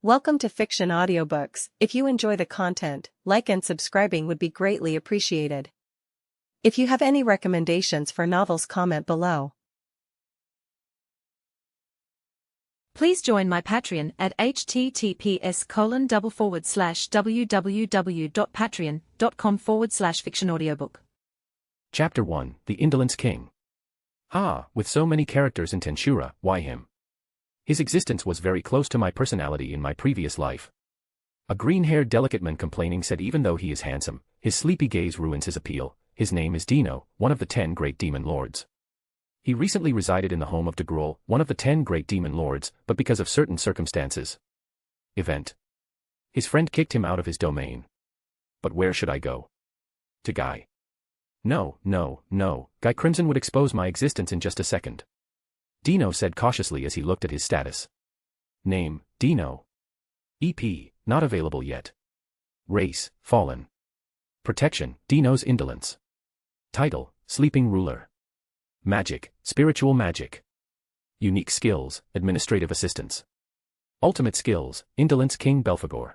Welcome to Fiction Audiobooks. If you enjoy the content, like and subscribing would be greatly appreciated. If you have any recommendations for novels, comment below. Please join my Patreon at https://www.patreon.com/fictionaudiobook. Chapter 1, The Indolence King. With so many characters in Tensura, why him? His existence was very close to my personality in my previous life. A green-haired delicate man complaining said even though he is handsome, his sleepy gaze ruins his appeal. His name is Dino, one of the 10 great demon lords. He recently resided in the home of Degrol, one of the 10 great demon lords, but because of certain circumstances. His friend kicked him out of his domain. But where should I go? To Guy. No. Guy Crimson would expose my existence in just a second. Dino said cautiously as he looked at his status. Name, Dino. EP, not available yet. Race, fallen. Protection, Dino's indolence. Title, Sleeping Ruler. Magic, spiritual magic. Unique skills, administrative assistance. Ultimate skills, indolence King Belphegor.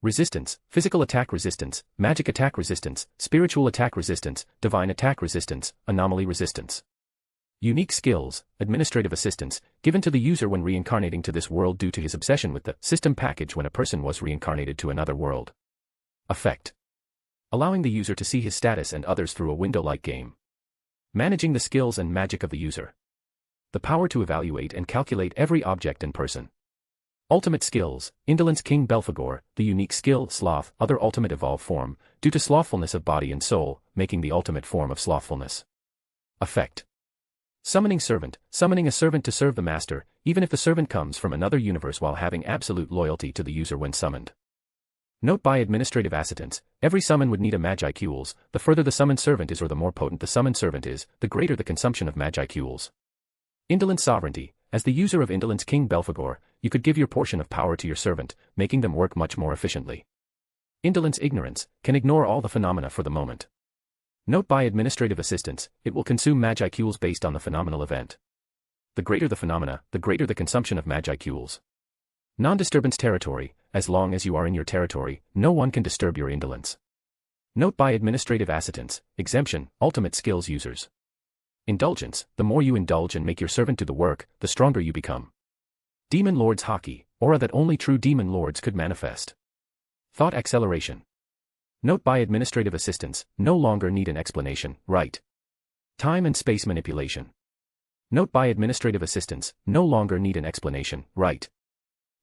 Resistance, physical attack resistance, magic attack resistance, spiritual attack resistance, divine attack resistance, anomaly resistance. Unique skills, administrative assistance, given to the user when reincarnating to this world due to his obsession with the system package when a person was reincarnated to another world. Effect. Allowing the user to see his status and others through a window-like game. Managing the skills and magic of the user. The power to evaluate and calculate every object and person. Ultimate skills, Indolence King Belphegor, the unique skill, Sloth, other ultimate evolved form, due to slothfulness of body and soul, making the ultimate form of slothfulness. Effect. Summoning servant, summoning a servant to serve the master, even if the servant comes from another universe while having absolute loyalty to the user when summoned. Note by administrative assistance, every summon would need a Magicules. The further the summoned servant is or the more potent the summoned servant is, the greater the consumption of Magicules. Indolence Sovereignty, as the user of Indolence King Belphegor, you could give your portion of power to your servant, making them work much more efficiently. Indolence Ignorance, can ignore all the phenomena for the moment. Note by administrative assistance, it will consume Magicules based on the phenomenal event. The greater the phenomena, the greater the consumption of Magicules. Non-disturbance territory, as long as you are in your territory, no one can disturb your indolence. Note by administrative assistance, exemption, ultimate skills users. Indulgence, the more you indulge and make your servant do the work, the stronger you become. Demon Lord's Hockey, aura that only true demon lords could manifest. Thought acceleration. Note by administrative assistance, no longer need an explanation, right? Time and space manipulation. Note by administrative assistance, no longer need an explanation, right?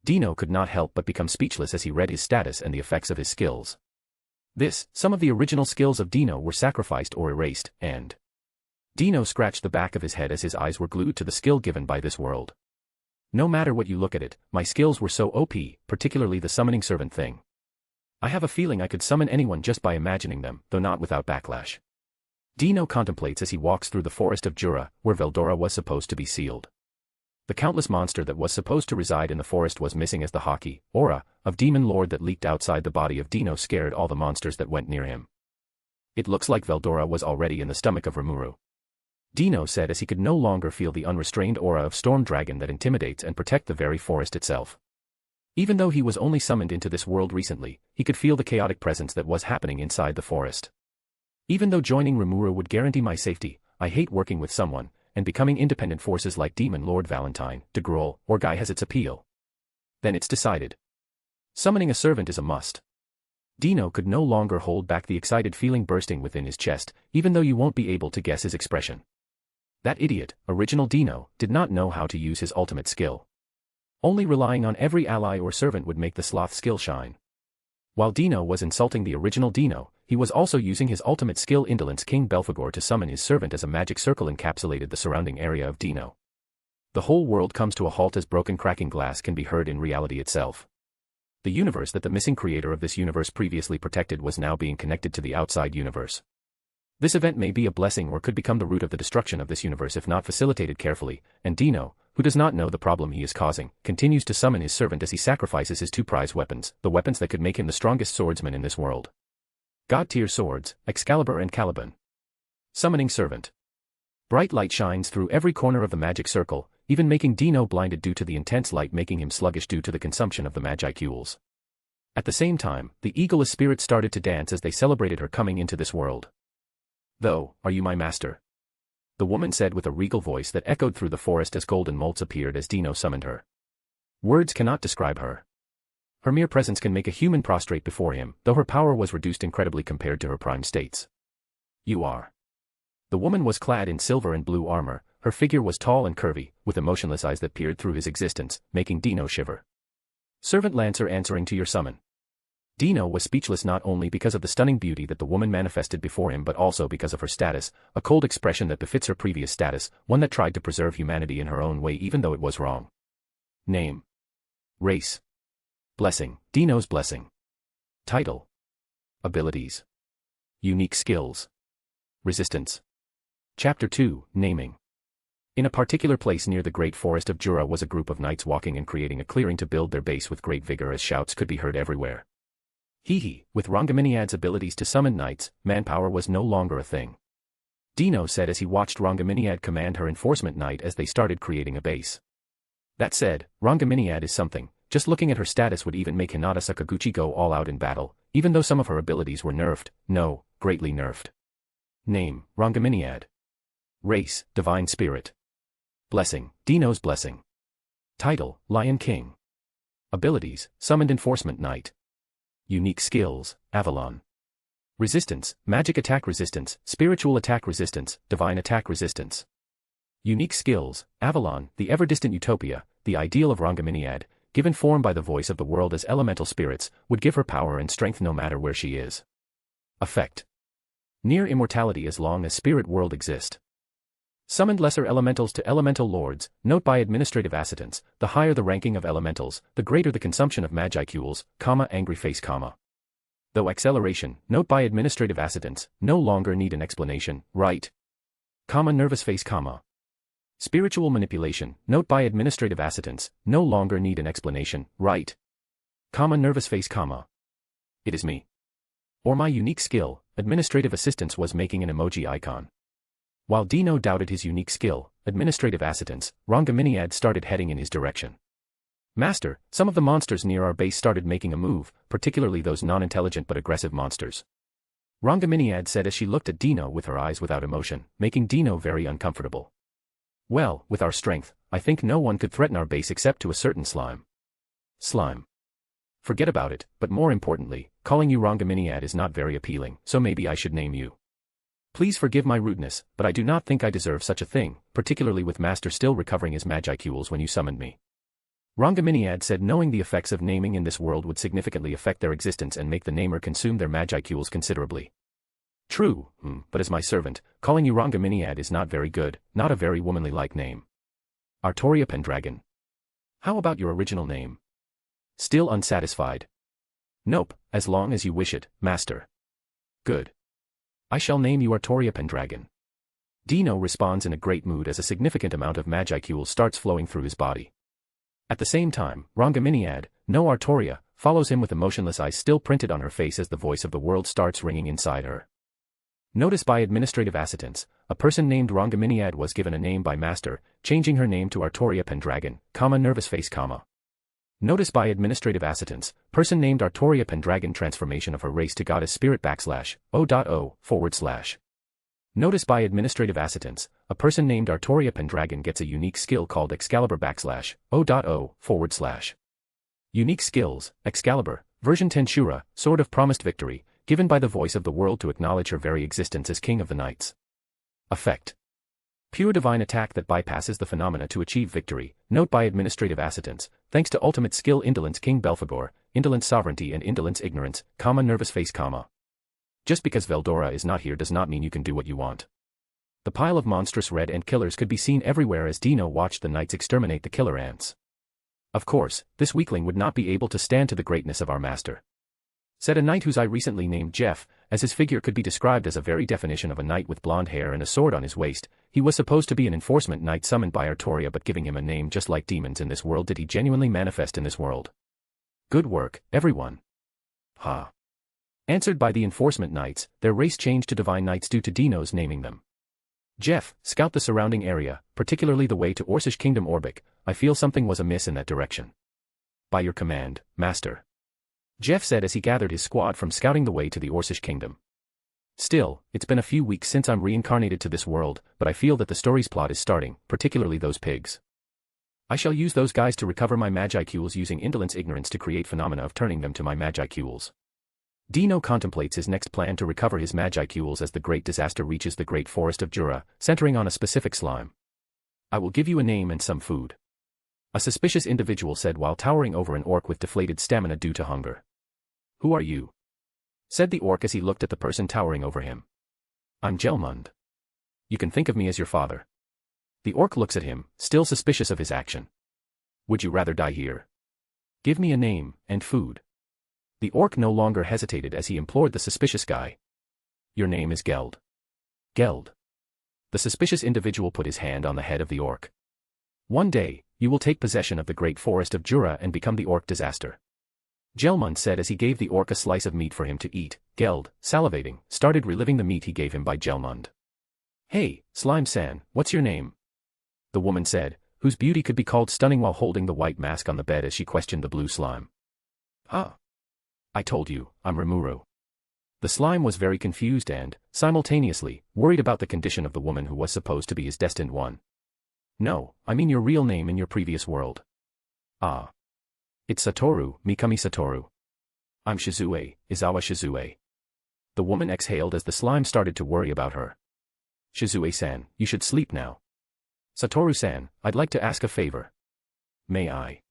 Dino could not help but become speechless as he read his status and the effects of his skills. Some of the original skills of Dino were sacrificed or erased, and Dino scratched the back of his head as his eyes were glued to the skill given by this world. No matter what you look at it, my skills were so OP, particularly the summoning servant thing. I have a feeling I could summon anyone just by imagining them, though not without backlash. Dino contemplates as he walks through the forest of Jura, where Veldora was supposed to be sealed. The countless monster that was supposed to reside in the forest was missing as the hockey, aura, of Demon Lord that leaked outside the body of Dino scared all the monsters that went near him. It looks like Veldora was already in the stomach of Rimuru. Dino said as he could no longer feel the unrestrained aura of Storm Dragon that intimidates and protect the very forest itself. Even though he was only summoned into this world recently, he could feel the chaotic presence that was happening inside the forest. Even though joining Rimuru would guarantee my safety, I hate working with someone, and becoming independent forces like Demon Lord Valentine, Degrol, or Guy has its appeal. Then it's decided. Summoning a servant is a must. Dino could no longer hold back the excited feeling bursting within his chest, even though you won't be able to guess his expression. That idiot, original Dino, did not know how to use his ultimate skill. Only relying on every ally or servant would make the sloth skill shine. While Dino was insulting the original Dino, he was also using his ultimate skill Indolence King Belphegor to summon his servant as a magic circle encapsulated the surrounding area of Dino. The whole world comes to a halt as broken cracking glass can be heard in reality itself. The universe that the missing creator of this universe previously protected was now being connected to the outside universe. This event may be a blessing or could become the root of the destruction of this universe if not facilitated carefully, and Dino, who does not know the problem he is causing, continues to summon his servant as he sacrifices his two prize weapons, the weapons that could make him the strongest swordsman in this world. God-tier swords, Excalibur and Caliban. Summoning servant. Bright light shines through every corner of the magic circle, even making Dino blinded due to the intense light, making him sluggish due to the consumption of the Magicules. At the same time, the eagless spirit started to dance as they celebrated her coming into this world. "Though, are you my master?" the woman said with a regal voice that echoed through the forest as golden motes appeared as Dino summoned her. Words cannot describe her. Her mere presence can make a human prostrate before him, though her power was reduced incredibly compared to her prime states. "You are." The woman was clad in silver and blue armor, her figure was tall and curvy, with emotionless eyes that peered through his existence, making Dino shiver. "Servant Lancer answering to your summon." Dino was speechless not only because of the stunning beauty that the woman manifested before him but also because of her status, a cold expression that befits her previous status, one that tried to preserve humanity in her own way even though it was wrong. Name. Race. Blessing, Dino's blessing. Title. Abilities. Unique skills. Resistance. Chapter 2, Naming. In a particular place near the great forest of Jura was a group of knights walking and creating a clearing to build their base with great vigor as shouts could be heard everywhere. Hee. With Rongominiad's abilities to summon knights, manpower was no longer a thing. Dino said as he watched Rongominiad command her enforcement knight as they started creating a base. That said, Rongominiad is something. Just looking at her status would even make Hinata Sakaguchi go all out in battle, even though some of her abilities were nerfed, no, greatly nerfed. Name, Rongominiad. Race, Divine Spirit. Blessing, Dino's blessing. Title, Lion King. Abilities, Summoned Enforcement Knight. Unique skills, Avalon. Resistance, Magic Attack Resistance, Spiritual Attack Resistance, Divine Attack Resistance. Unique skills, Avalon, the ever-distant utopia, the ideal of Rongominiad, given form by the voice of the world as elemental spirits, would give her power and strength no matter where she is. Effect. Near immortality as long as spirit world exist. Summoned lesser elementals to elemental lords. Note by administrative acetance, the higher the ranking of elementals, the greater the consumption of Magicules, angry face, Though acceleration, note by administrative acetance, no longer need an explanation, right? Nervous face, Spiritual manipulation, note by administrative acetance, no longer need an explanation, right? Nervous face, It is me. Or my unique skill, administrative assistance was making an emoji icon. While Dino doubted his unique skill, administrative acetance, Rongominiad started heading in his direction. Master, some of the monsters near our base started making a move, particularly those non-intelligent but aggressive monsters. Rongominiad said as she looked at Dino with her eyes without emotion, making Dino very uncomfortable. Well, with our strength, I think no one could threaten our base except to a certain slime. Slime. Forget about it, but more importantly, calling you Rongominiad is not very appealing, so maybe I should name you. Please forgive my rudeness, but I do not think I deserve such a thing, particularly with Master still recovering his Magicules when you summoned me. Rongominiad said knowing the effects of naming in this world would significantly affect their existence and make the namer consume their Magicules considerably. True, but as my servant, calling you Rongominiad is not very good, not a very womanly-like name. Artoria Pendragon. How about your original name? Still unsatisfied? Nope, as long as you wish it, Master. Good. I shall name you Artoria Pendragon. Dino responds in a great mood as a significant amount of Magicule starts flowing through his body. At the same time, Rongominiad, no Artoria, follows him with emotionless eyes still printed on her face as the voice of the world starts ringing inside her. Notice by administrative acetance, a person named Rongominiad was given a name by Master, changing her name to Artoria Pendragon, nervous face, Notice by administrative acetance, person named Artoria Pendragon transformation of her race to goddess spirit /o.o/. Notice by administrative acetance, a person named Artoria Pendragon gets a unique skill called Excalibur /o.o/. Unique skills, Excalibur, version Tensura, Sword of Promised Victory, given by the voice of the world to acknowledge her very existence as King of the Knights. Effect. Pure divine attack that bypasses the phenomena to achieve victory. Note by administrative acetance, thanks to ultimate skill Indolence King Belphegor, Indolence Sovereignty and Indolence Ignorance, nervous face, Just because Veldora is not here does not mean you can do what you want. The pile of monstrous red ant killers could be seen everywhere as Dino watched the knights exterminate the killer ants. Of course, this weakling would not be able to stand to the greatness of our master. Said a knight whose I recently named Jeff, as his figure could be described as a very definition of a knight with blonde hair and a sword on his waist. He was supposed to be an enforcement knight summoned by Artoria, but giving him a name just like demons in this world, did he genuinely manifest in this world? Good work, everyone. Ha. Answered by the enforcement knights, their race changed to divine knights due to Dino's naming them. Jeff, scout the surrounding area, particularly the way to Orcish Kingdom Orbic. I feel something was amiss in that direction. By your command, Master. Jeff said as he gathered his squad from scouting the way to the Orcish Kingdom. Still, it's been a few weeks since I'm reincarnated to this world, but I feel that the story's plot is starting, particularly those pigs. I shall use those guys to recover my Magicules using Indolence Ignorance to create phenomena of turning them to my Magicules. Dino contemplates his next plan to recover his Magicules as the great disaster reaches the great forest of Jura, centering on a specific slime. I will give you a name and some food. A suspicious individual said while towering over an orc with deflated stamina due to hunger. Who are you? Said the orc as he looked at the person towering over him. I'm Gelmund. You can think of me as your father. The orc looks at him, still suspicious of his action. Would you rather die here? Give me a name, and food. The orc no longer hesitated as he implored the suspicious guy. Your name is Geld. Geld. The suspicious individual put his hand on the head of the orc. One day, you will take possession of the great forest of Jura and become the orc disaster. Gelmund said as he gave the orc a slice of meat for him to eat. Geld, salivating, started reliving the meat he gave him by Gelmund. Hey, Slime-san, what's your name? The woman said, whose beauty could be called stunning while holding the white mask on the bed as she questioned the blue slime. Huh. I told you, I'm Rimuru. The slime was very confused and, simultaneously, worried about the condition of the woman who was supposed to be his destined one. No, I mean your real name in your previous world. Ah. It's Satoru, Mikami Satoru. I'm Shizue, Izawa Shizue. The woman exhaled as the slime started to worry about her. Shizue-san, you should sleep now. Satoru-san, I'd like to ask a favor. May I?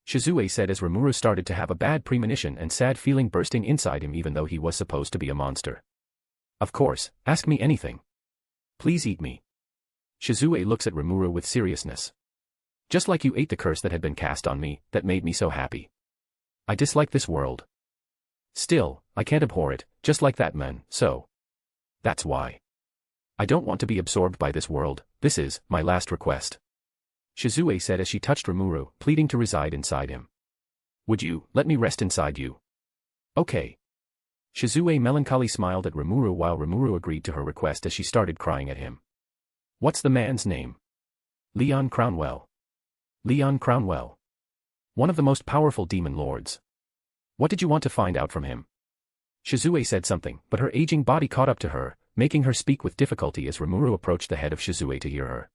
Shizue said as Rimuru started to have a bad premonition and sad feeling bursting inside him even though he was supposed to be a monster. Of course, ask me anything. Please eat me. Shizue looks at Rimuru with seriousness. Just like you ate the curse that had been cast on me, that made me so happy. I dislike this world. Still, I can't abhor it, just like that man, so. That's why. I don't want to be absorbed by this world, this is my last request. Shizue said as she touched Rimuru, pleading to reside inside him. Would you, let me rest inside you? Okay. Shizue melancholy smiled at Rimuru while Rimuru agreed to her request as she started crying at him. What's the man's name? Leon Crownwell. Leon Crownwell. One of the most powerful demon lords. What did you want to find out from him? Shizue said something, but her aging body caught up to her, making her speak with difficulty as Rimuru approached the head of Shizue to hear her.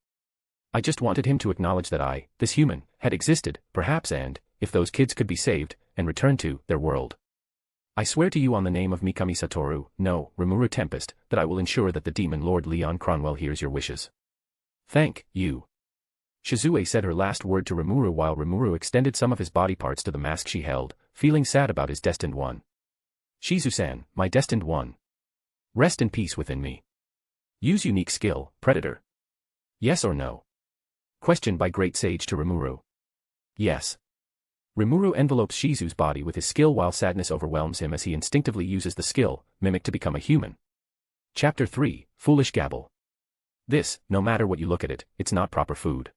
I just wanted him to acknowledge that I, this human, had existed, perhaps and, if those kids could be saved, and returned to their world. I swear to you on the name of Mikami Satoru, no, Rimuru Tempest, that I will ensure that the demon lord Leon Crownwell hears your wishes. Thank you. Shizue said her last word to Rimuru while Rimuru extended some of his body parts to the mask she held, feeling sad about his destined one. Shizu-san, my destined one. Rest in peace within me. Use unique skill, Predator. Yes or no? Question by Great Sage to Rimuru. Yes. Rimuru envelopes Shizu's body with his skill while sadness overwhelms him as he instinctively uses the skill, Mimic to become a human. Chapter 3, Foolish Gabble. This, no matter what you look at it, it's not proper food.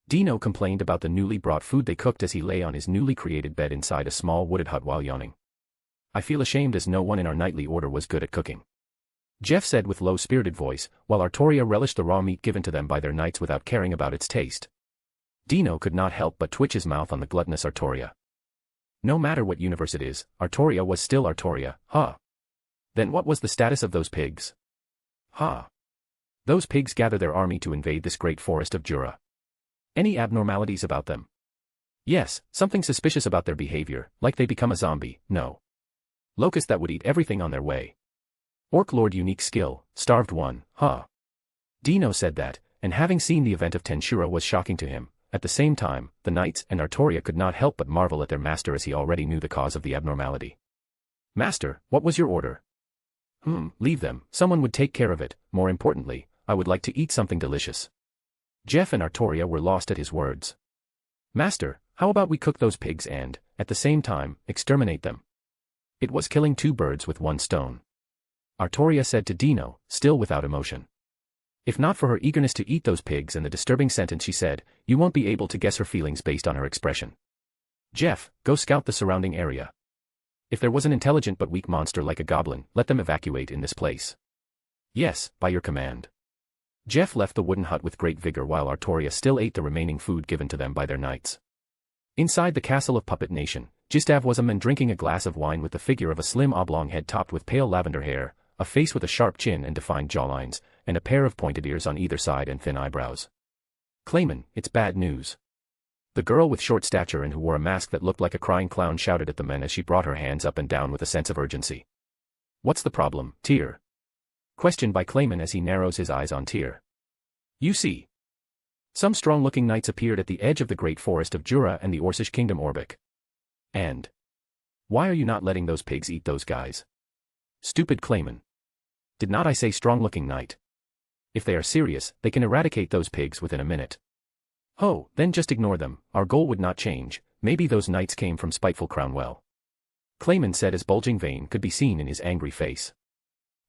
Dino complained about the newly brought food they cooked as he lay on his newly created bed inside a small wooded hut while yawning. I feel ashamed as no one in our nightly order was good at cooking. Jeff said with low-spirited voice, while Artoria relished the raw meat given to them by their knights without caring about its taste. Dino could not help but twitch his mouth on the gluttonous Artoria. No matter what universe it is, Artoria was still Artoria, huh? Then what was the status of those pigs? Huh? Those pigs gather their army to invade this great forest of Jura. Any abnormalities about them? Yes, something suspicious about their behavior, like they become a zombie, no. Locust that would eat everything on their way. Orc Lord unique skill, starved one, huh? Dino said that, and having seen the event of Tensura was shocking to him. At the same time, the knights and Artoria could not help but marvel at their master as he already knew the cause of the abnormality. Master, what was your order? Leave them, someone would take care of it, more importantly, I would like to eat something delicious. Jeff and Artoria were lost at his words. Master, how about we cook those pigs and, at the same time, exterminate them? It was killing two birds with one stone. Artoria said to Dino, still without emotion. If not for her eagerness to eat those pigs and the disturbing sentence she said, you won't be able to guess her feelings based on her expression. Jeff, go scout the surrounding area. If there was an intelligent but weak monster like a goblin, let them evacuate in this place. Yes, by your command. Jeff left the wooden hut with great vigor while Artoria still ate the remaining food given to them by their knights. Inside the castle of Puppet Nation, Gustav was a man drinking a glass of wine with the figure of a slim oblong head topped with pale lavender hair, a face with a sharp chin and defined jawlines, and a pair of pointed ears on either side and thin eyebrows. Clayman, it's bad news. The girl with short stature and who wore a mask that looked like a crying clown shouted at the men as she brought her hands up and down with a sense of urgency. What's the problem, Tyr? Questioned by Clayman as he narrows his eyes on Tyr. You see. Some strong-looking knights appeared at the edge of the great forest of Jura and the Orcish kingdom Orbic. And why are you not letting those pigs eat those guys? Stupid Clayman. Did not I say strong-looking knight? If they are serious, they can eradicate those pigs within a minute. Oh, then just ignore them, our goal would not change, maybe those knights came from spiteful Crownwell. Clayman said as bulging vein could be seen in his angry face.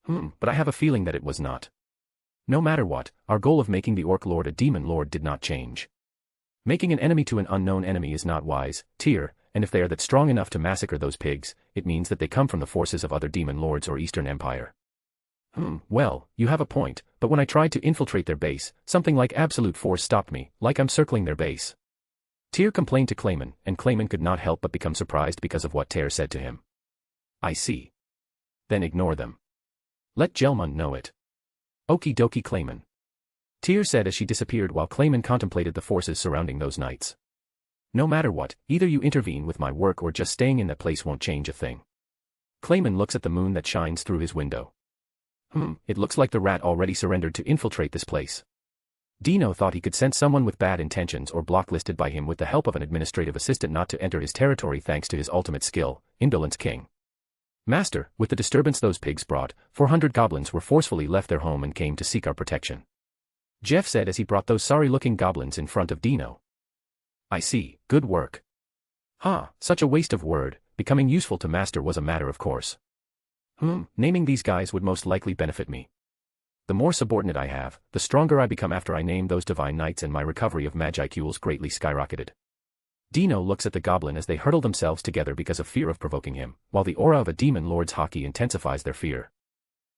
But I have a feeling that it was not. No matter what, our goal of making the Orc Lord a Demon Lord did not change. Making an enemy to an unknown enemy is not wise, Tyr, and if they are that strong enough to massacre those pigs, it means that they come from the forces of other Demon Lords or Eastern Empire. Well, you have a point, but when I tried to infiltrate their base, something like absolute force stopped me, like I'm circling their base. Tyr complained to Clayman, and Clayman could not help but become surprised because of what Tyr said to him. I see. Then ignore them. Let Gelmund know it. Okie dokie Clayman. Tyr said as she disappeared while Clayman contemplated the forces surrounding those knights. No matter what, either you intervene with my work or just staying in that place won't change a thing. Clayman looks at the moon that shines through his window. It looks like the rat already surrendered to infiltrate this place. Dino thought he could sense someone with bad intentions or blocklisted by him with the help of an administrative assistant not to enter his territory thanks to his ultimate skill, Indolence King. Master, with the disturbance those pigs brought, 400 goblins were forcefully left their home and came to seek our protection. Jeff said as he brought those sorry-looking goblins in front of Dino. I see, good work. Such a waste of word, becoming useful to Master was a matter of course. Naming these guys would most likely benefit me. The more subordinate I have, the stronger I become after I name those divine knights and my recovery of Magicules greatly skyrocketed. Dino looks at the goblin as they hurtle themselves together because of fear of provoking him, while the aura of a demon lord's hockey intensifies their fear.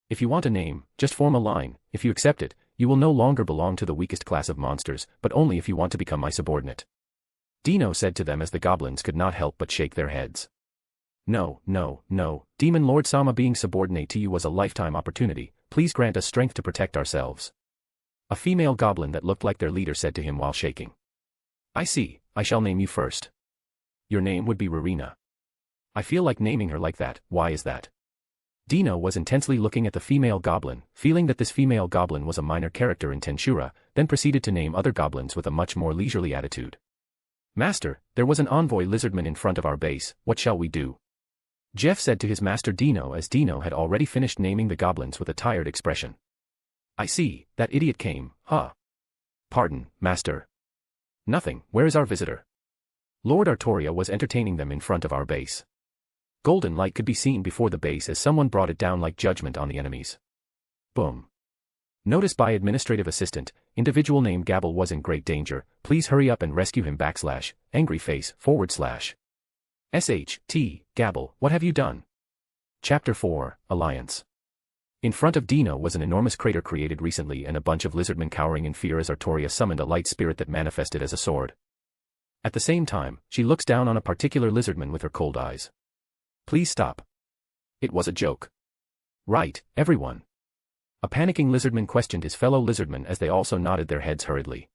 If you want a name, just form a line, if you accept it, you will no longer belong to the weakest class of monsters, but only if you want to become my subordinate. Dino said to them as the goblins could not help but shake their heads. No, Demon Lord Sama, being subordinate to you was a lifetime opportunity, please grant us strength to protect ourselves. A female goblin that looked like their leader said to him while shaking. I see, I shall name you first. Your name would be Rarina. I feel like naming her like that, why is that? Dino was intensely looking at the female goblin, feeling that this female goblin was a minor character in Tensura, then proceeded to name other goblins with a much more leisurely attitude. Master, there was an envoy lizardman in front of our base, what shall we do? Jeff said to his master Dino as Dino had already finished naming the goblins with a tired expression. I see, that idiot came, Pardon, master. Nothing, where is our visitor? Lord Artoria was entertaining them in front of our base. Golden light could be seen before the base as someone brought it down like judgment on the enemies. Boom. Notice by administrative assistant, individual named Gabble was in great danger, please hurry up and rescue him / angry face / SHT, Gabble, what have you done? Chapter 4, Alliance. In front of Dino was an enormous crater created recently and a bunch of lizardmen cowering in fear as Artoria summoned a light spirit that manifested as a sword. At the same time, she looks down on a particular lizardman with her cold eyes. Please stop. It was a joke. Right, everyone. A panicking lizardman questioned his fellow lizardmen as they also nodded their heads hurriedly.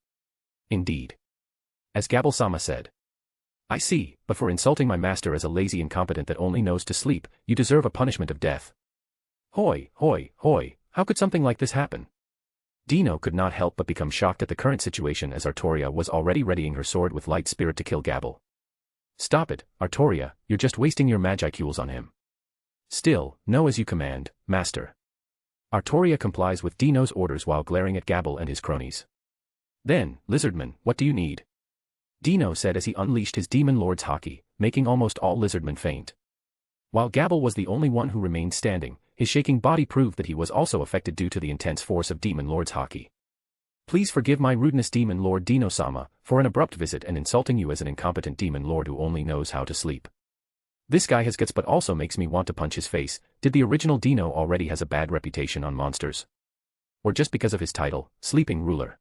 Indeed. As Gabble-sama said. I see, but for insulting my master as a lazy incompetent that only knows to sleep, you deserve a punishment of death. Hoi, how could something like this happen? Dino could not help but become shocked at the current situation as Artoria was already readying her sword with light spirit to kill Gabble. Stop it, Artoria, you're just wasting your Magicules on him. Still, no as you command, master. Artoria complies with Dino's orders while glaring at Gabble and his cronies. Then, lizardman, what do you need? Dino said as he unleashed his Demon Lord's hockey, making almost all lizardmen faint. While Gabble was the only one who remained standing, his shaking body proved that he was also affected due to the intense force of Demon Lord's hockey. Please forgive my rudeness, Demon Lord Dino-sama, for an abrupt visit and insulting you as an incompetent Demon Lord who only knows how to sleep. This guy has guts but also makes me want to punch his face. Did the original Dino already has a bad reputation on monsters? Or just because of his title, Sleeping Ruler?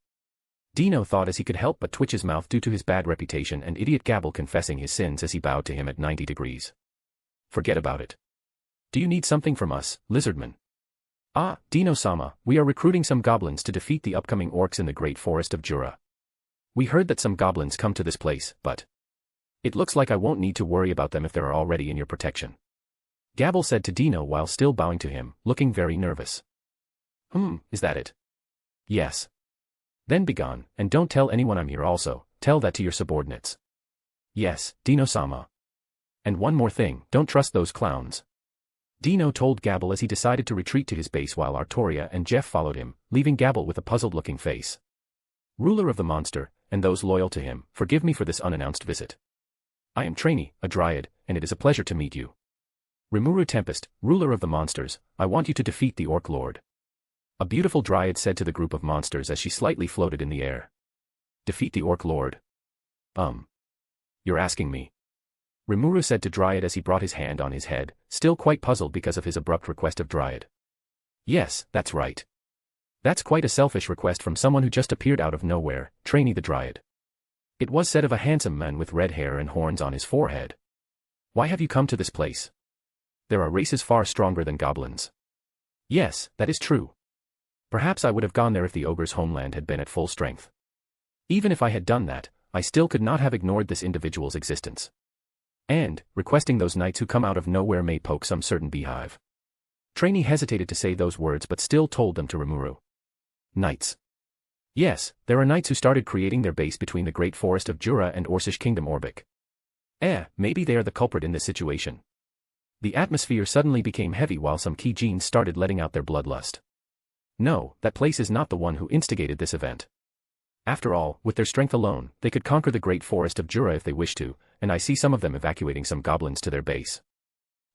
Dino thought as he could help but twitch his mouth due to his bad reputation and idiot Gabble confessing his sins as he bowed to him at 90 degrees. Forget about it. Do you need something from us, Lizardman? Ah, Dino-sama, we are recruiting some goblins to defeat the upcoming orcs in the Great Forest of Jura. We heard that some goblins come to this place, but it looks like I won't need to worry about them if they're already in your protection. Gabble said to Dino while still bowing to him, looking very nervous. Is that it? Yes. Then begone, and don't tell anyone I'm here also, tell that to your subordinates. Yes, Dino-sama. And one more thing, don't trust those clowns. Dino told Gabble as he decided to retreat to his base while Artoria and Jeff followed him, leaving Gabble with a puzzled-looking face. Ruler of the monster, and those loyal to him, forgive me for this unannounced visit. I am Trainee, a dryad, and it is a pleasure to meet you. Rimuru Tempest, ruler of the monsters, I want you to defeat the Orc Lord. A beautiful dryad said to the group of monsters as she slightly floated in the air. Defeat the Orc Lord? You're asking me. Rimuru said to Dryad as he brought his hand on his head, still quite puzzled because of his abrupt request of Dryad. Yes, that's right. That's quite a selfish request from someone who just appeared out of nowhere, Trainee the Dryad. It was said of a handsome man with red hair and horns on his forehead. Why have you come to this place? There are races far stronger than goblins. Yes, that is true. Perhaps I would have gone there if the ogre's homeland had been at full strength. Even if I had done that, I still could not have ignored this individual's existence. And, requesting those knights who come out of nowhere may poke some certain beehive. Trainee hesitated to say those words but still told them to Rimuru. Knights. Yes, there are knights who started creating their base between the Great Forest of Jura and Orcish Kingdom Orbic. Maybe they are the culprit in this situation. The atmosphere suddenly became heavy while some key genes started letting out their bloodlust. No, that place is not the one who instigated this event. After all, with their strength alone, they could conquer the Great Forest of Jura if they wish to, and I see some of them evacuating some goblins to their base.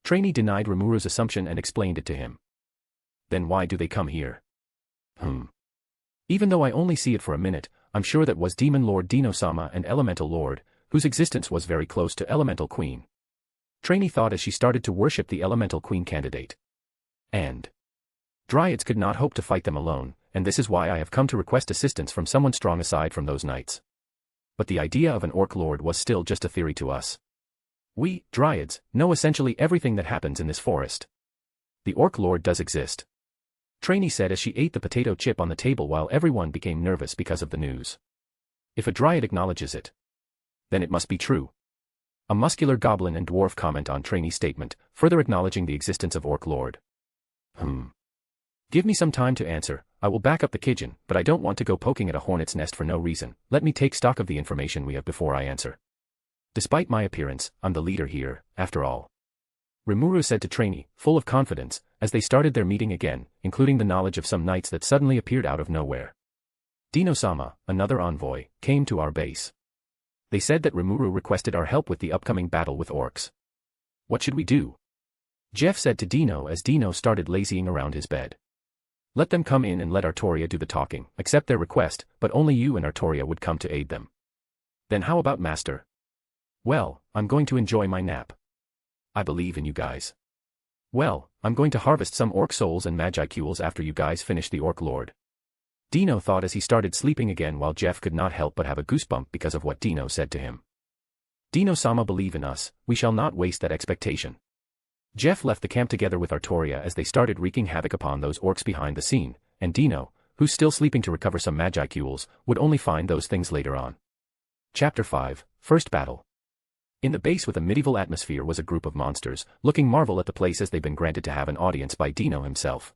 Trainee denied Rimuru's assumption and explained it to him. Then why do they come here? Even though I only see it for a minute, I'm sure that was Demon Lord Dino-sama and Elemental Lord, whose existence was very close to Elemental Queen. Trainee thought as she started to worship the Elemental Queen candidate. And Dryads could not hope to fight them alone, and this is why I have come to request assistance from someone strong aside from those knights. But the idea of an Orc Lord was still just a theory to us. We, Dryads, know essentially everything that happens in this forest. The Orc Lord does exist. Trainee said as she ate the potato chip on the table while everyone became nervous because of the news. If a Dryad acknowledges it, then it must be true. A muscular goblin and dwarf comment on Trainee's statement, further acknowledging the existence of Orc Lord. Give me some time to answer, I will back up the kitchen, but I don't want to go poking at a hornet's nest for no reason, let me take stock of the information we have before I answer. Despite my appearance, I'm the leader here, after all. Rimuru said to Trainee, full of confidence, as they started their meeting again, including the knowledge of some knights that suddenly appeared out of nowhere. Dino-sama, another envoy, came to our base. They said that Rimuru requested our help with the upcoming battle with orcs. What should we do? Jeff said to Dino as Dino started lazying around his bed. Let them come in and let Artoria do the talking, accept their request, but only you and Artoria would come to aid them. Then how about Master? Well, I'm going to enjoy my nap. I believe in you guys. Well, I'm going to harvest some orc souls and magicules after you guys finish the Orc Lord. Dino thought as he started sleeping again while Jeff could not help but have a goosebump because of what Dino said to him. Dino-sama, believe in us, we shall not waste that expectation. Jeff left the camp together with Artoria as they started wreaking havoc upon those orcs behind the scene, and Dino, who's still sleeping to recover some magicules, would only find those things later on. Chapter 5, First Battle. In the base with a medieval atmosphere was a group of monsters, looking marvel at the place as they've been granted to have an audience by Dino himself.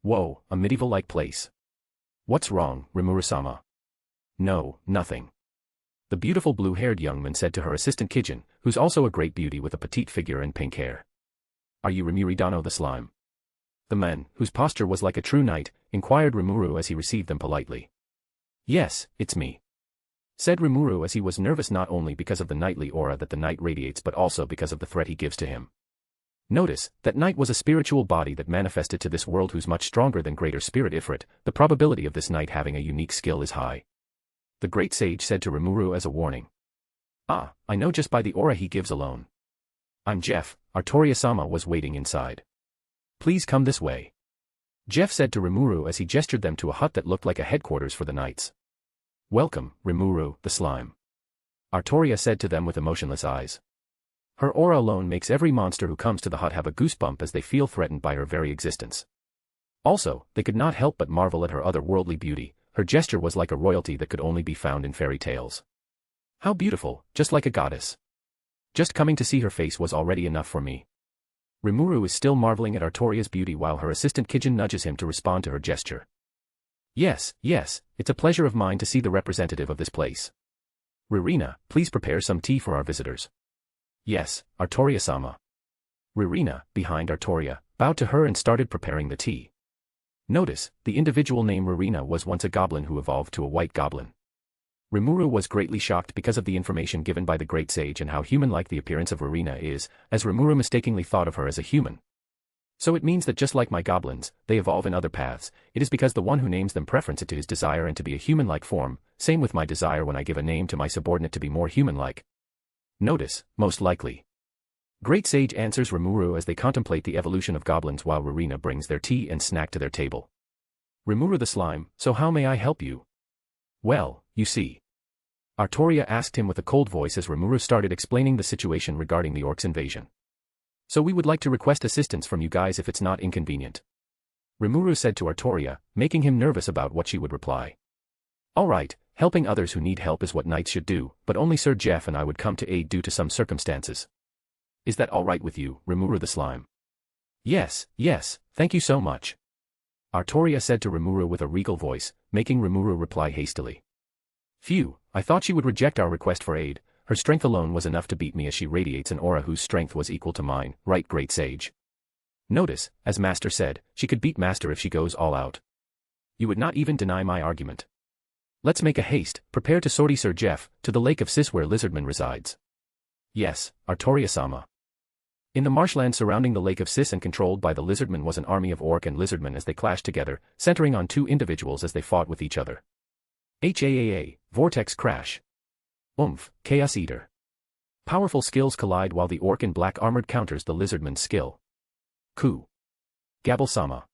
Whoa, a medieval-like place. What's wrong, Rimuru-sama? No, nothing. The beautiful blue-haired young man said to her assistant Kijin, who's also a great beauty with a petite figure and pink hair. Are you Rimuru-dano the slime? The man, whose posture was like a true knight, inquired Rimuru as he received them politely. Yes, it's me. Said Rimuru as he was nervous not only because of the knightly aura that the knight radiates but also because of the threat he gives to him. Notice, that knight was a spiritual body that manifested to this world who's much stronger than greater spirit Ifrit, the probability of this knight having a unique skill is high. The great sage said to Rimuru as a warning. Ah, I know just by the aura he gives alone. I'm Jeff, Artoria-sama was waiting inside. Please come this way. Jeff said to Rimuru as he gestured them to a hut that looked like a headquarters for the knights. Welcome, Rimuru, the slime. Artoria said to them with emotionless eyes. Her aura alone makes every monster who comes to the hut have a goosebump as they feel threatened by her very existence. Also, they could not help but marvel at her otherworldly beauty. Her gesture was like a royalty that could only be found in fairy tales. How beautiful, just like a goddess. Just coming to see her face was already enough for me. Rimuru is still marveling at Artoria's beauty while her assistant Kijin nudges him to respond to her gesture. Yes, it's a pleasure of mine to see the representative of this place. Ririna, please prepare some tea for our visitors. Yes, Artoria-sama. Ririna, behind Artoria, bowed to her and started preparing the tea. Notice, the individual name Ririna was once a goblin who evolved to a white goblin. Rimuru was greatly shocked because of the information given by the great sage and how human-like the appearance of Ririna is, as Rimuru mistakenly thought of her as a human. So it means that just like my goblins, they evolve in other paths. It is because the one who names them preference it to his desire and to be a human-like form, same with my desire when I give a name to my subordinate to be more human-like. Notice, most likely. Great Sage answers Rimuru as they contemplate the evolution of goblins while Ririna brings their tea and snack to their table. Rimuru the slime, so how may I help you? Well, you see. Artoria asked him with a cold voice as Rimuru started explaining the situation regarding the orcs' invasion. So we would like to request assistance from you guys if it's not inconvenient. Rimuru said to Artoria, making him nervous about what she would reply. Alright, helping others who need help is what knights should do, but only Sir Jeff and I would come to aid due to some circumstances. Is that alright with you, Rimuru the slime? Yes, thank you so much. Artoria said to Rimuru with a regal voice, making Rimuru reply hastily. Phew, I thought she would reject our request for aid. Her strength alone was enough to beat me as she radiates an aura whose strength was equal to mine, right Great Sage? Notice, as Master said, she could beat Master if she goes all out. You would not even deny my argument. Let's make a haste, prepare to sortie Sir Jeff, to the Lake of Sis where Lizardman resides. Yes, Artoria-sama. In the marshland surrounding the Lake of Sis and controlled by the Lizardman was an army of orc and lizardmen as they clashed together, centering on two individuals as they fought with each other. HAAA, Vortex Crash. Oomph, Chaos Eater. Powerful skills collide while the orc in black armored counters the lizardman's skill. Ku. Gabble-sama.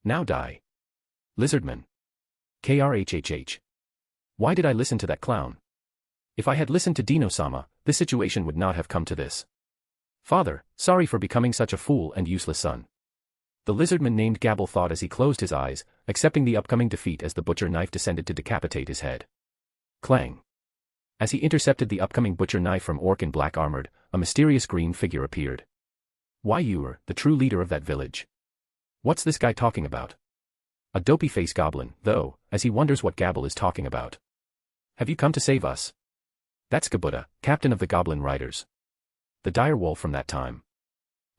Now die. Lizardman. KRHHH. Why did I listen to that clown? If I had listened to Dino-sama, this situation would not have come to this. Father, sorry for becoming such a fool and useless son. The lizardman named Gabble thought as he closed his eyes, accepting the upcoming defeat as the butcher knife descended to decapitate his head. Clang. As he intercepted the upcoming butcher knife from orc in black armored, a mysterious green figure appeared. Why you're the true leader of that village. What's this guy talking about? A dopey face goblin, though, as he wonders what Gabble is talking about. Have you come to save us? That's Gabuta, captain of the goblin riders. The dire wolf from that time.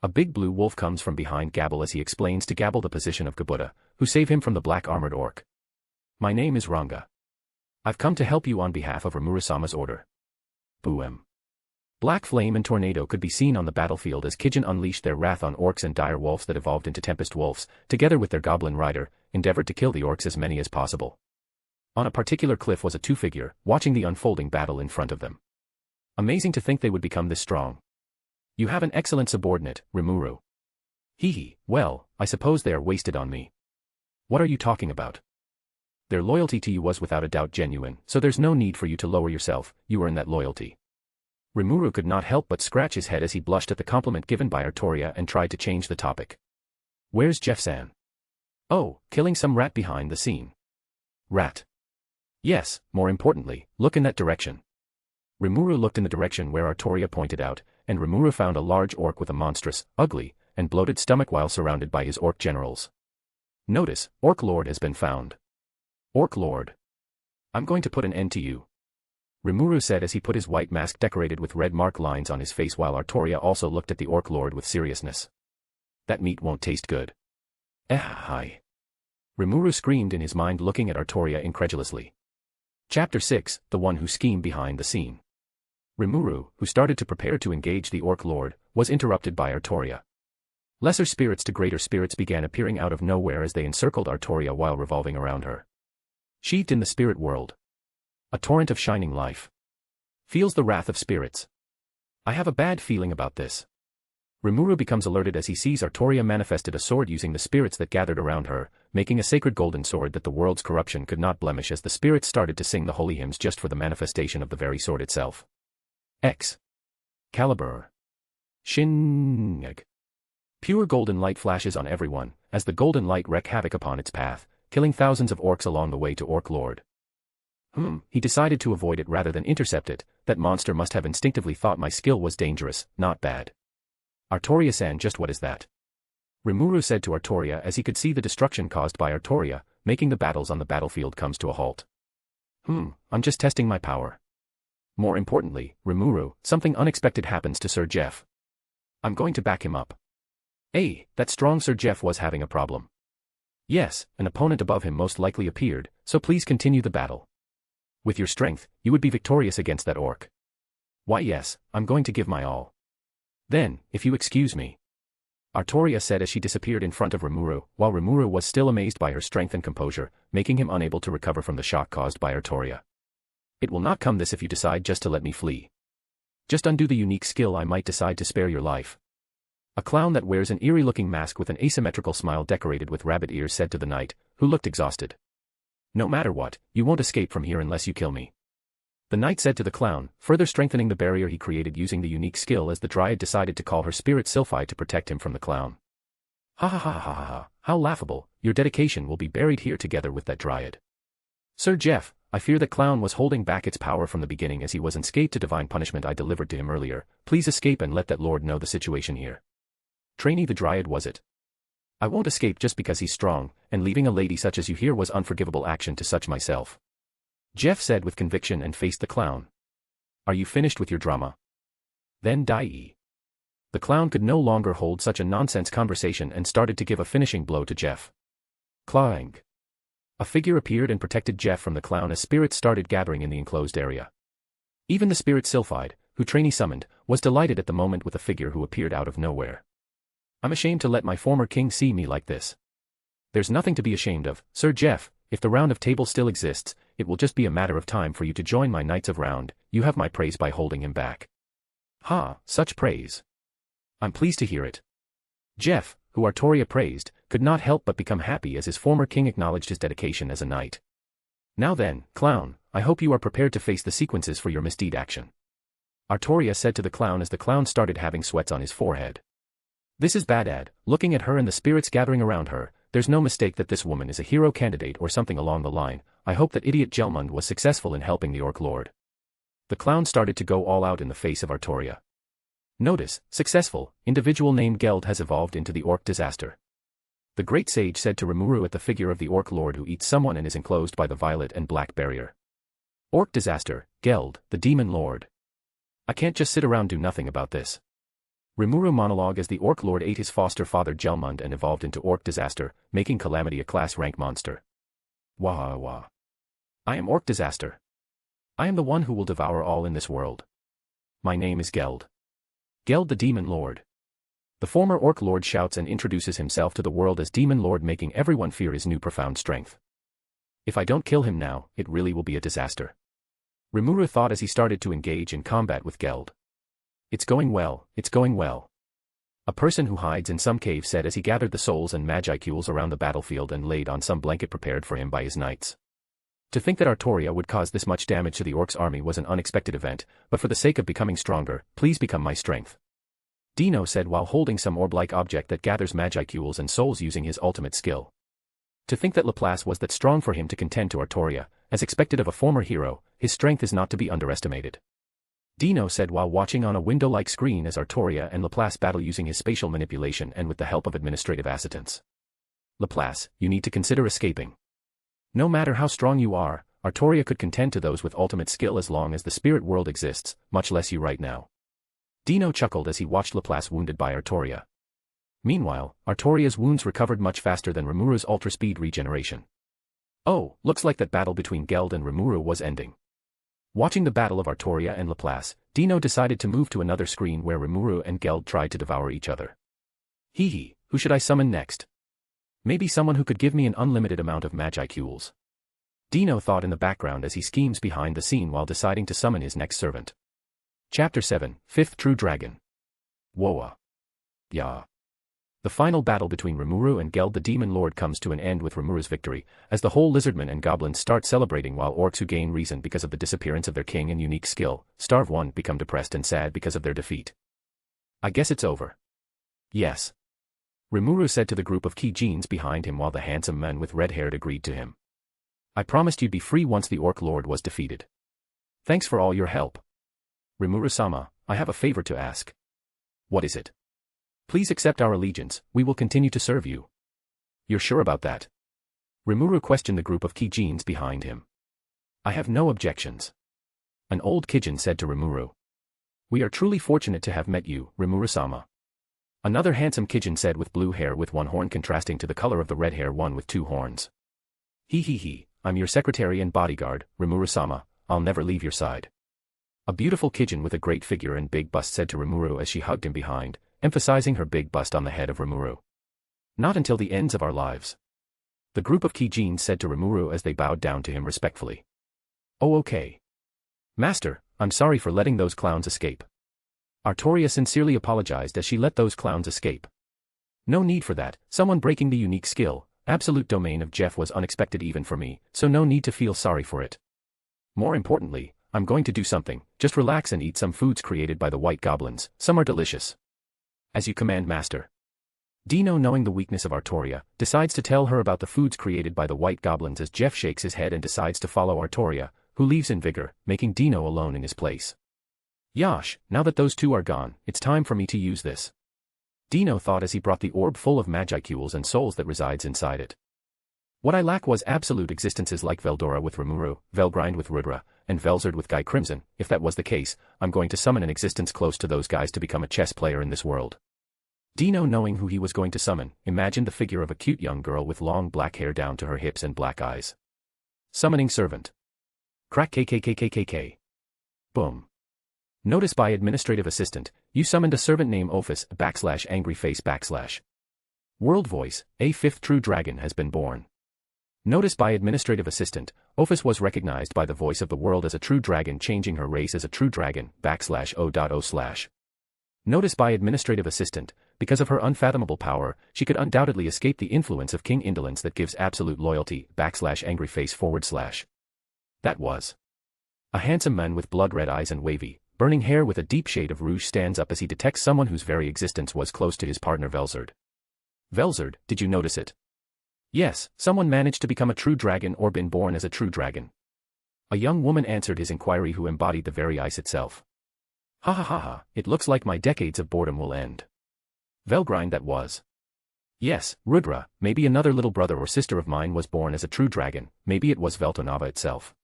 A big blue wolf comes from behind Gabble as he explains to Gabble the position of Gabuta, who save him from the black armored orc. My name is Ranga. I've come to help you on behalf of Rimuru-sama's order. Boom. Black flame and tornado could be seen on the battlefield as Kijin unleashed their wrath on orcs and dire wolves that evolved into tempest wolves, together with their goblin rider, endeavored to kill the orcs as many as possible. On a particular cliff was a two-figure, watching the unfolding battle in front of them. Amazing to think they would become this strong. You have an excellent subordinate, Rimuru. Hee, well, I suppose they are wasted on me. What are you talking about? Their loyalty to you was without a doubt genuine, so there's no need for you to lower yourself, you earn that loyalty. Rimuru could not help but scratch his head as he blushed at the compliment given by Artoria and tried to change the topic. Where's Jeff-san? Oh, killing some rat behind the scene. Rat. Yes, more importantly, look in that direction. Rimuru looked in the direction where Artoria pointed out, and Rimuru found a large orc with a monstrous, ugly, and bloated stomach while surrounded by his orc generals. Notice, Orc Lord has been found. Orc Lord. I'm going to put an end to you. Rimuru said as he put his white mask decorated with red mark lines on his face while Artoria also looked at the Orc Lord with seriousness. That meat won't taste good. Hi. Rimuru screamed in his mind looking at Artoria incredulously. Chapter 6, The One Who Schemed Behind the Scene. Rimuru, who started to prepare to engage the Orc Lord, was interrupted by Artoria. Lesser spirits to greater spirits began appearing out of nowhere as they encircled Artoria while revolving around her. Sheathed in the spirit world. A torrent of shining life. Feels the wrath of spirits. I have a bad feeling about this. Rimuru becomes alerted as he sees Artoria manifested a sword using the spirits that gathered around her, making a sacred golden sword that the world's corruption could not blemish as the spirits started to sing the holy hymns just for the manifestation of the very sword itself. Excalibur. Shin. Pure golden light flashes on everyone, as the golden light wreak havoc upon its path, killing thousands of orcs along the way to Orc Lord. He decided to avoid it rather than intercept it. That monster must have instinctively thought my skill was dangerous, not bad. Artoria-san, just what is that? Rimuru said to Artoria as he could see the destruction caused by Artoria, making the battles on the battlefield comes to a halt. I'm just testing my power. More importantly, Rimuru, something unexpected happens to Sir Jeff. I'm going to back him up. That strong Sir Jeff was having a problem. Yes, an opponent above him most likely appeared, so please continue the battle. With your strength, you would be victorious against that orc. Why yes, I'm going to give my all. Then, if you excuse me. Artoria said as she disappeared in front of Rimuru, while Rimuru was still amazed by her strength and composure, making him unable to recover from the shock caused by Artoria. It will not come this if you decide just to let me flee. Just undo the unique skill, I might decide to spare your life. A clown that wears an eerie-looking mask with an asymmetrical smile decorated with rabbit ears said to the knight, who looked exhausted. No matter what, you won't escape from here unless you kill me. The knight said to the clown, further strengthening the barrier he created using the unique skill as the dryad decided to call her spirit Sylphi to protect him from the clown. Ha ha ha ha ha ha, how laughable, your dedication will be buried here together with that dryad. Sir Jeff, I fear the clown was holding back its power from the beginning as he was unscathed to divine punishment I delivered to him earlier. Please escape and let that lord know the situation here. Trainee, the dryad was it. I won't escape just because he's strong, and leaving a lady such as you here was unforgivable action to such myself. Jeff said with conviction and faced the clown. Are you finished with your drama? Then die. The clown could no longer hold such a nonsense conversation and started to give a finishing blow to Jeff. Clang. A figure appeared and protected Jeff from the clown as spirits started gathering in the enclosed area. Even the spirit Sylphide, who Trainee summoned, was delighted at the moment with a figure who appeared out of nowhere. I'm ashamed to let my former king see me like this. There's nothing to be ashamed of, Sir Jeff. If the round of table still exists, it will just be a matter of time for you to join my knights of round. You have my praise by holding him back. Such praise. I'm pleased to hear it. Jeff, who Artoria praised, could not help but become happy as his former king acknowledged his dedication as a knight. Now then, clown, I hope you are prepared to face the sequences for your misdeed action. Artoria said to the clown as the clown started having sweats on his forehead. This is Badad, looking at her and the spirits gathering around her. There's no mistake that this woman is a hero candidate or something along the line. I hope that idiot Gelmund was successful in helping the Orc Lord. The clown started to go all out in the face of Artoria. Notice, successful, individual named Geld has evolved into the Orc Disaster. The great sage said to Rimuru at the figure of the Orc Lord who eats someone and is enclosed by the violet and black barrier. Orc Disaster, Geld, the Demon Lord. I can't just sit around do nothing about this. Rimuru monologue as the Orc Lord ate his foster father Gelmund and evolved into Orc Disaster, making Calamity a class rank monster. Wah wah. I am Orc Disaster. I am the one who will devour all in this world. My name is Geld. Geld the Demon Lord. The former Orc Lord shouts and introduces himself to the world as Demon Lord, making everyone fear his new profound strength. If I don't kill him now, it really will be a disaster. Rimuru thought as he started to engage in combat with Geld. It's going well, it's going well. A person who hides in some cave said as he gathered the souls and magicules around the battlefield and laid on some blanket prepared for him by his knights. To think that Artoria would cause this much damage to the orc's army was an unexpected event, but for the sake of becoming stronger, please become my strength. Dino said while holding some orb-like object that gathers magicules and souls using his ultimate skill. To think that Laplace was that strong for him to contend to Artoria, as expected of a former hero, his strength is not to be underestimated. Dino said while watching on a window-like screen as Artoria and Laplace battle using his spatial manipulation and with the help of administrative assistants. Laplace, you need to consider escaping. No matter how strong you are, Artoria could contend to those with ultimate skill as long as the spirit world exists, much less you right now. Dino chuckled as he watched Laplace wounded by Artoria. Meanwhile, Artoria's wounds recovered much faster than Rimuru's ultra-speed regeneration. Oh, looks like that battle between Geld and Rimuru was ending. Watching the battle of Artoria and Laplace, Dino decided to move to another screen where Rimuru and Geld tried to devour each other. Hee, who should I summon next? Maybe someone who could give me an unlimited amount of magicules. Dino thought in the background as he schemes behind the scene while deciding to summon his next servant. Chapter 7, Fifth True Dragon. Woa. Yeah. The final battle between Rimuru and Geld the Demon Lord comes to an end with Rimuru's victory, as the whole lizardmen and goblins start celebrating while orcs who gain reason because of the disappearance of their king and unique skill, starve one, become depressed and sad because of their defeat. I guess it's over. Yes. Rimuru said to the group of Kijins behind him while the handsome men with red hair agreed to him. I promised you'd be free once the orc lord was defeated. Thanks for all your help. Rimuru-sama, I have a favor to ask. What is it? Please accept our allegiance, we will continue to serve you. You're sure about that? Rimuru questioned the group of Kijins behind him. I have no objections. An old Kijin said to Rimuru. We are truly fortunate to have met you, Rimuru-sama. Another handsome Kijin said with blue hair with one horn contrasting to the color of the red hair one with two horns. He, I'm your secretary and bodyguard, Rimuru-sama, I'll never leave your side. A beautiful Kijin with a great figure and big bust said to Rimuru as she hugged him behind, emphasizing her big bust on the head of Rimuru. Not until the ends of our lives. The group of Kijins said to Rimuru as they bowed down to him respectfully. Oh okay. Master, I'm sorry for letting those clowns escape. Artoria sincerely apologized as she let those clowns escape. No need for that, someone breaking the unique skill, absolute domain of Jeff was unexpected even for me, so no need to feel sorry for it. More importantly, I'm going to do something, just relax and eat some foods created by the white goblins, some are delicious. As you command, Master. Dino, knowing the weakness of Artoria, decides to tell her about the foods created by the white goblins as Jeff shakes his head and decides to follow Artoria, who leaves in vigor, making Dino alone in his place. Yosh, now that those two are gone, it's time for me to use this. Dino thought as he brought the orb full of magicules and souls that resides inside it. What I lack was absolute existences like Veldora with Rimuru, Velgrind with Rudra, and Velzard with Guy Crimson. If that was the case, I'm going to summon an existence close to those guys to become a chess player in this world. Dino, knowing who he was going to summon, imagined the figure of a cute young girl with long black hair down to her hips and black eyes. Summoning servant. Crack kkkkkk. Boom. Notice by administrative assistant, you summoned a servant named Waifus /angry face /. World voice, a fifth true dragon has been born. Notice by administrative assistant, Waifus was recognized by the voice of the world as a true dragon, changing her race as a true dragon /o.o/. Notice by administrative assistant, because of her unfathomable power, she could undoubtedly escape the influence of King Indolence that gives absolute loyalty /angry face /. That was. A handsome man with blood-red eyes and wavy, burning hair with a deep shade of rouge stands up as he detects someone whose very existence was close to his partner Velzard. Velzard, did you notice it? Yes, someone managed to become a true dragon or been born as a true dragon. A young woman answered his inquiry who embodied the very ice itself. Ha ha ha ha, it looks like my decades of boredom will end. Velgrind, that was. Yes, Rudra, maybe another little brother or sister of mine was born as a true dragon, maybe it was Veltonava itself.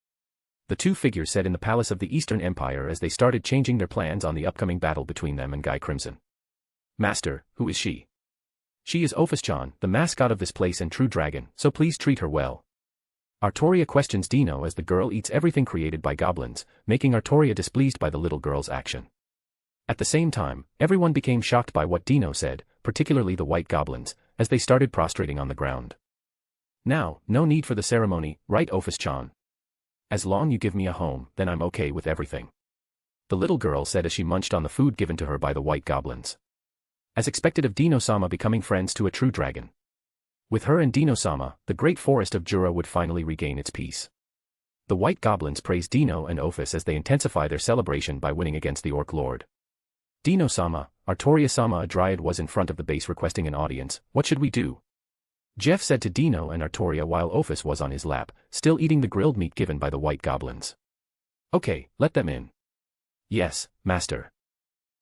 The two figures said in the palace of the Eastern Empire as they started changing their plans on the upcoming battle between them and Guy Crimson. Master, who is she? She is Waifus-chan, the mascot of this place and true dragon, so please treat her well. Artoria questions Dino as the girl eats everything created by goblins, making Artoria displeased by the little girl's action. At the same time, everyone became shocked by what Dino said, particularly the white goblins, as they started prostrating on the ground. Now, no need for the ceremony, right Waifus-chan? As long you give me a home, then I'm okay with everything. The little girl said as she munched on the food given to her by the white goblins. As expected of Dino-sama becoming friends to a true dragon. With her and Dino-sama, the great forest of Jura would finally regain its peace. The white goblins praise Dino and Waifus as they intensify their celebration by winning against the Orc Lord. Dino-sama, Artoria-sama, a dryad, was in front of the base requesting an audience. What should we do? Jeff said to Dino and Artoria while Waifus was on his lap, still eating the grilled meat given by the white goblins. Okay, let them in. Yes, master.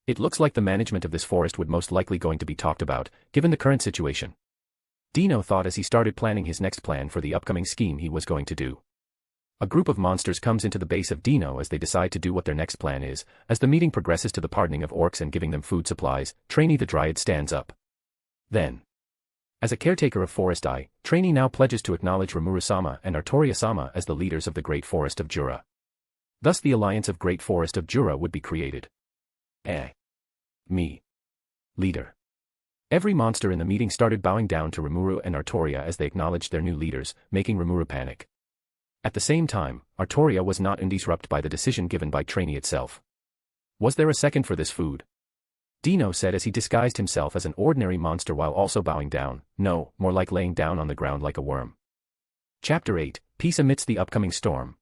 It looks like the management of this forest would most likely going to be talked about, given the current situation. Dino thought as he started planning his next plan for the upcoming scheme he was going to do. A group of monsters comes into the base of Dino as they decide to do what their next plan is. As the meeting progresses to the pardoning of orcs and giving them food supplies, Trainee the Dryad stands up. Then, as a caretaker of Forest Eye, Trainee now pledges to acknowledge Rimuru-sama and Artoria-sama as the leaders of the Great Forest of Jura. Thus the Alliance of Great Forest of Jura would be created. Me. Leader. Every monster in the meeting started bowing down to Rimuru and Artoria as they acknowledged their new leaders, making Rimuru panic. At the same time, Artoria was not disrupted by the decision given by Trainee itself. Was there a second for this food? Dino said as he disguised himself as an ordinary monster while also bowing down, no, more like laying down on the ground like a worm. Chapter 8, Peace Amidst the Upcoming Storm.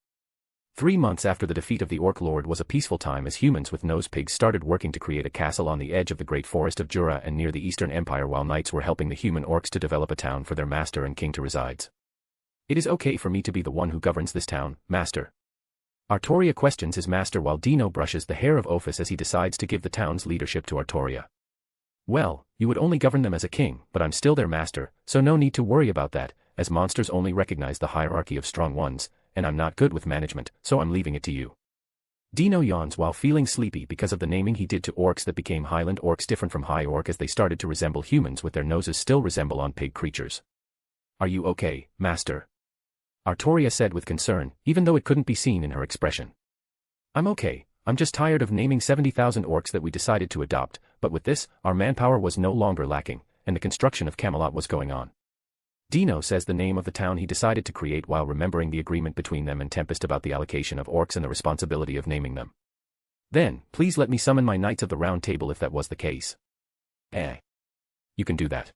3 months after the defeat of the Orc Lord was a peaceful time as humans with nose pigs started working to create a castle on the edge of the Great Forest of Jura and near the Eastern Empire while knights were helping the human orcs to develop a town for their master and king to reside. It is okay for me to be the one who governs this town, master. Artoria questions his master while Dino brushes the hair of Waifus as he decides to give the town's leadership to Artoria. Well, you would only govern them as a king, but I'm still their master, so no need to worry about that, as monsters only recognize the hierarchy of strong ones, and I'm not good with management, so I'm leaving it to you. Dino yawns while feeling sleepy because of the naming he did to orcs that became Highland orcs different from High Orc as they started to resemble humans with their noses still resemble on pig creatures. Are you okay, master? Artoria said with concern, even though it couldn't be seen in her expression. I'm okay, I'm just tired of naming 70,000 orcs that we decided to adopt, but with this, our manpower was no longer lacking, and the construction of Camelot was going on. Dino says the name of the town he decided to create while remembering the agreement between them and Tempest about the allocation of orcs and the responsibility of naming them. Then, please let me summon my Knights of the Round Table if that was the case. You can do that.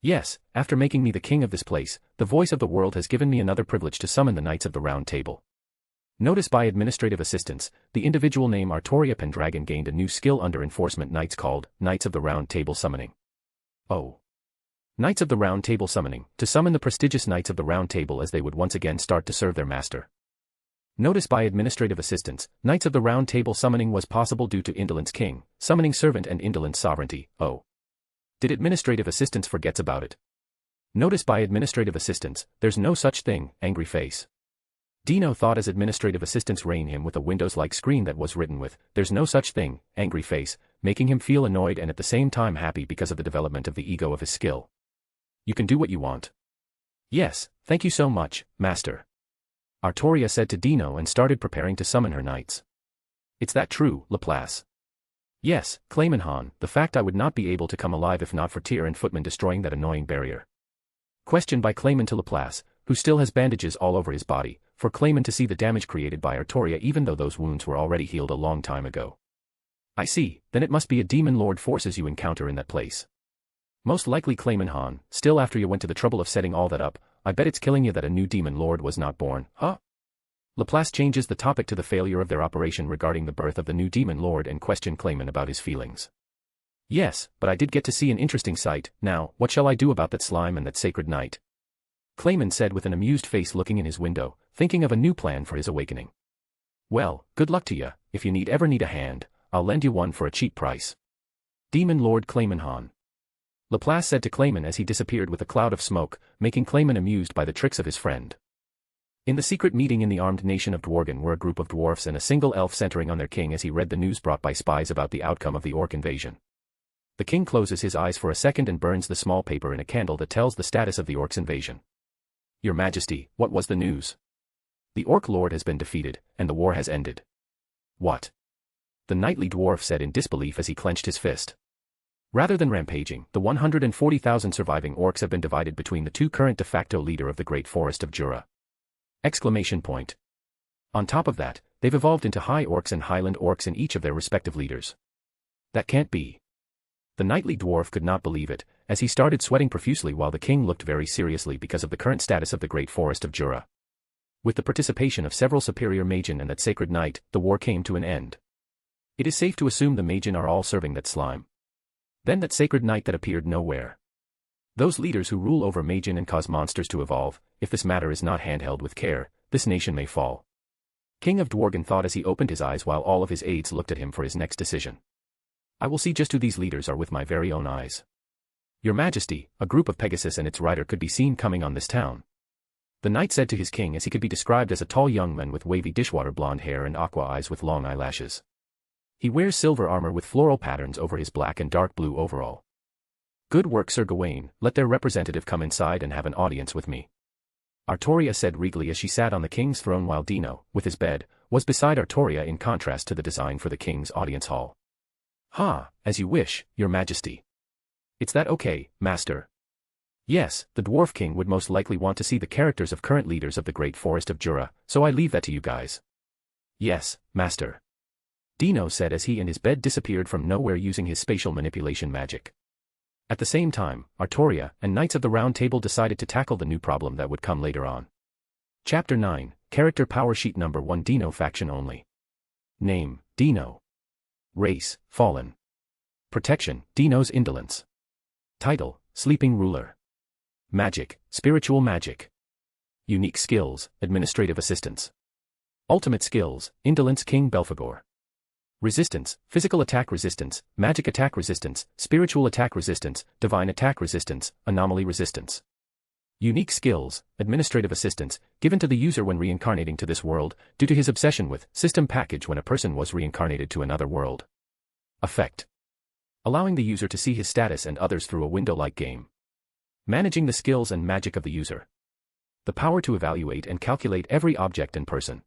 Yes, after making me the king of this place, the voice of the world has given me another privilege to summon the Knights of the Round Table. Notice by administrative assistance, the individual name Artoria Pendragon gained a new skill under Enforcement Knights called Knights of the Round Table Summoning. Oh. Knights of the Round Table Summoning, to summon the prestigious Knights of the Round Table as they would once again start to serve their master. Notice by administrative assistance, Knights of the Round Table Summoning was possible due to Indolence King, Summoning Servant and Indolence Sovereignty, oh. Did administrative assistance forgets about it? Notice by administrative assistance, there's no such thing, angry face. Dino thought as administrative assistance rain him with a Windows-like screen that was written with, there's no such thing, angry face, making him feel annoyed and at the same time happy because of the development of the ego of his skill. You can do what you want. Yes, thank you so much, master. Artoria said to Dino and started preparing to summon her knights. It's that true, Laplace? Yes, Clayman, the fact I would not be able to come alive if not for Tyr and Footman destroying that annoying barrier. Question by Clayman to Laplace, who still has bandages all over his body, for Clayman to see the damage created by Artoria even though those wounds were already healed a long time ago. I see, then it must be a demon lord forces you encounter in that place. Most likely Clayman, still after you went to the trouble of setting all that up, I bet it's killing you that a new demon lord was not born, huh? Laplace changes the topic to the failure of their operation regarding the birth of the new demon lord and question Clayman about his feelings. Yes, but I did get to see an interesting sight, now, what shall I do about that slime and that sacred knight? Clayman said with an amused face looking in his window, thinking of a new plan for his awakening. Well, good luck to ya, if you ever need a hand, I'll lend you one for a cheap price. Demon Lord Clayman. Laplace said to Clayman as he disappeared with a cloud of smoke, making Clayman amused by the tricks of his friend. In the secret meeting in the armed nation of Dworgen were a group of dwarfs and a single elf centering on their king as he read the news brought by spies about the outcome of the orc invasion. The king closes his eyes for a second and burns the small paper in a candle that tells the status of the orcs' invasion. Your Majesty, what was the news? The orc lord has been defeated, and the war has ended. What? The knightly dwarf said in disbelief as he clenched his fist. Rather than rampaging, the 140,000 surviving orcs have been divided between the two current de facto leader of the Great Forest of Jura. Exclamation point. On top of that, they've evolved into high orcs and highland orcs in each of their respective leaders. That can't be. The knightly dwarf could not believe it, as he started sweating profusely while the king looked very seriously because of the current status of the Great Forest of Jura. With the participation of several superior Magian and that sacred knight, the war came to an end. It is safe to assume the Magian are all serving that slime. Then that sacred knight that appeared nowhere. Those leaders who rule over Magian and cause monsters to evolve, if this matter is not handheld with care, this nation may fall. King of Dworgen thought as he opened his eyes while all of his aides looked at him for his next decision. I will see just who these leaders are with my very own eyes. Your Majesty, a group of Pegasus and its rider could be seen coming on this town. The knight said to his king as he could be described as a tall young man with wavy dishwater blonde hair and aqua eyes with long eyelashes. He wears silver armor with floral patterns over his black and dark blue overall. Good work, Sir Gawain, let their representative come inside and have an audience with me. Artoria said regally as she sat on the king's throne while Dino, with his bed, was beside Artoria in contrast to the design for the king's audience hall. As you wish, Your Majesty. It's that okay, Master? Yes, the Dwarf King would most likely want to see the characters of current leaders of the Great Forest of Jura, so I leave that to you guys. Yes, Master. Dino said as he and his bed disappeared from nowhere using his spatial manipulation magic. At the same time, Artoria and Knights of the Round Table decided to tackle the new problem that would come later on. Chapter 9, Character Power Sheet Number 1 Dino Faction Only. Name, Dino. Race, Fallen. Protection, Dino's Indolence. Title, Sleeping Ruler. Magic, Spiritual Magic. Unique Skills, Administrative Assistance. Ultimate Skills, Indolence King Belphegor. Resistance, Physical Attack Resistance, Magic Attack Resistance, Spiritual Attack Resistance, Divine Attack Resistance, Anomaly Resistance. Unique Skills, Administrative Assistance, given to the user when reincarnating to this world, due to his obsession with System Package when a person was reincarnated to another world. Effect. Allowing the user to see his status and others through a window-like game. Managing the skills and magic of the user. The power to evaluate and calculate every object and person.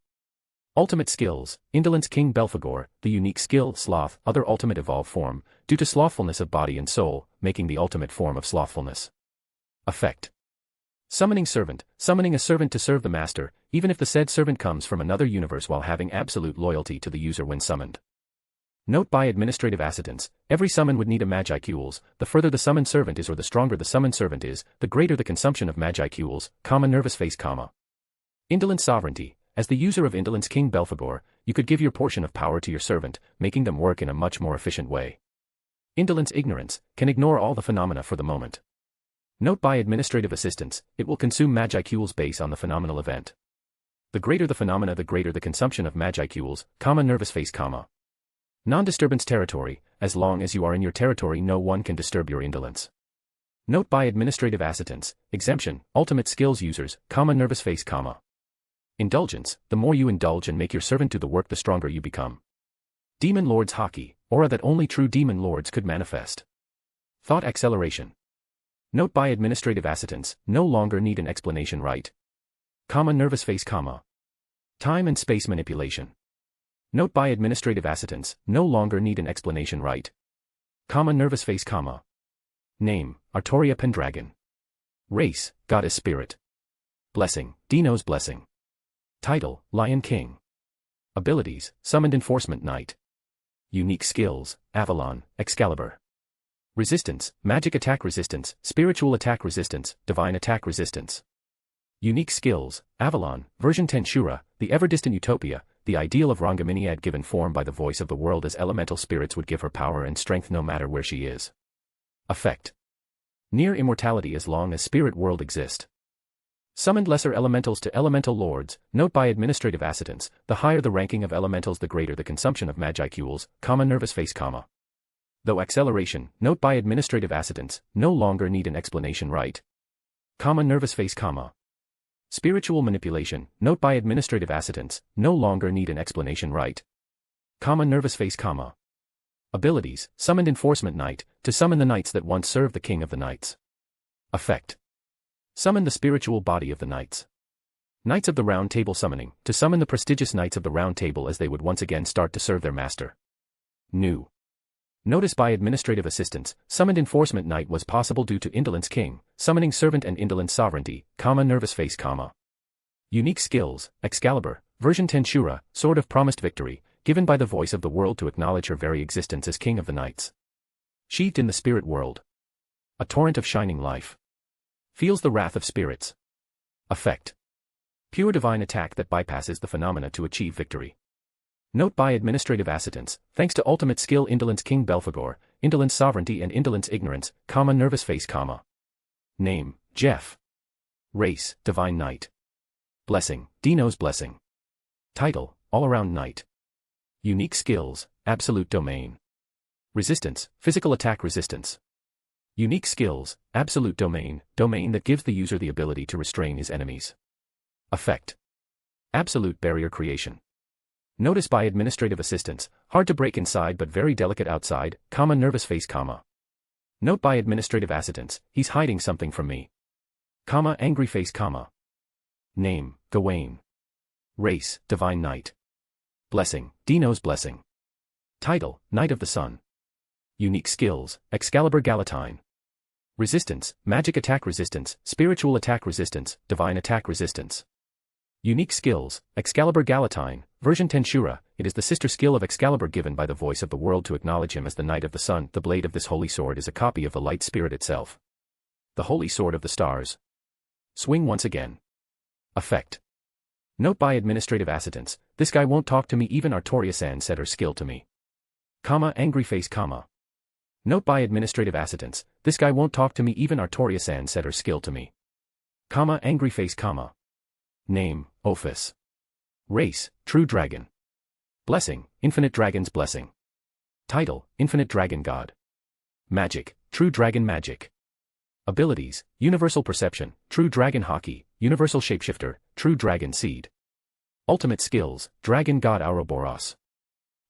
Ultimate Skills, Indolence King Belphegor, the unique skill, Sloth, other ultimate evolved form, due to slothfulness of body and soul, making the ultimate form of slothfulness. Effect. Summoning Servant, summoning a servant to serve the master, even if the said servant comes from another universe while having absolute loyalty to the user when summoned. Note by administrative assistance, every summon would need a Magicules, the further the summoned servant is or the stronger the summoned servant is, the greater the consumption of Magicules, nervous face, Indolent Sovereignty, as the user of Indolence King Belphegor, you could give your portion of power to your servant, making them work in a much more efficient way. Indolence Ignorance, can ignore all the phenomena for the moment. Note by administrative assistance, it will consume Magicules based on the phenomenal event. The greater the phenomena, the greater the consumption of Magicules, nervous face, Non-disturbance territory, as long as you are in your territory no one can disturb your indolence. Note by administrative assistance, exemption, ultimate skills users, nervous face, Indulgence, the more you indulge and make your servant do the work the stronger you become. Demon Lord's Haki, aura that only true demon lords could manifest. Thought acceleration. Note by administrative assistance, no longer need an explanation right. Nervous face, Time and space manipulation. Note by administrative assistance, no longer need an explanation right. Nervous face, Name, Artoria Pendragon. Race, Goddess Spirit. Blessing, Dino's Blessing. Title, Lion King. Abilities, Summoned Enforcement Knight. Unique Skills, Avalon, Excalibur. Resistance, Magic Attack Resistance, Spiritual Attack Resistance, Divine Attack Resistance. Unique Skills, Avalon, version Tensura, the ever-distant utopia, the ideal of Rangaminiad given form by the voice of the world as elemental spirits would give her power and strength no matter where she is. Effect. Near immortality as long as spirit world exist. Summoned lesser elementals to elemental lords, note by administrative assistance, the higher the ranking of elementals the greater the consumption of Magicules, nervous face, Though acceleration, note by administrative assistance, no longer need an explanation right. Nervous face, Spiritual manipulation, note by administrative assistance, no longer need an explanation right. Nervous face, Abilities, Summoned Enforcement Knight, to summon the knights that once served the King of the Knights. Effect. Summon the spiritual body of the knights. Knights of the Round Table summoning, to summon the prestigious Knights of the Round Table as they would once again start to serve their master. New. Notice by administrative assistance, Summoned Enforcement Knight was possible due to Indolence King, Summoning Servant and Indolence Sovereignty, nervous face, Unique Skills, Excalibur, version Tensura, Sword of Promised Victory, given by the voice of the world to acknowledge her very existence as King of the Knights. Sheathed in the spirit world. A torrent of shining life. Feels the wrath of spirits. Effect. Pure divine attack that bypasses the phenomena to achieve victory. Note by administrative assistance, thanks to ultimate skill Indolence King Belphegor, Indolence Sovereignty and Indolence Ignorance, nervous face, Name, Jeff. Race, Divine Knight. Blessing, Dino's Blessing. Title, All-Around Knight. Unique Skills, Absolute Domain. Resistance, Physical Attack Resistance. Unique Skills, Absolute Domain, domain that gives the user the ability to restrain his enemies. Effect. Absolute Barrier Creation. Notice by administrative assistance, hard to break inside but very delicate outside, nervous face, Note by administrative assistance, he's hiding something from me. Angry face, Name, Gawain. Race, Divine Knight. Blessing, Dino's Blessing. Title, Knight of the Sun. Unique Skills, Excalibur Galatine. Resistance, Magic Attack Resistance, Spiritual Attack Resistance, Divine Attack Resistance. Unique skills, Excalibur Galatine, version Tensura. It is the sister skill of Excalibur given by the voice of the world to acknowledge him as the Knight of the Sun. The blade of this holy sword is a copy of the light spirit itself. The holy sword of the stars. Swing once again. Effect. Note by administrative assistance, this guy won't talk to me. Even Artoria-san said her skill to me. Angry face, Note by administrative assistance, this guy won't talk to me. Even Artoria-san said her skill to me. Angry face, Name, Waifus. Race, True Dragon. Blessing, Infinite Dragon's Blessing. Title, Infinite Dragon God. Magic, True Dragon Magic. Abilities, Universal Perception, True Dragon Hockey, Universal Shapeshifter, True Dragon Seed. Ultimate Skills, Dragon God Ouroboros.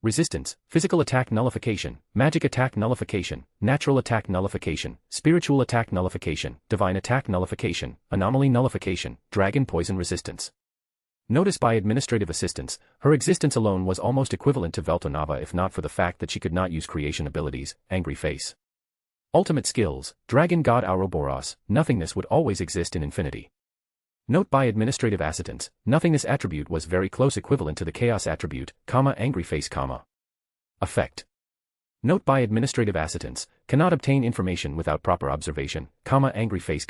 Resistance, Physical Attack Nullification, Magic Attack Nullification, Natural Attack Nullification, Spiritual Attack Nullification, Divine Attack Nullification, Anomaly Nullification, Dragon Poison Resistance. Notice by administrative assistance, her existence alone was almost equivalent to Veltonava if not for the fact that she could not use creation abilities, Angry Face. Ultimate skills, Dragon God Ouroboros, nothingness would always exist in infinity. Note by administrative assistance, nothingness attribute was very close equivalent to the chaos attribute, Angry Face, Effect. Note by administrative assistance, cannot obtain information without proper observation, Angry Face,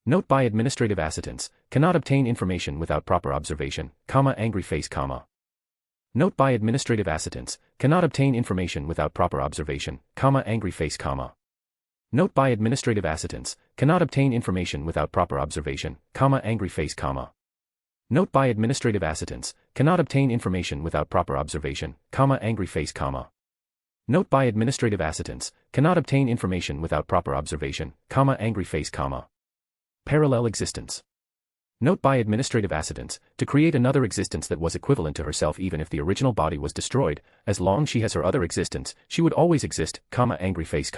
Note by administrative assistance, cannot obtain information without proper observation, Angry Face, Note by administrative assistance, cannot obtain information without proper observation, Angry Face, Note by administrative assistance, cannot obtain information without proper observation, Angry Face, Note by administrative assistance, cannot obtain information without proper observation, Angry Face, Note by administrative assistance, cannot obtain information without proper observation, Angry Face, Parallel existence. Note by administrative assistance, to create another existence that was equivalent to herself even if the original body was destroyed, as long as she has her other existence, she would always exist, Angry Face,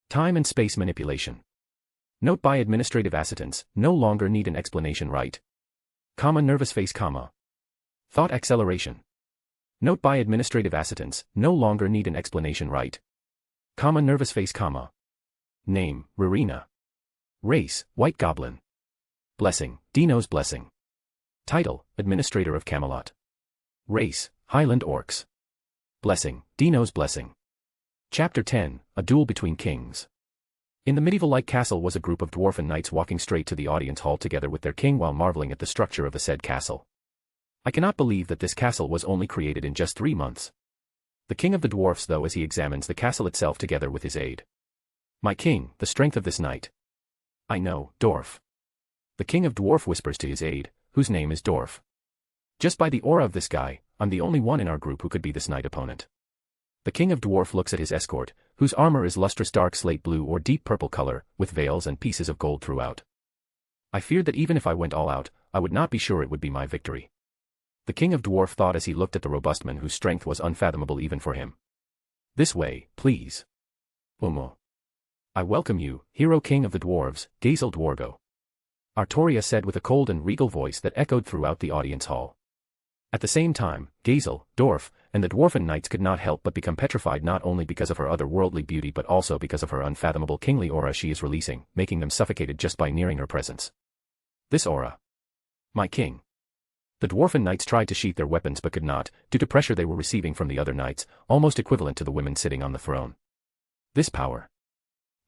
Time and space manipulation. Note by administrative assistance, no longer need an explanation right. Nervous face, Thought acceleration. Note by administrative assistance, no longer need an explanation right. Nervous face, Name, Rarina. Race, White Goblin. Blessing, Dino's Blessing. Title, Administrator of Camelot. Race, Highland Orcs. Blessing, Dino's Blessing. Chapter 10, A Duel Between Kings. In the medieval-like castle was a group of dwarfen knights walking straight to the audience hall together with their king while marveling at the structure of the said castle. I cannot believe that this castle was only created in just 3 months. The king of the dwarfs though as he examines the castle itself together with his aide. My king, the strength of this knight. I know, dwarf. The king of dwarf whispers to his aide, whose name is Dwarf. Just by the aura of this guy, I'm the only one in our group who could be this knight opponent. The king of dwarf looks at his escort, whose armor is lustrous dark slate blue or deep purple color, with veils and pieces of gold throughout. I feared that even if I went all out, I would not be sure it would be my victory. The king of dwarf thought as he looked at the robust man whose strength was unfathomable even for him. This way, please. I welcome you, hero king of the dwarves, Gazel Dwargo. Artoria said with a cold and regal voice that echoed throughout the audience hall. At the same time, Gazel, Dwarf, and the dwarfen knights could not help but become petrified not only because of her otherworldly beauty but also because of her unfathomable kingly aura she is releasing, making them suffocated just by nearing her presence. This aura. My king. The dwarfen knights tried to sheath their weapons but could not, due to pressure they were receiving from the other knights, almost equivalent to the women sitting on the throne. This power.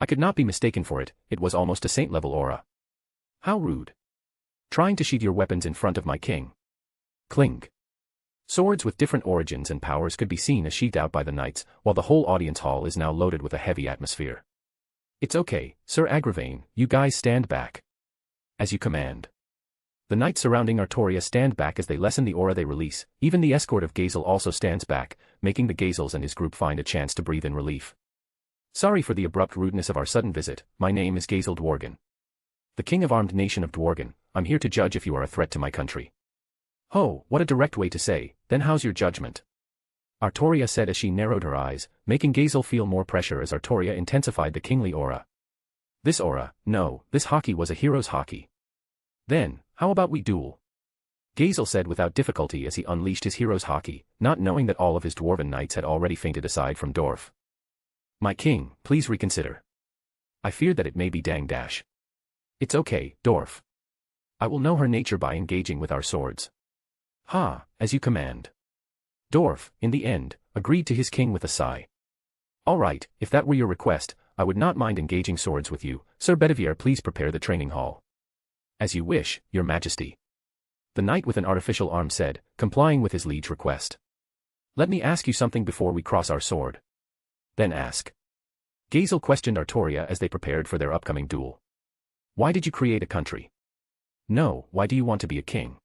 I could not be mistaken for it, it was almost a saint-level aura. How rude. Trying to sheath your weapons in front of my king. Clink. Swords with different origins and powers could be seen as sheathed out by the knights, while the whole audience hall is now loaded with a heavy atmosphere. It's okay, Sir Agravain, you guys stand back. As you command. The knights surrounding Artoria stand back as they lessen the aura they release, even the escort of Gazel also stands back, making the Gazels and his group find a chance to breathe in relief. Sorry for the abrupt rudeness of our sudden visit, my name is Gazel Dworgen. The king of armed nation of Dworgen, I'm here to judge if you are a threat to my country. Oh, what a direct way to say, then how's your judgment? Artoria said as she narrowed her eyes, making Gazel feel more pressure as Artoria intensified the kingly aura. This aura, no, this hockey was a hero's hockey. Then, how about we duel? Gazel said without difficulty as he unleashed his hero's hockey, not knowing that all of his dwarven knights had already fainted aside from Dorf. My king, please reconsider. I fear that it may be dang dash. It's okay, Dorf. I will know her nature by engaging with our swords. Ha, as you command. Dwarf, in the end, agreed to his king with a sigh. All right, if that were your request, I would not mind engaging swords with you. Sir Bedivere, please prepare the training hall. As you wish, your majesty. The knight with an artificial arm said, complying with his liege request. Let me ask you something before we cross our sword. Then ask. Gazel questioned Artoria as they prepared for their upcoming duel. Why did you create a country? No, why do you want to be a king?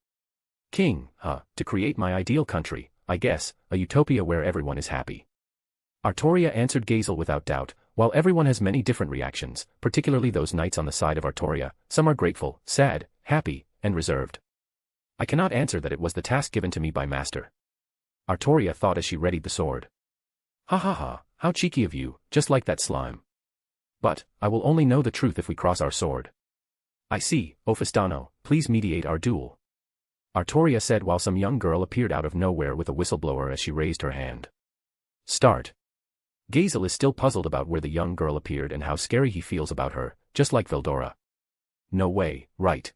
King, to create my ideal country, I guess, a utopia where everyone is happy. Artoria answered Gazel without doubt. While everyone has many different reactions, particularly those knights on the side of Artoria, some are grateful, sad, happy, and reserved. I cannot answer that it was the task given to me by master. Artoria thought as she readied the sword. Ha ha ha, how cheeky of you, just like that slime. But, I will only know the truth if we cross our sword. I see, Ofistano, please mediate our duel. Artoria said while some young girl appeared out of nowhere with a whistleblower as she raised her hand. Start. Gazel is still puzzled about where the young girl appeared and how scary he feels about her, just like Veldora. No way, right.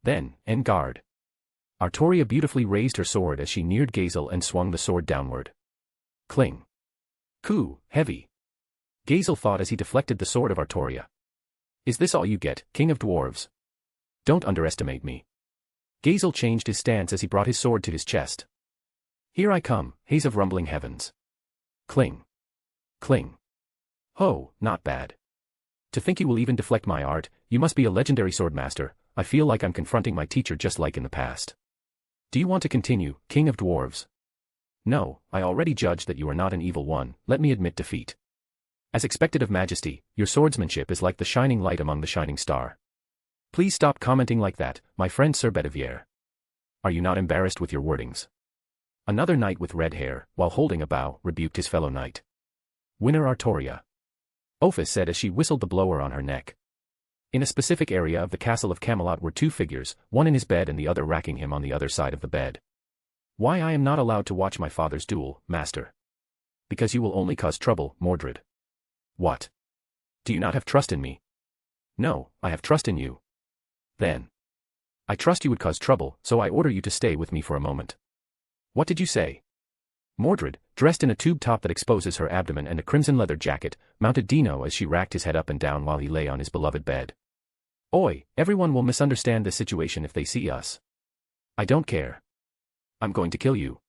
Then, en garde. Artoria beautifully raised her sword as she neared Gazel and swung the sword downward. Cling. Coo, heavy. Gazel thought as he deflected the sword of Artoria. Is this all you get, King of Dwarves? Don't underestimate me. Gazel changed his stance as he brought his sword to his chest. Here I come, haze of rumbling heavens. Cling. Cling. Ho, not bad. To think you will even deflect my art, you must be a legendary swordmaster. I feel like I'm confronting my teacher just like in the past. Do you want to continue, King of Dwarves? No, I already judged that you are not an evil one, let me admit defeat. As expected of Majesty, your swordsmanship is like the shining light among the shining star. Please stop commenting like that, my friend Sir Bedivere. Are you not embarrassed with your wordings? Another knight with red hair, while holding a bow, rebuked his fellow knight. Winner Artoria. Ophis said as she whistled the blower on her neck. In a specific area of the castle of Camelot were two figures, one in his bed and the other racking him on the other side of the bed. Why I am not allowed to watch my father's duel, master? Because you will only cause trouble, Mordred. What? Do you not have trust in me? No, I have trust in you. Then. I trust you would cause trouble, so I order you to stay with me for a moment. What did you say? Mordred, dressed in a tube top that exposes her abdomen and a crimson leather jacket, mounted Dino as she racked his head up and down while he lay on his beloved bed. Oi, everyone will misunderstand this situation if they see us. I don't care. I'm going to kill you.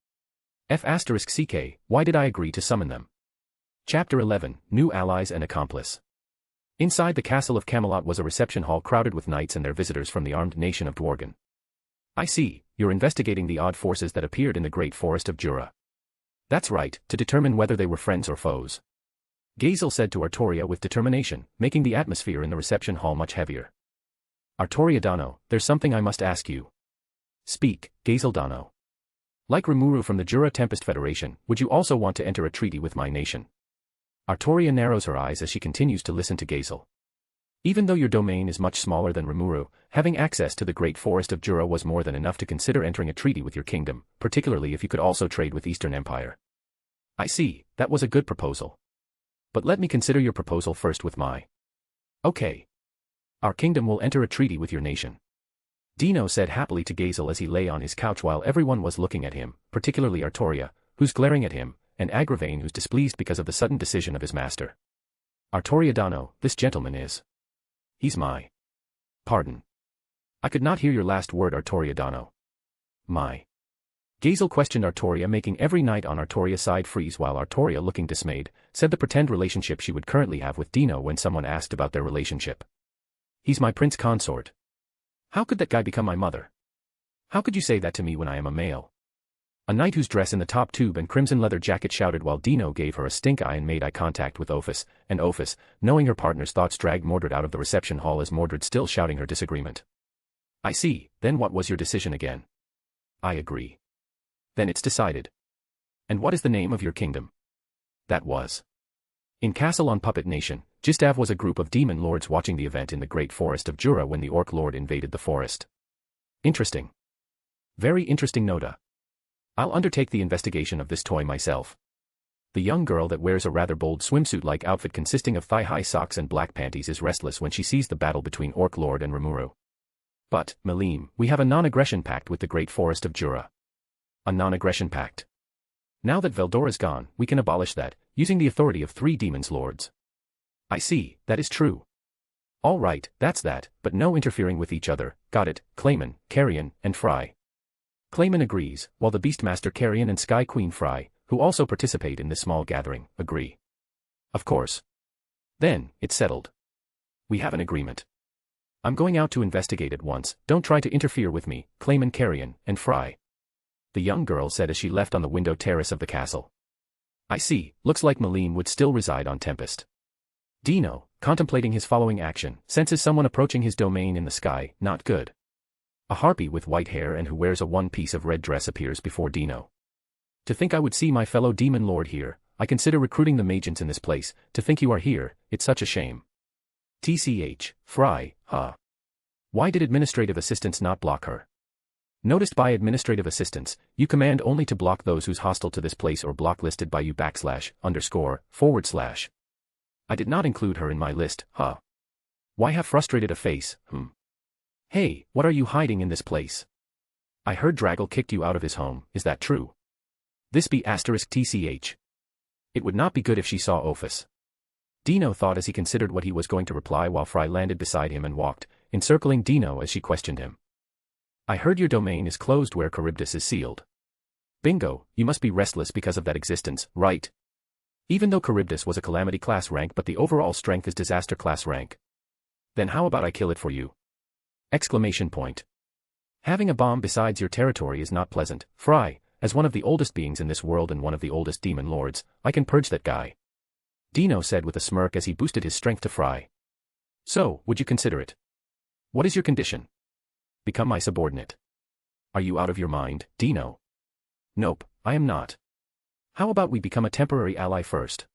F***CK, why did I agree to summon them? Chapter 11, New Allies and Accomplice. Inside the castle of Camelot was a reception hall crowded with knights and their visitors from the armed nation of Dworgen. I see, you're investigating the odd forces that appeared in the great forest of Jura. That's right, to determine whether they were friends or foes. Gazel said to Artoria with determination, making the atmosphere in the reception hall much heavier. Artoria Dano, there's something I must ask you. Speak, Gazel Dano. Like Rimuru from the Jura Tempest Federation, would you also want to enter a treaty with my nation? Artoria narrows her eyes as she continues to listen to Gazel. Even though your domain is much smaller than Rimuru, having access to the great forest of Jura was more than enough to consider entering a treaty with your kingdom, particularly if you could also trade with Eastern Empire. I see, that was a good proposal. But let me consider your proposal first with my. Okay. Our kingdom will enter a treaty with your nation. Dino said happily to Gazel as he lay on his couch while everyone was looking at him, particularly Artoria, who's glaring at him, and Agravain who's displeased because of the sudden decision of his master. Artoria Dano, this gentleman is. He's my. Pardon. I could not hear your last word, Artoria Dano. My. Gazel questioned Artoria, making every knight on Artoria's side freeze while Artoria, looking dismayed, said the pretend relationship she would currently have with Dino when someone asked about their relationship. He's my prince consort. How could that guy become my mother? How could you say that to me when I am a male? A knight whose dress in the top tube and crimson leather jacket shouted while Dino gave her a stink eye and made eye contact with Ophis, and Ophis, knowing her partner's thoughts, dragged Mordred out of the reception hall as Mordred still shouting her disagreement. I see, then what was your decision again? I agree. Then it's decided. And what is the name of your kingdom? That was. In Castle on Puppet Nation, Gistav was a group of demon lords watching the event in the great forest of Jura when the orc lord invaded the forest. Interesting. Very interesting, Noda. I'll undertake the investigation of this toy myself. The young girl that wears a rather bold swimsuit-like outfit consisting of thigh-high socks and black panties is restless when she sees the battle between Orc Lord and Rimuru. But, Melim, we have a non-aggression pact with the Great Forest of Jura. A non-aggression pact. Now that Veldora's gone, we can abolish that, using the authority of 3 demons lords. I see, that is true. All right, that's that, but no interfering with each other, got it, Clayman, Carrion, and Fry. Clayman agrees, while the Beastmaster Carrion and Sky Queen Fry, who also participate in this small gathering, agree. Of course. Then, it's settled. We have an agreement. I'm going out to investigate at once, don't try to interfere with me, Clayman Carrion, and Fry. The young girl said as she left on the window terrace of the castle. I see, looks like Melim would still reside on Tempest. Dino, contemplating his following action, senses someone approaching his domain in the sky, not good. A harpy with white hair and who wears a one piece of red dress appears before Dino. To think I would see my fellow demon lord here, I consider recruiting the magents in this place, to think you are here, it's such a shame. TCH, Fry, huh? Why did administrative assistants not block her? Noticed by administrative assistants, you command only to block those who's hostile to this place or block listed by you / _/. I did not include her in my list, huh? Why have frustrated a face, Hey, what are you hiding in this place? I heard Draggle kicked you out of his home, is that true? This be *TCH. It would not be good if she saw Waifus. Dino thought as he considered what he was going to reply while Fry landed beside him and walked, encircling Dino as she questioned him. I heard your domain is closed where Charybdis is sealed. Bingo, you must be restless because of that existence, right? Even though Charybdis was a calamity class rank but the overall strength is disaster class rank. Then how about I kill it for you? Exclamation point. Having a bomb besides your territory is not pleasant, Fry, as one of the oldest beings in this world and one of the oldest demon lords, I can purge that guy. Dino said with a smirk as he boosted his strength to Fry. So, would you consider it? What is your condition? Become my subordinate. Are you out of your mind, Dino? Nope, I am not. How about we become a temporary ally first?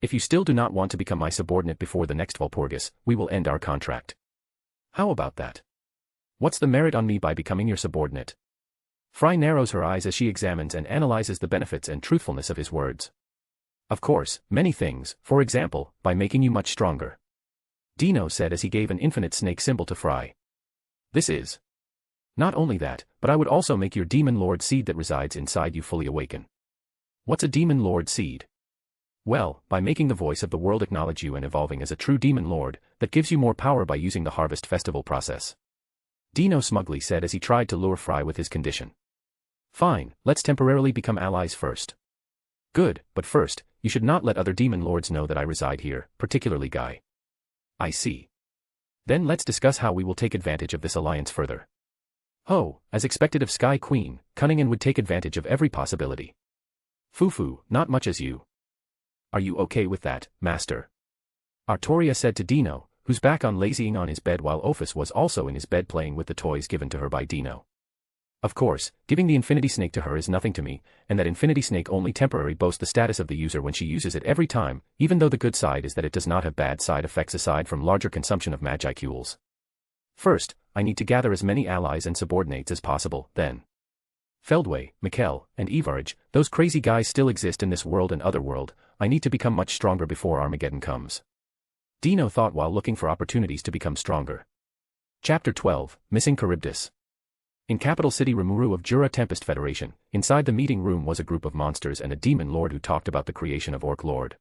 If you still do not want to become my subordinate before the next Walpurgis, we will end our contract. How about that? What's the merit on me by becoming your subordinate? Fry narrows her eyes as she examines and analyzes the benefits and truthfulness of his words. Of course, many things, for example, by making you much stronger. Dino said as he gave an infinite snake symbol to Fry. This is. Not only that, but I would also make your demon lord seed that resides inside you fully awaken. What's a demon lord seed? Well, by making the voice of the world acknowledge you and evolving as a true demon lord, that gives you more power by using the harvest festival process. Dino smugly said as he tried to lure Fry with his condition. Fine, let's temporarily become allies first. Good, but first, you should not let other demon lords know that I reside here, particularly Guy. I see. Then let's discuss how we will take advantage of this alliance further. Oh, as expected of Sky Queen, Cunningham would take advantage of every possibility. Fufu, not much as you. Are you okay with that, Master? Artoria said to Dino, who's back on lazying on his bed while Waifus was also in his bed playing with the toys given to her by Dino. Of course, giving the Infinity Snake to her is nothing to me, and that Infinity Snake only temporarily boasts the status of the user when she uses it every time, even though the good side is that it does not have bad side effects aside from larger consumption of Magicules. First, I need to gather as many allies and subordinates as possible, then. Feldway, Mikkel, and Evarge, those crazy guys still exist in this world and other world, I need to become much stronger before Armageddon comes. Dino thought while looking for opportunities to become stronger. Chapter 12, Missing Charybdis. In capital city Rimuru of Jura Tempest Federation, inside the meeting room was a group of monsters and a demon lord who talked about the creation of Orc Lord.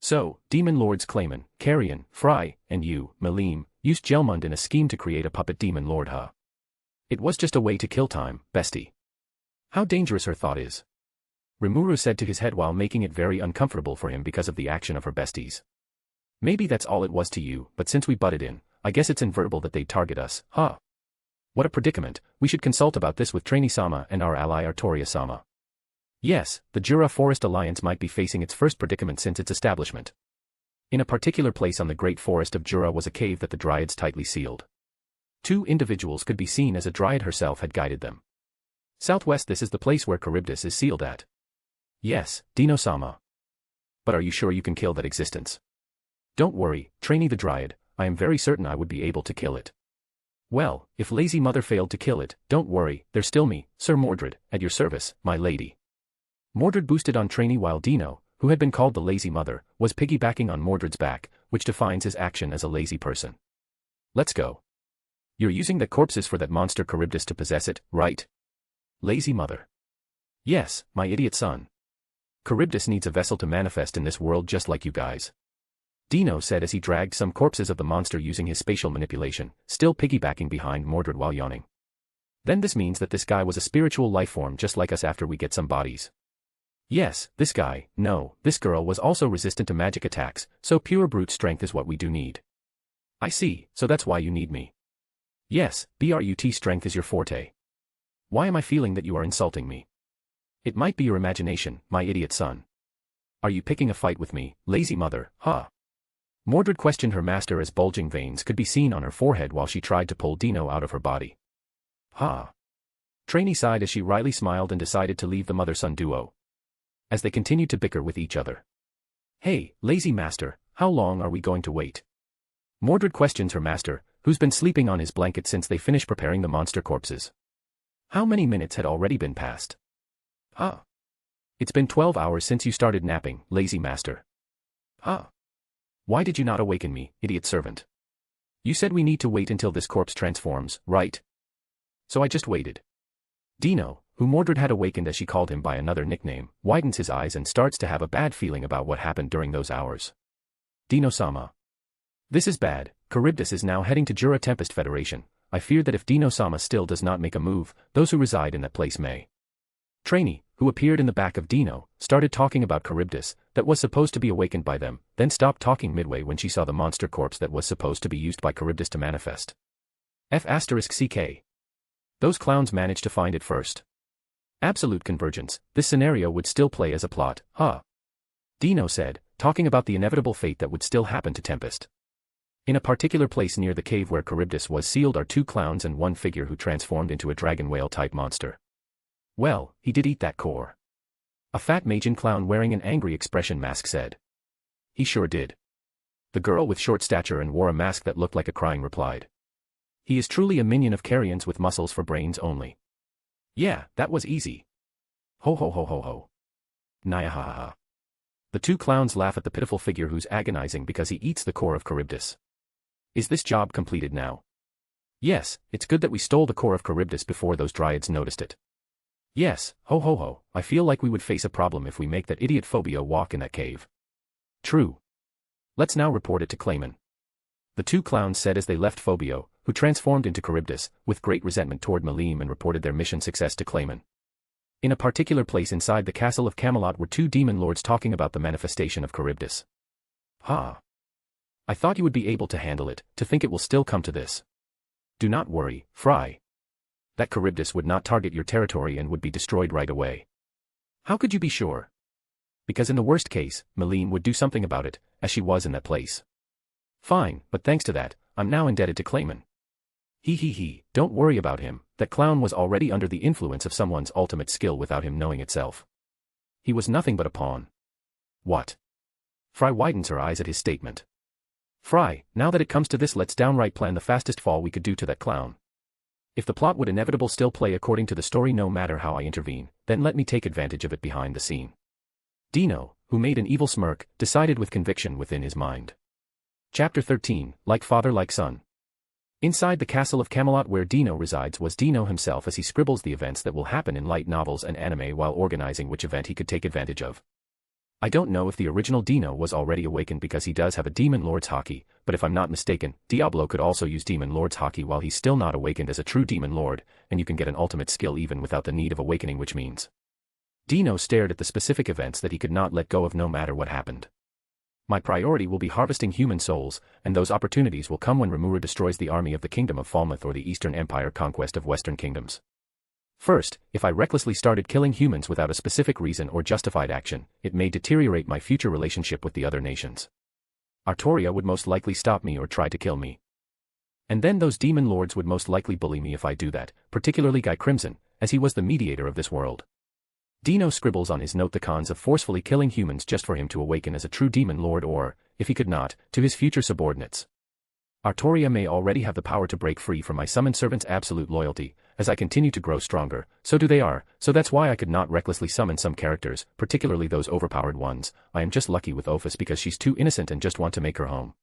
So, demon lords Clayman, Carrion, Fry, and you, Melim, used Gelmund in a scheme to create a puppet demon lord, huh? It was just a way to kill time, bestie. How dangerous her thought is. Rimuru said to his head while making it very uncomfortable for him because of the action of her besties. Maybe that's all it was to you, but since we butted in, I guess it's inevitable that they'd target us, huh? What a predicament, we should consult about this with Trainee-sama and our ally Artoria-sama. Yes, the Jura Forest Alliance might be facing its first predicament since its establishment. In a particular place on the Great Forest of Jura was a cave that the Dryads tightly sealed. 2 individuals could be seen as a Dryad herself had guided them. Southwest, this is the place where Charybdis is sealed at. Yes, Dino-sama. But are you sure you can kill that existence? Don't worry, Trainee the Dryad, I am very certain I would be able to kill it. Well, if Lazy Mother failed to kill it, don't worry, there's still me, Sir Mordred, at your service, my lady. Mordred boosted on Trainee while Dino, who had been called the Lazy Mother, was piggybacking on Mordred's back, which defines his action as a lazy person. Let's go. You're using the corpses for that monster Charybdis to possess it, right? Lazy mother. Yes, my idiot son. Charybdis needs a vessel to manifest in this world just like you guys. Dino said as he dragged some corpses of the monster using his spatial manipulation, still piggybacking behind Mordred while yawning. Then this means that this guy was a spiritual life form just like us after we get some bodies. Yes, this guy, no, this girl was also resistant to magic attacks, so pure brute strength is what we do need. I see, so that's why you need me. Yes, brute strength is your forte. Why am I feeling that you are insulting me? It might be your imagination, my idiot son. Are you picking a fight with me, lazy mother, huh? Mordred questioned her master as bulging veins could be seen on her forehead while she tried to pull Dino out of her body. Ha! Trainee sighed as she wryly smiled and decided to leave the mother-son duo. As they continued to bicker with each other. Hey, lazy master, how long are we going to wait? Mordred questions her master, who's been sleeping on his blanket since they finished preparing the monster corpses. How many minutes had already been passed? Huh? It's been 12 hours since you started napping, lazy master. Huh? Why did you not awaken me, idiot servant? You said we need to wait until this corpse transforms, right? So I just waited. Dino, who Mordred had awakened as she called him by another nickname, widens his eyes and starts to have a bad feeling about what happened during those hours. Dino-sama. This is bad. Charybdis is now heading to Jura Tempest Federation. I fear that if Dino-sama still does not make a move, those who reside in that place may. Trainee, who appeared in the back of Dino, started talking about Charybdis, that was supposed to be awakened by them, then stopped talking midway when she saw the monster corpse that was supposed to be used by Charybdis to manifest. F***CK. Those clowns managed to find it first. Absolute convergence, this scenario would still play as a plot, huh? Dino said, talking about the inevitable fate that would still happen to Tempest. In a particular place near the cave where Charybdis was sealed are 2 clowns and 1 figure who transformed into a dragon whale-type monster. Well, he did eat that core. A fat Majin clown wearing an angry expression mask said. He sure did. The girl with short stature and wore a mask that looked like a crying replied. He is truly a minion of carrions with muscles for brains only. Yeah, that was easy. Ho ho ho ho ho. Naya ha ha ha. The 2 clowns laugh at the pitiful figure who's agonizing because he eats the core of Charybdis. Is this job completed now? Yes, it's good that we stole the core of Charybdis before those dryads noticed it. Yes, ho ho ho, I feel like we would face a problem if we make that idiot Phobio walk in that cave. True. Let's now report it to Clayman. The 2 clowns said as they left Phobio, who transformed into Charybdis, with great resentment toward Malim and reported their mission success to Clayman. In a particular place inside the castle of Camelot were 2 demon lords talking about the manifestation of Charybdis. Ha! I thought you would be able to handle it, to think it will still come to this. Do not worry, Fry. That Charybdis would not target your territory and would be destroyed right away. How could you be sure? Because in the worst case, Malim would do something about it, as she was in that place. Fine, but thanks to that, I'm now indebted to Clayman. He, don't worry about him, that clown was already under the influence of someone's ultimate skill without him knowing itself. He was nothing but a pawn. What? Fry widens her eyes at his statement. Fry, now that it comes to this, let's downright plan the fastest fall we could do to that clown. If the plot would inevitable still play according to the story no matter how I intervene, then let me take advantage of it behind the scene. Dino, who made an evil smirk, decided with conviction within his mind. Chapter 13, Like Father Like Son. Inside the castle of Camelot where Dino resides was Dino himself as he scribbles the events that will happen in light novels and anime while organizing which event he could take advantage of. I don't know if the original Dino was already awakened because he does have a Demon Lord's Haki, but if I'm not mistaken, Diablo could also use Demon Lord's Haki while he's still not awakened as a true Demon Lord, and you can get an ultimate skill even without the need of awakening, which means. Dino stared at the specific events that he could not let go of no matter what happened. My priority will be harvesting human souls, and those opportunities will come when Rimuru destroys the army of the Kingdom of Falmouth or the Eastern Empire conquest of Western Kingdoms. First, if I recklessly started killing humans without a specific reason or justified action, it may deteriorate my future relationship with the other nations. Artoria would most likely stop me or try to kill me. And then those demon lords would most likely bully me if I do that, particularly Guy Crimson, as he was the mediator of this world. Dino scribbles on his note the cons of forcefully killing humans just for him to awaken as a true demon lord or, if he could not, to his future subordinates. Artoria may already have the power to break free from my summoned servant's absolute loyalty. As I continue to grow stronger, so do they are, so that's why I could not recklessly summon some characters, particularly those overpowered ones. I am just lucky with Waifus because she's too innocent and just want to make her home.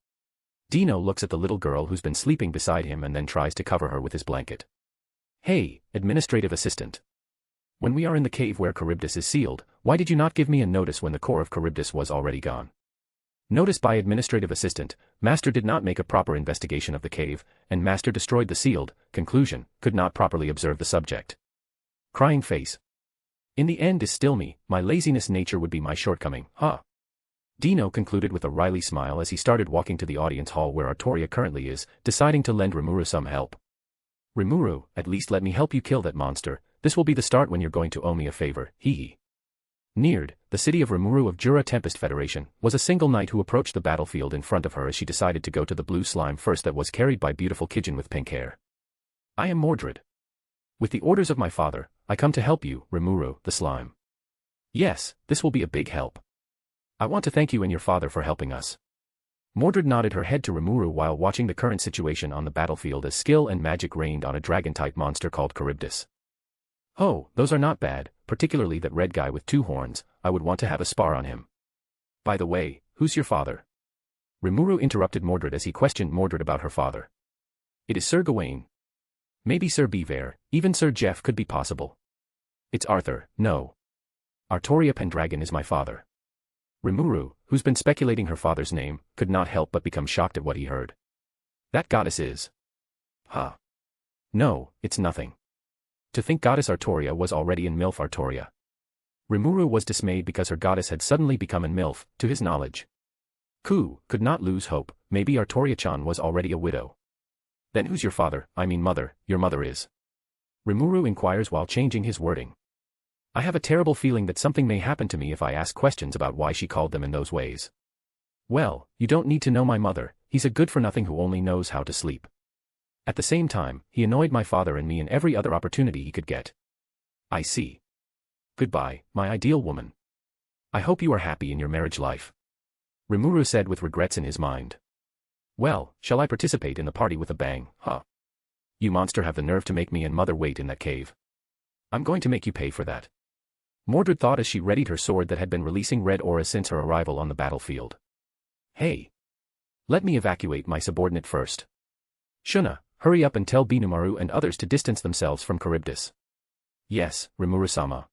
Dino looks at the little girl who's been sleeping beside him and then tries to cover her with his blanket. Hey, administrative assistant. When we are in the cave where Charybdis is sealed, why did you not give me a notice when the core of Charybdis was already gone? Notice by administrative assistant, Master did not make a proper investigation of the cave, and Master destroyed the sealed. Conclusion, could not properly observe the subject. Crying face. In the end is still me, my laziness nature would be my shortcoming, huh? Dino concluded with a wry smile as he started walking to the audience hall where Artoria currently is, deciding to lend Rimuru some help. Rimuru, at least let me help you kill that monster, this will be the start when you're going to owe me a favor, hee. Neared, the city of Rimuru of Jura Tempest Federation, was a single knight who approached the battlefield in front of her as she decided to go to the blue slime first that was carried by beautiful Kijin with pink hair. I am Mordred. With the orders of my father, I come to help you, Rimuru, the slime. Yes, this will be a big help. I want to thank you and your father for helping us. Mordred nodded her head to Rimuru while watching the current situation on the battlefield as skill and magic reigned on a dragon-type monster called Charybdis. Oh, those are not bad, particularly that red guy with 2 horns, I would want to have a spar on him. By the way, who's your father? Rimuru interrupted Mordred as he questioned Mordred about her father. It is Sir Gawain. Maybe Sir Beaver, even Sir Jeff could be possible. It's Arthur, no. Artoria Pendragon is my father. Rimuru, who's been speculating her father's name, could not help but become shocked at what he heard. That goddess is. Huh. No, it's nothing. To think goddess Artoria was already in MILF Artoria. Rimuru was dismayed because her goddess had suddenly become an MILF, to his knowledge. Could not lose hope, maybe Artoria-chan was already a widow. Then who's your father, I mean mother, your mother is? Rimuru inquires while changing his wording. I have a terrible feeling that something may happen to me if I ask questions about why she called them in those ways. Well, you don't need to know my mother, he's a good-for-nothing who only knows how to sleep. At the same time, he annoyed my father and me in every other opportunity he could get. I see. Goodbye, my ideal woman. I hope you are happy in your marriage life. Rimuru said with regrets in his mind. Well, shall I participate in the party with a bang, huh? You monster have the nerve to make me and mother wait in that cave. I'm going to make you pay for that. Mordred thought as she readied her sword that had been releasing red auras since her arrival on the battlefield. Hey! Let me evacuate my subordinate first. Shuna, hurry up and tell Binumaru and others to distance themselves from Charybdis. Yes, Rimuru-sama.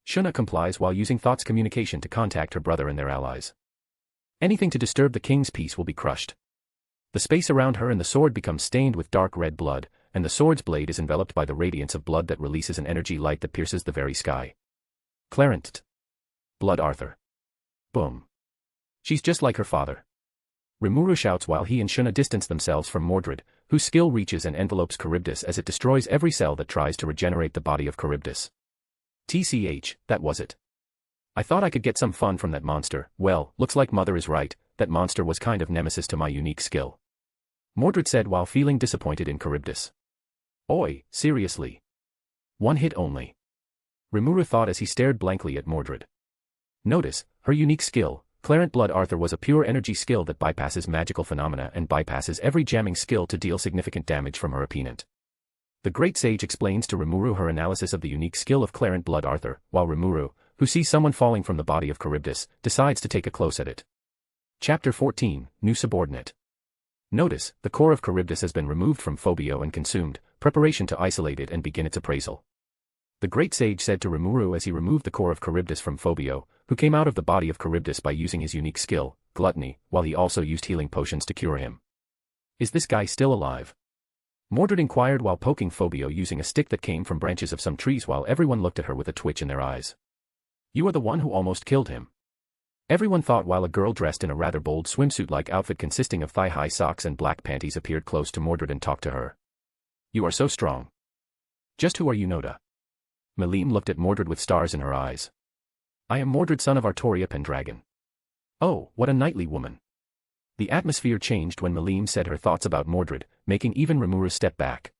Shuna complies while using thoughts communication to contact her brother and their allies. Anything to disturb the king's peace will be crushed. The space around her and the sword becomes stained with dark red blood, and the sword's blade is enveloped by the radiance of blood that releases an energy light that pierces the very sky. Clarent. Blood Arthur. Boom. She's just like her father. Rimuru shouts while he and Shuna distance themselves from Mordred, whose skill reaches and envelopes Charybdis as it destroys every cell that tries to regenerate the body of Charybdis. TCH, that was it. I thought I could get some fun from that monster, well, looks like mother is right, that monster was kind of nemesis to my unique skill. Mordred said while feeling disappointed in Charybdis. Oi, seriously. 1 hit only. Rimuru thought as he stared blankly at Mordred. Notice, her unique skill, Clarent Blood Arthur was a pure energy skill that bypasses magical phenomena and bypasses every jamming skill to deal significant damage from her opponent. The Great Sage explains to Rimuru her analysis of the unique skill of Clarent Blood Arthur, while Rimuru, who sees someone falling from the body of Charybdis, decides to take a close at it. Chapter 14, New Subordinate. Notice, the core of Charybdis has been removed from Phobio and consumed, preparation to isolate it and begin its appraisal. The Great Sage said to Rimuru as he removed the core of Charybdis from Phobio, who came out of the body of Charybdis by using his unique skill, Gluttony, while he also used healing potions to cure him. Is this guy still alive? Mordred inquired while poking Phobio using a stick that came from branches of some trees while everyone looked at her with a twitch in their eyes. You are the one who almost killed him. Everyone thought while a girl dressed in a rather bold swimsuit-like outfit consisting of thigh-high socks and black panties appeared close to Mordred and talked to her. You are so strong. Just who are you, Noda? Melim looked at Mordred with stars in her eyes. I am Mordred, son of Artoria Pendragon. Oh, what a knightly woman. The atmosphere changed when Melim said her thoughts about Mordred, making even Rimuru step back.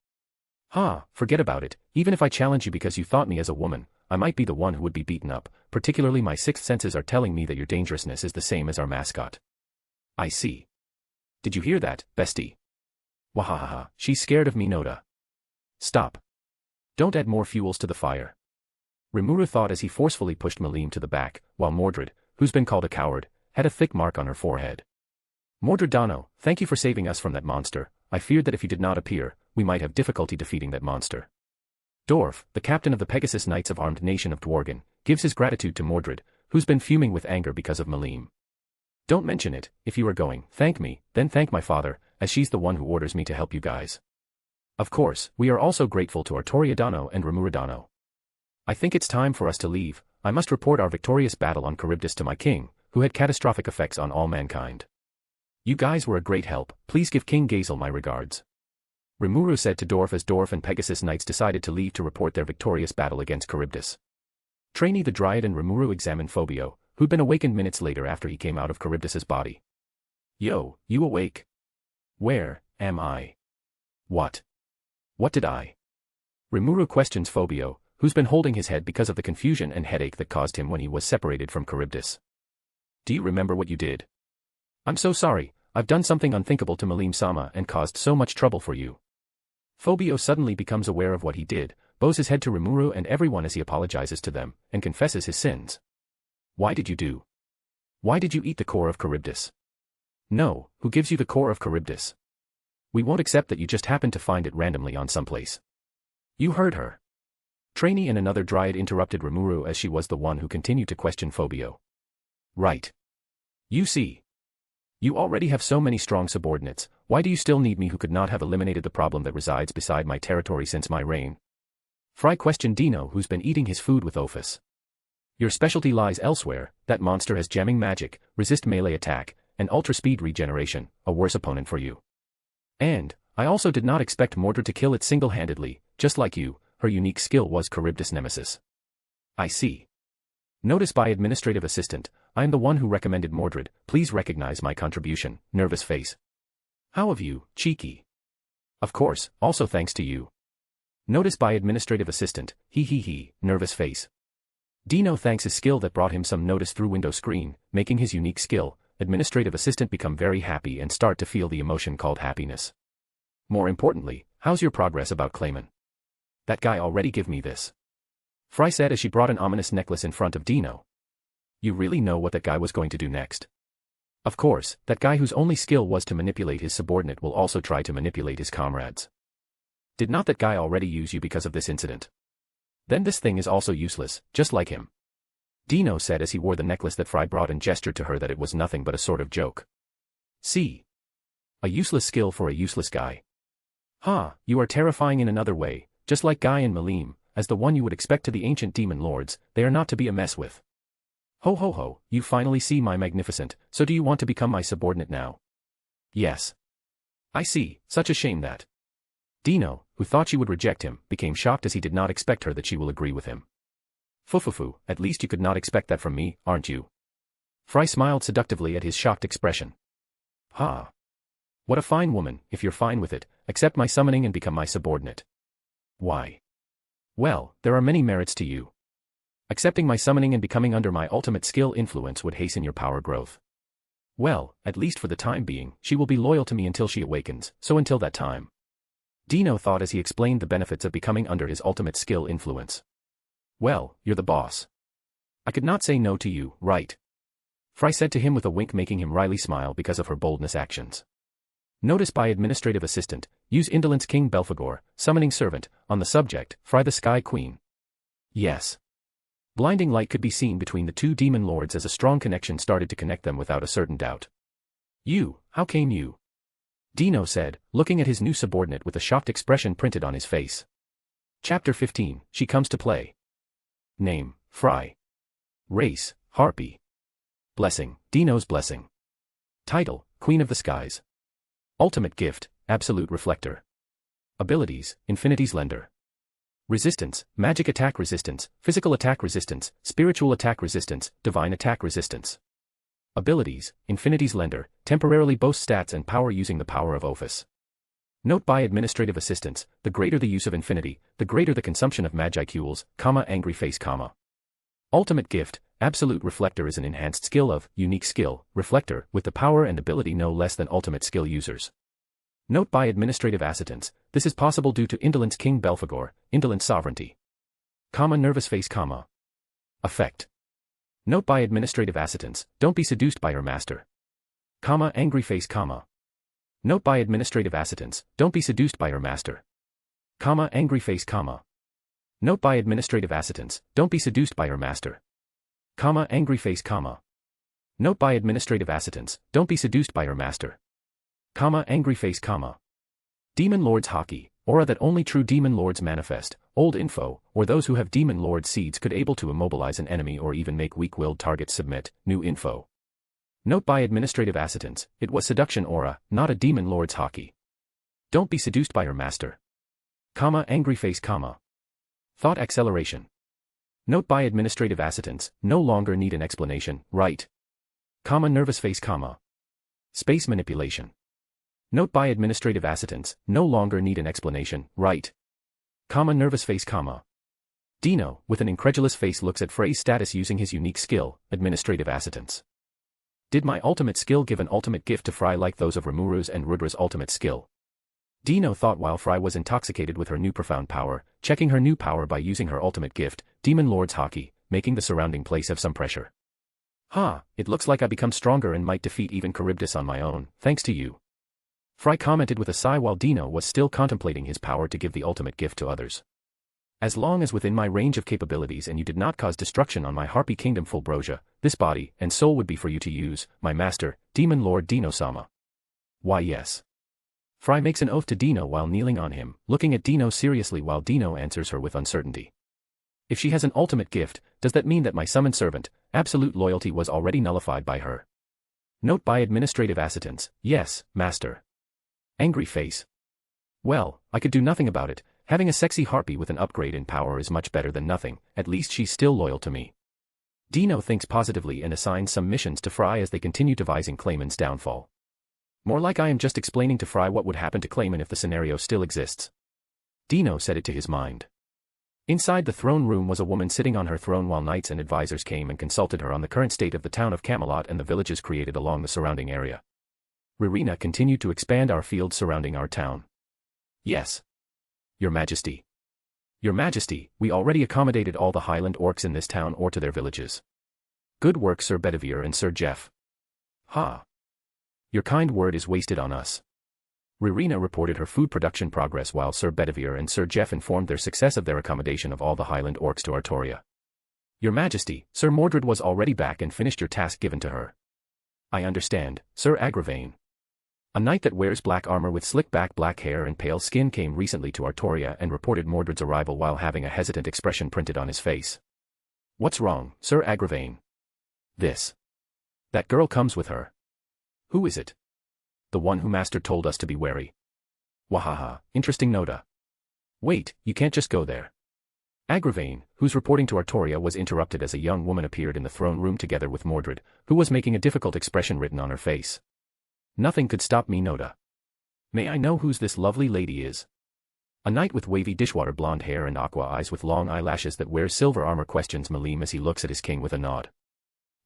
Forget about it, even if I challenge you because you thought me as a woman, I might be the one who would be beaten up, particularly my sixth senses are telling me that your dangerousness is the same as our mascot. I see. Did you hear that, bestie? Wahahaha, she's scared of me, Noda. Stop. Don't add more fuels to the fire. Rimuru thought as he forcefully pushed Melim to the back, while Mordred, who's been called a coward, had a thick mark on her forehead. Mordred Dano, thank you for saving us from that monster. I feared that if you did not appear, we might have difficulty defeating that monster. Dorf, the captain of the Pegasus Knights of Armed Nation of Dworgen, gives his gratitude to Mordred, who's been fuming with anger because of Malim. Don't mention it. If you are going, thank me, then thank my father, as she's the one who orders me to help you guys. Of course, we are also grateful to Artoria Dano and Remura Dano. I think it's time for us to leave. I must report our victorious battle on Charybdis to my king, who had catastrophic effects on all mankind. You guys were a great help. Please give King Gazel my regards. Rimuru said to Dorf as Dorf and Pegasus Knights decided to leave to report their victorious battle against Charybdis. Trainee the Dryad and Rimuru examined Phobio, who'd been awakened minutes later after he came out of Charybdis's body. Yo, you awake? Where am I? What? What did I? Rimuru questions Phobio, who's been holding his head because of the confusion and headache that caused him when he was separated from Charybdis. Do you remember what you did? I'm so sorry, I've done something unthinkable to Malim-sama and caused so much trouble for you. Phobio suddenly becomes aware of what he did, bows his head to Rimuru and everyone as he apologizes to them, and confesses his sins. Why did you do? Why did you eat the core of Charybdis? No, who gives you the core of Charybdis? We won't accept that you just happened to find it randomly on someplace. You heard her. Trainee and another Dryad interrupted Rimuru as she was the one who continued to question Phobio. Right. You see. You already have so many strong subordinates, why do you still need me who could not have eliminated the problem that resides beside my territory since my reign? Fry questioned Dino, who's been eating his food with Waifus. Your specialty lies elsewhere. That monster has jamming magic, resist melee attack, and ultra-speed regeneration, a worse opponent for you. And, I also did not expect Mordred to kill it single-handedly, just like you, her unique skill was Charybdis Nemesis. I see. Notice by Administrative Assistant, I am the one who recommended Mordred, please recognize my contribution, nervous face. How of you, cheeky? Of course, also thanks to you. Notice by Administrative Assistant, he, nervous face. Dino thanks his skill that brought him some notice through window screen, making his unique skill, Administrative Assistant become very happy and start to feel the emotion called happiness. More importantly, how's your progress about Clayman? That guy already give me this. Fry said as she brought an ominous necklace in front of Dino. You really know what that guy was going to do next? Of course, that guy whose only skill was to manipulate his subordinate will also try to manipulate his comrades. Did not that guy already use you because of this incident? Then this thing is also useless, just like him. Dino said as he wore the necklace that Fry brought and gestured to her that it was nothing but a sort of joke. See? A useless skill for a useless guy. Ha, you are terrifying in another way, just like Guy and Malim, as the one you would expect to the ancient demon lords, they are not to be a mess with. Ho ho ho, you finally see my magnificent, so do you want to become my subordinate now? Yes. I see, such a shame that. Dino, who thought she would reject him, became shocked as he did not expect her that she will agree with him. Fufufu, at least you could not expect that from me, aren't you? Fry smiled seductively at his shocked expression. Ha. What a fine woman, if you're fine with it, accept my summoning and become my subordinate. Why? Well, there are many merits to you. Accepting my summoning and becoming under my ultimate skill influence would hasten your power growth. Well, at least for the time being, she will be loyal to me until she awakens, so until that time. Dino thought as he explained the benefits of becoming under his ultimate skill influence. Well, you're the boss. I could not say no to you, right? Fry said to him with a wink making him wryly smile because of her boldness actions. Notice by Administrative Assistant, use Indolence King Belphegor, Summoning Servant, on the subject, Fry the Sky Queen. Yes. Blinding light could be seen between the two demon lords as a strong connection started to connect them without a certain doubt. You, how came you? Dino said, looking at his new subordinate with a shocked expression printed on his face. Chapter 15, She Comes to Play. Name, Fry. Race, Harpy. Blessing, Dino's Blessing. Title, Queen of the Skies. Ultimate gift, Absolute Reflector. Abilities, Infinity's Lender. Resistance, Magic Attack Resistance, Physical Attack Resistance, Spiritual Attack Resistance, Divine Attack Resistance. Abilities, Infinity's Lender, temporarily boasts stats and power using the power of Waifus. Note by Administrative Assistants, the greater the use of Infinity, the greater the consumption of Magicules, angry face, Ultimate gift, Absolute Reflector is an enhanced skill of, unique skill, Reflector, with the power and ability no less than ultimate skill users. Note by Administrative Assistants, this is possible due to Indolence King Belphegor, Indolent Sovereignty. Nervous face, Effect. Note by Administrative Assistants, don't be seduced by your master. Angry face, Note by administrative assistants, don't be seduced by your master. Angry face, Note by administrative assistants, don't be seduced by your master. Angry face, Note by administrative assistants, don't be seduced by your master. Angry face, Demon Lord's hockey, aura that only true Demon Lords manifest, old info, or those who have Demon Lord seeds could able to immobilize an enemy or even make weak-willed targets submit, new info. Note by administrative assistants, it was seduction aura, not a Demon Lord's hockey. Don't be seduced by your master. Angry face, Thought acceleration. Note by administrative assistants, no longer need an explanation, right? Nervous face, Space manipulation. Note by administrative assistants, no longer need an explanation, right? Nervous face, Dino, with an incredulous face, looks at Frey's status using his unique skill, administrative assistants. Did my ultimate skill give an ultimate gift to Frey like those of Rimuru's and Rudra's ultimate skill? Dino thought while Frey was intoxicated with her new profound power, checking her new power by using her ultimate gift, Demon Lord's hockey, making the surrounding place have some pressure. It looks like I become stronger and might defeat even Charybdis on my own, thanks to you. Frey commented with a sigh while Dino was still contemplating his power to give the ultimate gift to others. As long as within my range of capabilities and you did not cause destruction on my Harpy Kingdom Fulbrosia, this body and soul would be for you to use, my master, Demon Lord Dino-sama. Why yes. Frey makes an oath to Dino while kneeling on him, looking at Dino seriously while Dino answers her with uncertainty. If she has an ultimate gift, does that mean that my summoned servant, absolute loyalty was already nullified by her? Note by administrative assistants, yes, master. Angry face. Well, I could do nothing about it. Having a sexy harpy with an upgrade in power is much better than nothing, at least she's still loyal to me. Dino thinks positively and assigns some missions to Frey as they continue devising Clayman's downfall. More like I am just explaining to Frey what would happen to Clayman if the scenario still exists. Dino said it to his mind. Inside the throne room was a woman sitting on her throne while knights and advisors came and consulted her on the current state of the town of Camelot and the villages created along the surrounding area. Ririna continued to expand our fields surrounding our town. Yes. Your Majesty. Your Majesty, we already accommodated all the Highland orcs in this town or to their villages. Good work Sir Bedivere and Sir Jeff. Your kind word is wasted on us. Ririna reported her food production progress while Sir Bedivere and Sir Jeff informed their success of their accommodation of all the Highland orcs to Artoria. Your Majesty, Sir Mordred was already back and finished your task given to her. I understand, Sir Agravain. A knight that wears black armor with slick back black hair and pale skin came recently to Artoria and reported Mordred's arrival while having a hesitant expression printed on his face. What's wrong, Sir Agravain? This. That girl comes with her. Who is it? The one who Master told us to be wary. Wahaha, interesting nota. Wait, you can't just go there. Agravain, whose reporting to Artoria was interrupted as a young woman appeared in the throne room together with Mordred, who was making a difficult expression written on her face. Nothing could stop me, Noda. May I know whose this lovely lady is? A knight with wavy dishwater blonde hair and aqua eyes with long eyelashes that wears silver armor questions Malim as he looks at his king with a nod.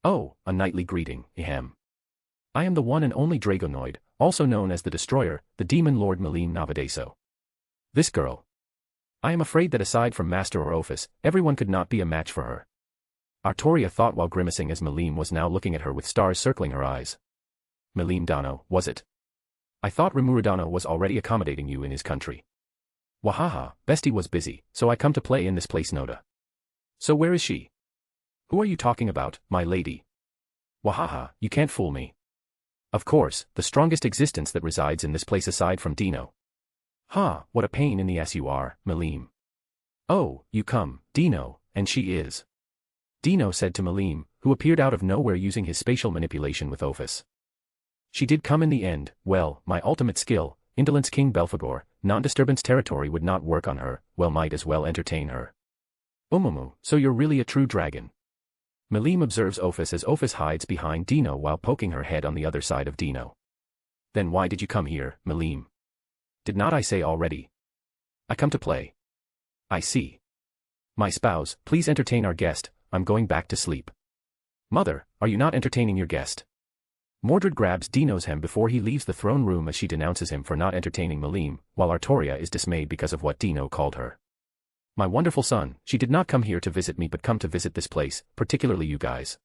Oh, a knightly greeting, ahem. I am the one and only Dragonoid, also known as the Destroyer, the Demon Lord Malim Navadeso. This girl. I am afraid that aside from Master or Waifus, everyone could not be a match for her. Artoria thought while grimacing as Malim was now looking at her with stars circling her eyes. Malim Dano, was it? I thought Rimuradano was already accommodating you in his country. Wahaha, Bestie was busy, so I come to play in this place Noda. So where is she? Who are you talking about, my lady? Wahaha, you can't fool me. Of course, the strongest existence that resides in this place aside from Dino. What a pain in the ass you are, Malim. Oh, you come, Dino, and she is. Dino said to Malim, who appeared out of nowhere using his spatial manipulation with Waifus. She did come in the end. Well, my ultimate skill, Indolence King Belphegor, non-disturbance territory would not work on her, well might as well entertain her. Umumu, so you're really a true dragon. Malim observes Waifus as Waifus hides behind Dino while poking her head on the other side of Dino. Then why did you come here, Malim? Did not I say already? I come to play. I see. My spouse, please entertain our guest, I'm going back to sleep. Mother, are you not entertaining your guest? Mordred grabs Dino's hem before he leaves the throne room as she denounces him for not entertaining Malim, while Artoria is dismayed because of what Dino called her. My wonderful son, she did not come here to visit me but come to visit this place, particularly you guys.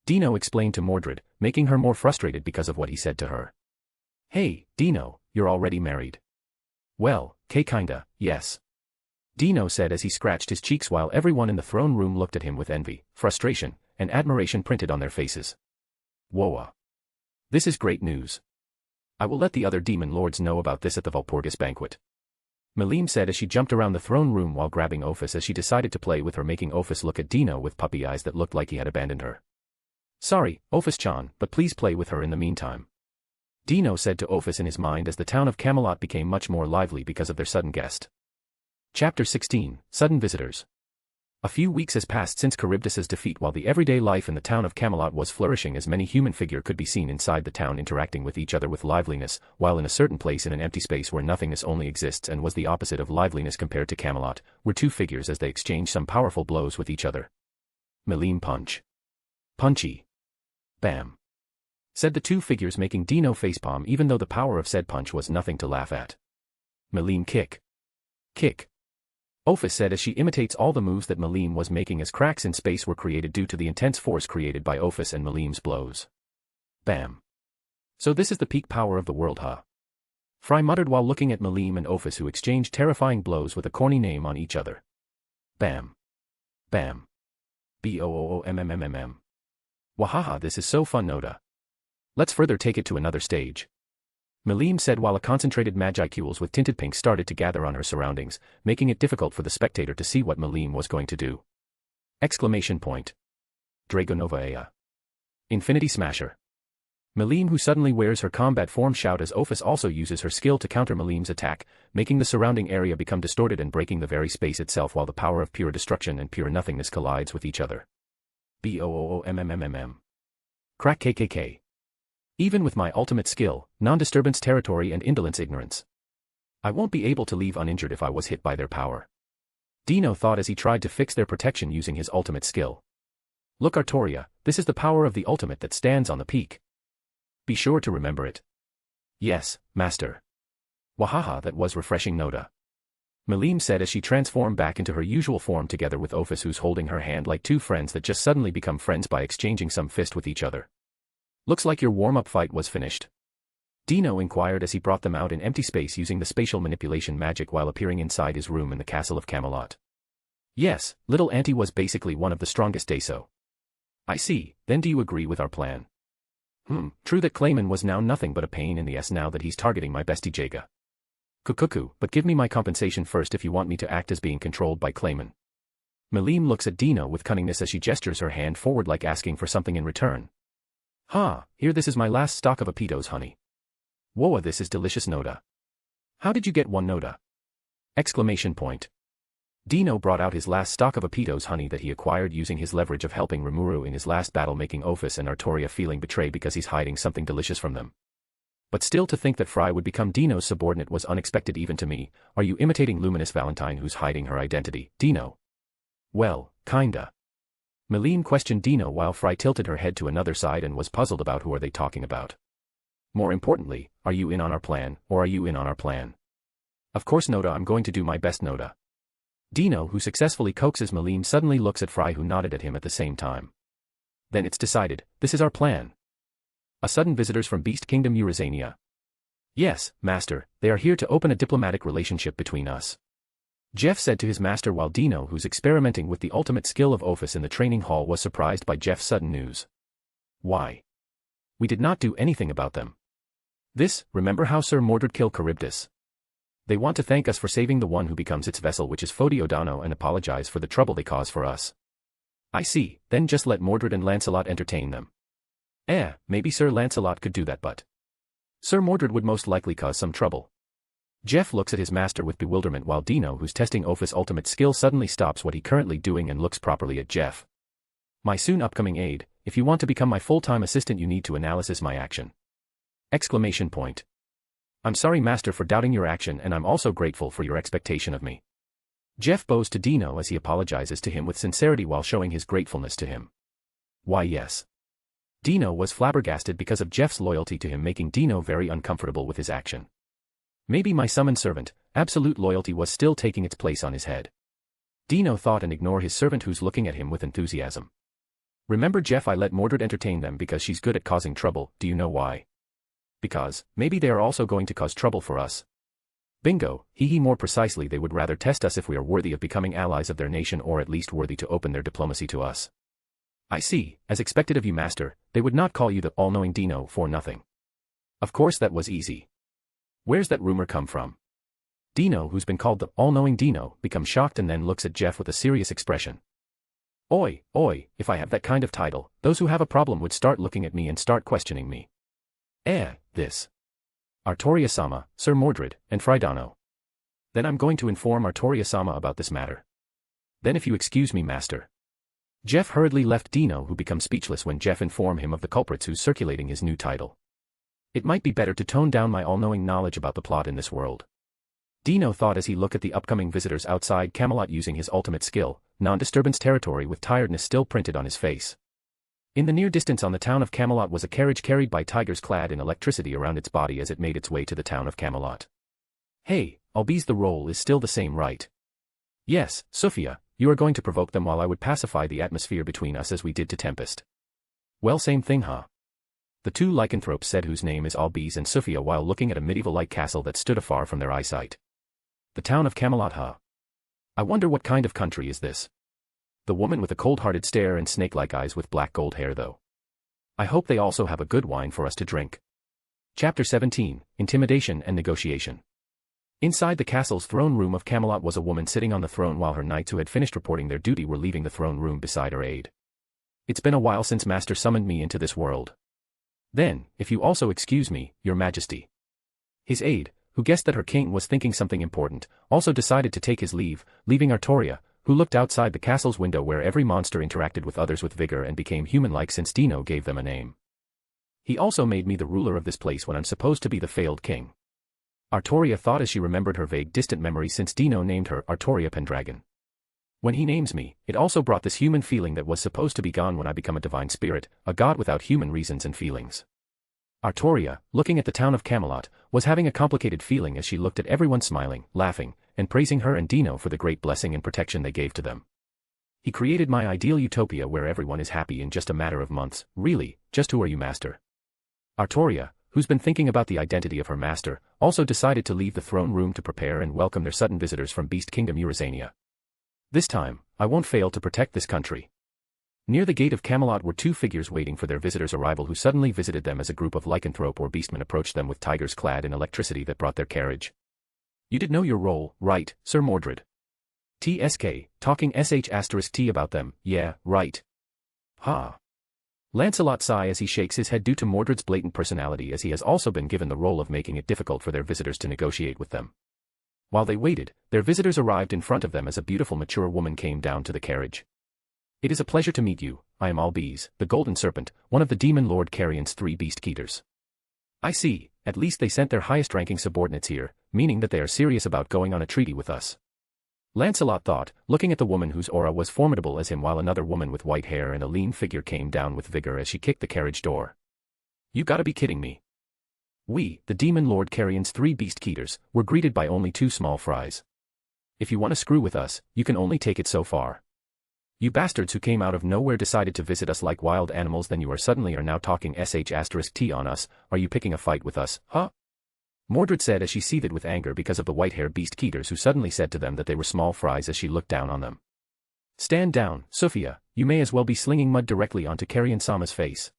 Dino explained to Mordred, making her more frustrated because of what he said to her. Hey, Dino, you're already married. Well, kinda, yes. Dino said as he scratched his cheeks while everyone in the throne room looked at him with envy, frustration, and admiration printed on their faces. Whoa. This is great news. I will let the other demon lords know about this at the Walpurgis banquet. Melim said as she jumped around the throne room while grabbing Ophis as she decided to play with her, making Ophis look at Dino with puppy eyes that looked like he had abandoned her. Sorry, Ophis-chan, but please play with her in the meantime. Dino said to Ophis in his mind as the town of Camelot became much more lively because of their sudden guest. Chapter 16, Sudden Visitors. A few weeks has passed since Charybdis's defeat while the everyday life in the town of Camelot was flourishing as many human figure could be seen inside the town interacting with each other with liveliness, while in a certain place in an empty space where nothingness only exists and was the opposite of liveliness compared to Camelot, were two figures as they exchanged some powerful blows with each other. Melim punch. Punchy. Bam. Said the two figures making Dino facepalm even though the power of said punch was nothing to laugh at. Melim kick. Kick. Ophis said as she imitates all the moves that Melim was making as cracks in space were created due to the intense force created by Ophis and Melim's blows. Bam. So this is the peak power of the world, huh? Fry muttered while looking at Melim and Ophis who exchanged terrifying blows with a corny name on each other. Bam. Bam. Boommm. Wahaha, this is so fun, Noda. Let's further take it to another stage. Melim said while a concentrated magicule with tinted pink started to gather on her surroundings, making it difficult for the spectator to see what Melim was going to do. Exclamation point. Dragonova Ea. Infinity Smasher. Melim who suddenly wears her combat form shout as Ophis also uses her skill to counter Melim's attack, making the surrounding area become distorted and breaking the very space itself while the power of pure destruction and pure nothingness collides with each other. Boommm. Crack KKK. Even with my ultimate skill, non-disturbance territory and indolence ignorance, I won't be able to leave uninjured if I was hit by their power. Dino thought as he tried to fix their protection using his ultimate skill. Look Artoria, this is the power of the ultimate that stands on the peak. Be sure to remember it. Yes, master. Wahaha, that was refreshing, Noda. Melim said as she transformed back into her usual form together with Ophis who's holding her hand like two friends that just suddenly become friends by exchanging some fist with each other. Looks like your warm-up fight was finished. Dino inquired as he brought them out in empty space using the spatial manipulation magic while appearing inside his room in the castle of Camelot. Yes, little auntie was basically one of the strongest Deso. I see, then do you agree with our plan? True that Clayman was now nothing but a pain in the ass now that he's targeting my bestie Jaga. Kukuku, but give me my compensation first if you want me to act as being controlled by Clayman. Melim looks at Dino with cunningness as she gestures her hand forward like asking for something in return. Here this is my last stock of Apitos, honey. Whoa, this is delicious, Noda. How did you get one, Noda? Exclamation point. Dino brought out his last stock of Apitos honey that he acquired using his leverage of helping Rimuru in his last battle, making Ophis and Artoria feeling betrayed because he's hiding something delicious from them. But still, to think that Fry would become Dino's subordinate was unexpected even to me. Are you imitating Luminous Valentine who's hiding her identity, Dino? Well, kinda. Melim questioned Dino while Fry tilted her head to another side and was puzzled about who are they talking about. More importantly, are you in on our plan, or are you in on our plan? Of course, Noda, I'm going to do my best, Noda. Dino, who successfully coaxes Melim, suddenly looks at Fry who nodded at him at the same time. Then it's decided, this is our plan. A sudden visitors from Beast Kingdom Eurasania. Yes, master, they are here to open a diplomatic relationship between us. Jeff said to his master while Dino, who's experimenting with the ultimate skill of Ophis in the training hall, was surprised by Jeff's sudden news. Why? We did not do anything about them. Remember how Sir Mordred killed Charybdis? They want to thank us for saving the one who becomes its vessel, which is Fodiodano, and apologize for the trouble they caused for us. I see, then just let Mordred and Lancelot entertain them. Maybe Sir Lancelot could do that, but Sir Mordred would most likely cause some trouble. Jeff looks at his master with bewilderment while Dino, who's testing Ophis' ultimate skill, suddenly stops what he currently doing and looks properly at Jeff. My soon upcoming aide, if you want to become my full-time assistant you need to analysis my action. Exclamation point. I'm sorry, master, for doubting your action, and I'm also grateful for your expectation of me. Jeff bows to Dino as he apologizes to him with sincerity while showing his gratefulness to him. Why yes. Dino was flabbergasted because of Jeff's loyalty to him, making Dino very uncomfortable with his action. Maybe my summoned servant, absolute loyalty, was still taking its place on his head. Dino thought and ignored his servant who's looking at him with enthusiasm. Remember Jeff, I let Mordred entertain them because she's good at causing trouble. Do you know why? Because, maybe they are also going to cause trouble for us. Bingo, hee more precisely they would rather test us if we are worthy of becoming allies of their nation or at least worthy to open their diplomacy to us. I see, as expected of you master, they would not call you the all-knowing Dino for nothing. Of course that was easy. Where's that rumor come from? Dino, who's been called the all-knowing Dino, becomes shocked and then looks at Jeff with a serious expression. Oi, if I have that kind of title, those who have a problem would start looking at me and start questioning me. This. Artoria-sama, Sir Mordred, and Fridano. Then I'm going to inform Artoria-sama about this matter. Then if you excuse me master. Jeff hurriedly left Dino, who becomes speechless when Jeff informed him of the culprits who's circulating his new title. It might be better to tone down my all-knowing knowledge about the plot in this world. Dino thought as he looked at the upcoming visitors outside Camelot using his ultimate skill, non-disturbance territory, with tiredness still printed on his face. In the near distance on the town of Camelot was a carriage carried by tigers clad in electricity around its body as it made its way to the town of Camelot. Hey, Albie's, the role is still the same, right? Yes, Sophia, you are going to provoke them while I would pacify the atmosphere between us as we did to Tempest. Well, same thing, huh? The two lycanthropes said, whose name is Albies and Sophia, while looking at a medieval-like castle that stood afar from their eyesight. The town of Camelot, huh? I wonder what kind of country is this? The woman with a cold-hearted stare and snake-like eyes with black gold hair, though. I hope they also have a good wine for us to drink. Chapter 17, Intimidation and Negotiation. Inside the castle's throne room of Camelot was a woman sitting on the throne while her knights who had finished reporting their duty were leaving the throne room beside her aide. It's been a while since Master summoned me into this world. Then, if you also excuse me, Your Majesty. His aide, who guessed that her king was thinking something important, also decided to take his leave, leaving Artoria, who looked outside the castle's window where every monster interacted with others with vigor and became human-like since Dino gave them a name. He also made me the ruler of this place when I'm supposed to be the failed king. Artoria thought as she remembered her vague distant memories since Dino named her Artoria Pendragon. When he names me, it also brought this human feeling that was supposed to be gone when I become a divine spirit, a god without human reasons and feelings. Artoria, looking at the town of Camelot, was having a complicated feeling as she looked at everyone smiling, laughing, and praising her and Dino for the great blessing and protection they gave to them. He created my ideal utopia where everyone is happy in just a matter of months. Really, just who are you, master? Artoria, who's been thinking about the identity of her master, also decided to leave the throne room to prepare and welcome their sudden visitors from Beast Kingdom Eurasania. This time, I won't fail to protect this country. Near the gate of Camelot were two figures waiting for their visitors' arrival who suddenly visited them as a group of lycanthrope or beastmen approached them with tigers clad in electricity that brought their carriage. You did know your role, right, Sir Mordred? TSK, talking sh*t about them, yeah, right. Ha. Lancelot sigh as he shakes his head due to Mordred's blatant personality, as he has also been given the role of making it difficult for their visitors to negotiate with them. While they waited, their visitors arrived in front of them as a beautiful mature woman came down to the carriage. It is a pleasure to meet you. I am Albies, the Golden Serpent, one of the Demon Lord Carrion's 3 Beast Keeters. I see, at least they sent their highest-ranking subordinates here, meaning that they are serious about going on a treaty with us. Lancelot thought, looking at the woman whose aura was formidable as him, while another woman with white hair and a lean figure came down with vigor as she kicked the carriage door. You gotta be kidding me. We, the Demon Lord Carrion's 3 Beast Keeters, were greeted by only 2 small fries. If you want to screw with us, you can only take it so far. You bastards who came out of nowhere decided to visit us like wild animals, then you are now talking sh*t on us. Are you picking a fight with us, huh? Mordred said as she seethed with anger because of the white-haired Beast Keeters who suddenly said to them that they were small fries as she looked down on them. Stand down, Sophia, you may as well be slinging mud directly onto Carrion-sama's face.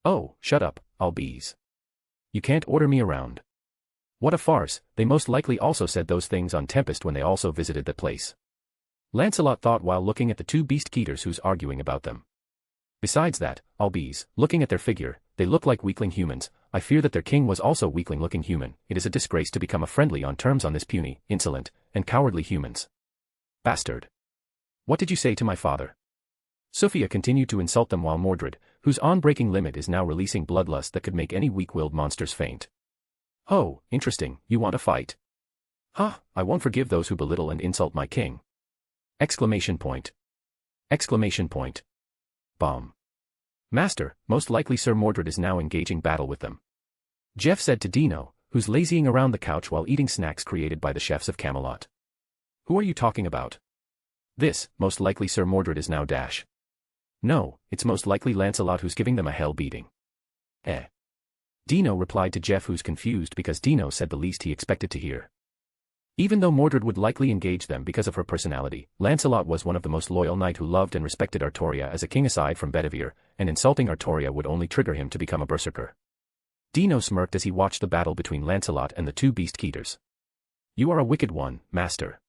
Oh, shut up, Albies. You can't order me around. What a farce, they most likely also said those things on Tempest when they also visited that place. Lancelot thought while looking at the 2 Beast Keeters who's arguing about them. Besides that, Albies, looking at their figure, they look like weakling humans. I fear that their king was also weakling-looking human. It is a disgrace to become a friendly on terms on this puny, insolent, and cowardly humans. Bastard. What did you say to my father? Sophia continued to insult them while Mordred, whose on-breaking limit is now releasing bloodlust that could make any weak-willed monsters faint. Oh, interesting, you want a fight? Huh, I won't forgive those who belittle and insult my king. Exclamation point. Exclamation point. Bomb. Master, most likely Sir Mordred is now engaging battle with them. Jeff said to Dino, who's lazying around the couch while eating snacks created by the chefs of Camelot. Who are you talking about? This, most likely Sir Mordred is now dash. No, it's most likely Lancelot who's giving them a hell beating. Eh. Dino replied to Jeff, who's confused because Dino said the least he expected to hear. Even though Mordred would likely engage them because of her personality, Lancelot was one of the most loyal knight who loved and respected Artoria as a king aside from Bedivere, and insulting Artoria would only trigger him to become a berserker. Dino smirked as he watched the battle between Lancelot and the two beast-keeters. You are a wicked one, master.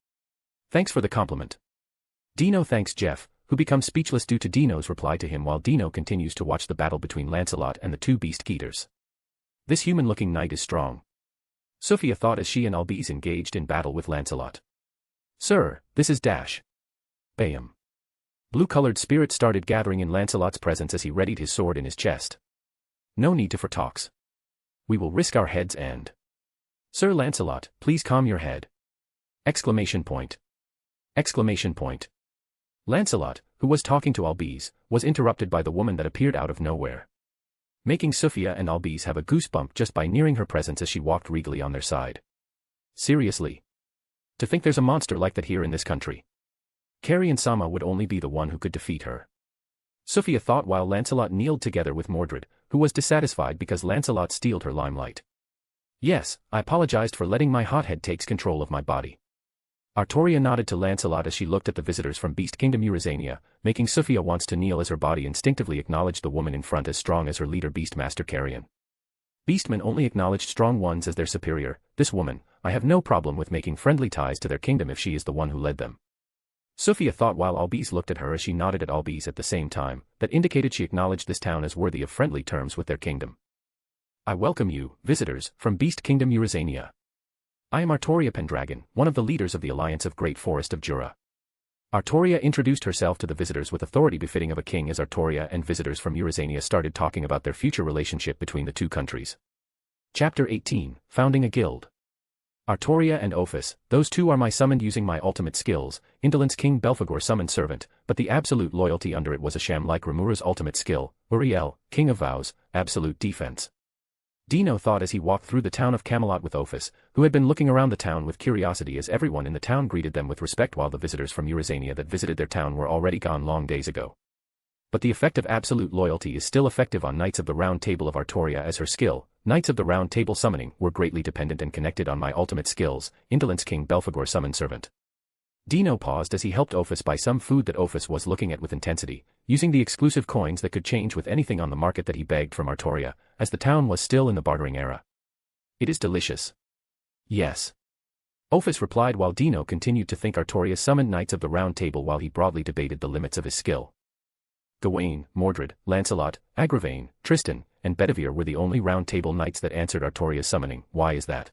Thanks for the compliment. Dino thanks Jeff, who becomes speechless due to Dino's reply to him while Dino continues to watch the battle between Lancelot and the two beast-keeters. This human-looking knight is strong. Sophia thought as she and Albise engaged in battle with Lancelot. Sir, this is Dash. Bam. Blue-colored spirit started gathering in Lancelot's presence as he readied his sword in his chest. No need for talks. We will risk our heads and... Sir Lancelot, please calm your head. Exclamation point. Exclamation point. Lancelot, who was talking to Albise, was interrupted by the woman that appeared out of nowhere, making Sophia and Albise have a goosebump just by nearing her presence as she walked regally on their side. Seriously? To think there's a monster like that here in this country. Carrie and Sama would only be the one who could defeat her. Sophia thought while Lancelot kneeled together with Mordred, who was dissatisfied because Lancelot stealed her limelight. Yes, I apologized for letting my hothead takes control of my body. Artoria nodded to Lancelot as she looked at the visitors from Beast Kingdom Eurasania, making Sophia wants to kneel as her body instinctively acknowledged the woman in front as strong as her leader Beastmaster Carrion. Beastmen only acknowledged strong ones as their superior. This woman, I have no problem with making friendly ties to their kingdom if she is the one who led them. Sophia thought while Albise looked at her as she nodded at Albise at the same time, that indicated she acknowledged this town as worthy of friendly terms with their kingdom. I welcome you, visitors, from Beast Kingdom Eurasania. I am Artoria Pendragon, one of the leaders of the Alliance of Great Forest of Jura. Artoria introduced herself to the visitors with authority befitting of a king as Artoria and visitors from Eurasania started talking about their future relationship between the two countries. Chapter 18, Founding a Guild. Artoria and Waifus, those two are my summoned using my ultimate skills, Indolence King Belphegor summoned servant, but the absolute loyalty under it was a sham like Rimura's ultimate skill, Uriel, King of Vows, absolute defense. Dino thought as he walked through the town of Camelot with Waifus, who had been looking around the town with curiosity as everyone in the town greeted them with respect while the visitors from Eurasania that visited their town were already gone long days ago. But the effect of absolute loyalty is still effective on Knights of the Round Table of Artoria as her skill. Knights of the Round Table summoning were greatly dependent and connected on my ultimate skills, Indolence King Belphegor summoned servant. Dino paused as he helped Waifus buy some food that Waifus was looking at with intensity, using the exclusive coins that could change with anything on the market that he begged from Artoria, as the town was still in the bartering era. It is delicious. Yes. Waifus replied while Dino continued to think Artoria summoned Knights of the Round Table while he broadly debated the limits of his skill. Gawain, Mordred, Lancelot, Agravain, Tristan, and Bedivere were the only Round Table Knights that answered Artoria's summoning. Why is that?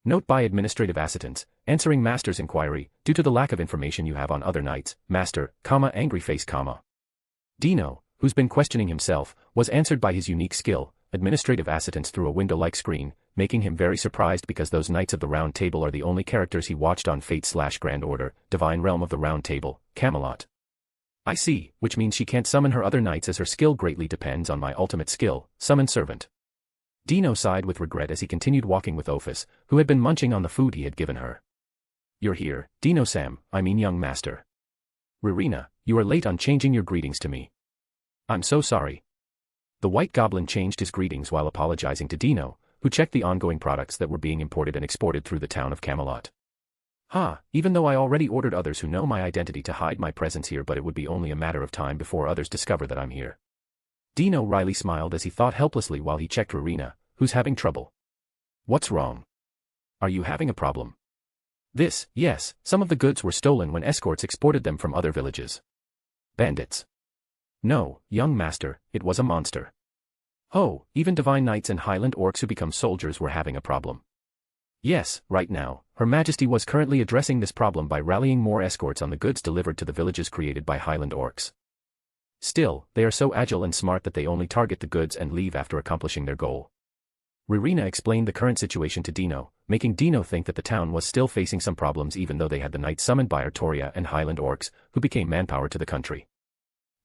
Note by administrative assistants, answering Master's inquiry, due to the lack of information you have on other knights, Master, angry face, Dino, who's been questioning himself, was answered by his unique skill, administrative assistants through a window-like screen, making him very surprised because those Knights of the Round Table are the only characters he watched on Fate/Grand Order, Divine Realm of the Round Table, Camelot. I see, which means she can't summon her other knights as her skill greatly depends on my ultimate skill, Summon Servant. Dino sighed with regret as he continued walking with Waifus, who had been munching on the food he had given her. You're here, Dino-sam, I mean young master. Ririna, you are late on changing your greetings to me. I'm so sorry. The White Goblin changed his greetings while apologizing to Dino, who checked the ongoing products that were being imported and exported through the town of Camelot. Even though I already ordered others who know my identity to hide my presence here, but it would be only a matter of time before others discover that I'm here. Dino wryly smiled as he thought helplessly while he checked Ririna, who's having trouble. What's wrong? Are you having a problem? Yes, some of the goods were stolen when escorts exported them from other villages. Bandits. No, young master, it was a monster. Oh, even divine knights and highland orcs who become soldiers were having a problem. Yes, right now, Her Majesty was currently addressing this problem by rallying more escorts on the goods delivered to the villages created by highland orcs. Still, they are so agile and smart that they only target the goods and leave after accomplishing their goal. Ririna explained the current situation to Dino, making Dino think that the town was still facing some problems even though they had the knights summoned by Artoria and highland orcs, who became manpower to the country.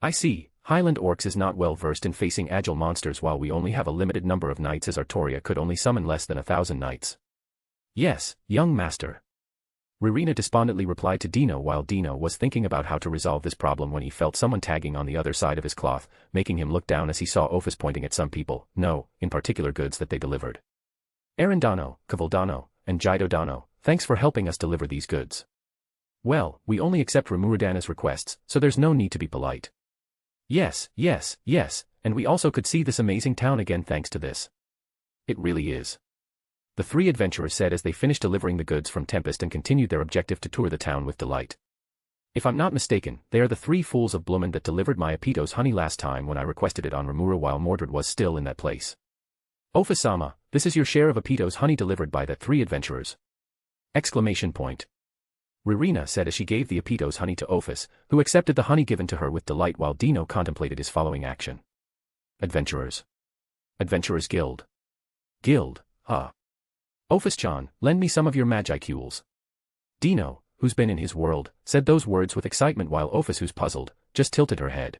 I see, highland orcs is not well versed in facing agile monsters while we only have a limited number of knights as Artoria could only summon less than 1,000 knights. Yes, young master. Rowena despondently replied to Dino while Dino was thinking about how to resolve this problem when he felt someone tagging on the other side of his cloth, making him look down as he saw Waifus pointing at some people, no, in particular goods that they delivered. Arendano, Cavaldano, and Jidodano, thanks for helping us deliver these goods. Well, we only accept Remuradana's requests, so there's no need to be polite. Yes, yes, yes, and we also could see this amazing town again thanks to this. It really is. The three adventurers said as they finished delivering the goods from Tempest and continued their objective to tour the town with delight. If I'm not mistaken, they are the three fools of Bloomin that delivered my Apito's honey last time when I requested it on Remura while Mordred was still in that place. Waifus-sama, this is your share of Apito's honey delivered by the three adventurers. Exclamation point. Rowena said as she gave the Apito's honey to Waifus, who accepted the honey given to her with delight while Dino contemplated his following action. Adventurers. Adventurers Guild. Guild, huh? Waifus-chan, lend me some of your magicules. Dino, who's been in his world, said those words with excitement while Waifus, who's puzzled, just tilted her head.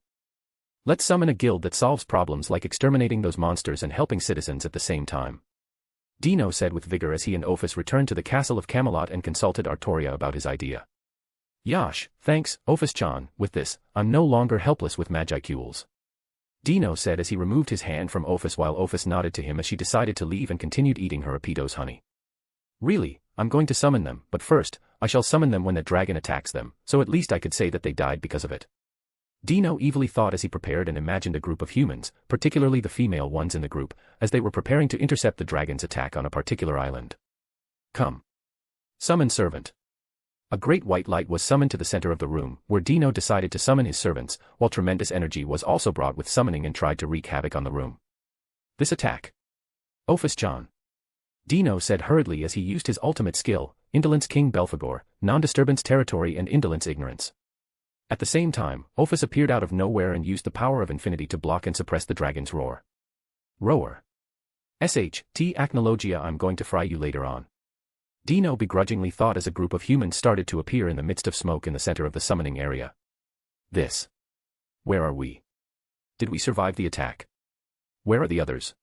Let's summon a guild that solves problems like exterminating those monsters and helping citizens at the same time. Dino said with vigor as he and Waifus returned to the castle of Camelot and consulted Artoria about his idea. Yash, thanks, Waifus-chan, with this, I'm no longer helpless with magicules. Dino said as he removed his hand from Waifus while Waifus nodded to him as she decided to leave and continued eating her Apito's honey. Really, I'm going to summon them, but first, I shall summon them when the dragon attacks them, so at least I could say that they died because of it. Dino evilly thought as he prepared and imagined a group of humans, particularly the female ones in the group, as they were preparing to intercept the dragon's attack on a particular island. Come. Summon servant. A great white light was summoned to the center of the room, where Dino decided to summon his servants, while tremendous energy was also brought with summoning and tried to wreak havoc on the room. This attack. Waifus-chan. Dino said hurriedly as he used his ultimate skill, Indolence King Belphegor, Non-Disturbance Territory and Indolence Ignorance. At the same time, Waifus appeared out of nowhere and used the power of infinity to block and suppress the dragon's roar. Roar. SHT Acnologia, I'm going to fry you later on. Dino begrudgingly thought as a group of humans started to appear in the midst of smoke in the center of the summoning area. This. Where are we? Did we survive the attack? Where are the others?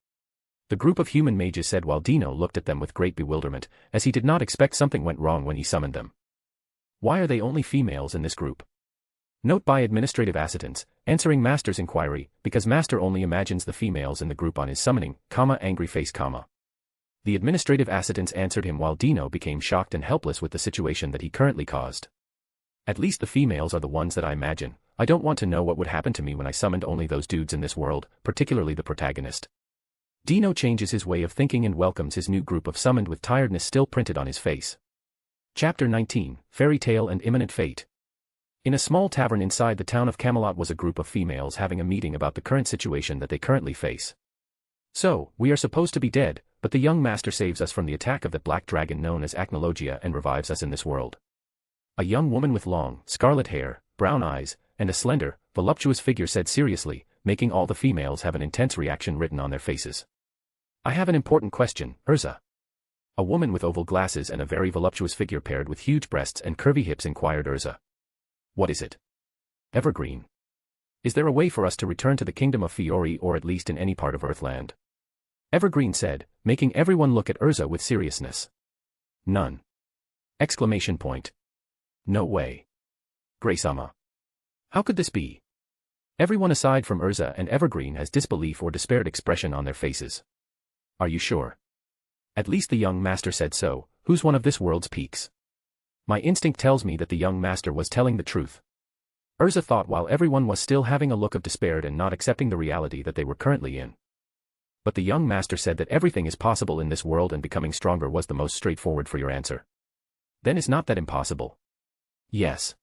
The group of human mages said while Dino looked at them with great bewilderment, as he did not expect something went wrong when he summoned them. Why are they only females in this group? Note by administrative assistants, answering Master's inquiry, because Master only imagines the females in the group on his summoning, angry face, The administrative assistants answered him while Dino became shocked and helpless with the situation that he currently caused. At least the females are the ones that I imagine. I don't want to know what would happen to me when I summoned only those dudes in this world, particularly the protagonist. Dino changes his way of thinking and welcomes his new group of summoned with tiredness still printed on his face. Chapter 19, Fairy Tale and Imminent Fate. In a small tavern inside the town of Camelot was a group of females having a meeting about the current situation that they currently face. So, we are supposed to be dead, but the young master saves us from the attack of that black dragon known as Acnologia and revives us in this world. A young woman with long, scarlet hair, brown eyes, and a slender, voluptuous figure said seriously, making all the females have an intense reaction written on their faces. I have an important question, Urza. A woman with oval glasses and a very voluptuous figure paired with huge breasts and curvy hips inquired Urza. What is it? Evergreen. Is there a way for us to return to the kingdom of Fiori or at least in any part of Earthland? Evergreen said, making everyone look at Urza with seriousness. None. Exclamation point. No way. Grey-sama. How could this be? Everyone aside from Urza and Evergreen has disbelief or despaired expression on their faces. Are you sure? At least the young master said so. Who's one of this world's peaks? My instinct tells me that the young master was telling the truth. Urza thought while everyone was still having a look of despair and not accepting the reality that they were currently in. But the young master said that everything is possible in this world and becoming stronger was the most straightforward for your answer. Then is not that impossible? Yes.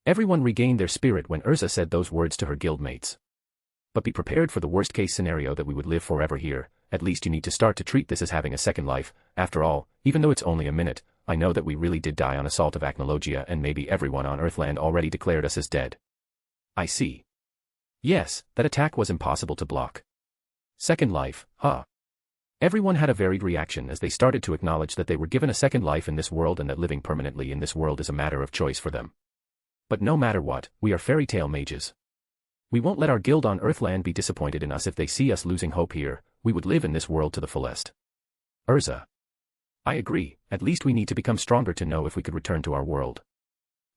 Everyone regained their spirit when Urza said those words to her guildmates. But be prepared for the worst-case scenario that we would live forever here. At least you need to start to treat this as having a second life. After all, even though it's only a minute, I know that we really did die on assault of Acnologia and maybe everyone on Earthland already declared us as dead. I see. Yes, that attack was impossible to block. Second life, huh? Everyone had a varied reaction as they started to acknowledge that they were given a second life in this world and that living permanently in this world is a matter of choice for them. But no matter what, we are fairy tale mages. We won't let our guild on Earthland be disappointed in us if they see us losing hope here. We would live in this world to the fullest. Urza. I agree, at least we need to become stronger to know if we could return to our world.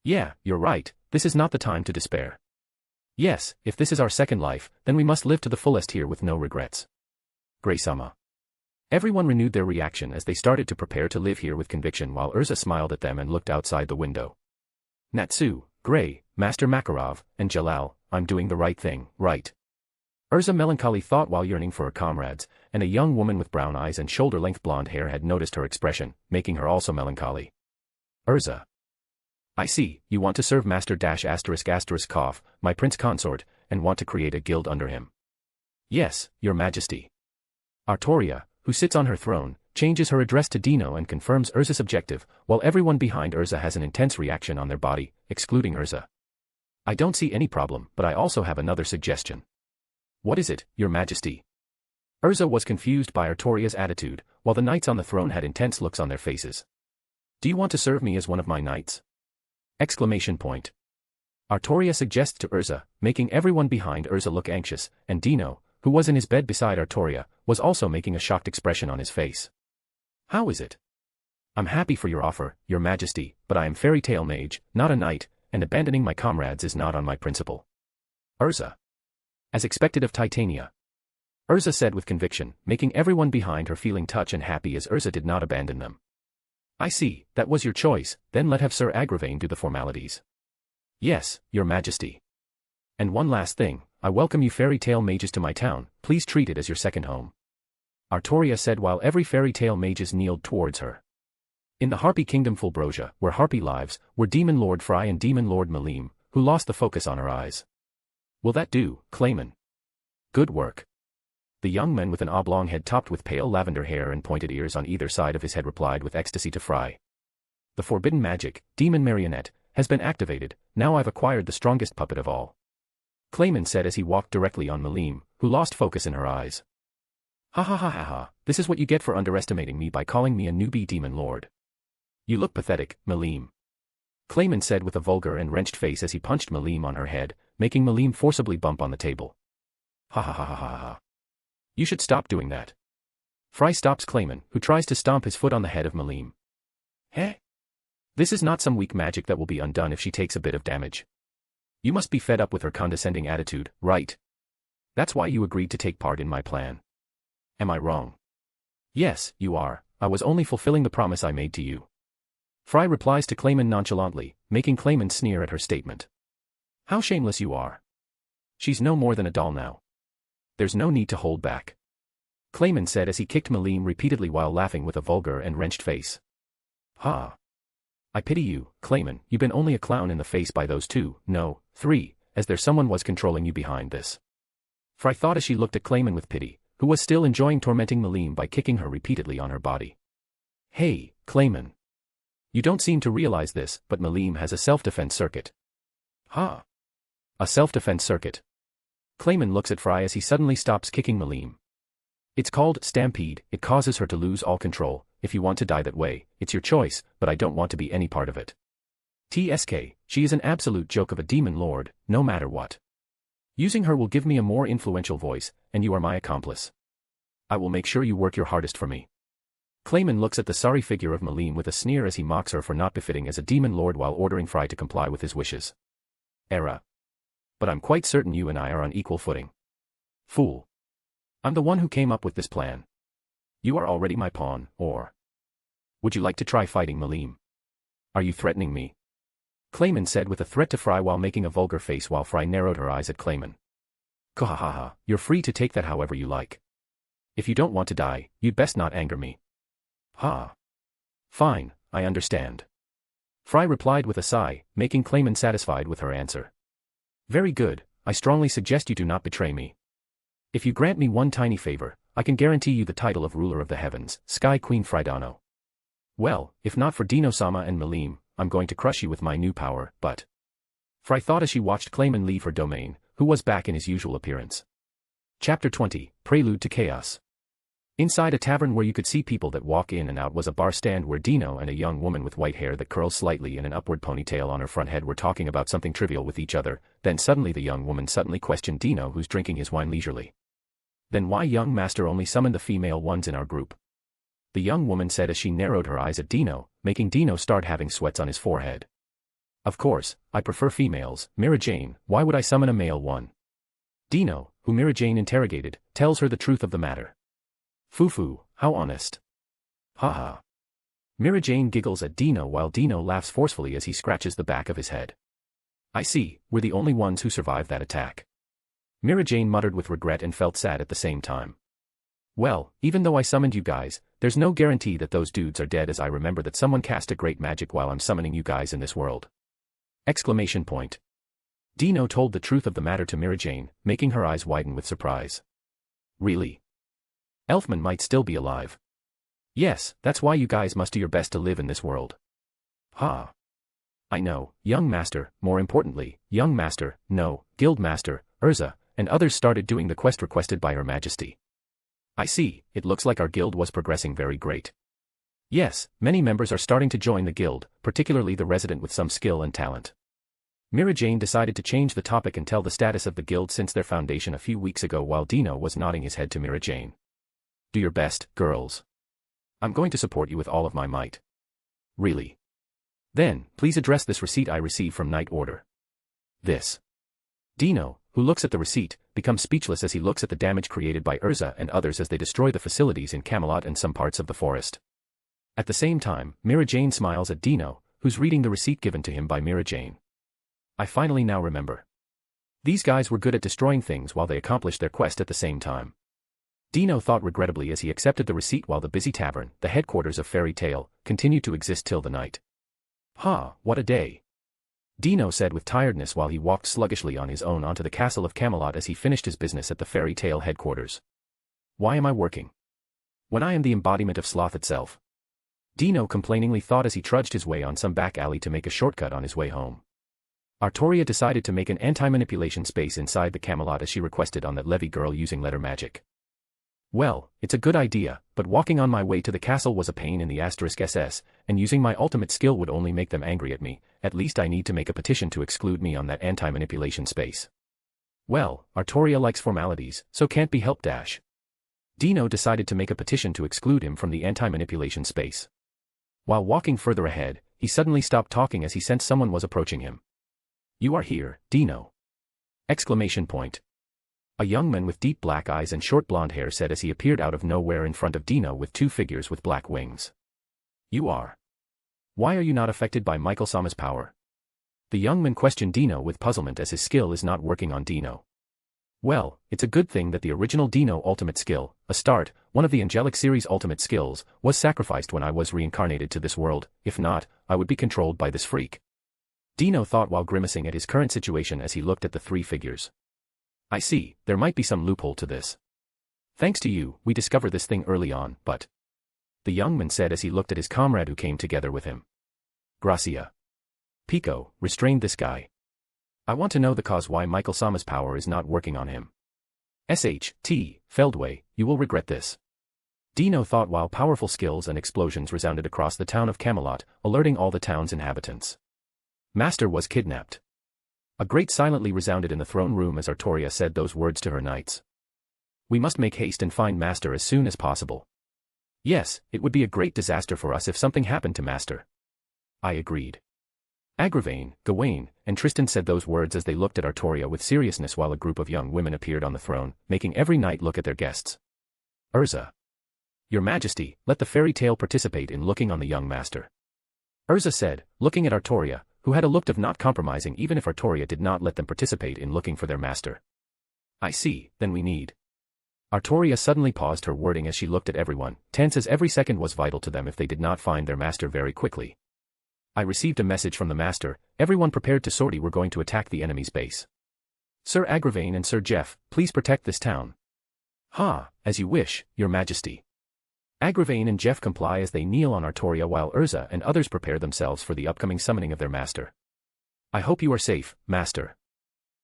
Yeah, you're right, this is not the time to despair. Yes, if this is our second life, then we must live to the fullest here with no regrets. Gray-sama. Everyone renewed their reaction as they started to prepare to live here with conviction while Urza smiled at them and looked outside the window. Natsu, Gray, Master Makarov, and Jalal, I'm doing the right thing, right? Urza melancholy thought while yearning for her comrades, and a young woman with brown eyes and shoulder-length blonde hair had noticed her expression, making her also melancholy. Urza. I see, you want to serve Master ***, my prince consort, and want to create a guild under him. Yes, your majesty. Artoria, who sits on her throne, changes her address to Dino and confirms Urza's objective, while everyone behind Urza has an intense reaction on their body, excluding Urza. I don't see any problem, but I also have another suggestion. What is it, your majesty? Urza was confused by Artoria's attitude, while the knights on the throne had intense looks on their faces. Do you want to serve me as one of my knights? Exclamation point. Artoria suggests to Urza, making everyone behind Urza look anxious, and Dino, who was in his bed beside Artoria, was also making a shocked expression on his face. How is it? I'm happy for your offer, your majesty, but I am fairy tale mage, not a knight, and abandoning my comrades is not on my principle. Urza. As expected of Titania. Urza said with conviction, making everyone behind her feeling touched and happy as Urza did not abandon them. I see, that was your choice, then let have Sir Agravain do the formalities. Yes, your majesty. And one last thing, I welcome you fairy tale mages to my town, please treat it as your second home. Artoria said while every fairy tale mages kneeled towards her. In the Harpy Kingdom Fulbrosia, where Harpy lives, were Demon Lord Fry and Demon Lord Malim, who lost the focus on her eyes. Will that do, Clayman? Good work. The young man with an oblong head topped with pale lavender hair and pointed ears on either side of his head replied with ecstasy to Fry. The forbidden magic, Demon Marionette, has been activated, now I've acquired the strongest puppet of all. Clayman said as he walked directly on Malim, who lost focus in her eyes. Ha ha ha ha ha, this is what you get for underestimating me by calling me a newbie demon lord. You look pathetic, Malim. Clayman said with a vulgar and wrenched face as he punched Malim on her head, making Malim forcibly bump on the table. Ha ha ha ha ha ha. You should stop doing that. Fry stops Clayman, who tries to stomp his foot on the head of Malim. Heh? This is not some weak magic that will be undone if she takes a bit of damage. You must be fed up with her condescending attitude, right? That's why you agreed to take part in my plan. Am I wrong? Yes, you are, I was only fulfilling the promise I made to you. Fry replies to Clayman nonchalantly, making Clayman sneer at her statement. How shameless you are. She's no more than a doll now. There's no need to hold back. Clayman said as he kicked Malim repeatedly while laughing with a vulgar and wrenched face. Ha! I pity you, Clayman, you've been only a clown in the face by those 2, no, 3, as there someone was controlling you behind this. Fry thought as she looked at Clayman with pity, who was still enjoying tormenting Malim by kicking her repeatedly on her body. Hey, Clayman. You don't seem to realize this, but Malim has a self-defense circuit. Ha! A self-defense circuit. Clayman looks at Fry as he suddenly stops kicking Malim. It's called Stampede, it causes her to lose all control, if you want to die that way, it's your choice, but I don't want to be any part of it. TSK, she is an absolute joke of a demon lord, no matter what. Using her will give me a more influential voice, and you are my accomplice. I will make sure you work your hardest for me. Clayman looks at the sorry figure of Malim with a sneer as he mocks her for not befitting as a demon lord while ordering Fry to comply with his wishes. Era. But I'm quite certain you and I are on equal footing. Fool. I'm the one who came up with this plan. You are already my pawn, or... Would you like to try fighting Malim? Are you threatening me? Clayman said with a threat to Fry while making a vulgar face while Fry narrowed her eyes at Clayman. Kahahaha, you're free to take that however you like. If you don't want to die, you'd best not anger me. Ha. Fine, I understand. Fry replied with a sigh, making Clayman satisfied with her answer. Very good, I strongly suggest you do not betray me. If you grant me one tiny favor, I can guarantee you the title of ruler of the heavens, Sky Queen Frydano. Well, if not for Dino-sama and Malim, I'm going to crush you with my new power, but... Fry thought as she watched Clayman leave her domain, who was back in his usual appearance. Chapter 20, Prelude to Chaos. Inside a tavern where you could see people that walk in and out was a bar stand where Dino and a young woman with white hair that curls slightly and an upward ponytail on her front head were talking about something trivial with each other, then suddenly the young woman suddenly questioned Dino who's drinking his wine leisurely. Then why young master only summoned the female ones in our group? the young woman said as she narrowed her eyes at Dino, making Dino start having sweats on his forehead. Of course, I prefer females, Mira Jane, why would I summon a male one? Dino, who Mira Jane interrogated, tells her the truth of the matter. Foo-foo, how honest. Ha-ha. Mira Jane giggles at Dino while Dino laughs forcefully as he scratches the back of his head. I see, we're the only ones who survived that attack. Mira Jane muttered with regret and felt sad at the same time. Well, even though I summoned you guys, there's no guarantee that those dudes are dead as I remember that someone cast a great magic while I'm summoning you guys in this world. Exclamation point. Dino told the truth of the matter to Mira Jane, making her eyes widen with surprise. Really? Elfman might still be alive. Yes, that's why you guys must do your best to live in this world. Ha. I know, young master, more importantly, young master, no, guild master, Urza, and others started doing the quest requested by Her Majesty. I see, it looks like our guild was progressing very great. Yes, many members are starting to join the guild, particularly the resident with some skill and talent. Mira Jane decided to change the topic and tell the status of the guild since their foundation a few weeks ago while Dino was nodding his head to Mira Jane. Do your best, girls. I'm going to support you with all of my might. Really? Then, please address this receipt I received from Night Order. This. Dino, who looks at the receipt, becomes speechless as he looks at the damage created by Urza and others as they destroy the facilities in Camelot and some parts of the forest. At the same time, Mira Jane smiles at Dino, who's reading the receipt given to him by Mira Jane. I finally now remember. These guys were good at destroying things while they accomplished their quest at the same time. Dino thought regrettably as he accepted the receipt while the busy tavern, the headquarters of Fairy Tale, continued to exist till the night. Ha, what a day. Dino said with tiredness while he walked sluggishly on his own onto the castle of Camelot as he finished his business at the Fairy Tale headquarters. Why am I working? When I am the embodiment of sloth itself. Dino complainingly thought as he trudged his way on some back alley to make a shortcut on his way home. Artoria decided to make an anti-manipulation space inside the Camelot as she requested on that levy girl using letter magic. Well, it's a good idea, but walking on my way to the castle was a pain in the *SS, and using my ultimate skill would only make them angry at me. At least I need to make a petition to exclude me on that anti-manipulation space. Well, Artoria likes formalities, so can't be helped. Dino decided to make a petition to exclude him from the anti-manipulation space. While walking further ahead, he suddenly stopped talking as he sensed someone was approaching him. You are here, Dino! Exclamation point. A young man with deep black eyes and short blonde hair said as he appeared out of nowhere in front of Dino with two figures with black wings. You are. Why are you not affected by Michael Sama's power? The young man questioned Dino with puzzlement as his skill is not working on Dino. Well, it's a good thing that the original Dino ultimate skill, a start, one of the angelic series ultimate skills, was sacrificed when I was reincarnated to this world. If not, I would be controlled by this freak. Dino thought while grimacing at his current situation as he looked at the three figures. I see, there might be some loophole to this. Thanks to you, we discovered this thing early on, but... The young man said as he looked at his comrade who came together with him. Gracia. Pico, restrain this guy. I want to know the cause why Michael Sama's power is not working on him. SHT, Feldway, you will regret this. Dino thought while powerful skills and explosions resounded across the town of Camelot, alerting all the town's inhabitants. Master was kidnapped. A great silently resounded in the throne room as Artoria said those words to her knights. We must make haste and find Master as soon as possible. Yes, it would be a great disaster for us if something happened to Master. I agreed. Agravain, Gawain, and Tristan said those words as they looked at Artoria with seriousness while a group of young women appeared on the throne, making every knight look at their guests. Urza. Your Majesty, let the Fairy Tale participate in looking on the young master. Urza said, looking at Artoria, who had a look of not compromising even if Artoria did not let them participate in looking for their master. I see, then we need. Artoria suddenly paused her wording as she looked at everyone, tense as every second was vital to them if they did not find their master very quickly. I received a message from the master, everyone prepared to sortie we're going to attack the enemy's base. Sir Agravain and Sir Jeff, please protect this town. Ha, as you wish, your majesty. Agravain and Jeff comply as they kneel on Artoria while Urza and others prepare themselves for the upcoming summoning of their master. I hope you are safe, master.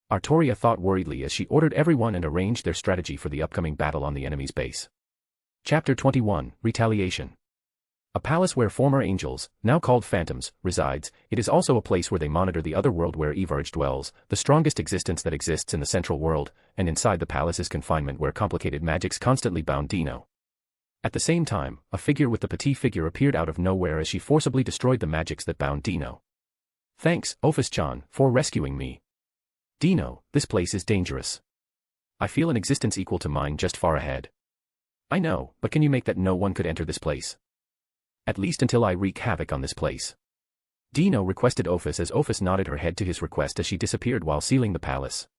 Artoria thought worriedly as she ordered everyone and arranged their strategy for the upcoming battle on the enemy's base. Chapter 21, Retaliation. A palace where former angels, now called phantoms, resides. It is also a place where they monitor the other world where Evarge dwells, the strongest existence that exists in the central world, and inside the palace is confinement where complicated magics constantly bound Dino. At the same time, a figure with the petite figure appeared out of nowhere as she forcibly destroyed the magics that bound Dino. Thanks, Waifus-chan, for rescuing me. Dino, this place is dangerous. I feel an existence equal to mine just far ahead. I know, but can you make that no one could enter this place? At least until I wreak havoc on this place. Dino requested Waifus as Waifus nodded her head to his request as she disappeared while sealing the palace.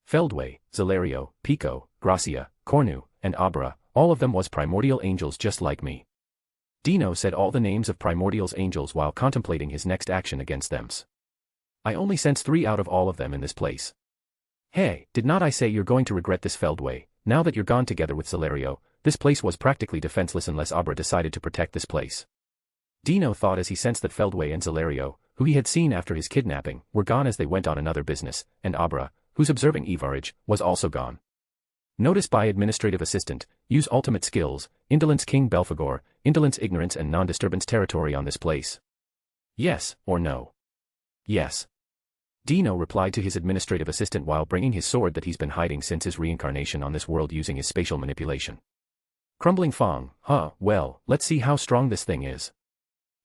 Feldway, Zelario, Pico, Gracia, Cornu, and Abra, all of them was primordial angels just like me. Dino said all the names of primordial's angels while contemplating his next action against them. I only sense 3 out of all of them in this place. Hey, did not I say you're going to regret this, Feldway? Now that you're gone together with Zelario, this place was practically defenseless unless Abra decided to protect this place. Dino thought as he sensed that Feldway and Zelario, who he had seen after his kidnapping, were gone as they went on another business, and Abra, whose observing Evarage, was also gone. Notice by administrative assistant, use ultimate skills, Indolence King Belphegor, Indolence Ignorance and Non-Disturbance territory on this place. Yes, or no? Yes. Dino replied to his administrative assistant while bringing his sword that he's been hiding since his reincarnation on this world using his spatial manipulation. Crumbling Fong, well, let's see how strong this thing is.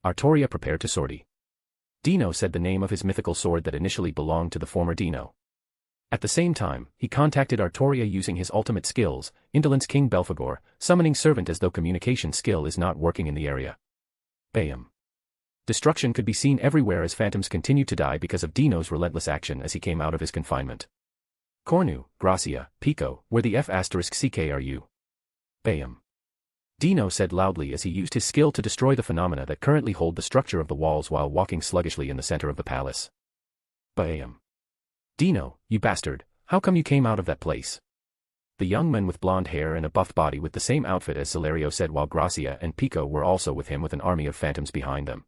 Artoria prepared to sortie. Dino said the name of his mythical sword that initially belonged to the former Dino. At the same time, he contacted Artoria using his ultimate skills, Indolence King Belphegor, summoning servant as though communication skill is not working in the area. Bam. Destruction could be seen everywhere as phantoms continued to die because of Dino's relentless action as he came out of his confinement. Cornu, Gracia, Pico, where the F***ck are you? Bam. Dino said loudly as he used his skill to destroy the phenomena that currently hold the structure of the walls while walking sluggishly in the center of the palace. Bam. Dino, you bastard, how come you came out of that place? The young man with blonde hair and a buffed body with the same outfit as Zelario said while Gracia and Pico were also with him with an army of phantoms behind them.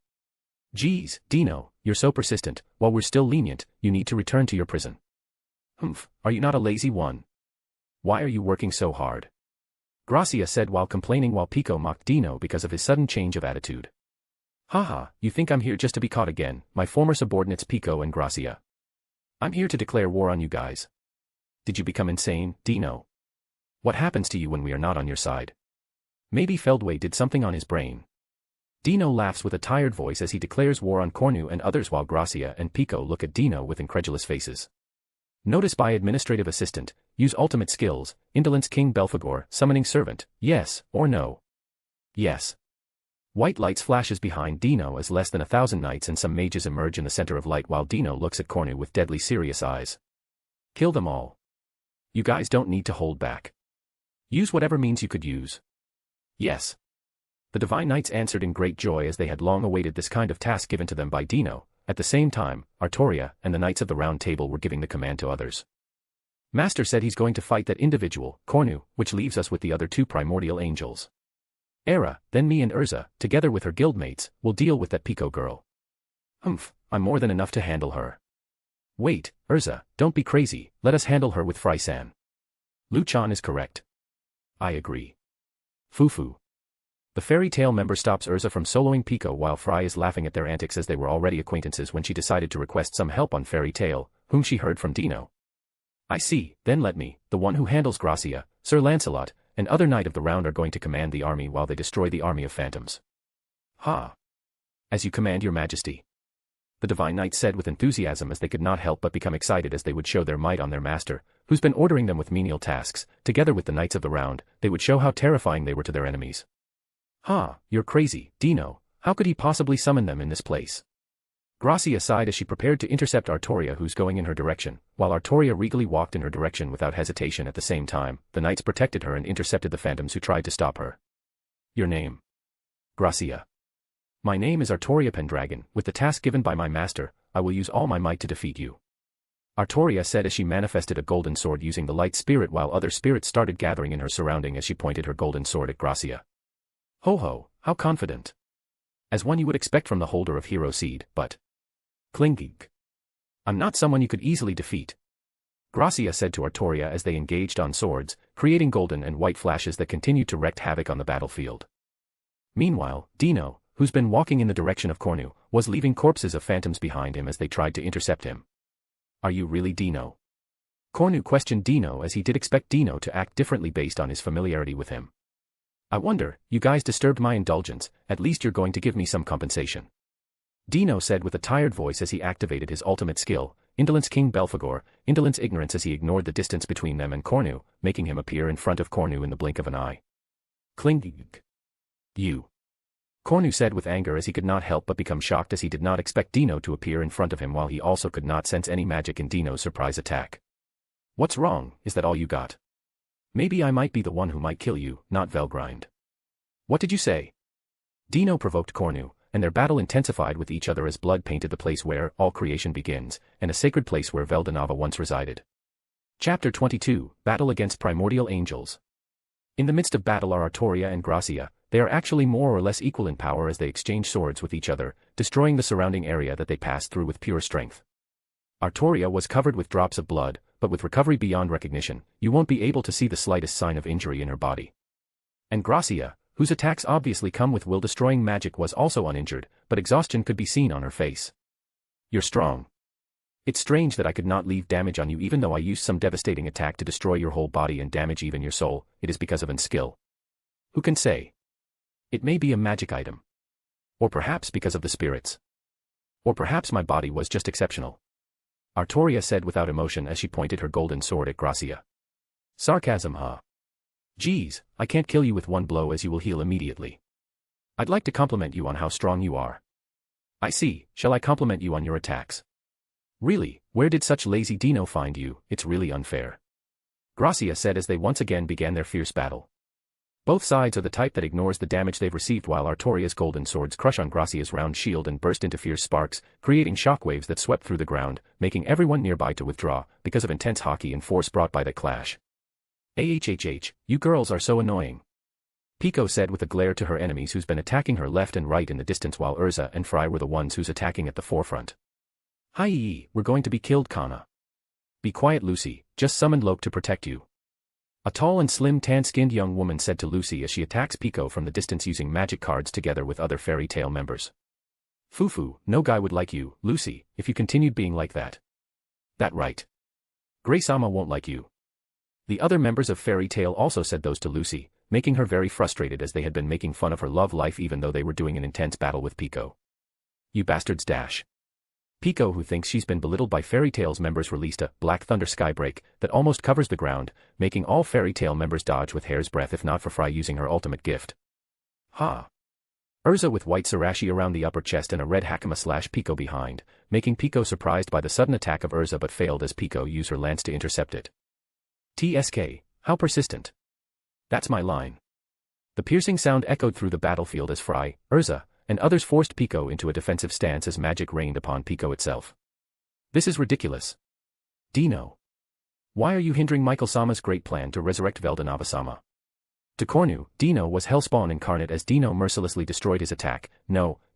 Geez, Dino, you're so persistent, while we're still lenient, you need to return to your prison. Humph, are you not a lazy one? Why are you working so hard? Gracia said while complaining while Pico mocked Dino because of his sudden change of attitude. Haha, you think I'm here just to be caught again, my former subordinates Pico and Gracia. I'm here to declare war on you guys. Did you become insane, Dino? What happens to you when we are not on your side? Maybe Feldway did something on his brain. Dino laughs with a tired voice as he declares war on Cornu and others while Gracia and Pico look at Dino with incredulous faces. Notice by administrative assistant, use ultimate skills, Indolence King Belphegor, summoning servant, yes, or no? Yes. White lights flashes behind Dino as less than 1,000 knights and some mages emerge in the center of light while Dino looks at Cornu with deadly serious eyes. Kill them all. You guys don't need to hold back. Use whatever means you could use. Yes. The Divine Knights answered in great joy as they had long awaited this kind of task given to them by Dino. At the same time, Artoria and the Knights of the Round Table were giving the command to others. Master said he's going to fight that individual, Cornu, which leaves us with the other 2 primordial angels. Era, then me and Urza, together with her guildmates, will deal with that Pico girl. Humph, I'm more than enough to handle her. Wait, Urza, don't be crazy, let us handle her with Fry-san. Lu-chan is correct. I agree. Fufu. The fairy tale member stops Urza from soloing Pico while Fry is laughing at their antics as they were already acquaintances when she decided to request some help on fairy tale, whom she heard from Dino. I see, then let me, the one who handles Gracia, Sir Lancelot, and other knight of the round are going to command the army while they destroy the army of phantoms. Ha! As you command your majesty. The Divine Knights said with enthusiasm as they could not help but become excited as they would show their might on their master, who's been ordering them with menial tasks, together with the knights of the round, they would show how terrifying they were to their enemies. Ha, you're crazy, Dino, how could he possibly summon them in this place? Gracia sighed as she prepared to intercept Artoria who's going in her direction, while Artoria regally walked in her direction without hesitation at the same time, the knights protected her and intercepted the phantoms who tried to stop her. Your name? Gracia. My name is Artoria Pendragon, with the task given by my master, I will use all my might to defeat you. Artoria said as she manifested a golden sword using the light spirit while other spirits started gathering in her surrounding as she pointed her golden sword at Gracia. Ho ho, how confident. As one you would expect from the holder of hero seed, but... Klingig. I'm not someone you could easily defeat. Gracia said to Artoria as they engaged on swords, creating golden and white flashes that continued to wreak havoc on the battlefield. Meanwhile, Dino, who's been walking in the direction of Cornu, was leaving corpses of phantoms behind him as they tried to intercept him. Are you really Dino? Cornu questioned Dino as he did expect Dino to act differently based on his familiarity with him. I wonder, you guys disturbed my indulgence, at least you're going to give me some compensation. Dino said with a tired voice as he activated his ultimate skill, Indolence King Belphegor, Indolence Ignorance as he ignored the distance between them and Cornu, making him appear in front of Cornu in the blink of an eye. Cling. You. Cornu said with anger as he could not help but become shocked as he did not expect Dino to appear in front of him while he also could not sense any magic in Dino's surprise attack. What's wrong, is that all you got? Maybe I might be the one who might kill you, not Velgrind. What did you say? Dino provoked Cornu, and their battle intensified with each other as blood painted the place where all creation begins, and a sacred place where Veldanava once resided. Chapter 22, Battle Against Primordial Angels. In the midst of battle are Artoria and Gracia. They are actually more or less equal in power as they exchange swords with each other, destroying the surrounding area that they passed through with pure strength. Artoria was covered with drops of blood, but with recovery beyond recognition, you won't be able to see the slightest sign of injury in her body. And Gracia, whose attacks obviously come with will-destroying magic, was also uninjured, but exhaustion could be seen on her face. You're strong. It's strange that I could not leave damage on you even though I used some devastating attack to destroy your whole body and damage even your soul. It is because of an skill. Who can say? It may be a magic item. Or perhaps because of the spirits. Or perhaps my body was just exceptional. Artoria said without emotion as she pointed her golden sword at Gracia. Sarcasm, huh? Geez, I can't kill you with one blow as you will heal immediately. I'd like to compliment you on how strong you are. I see, shall I compliment you on your attacks? Really, where did such lazy Dino find you? It's really unfair. Gracia said as they once again began their fierce battle. Both sides are the type that ignores the damage they've received while Artoria's golden swords crush on Gracia's round shield and burst into fierce sparks, creating shockwaves that swept through the ground, making everyone nearby to withdraw, because of intense hockey and force brought by that clash. AHHH, you girls are so annoying. Pico said with a glare to her enemies who's been attacking her left and right in the distance while Urza and Fry were the ones who's attacking at the forefront. Hi, we're going to be killed, Kana. Be quiet, Lucy, just summoned Loke to protect you. A tall and slim tan-skinned young woman said to Lucy as she attacks Pico from the distance using magic cards together with other fairy tale members. Fufu, no guy would like you, Lucy, if you continued being like that. That right. Grey-sama won't like you. The other members of Fairy Tale also said those to Lucy, making her very frustrated as they had been making fun of her love life even though they were doing an intense battle with Pico. You bastards dash. Pico, who thinks she's been belittled by Fairy Tale's members, released a Black Thunder Skybreak that almost covers the ground, making all Fairy Tale members dodge with hair's breadth if not for Fry using her ultimate gift. Ha! Urza with white Sarashi around the upper chest and a red Hakama slash Pico behind, making Pico surprised by the sudden attack of Urza but failed as Pico used her lance to intercept it. TSK, how persistent. That's my line. The piercing sound echoed through the battlefield as Fry, Urza, and others forced Pico into a defensive stance as magic rained upon Pico itself. This is ridiculous. Dino. Why are you hindering Michael-sama's great plan to resurrect Veldanava-sama? To Cornu, Dino was Hellspawn incarnate as Dino mercilessly destroyed his attack,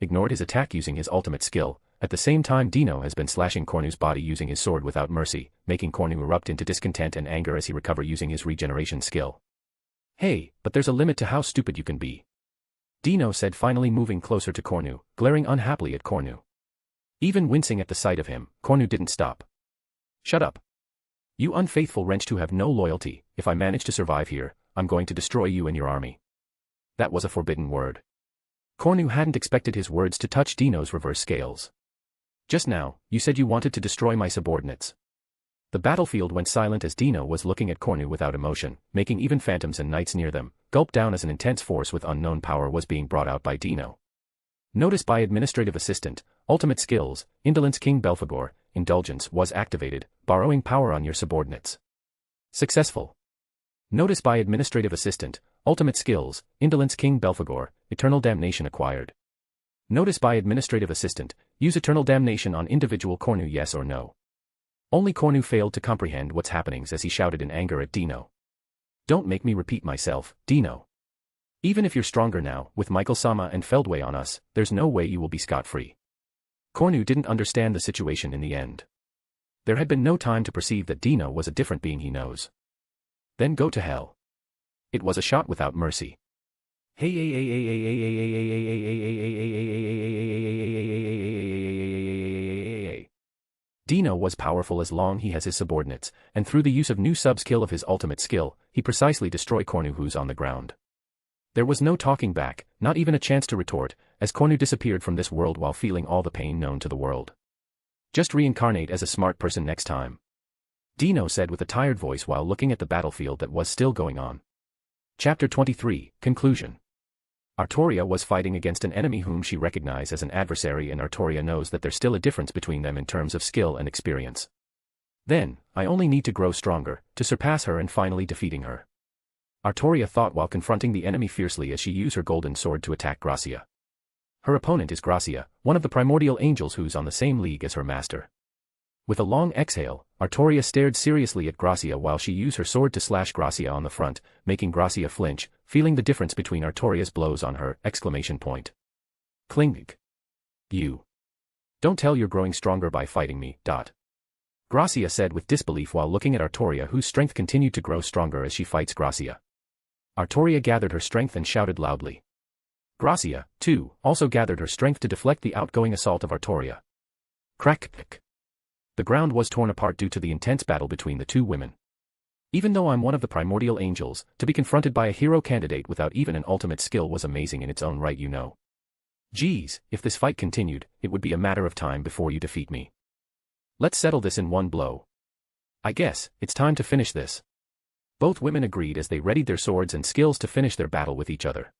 ignored his attack using his ultimate skill. At the same time Dino has been slashing Cornu's body using his sword without mercy, making Cornu erupt into discontent and anger as he recover using his regeneration skill. Hey, but there's a limit to how stupid you can be. Dino said, finally moving closer to Cornu, glaring unhappily at Cornu. Even wincing at the sight of him, Cornu didn't stop. Shut up. You unfaithful wretch who have no loyalty, if I manage to survive here, I'm going to destroy you and your army. That was a forbidden word. Cornu hadn't expected his words to touch Dino's reverse scales. Just now, you said you wanted to destroy my subordinates. The battlefield went silent as Dino was looking at Cornu without emotion, making even phantoms and knights near them gulp down as an intense force with unknown power was being brought out by Dino. Notice by Administrative Assistant, Ultimate Skills, Indolence King Belphegor, Indulgence was activated, borrowing power on your subordinates. Successful. Notice by Administrative Assistant, Ultimate Skills, Indolence King Belphegor, Eternal Damnation acquired. Notice by Administrative Assistant, use Eternal Damnation on individual Cornu, yes or no. Only Cornu failed to comprehend what's happening as he shouted in anger at Dino. Don't make me repeat myself, Dino. Even if you're stronger now, with Michael-sama and Feldway on us, there's no way you will be scot-free. Cornu didn't understand the situation in the end. There had been no time to perceive that Dino was a different being he knows. Then go to hell. It was a shot without mercy. Dino was powerful as long he has his subordinates, and through the use of new sub-skill of his ultimate skill, he precisely destroy Cornu who's on the ground. There was no talking back, not even a chance to retort, as Cornu disappeared from this world while feeling all the pain known to the world. Just reincarnate as a smart person next time. Dino said with a tired voice while looking at the battlefield that was still going on. Chapter 23, Conclusion. Artoria was fighting against an enemy whom she recognized as an adversary, and Artoria knows that there's still a difference between them in terms of skill and experience. Then, I only need to grow stronger, to surpass her and finally defeating her. Artoria thought while confronting the enemy fiercely as she used her golden sword to attack Gracia. Her opponent is Gracia, one of the primordial angels who's on the same league as her master. With a long exhale, Artoria stared seriously at Gracia while she used her sword to slash Gracia on the front, making Gracia flinch, feeling the difference between Artoria's blows on her, exclamation point. Kling. You. Don't tell you're growing stronger by fighting me, dot. Gracia said with disbelief while looking at Artoria, whose strength continued to grow stronger as she fights Gracia. Artoria gathered her strength and shouted loudly. Gracia, too, also gathered her strength to deflect the outgoing assault of Artoria. Crack. The ground was torn apart due to the intense battle between the two women. Even though I'm one of the primordial angels, to be confronted by a hero candidate without even an ultimate skill was amazing in its own right, you know. Geez, if this fight continued, it would be a matter of time before you defeat me. Let's settle this in one blow. I guess, it's time to finish this. Both women agreed as they readied their swords and skills to finish their battle with each other.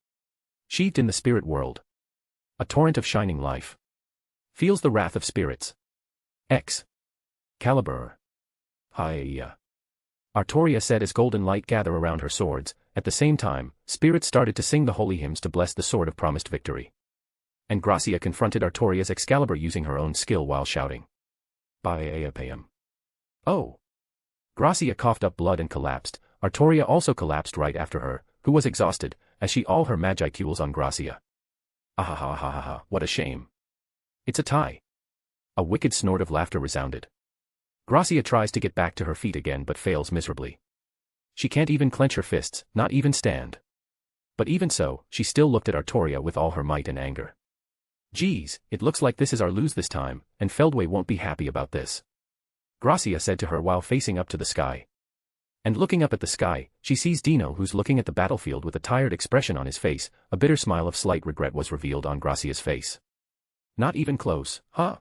Sheathed in the spirit world. A torrent of shining life. Feels the wrath of spirits. Caliber. Hiya. Artoria said as golden light gathered around her swords. At the same time, spirits started to sing the holy hymns to bless the sword of promised victory. And Gracia confronted Artoria's Excalibur using her own skill while shouting. Bye-a-pam. Oh. Gracia coughed up blood and collapsed. Artoria also collapsed right after her, who was exhausted, as she all her magicals on Gracia. Ahahahaha, what a shame. It's a tie. A wicked snort of laughter resounded. Gracia tries to get back to her feet again but fails miserably. She can't even clench her fists, not even stand. But even so, she still looked at Artoria with all her might and anger. Geez, it looks like this is our lose this time, and Feldway won't be happy about this. Gracia said to her while facing up to the sky. And looking up at the sky, she sees Dino, who's looking at the battlefield with a tired expression on his face. A bitter smile of slight regret was revealed on Gracia's face. Not even close, huh?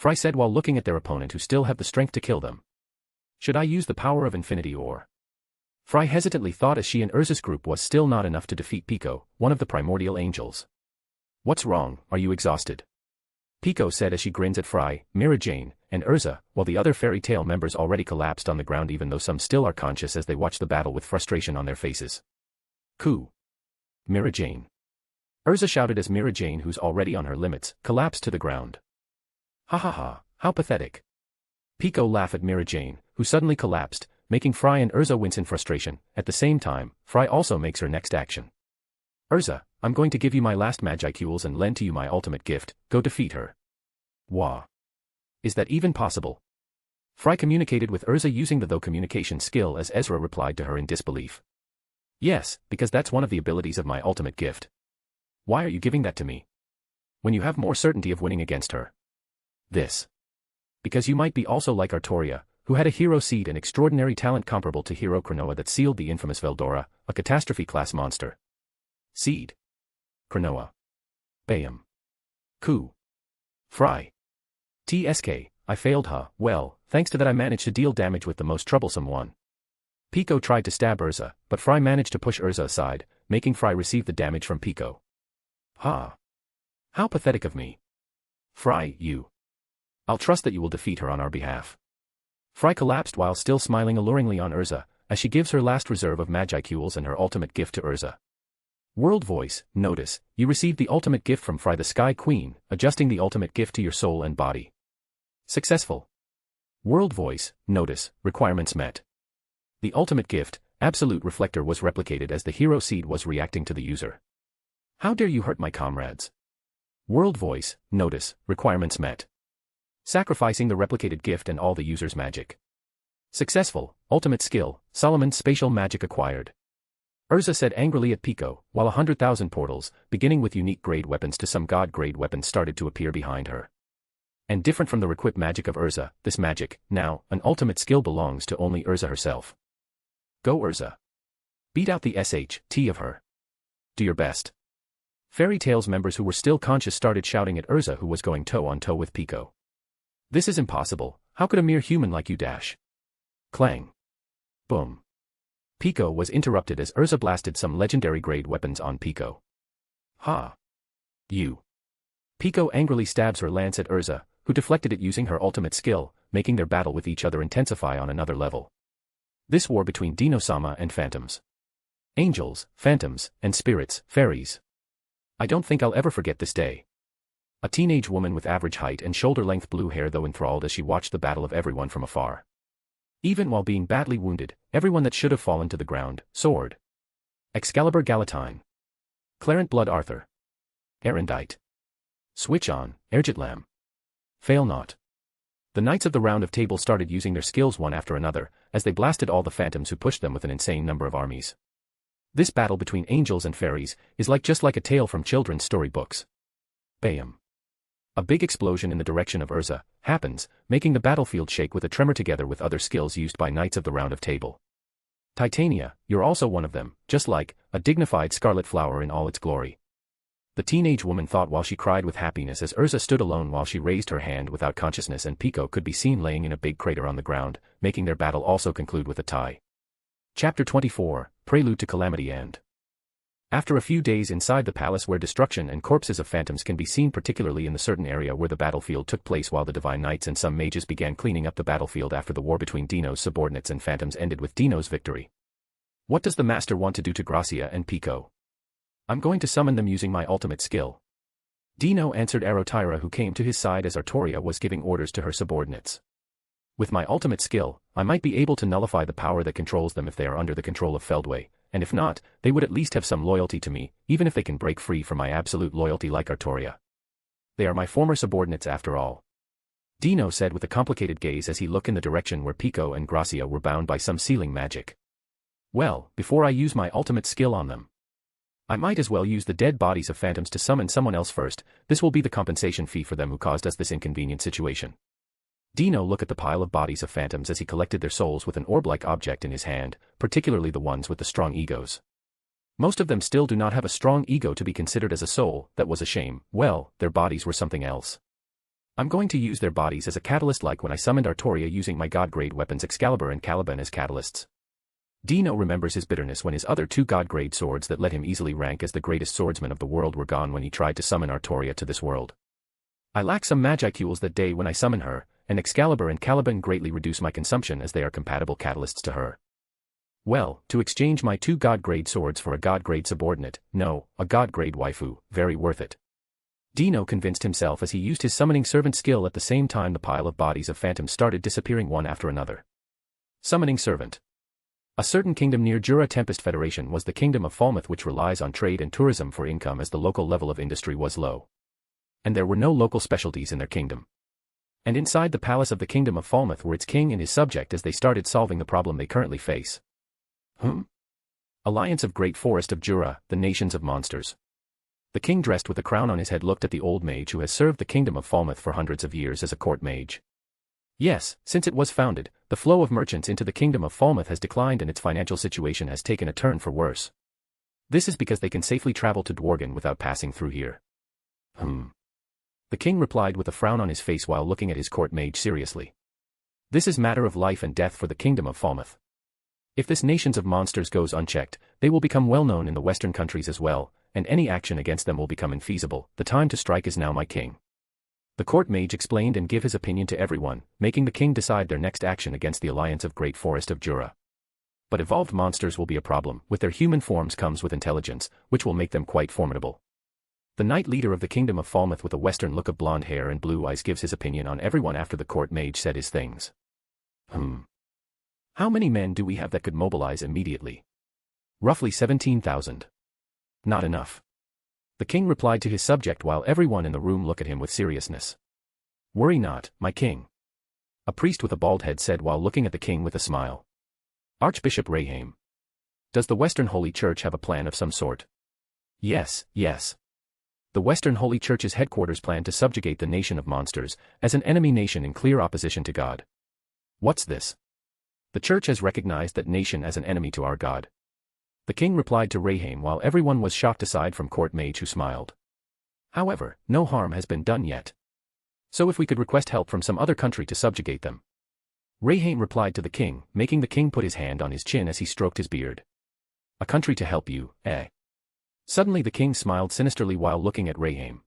Fry said while looking at their opponent who still have the strength to kill them. Should I use the power of infinity or? Fry hesitantly thought as she and Urza's group was still not enough to defeat Pico, one of the primordial angels. What's wrong, are you exhausted? Pico said as she grins at Fry, Mira Jane, and Urza, while the other fairy tale members already collapsed on the ground even though some still are conscious as they watch the battle with frustration on their faces. Coo. Mira Jane. Urza shouted as Mira Jane, who's already on her limits, collapsed to the ground. Ha ha ha, how pathetic. Pico laughed at Mira Jane, who suddenly collapsed, making Fry and Urza wince in frustration. At the same time, Fry also makes her next action. Urza, I'm going to give you my last magicals and lend to you my ultimate gift, go defeat her. Wah. Is that even possible? Fry communicated with Urza using the though communication skill as Ezra replied to her in disbelief. Yes, because that's one of the abilities of my ultimate gift. Why are you giving that to me? When you have more certainty of winning against her. This. Because you might be also like Artoria, who had a hero seed and extraordinary talent comparable to Hero Cronoa that sealed the infamous Veldora, a catastrophe-class monster. Seed. Cronoa. Bayam. Coo. Fry. TSK, I failed, huh? Well, thanks to that I managed to deal damage with the most troublesome one. Pico tried to stab Urza, but Fry managed to push Urza aside, making Fry receive the damage from Pico. Ha. How pathetic of me. Fry, you. I'll trust that you will defeat her on our behalf. Fry collapsed while still smiling alluringly on Urza, as she gives her last reserve of magicals and her ultimate gift to Urza. World Voice, notice, you received the ultimate gift from Fry the Sky Queen, adjusting the ultimate gift to your soul and body. Successful. World Voice, notice, requirements met. The ultimate gift, Absolute Reflector, was replicated as the hero seed was reacting to the user. How dare you hurt my comrades? World Voice, notice, requirements met. Sacrificing the replicated gift and all the user's magic. Successful, ultimate skill, Solomon's spatial magic acquired. Urza said angrily at Pico, while 100,000 portals, beginning with unique grade weapons to some god-grade weapons started to appear behind her. And different from the requip magic of Urza, this magic, now, an ultimate skill belongs to only Urza herself. Go Urza. Beat out the SHT of her. Do your best. Fairy Tales members who were still conscious started shouting at Urza, who was going toe-on-toe with Pico. This is impossible. How could a mere human like you dash? Clang. Boom. Pico was interrupted as Urza blasted some legendary grade weapons on Pico. Ha. You. Pico angrily stabs her lance at Urza, who deflected it using her ultimate skill, making their battle with each other intensify on another level. This war between Dino-sama and phantoms. Angels, phantoms, and spirits, fairies. I don't think I'll ever forget this day. A teenage woman with average height and shoulder-length blue hair though enthralled as she watched the battle of everyone from afar. Even while being badly wounded, everyone that should have fallen to the ground, sword. Excalibur Galatine. Clarent Blood Arthur. Erendite. Switch on, Ergitlam. Fail not. The knights of the Round of Table started using their skills one after another, as they blasted all the phantoms who pushed them with an insane number of armies. This battle between angels and fairies is just like a tale from children's storybooks. Bam. A big explosion in the direction of Urza happens, making the battlefield shake with a tremor together with other skills used by knights of the Round of Table. Titania, you're also one of them, just like a dignified scarlet flower in all its glory. The teenage woman thought while she cried with happiness as Urza stood alone while she raised her hand without consciousness, and Pico could be seen laying in a big crater on the ground, making their battle also conclude with a tie. Chapter 24, Prelude to Calamity End. After a few days inside the palace where destruction and corpses of phantoms can be seen, particularly in the certain area where the battlefield took place, while the divine knights and some mages began cleaning up the battlefield after the war between Dino's subordinates and phantoms ended with Dino's victory. What does the master want to do to Gracia and Pico? I'm going to summon them using my ultimate skill. Dino answered Arotyra, who came to his side as Artoria was giving orders to her subordinates. With my ultimate skill, I might be able to nullify the power that controls them if they are under the control of Feldway, and if not, they would at least have some loyalty to me, even if they can break free from my absolute loyalty like Artoria. They are my former subordinates after all. Dino said with a complicated gaze as he looked in the direction where Pico and Gracia were bound by some sealing magic. Well, before I use my ultimate skill on them, I might as well use the dead bodies of phantoms to summon someone else first. This will be the compensation fee for them who caused us this inconvenient situation. Dino looked at the pile of bodies of phantoms as he collected their souls with an orb-like object in his hand, particularly the ones with the strong egos. Most of them still do not have a strong ego to be considered as a soul. That was a shame. Well, their bodies were something else. I'm going to use their bodies as a catalyst, like when I summoned Artoria using my god-grade weapons Excalibur and Caliban as catalysts. Dino remembers his bitterness when his other two god-grade swords that let him easily rank as the greatest swordsman of the world were gone when he tried to summon Artoria to this world. I lack some magicules that day when I summon her, and Excalibur and Caliban greatly reduce my consumption as they are compatible catalysts to her. Well, to exchange my two god-grade swords for a god-grade subordinate, no, a god-grade waifu, very worth it. Dino convinced himself as he used his summoning servant skill. At the same time, the pile of bodies of phantoms started disappearing one after another. Summoning servant. A certain kingdom near Jura Tempest Federation was the kingdom of Falmouth, which relies on trade and tourism for income as the local level of industry was low. And there were no local specialties in their kingdom. And inside the palace of the kingdom of Falmouth were its king and his subject as they started solving the problem they currently face. Alliance of Great Forest of Jura, the nations of monsters. The king, dressed with a crown on his head, looked at the old mage who has served the kingdom of Falmouth for hundreds of years as a court mage. Yes, since it was founded, the flow of merchants into the kingdom of Falmouth has declined and its financial situation has taken a turn for worse. This is because they can safely travel to Dworgen without passing through here. The king replied with a frown on his face while looking at his court mage seriously. This is matter of life and death for the kingdom of Falmouth. If this nations of monsters goes unchecked, they will become well known in the western countries as well, and any action against them will become infeasible. The time to strike is now, my king. The court mage explained and gave his opinion to everyone, making the king decide their next action against the Alliance of Great Forest of Jura. But evolved monsters will be a problem. With their human forms comes with intelligence, which will make them quite formidable. The knight leader of the kingdom of Falmouth with a western look of blonde hair and blue eyes gives his opinion on everyone after the court mage said his things. How many men do we have that could mobilize immediately? Roughly 17,000. Not enough. The king replied to his subject while everyone in the room looked at him with seriousness. Worry not, my king. A priest with a bald head said while looking at the king with a smile. Archbishop Raham. Does the Western Holy Church have a plan of some sort? Yes, yes. The Western Holy Church's headquarters plan to subjugate the nation of monsters as an enemy nation in clear opposition to God. What's this? The church has recognized that nation as an enemy to our God. The king replied to Reincarnated while everyone was shocked aside from court mage who smiled. However, no harm has been done yet. So if we could request help from some other country to subjugate them. Reincarnated replied to the king, making the king put his hand on his chin as he stroked his beard. A country to help you, eh? Suddenly the king smiled sinisterly while looking at Reincarnated.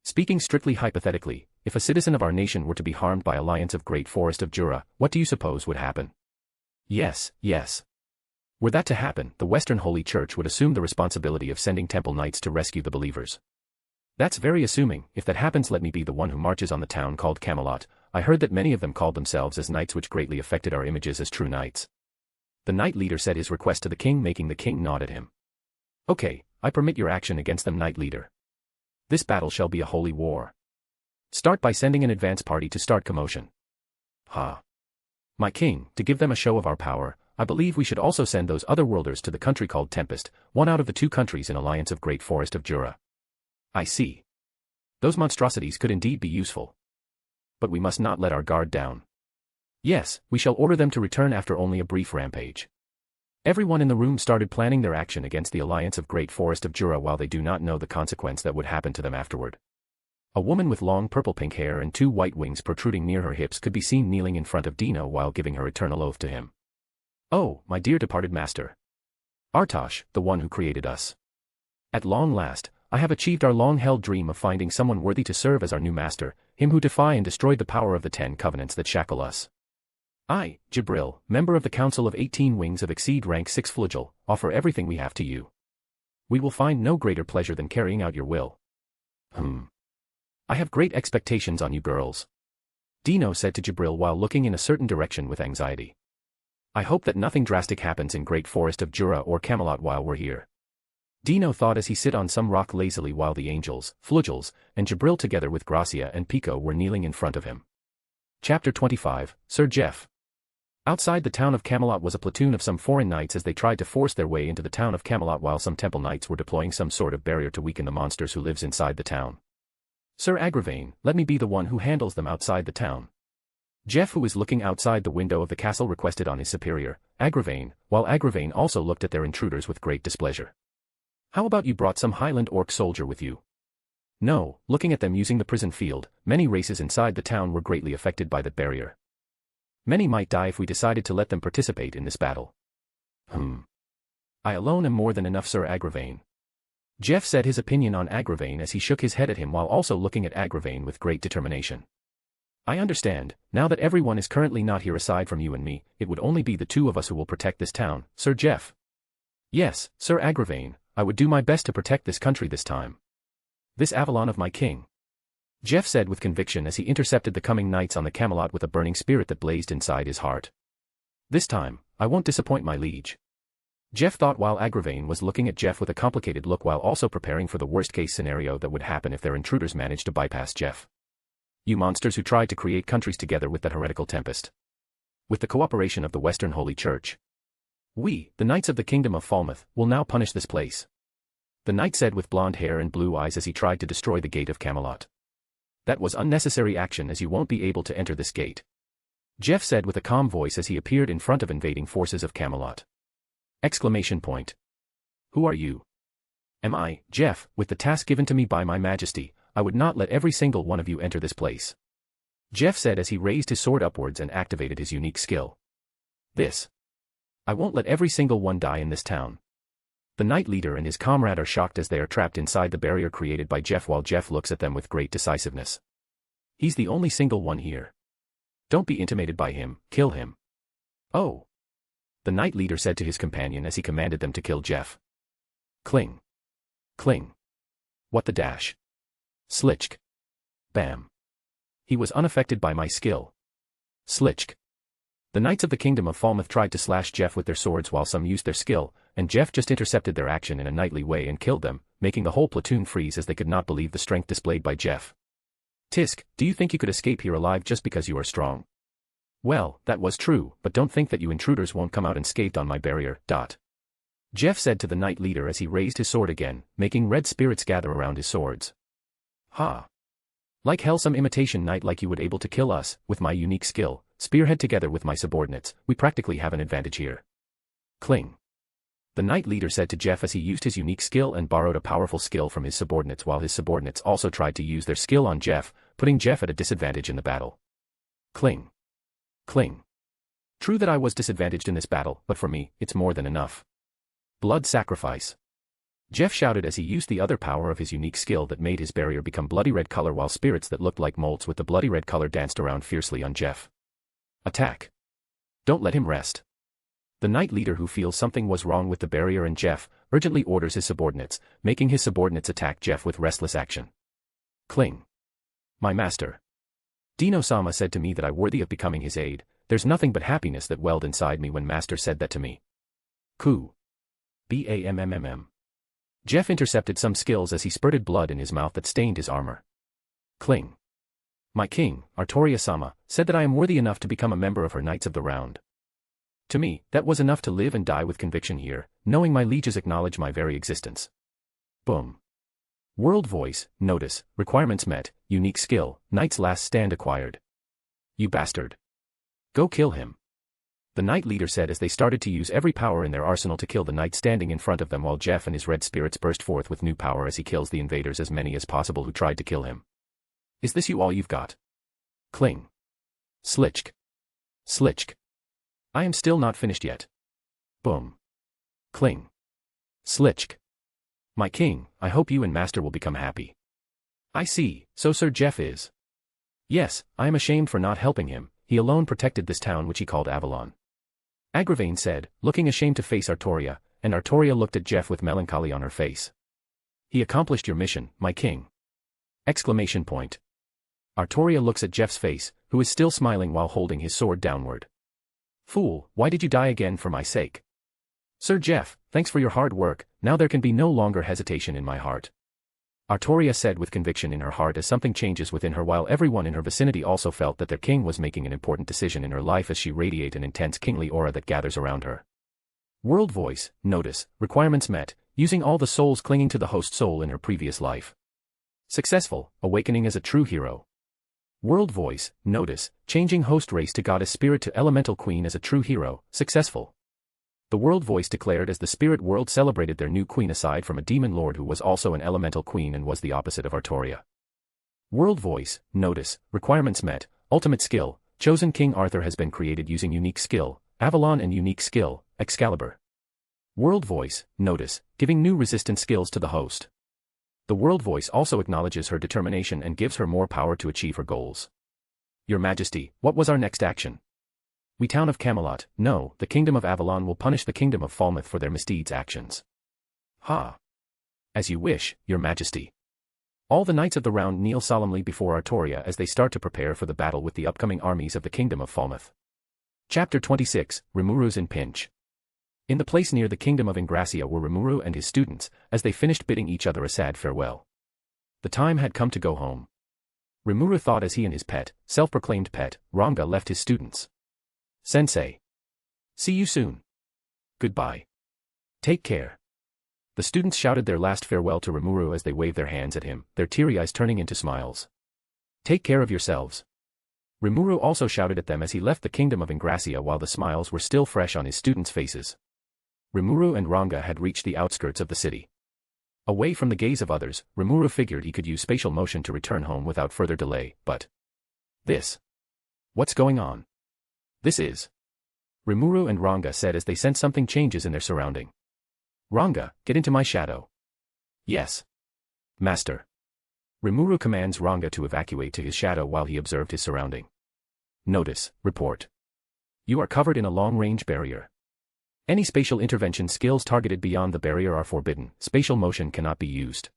Speaking strictly hypothetically, if a citizen of our nation were to be harmed by Alliance of Great Forest of Jura, what do you suppose would happen? Yes. Were that to happen, the Western Holy Church would assume the responsibility of sending temple knights to rescue the believers. That's very assuming. If that happens, let me be the one who marches on the town called Camelot. I heard that many of them called themselves as knights, which greatly affected our images as true knights. The knight leader said his request to the king, making the king nod at him. Okay, I permit your action against them, knight leader. This battle shall be a holy war. Start by sending an advance party to start commotion. My king, to give them a show of our power, I believe we should also send those other worlders to the country called Tempest, one out of the 2 countries in Alliance of Great Forest of Jura. I see. Those monstrosities could indeed be useful. But we must not let our guard down. Yes, we shall order them to return after only a brief rampage. Everyone in the room started planning their action against the Alliance of Great Forest of Jura while they do not know the consequence that would happen to them afterward. A woman with long purple-pink hair and 2 white wings protruding near her hips could be seen kneeling in front of Dino while giving her eternal oath to him. Oh, my dear departed master. Artosh, the one who created us. At long last, I have achieved our long-held dream of finding someone worthy to serve as our new master, him who defy and destroyed the power of the 10 covenants that shackle us. I, Jibril, member of the Council of 18 Wings of Exceed Rank 6 Flagel, offer everything we have to you. We will find no greater pleasure than carrying out your will. I have great expectations on you girls. Dino said to Jibril while looking in a certain direction with anxiety. I hope that nothing drastic happens in Great Forest of Jura or Camelot while we're here. Dino thought as he sit on some rock lazily while the angels, Flagels, and Jibril together with Gracia and Pico were kneeling in front of him. Chapter 25, Sir Jeff. Outside the town of Camelot was a platoon of some foreign knights as they tried to force their way into the town of Camelot while some temple knights were deploying some sort of barrier to weaken the monsters who lives inside the town. Sir Agravain, let me be the one who handles them outside the town. Jeff, who is looking outside the window of the castle, requested on his superior, Agravain, while Agravain also looked at their intruders with great displeasure. How about you brought some Highland orc soldier with you? No, looking at them using the prison field, many races inside the town were greatly affected by that barrier. Many might die if we decided to let them participate in this battle. I alone am more than enough, Sir Agravain. Jeff said his opinion on Agravain as he shook his head at him while also looking at Agravain with great determination. I understand, now that everyone is currently not here aside from you and me, it would only be the 2 of us who will protect this town, Sir Jeff. Yes, Sir Agravain, I would do my best to protect this country this time. This Avalon of my king. Jeff said with conviction as he intercepted the coming knights on the Camelot with a burning spirit that blazed inside his heart. This time, I won't disappoint my liege. Jeff thought while Agravain was looking at Jeff with a complicated look while also preparing for the worst-case scenario that would happen if their intruders managed to bypass Jeff. You monsters who tried to create countries together with that heretical Tempest. With the cooperation of the Western Holy Church. We, the Knights of the Kingdom of Falmouth, will now punish this place. The knight said with blonde hair and blue eyes as he tried to destroy the gate of Camelot. That was unnecessary action as you won't be able to enter this gate. Jeff said with a calm voice as he appeared in front of invading forces of Camelot. Exclamation point. Who are you? Am I, Jeff, with the task given to me by my majesty, I would not let every single one of you enter this place. Jeff said as he raised his sword upwards and activated his unique skill. This. I won't let every single one die in this town. The knight leader and his comrade are shocked as they are trapped inside the barrier created by Jeff while Jeff looks at them with great decisiveness. He's the only single one here. Don't be intimidated by him, kill him. Oh. The knight leader said to his companion as he commanded them to kill Jeff. Cling. Cling. What the dash? Slitchk. Bam. He was unaffected by my skill. Slitchk. The Knights of the Kingdom of Falmouth tried to slash Jeff with their swords while some used their skill, and Jeff just intercepted their action in a knightly way and killed them, making the whole platoon freeze as they could not believe the strength displayed by Jeff. Tisk, do you think you could escape here alive just because you are strong? Well, that was true, but don't think that you intruders won't come out unscathed on my barrier. Jeff said to the knight leader as he raised his sword again, making red spirits gather around his swords. Ha! Like hell, some imitation knight like you would able to kill us, with my unique skill, spearhead together with my subordinates, we practically have an advantage here. Cling. The knight leader said to Jeff as he used his unique skill and borrowed a powerful skill from his subordinates while his subordinates also tried to use their skill on Jeff, putting Jeff at a disadvantage in the battle. Cling. Cling. True that I was disadvantaged in this battle, but for me, it's more than enough. Blood sacrifice. Jeff shouted as he used the other power of his unique skill that made his barrier become bloody red color while spirits that looked like molds with the bloody red color danced around fiercely on Jeff. Attack. Don't let him rest. The knight leader who feels something was wrong with the barrier and Jeff, urgently orders his subordinates, making his subordinates attack Jeff with restless action. Cling. My master. Dino-sama said to me that I worthy of becoming his aide. There's nothing but happiness that welled inside me when master said that to me. Ku. Bammm. Jeff intercepted some skills as he spurted blood in his mouth that stained his armor. Cling. My king, Artoria-sama, said that I am worthy enough to become a member of her Knights of the Round. To me, that was enough to live and die with conviction here, knowing my lieges acknowledge my very existence. Boom. World voice, notice, requirements met, unique skill, Knight's last stand acquired. You bastard. Go kill him. The knight leader said as they started to use every power in their arsenal to kill the knight standing in front of them while Jeff and his red spirits burst forth with new power as he kills the invaders as many as possible who tried to kill him. Is this you all you've got? Cling. Slitchk. Slitchk. I am still not finished yet. Boom. Cling. Slitchk. My king, I hope you and master will become happy. I see, so Sir Jeff is. Yes, I am ashamed for not helping him, he alone protected this town which he called Avalon. Agravain said, looking ashamed to face Artoria, and Artoria looked at Jeff with melancholy on her face. He accomplished your mission, my king. Exclamation point. Artoria looks at Jeff's face, who is still smiling while holding his sword downward. Fool, why did you die again for my sake? Sir Jeff, thanks for your hard work, now there can be no longer hesitation in my heart. Artoria said with conviction in her heart as something changes within her while everyone in her vicinity also felt that their king was making an important decision in her life as she radiated an intense kingly aura that gathers around her. World voice, notice, requirements met, using all the souls clinging to the host soul in her previous life. Successful, awakening as a true hero. World voice, notice, changing host race to goddess spirit to elemental queen as a true hero, successful. The world voice declared as the spirit world celebrated their new queen aside from a demon lord who was also an elemental queen and was the opposite of Artoria. World voice, notice, requirements met, ultimate skill, chosen King Arthur has been created using unique skill, Avalon and unique skill, Excalibur. World voice, notice, giving new resistance skills to the host. The world voice also acknowledges her determination and gives her more power to achieve her goals. Your Majesty, what was our next action? We town of Camelot, no, the kingdom of Avalon will punish the kingdom of Falmouth for their misdeeds actions. Ha! As you wish, your majesty. All the knights of the round kneel solemnly before Artoria as they start to prepare for the battle with the upcoming armies of the kingdom of Falmouth. Chapter 26, Rimuru's in Pinch. In the place near the kingdom of Ingracia were Rimuru and his students, as they finished bidding each other a sad farewell. The time had come to go home. Rimuru thought as he and his pet, self-proclaimed pet, Ranga left his students. Sensei. See you soon. Goodbye. Take care. The students shouted their last farewell to Rimuru as they waved their hands at him, their teary eyes turning into smiles. Take care of yourselves. Rimuru also shouted at them as he left the kingdom of Ingracia while the smiles were still fresh on his students' faces. Rimuru and Ranga had reached the outskirts of the city. Away from the gaze of others, Rimuru figured he could use spatial motion to return home without further delay, but... What's going on? This is... Rimuru and Ranga said as they sensed something changes in their surrounding. Ranga, get into my shadow. Yes. Master. Rimuru commands Ranga to evacuate to his shadow while he observed his surrounding. Notice, report. You are covered in a long-range barrier. Any spatial intervention skills targeted beyond the barrier are forbidden, spatial motion cannot be used.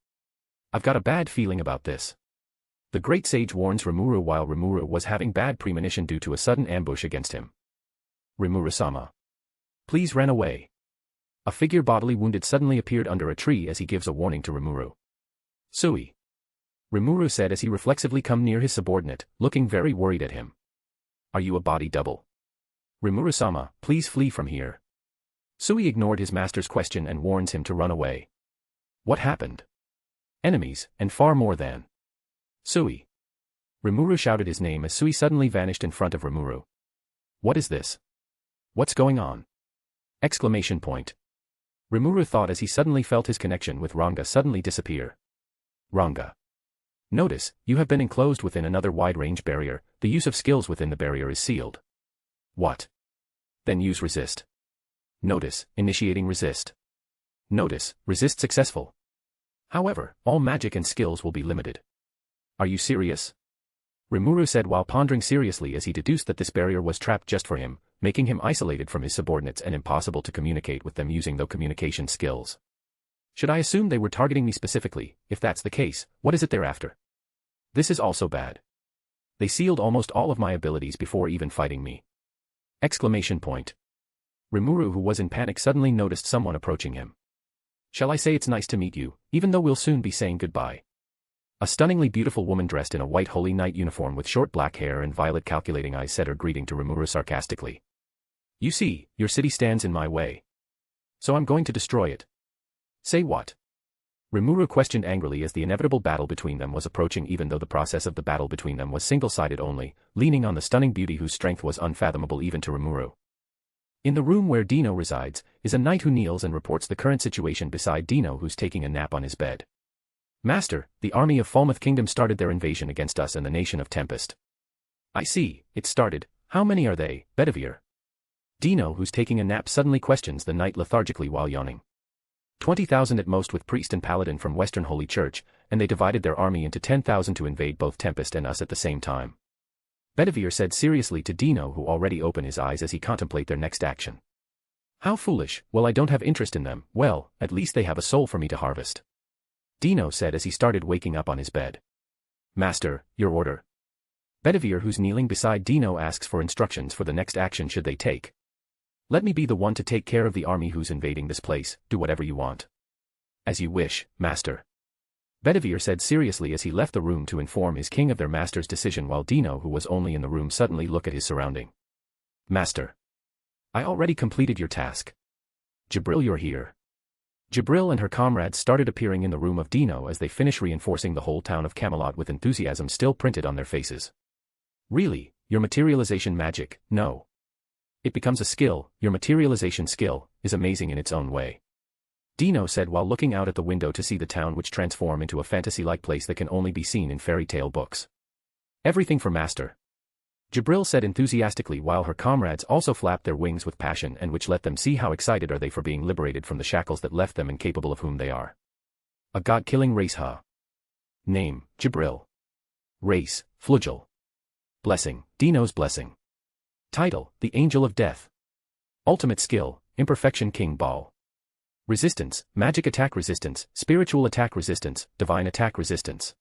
I've got a bad feeling about this. The great sage warns Rimuru while Rimuru was having bad premonition due to a sudden ambush against him. Rimuru-sama. Please run away. A figure bodily wounded suddenly appeared under a tree as he gives a warning to Rimuru. Sui. Rimuru said as he reflexively come near his subordinate, looking very worried at him. Are you a body double? Rimuru-sama, please flee from here. Sui ignored his master's question and warns him to run away. What happened? Enemies, and far more than. Sui. Rimuru shouted his name as Sui suddenly vanished in front of Rimuru. What is this? What's going on? Exclamation point. Rimuru thought as he suddenly felt his connection with Ranga suddenly disappear. Ranga. Notice, you have been enclosed within another wide-range barrier, the use of skills within the barrier is sealed. What? Then use resist. Notice, initiating resist. Notice, resist successful. However, all magic and skills will be limited. Are you serious? Rimuru said while pondering seriously as he deduced that this barrier was trapped just for him, making him isolated from his subordinates and impossible to communicate with them using their communication skills. Should I assume they were targeting me specifically? If that's the case, what is it they're after? This is also bad. They sealed almost all of my abilities before even fighting me. Exclamation point. Rimuru, who was in panic, suddenly noticed someone approaching him. Shall I say it's nice to meet you, even though we'll soon be saying goodbye? A stunningly beautiful woman dressed in a white Holy Knight uniform with short black hair and violet calculating eyes said her greeting to Rimuru sarcastically. You see, your city stands in my way. So I'm going to destroy it. Say what? Rimuru questioned angrily as the inevitable battle between them was approaching, even though the process of the battle between them was single-sided only, leaning on the stunning beauty whose strength was unfathomable even to Rimuru. In the room where Dino resides, is a knight who kneels and reports the current situation beside Dino, who's taking a nap on his bed. Master, the army of Falmouth Kingdom started their invasion against us and the nation of Tempest. I see, it started. How many are they, Bedivere? Dino, who's taking a nap, suddenly questions the knight lethargically while yawning. 20,000 at most with priest and paladin from Western Holy Church, and they divided their army into 10,000 to invade both Tempest and us at the same time. Bedivere said seriously to Dino, who already opened his eyes as he contemplated their next action. How foolish. Well, I don't have interest in them. Well, at least they have a soul for me to harvest. Dino said as he started waking up on his bed. Master, your order. Bedivere, who's kneeling beside Dino, asks for instructions for the next action should they take. Let me be the one to take care of the army who's invading this place. Do whatever you want. As you wish, master. Bedivere said seriously as he left the room to inform his king of their master's decision, while Dino, who was only in the room, suddenly looked at his surrounding. Master. I already completed your task. Jibril, you're here. Jibril and her comrades started appearing in the room of Dino as they finished reinforcing the whole town of Camelot with enthusiasm still printed on their faces. Really, your materialization magic? No. It becomes a skill. Your materialization skill is amazing in its own way. Dino said while looking out at the window to see the town which transformed into a fantasy-like place that can only be seen in fairy tale books. Everything for master. Jibril said enthusiastically while her comrades also flapped their wings with passion, and which let them see how excited are they for being liberated from the shackles that left them incapable of whom they are. A god-killing race, huh? Name, Jibril. Race, Flugel. Blessing, Dino's blessing. Title, the Angel of Death. Ultimate skill, Imperfection King Ball. Resistance, magic attack resistance, spiritual attack resistance, divine attack resistance.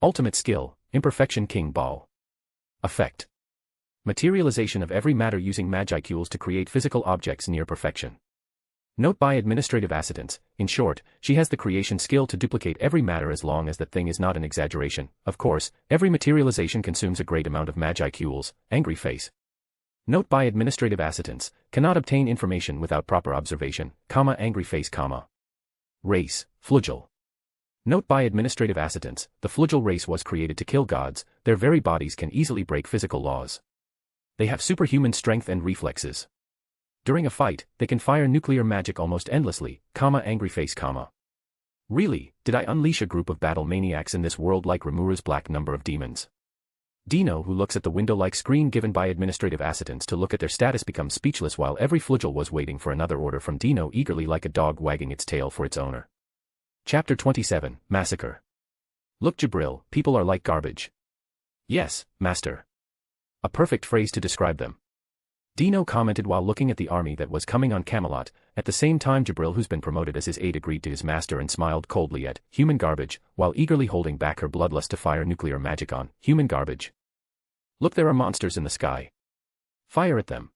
Ultimate skill, Imperfection King Ball. Effect. Materialization of every matter using magicals to create physical objects near perfection. Note by administrative assistance, in short, she has the creation skill to duplicate every matter as long as that thing is not an exaggeration. Of course, every materialization consumes a great amount of magicals, angry face. Note by administrative assistance, cannot obtain information without proper observation, angry face, Race, Flugel. Note by administrative assistance, the Flugel race was created to kill gods, their very bodies can easily break physical laws. They have superhuman strength and reflexes. During a fight, they can fire nuclear magic almost endlessly, angry face, Really, did I unleash a group of battle maniacs in this world like Rimuru's black number of demons? Dino, who looks at the window-like screen given by administrative assistants to look at their status, becomes speechless while every Flugel was waiting for another order from Dino eagerly like a dog wagging its tail for its owner. Chapter 27, Massacre. Look, Jibril, people are like garbage. Yes, master. A perfect phrase to describe them. Dino commented while looking at the army that was coming on Camelot. At the same time, Jibril, who's been promoted as his aide, agreed to his master and smiled coldly at human garbage, while eagerly holding back her bloodlust to fire nuclear magic on human garbage. Look, there are monsters in the sky. Fire at them.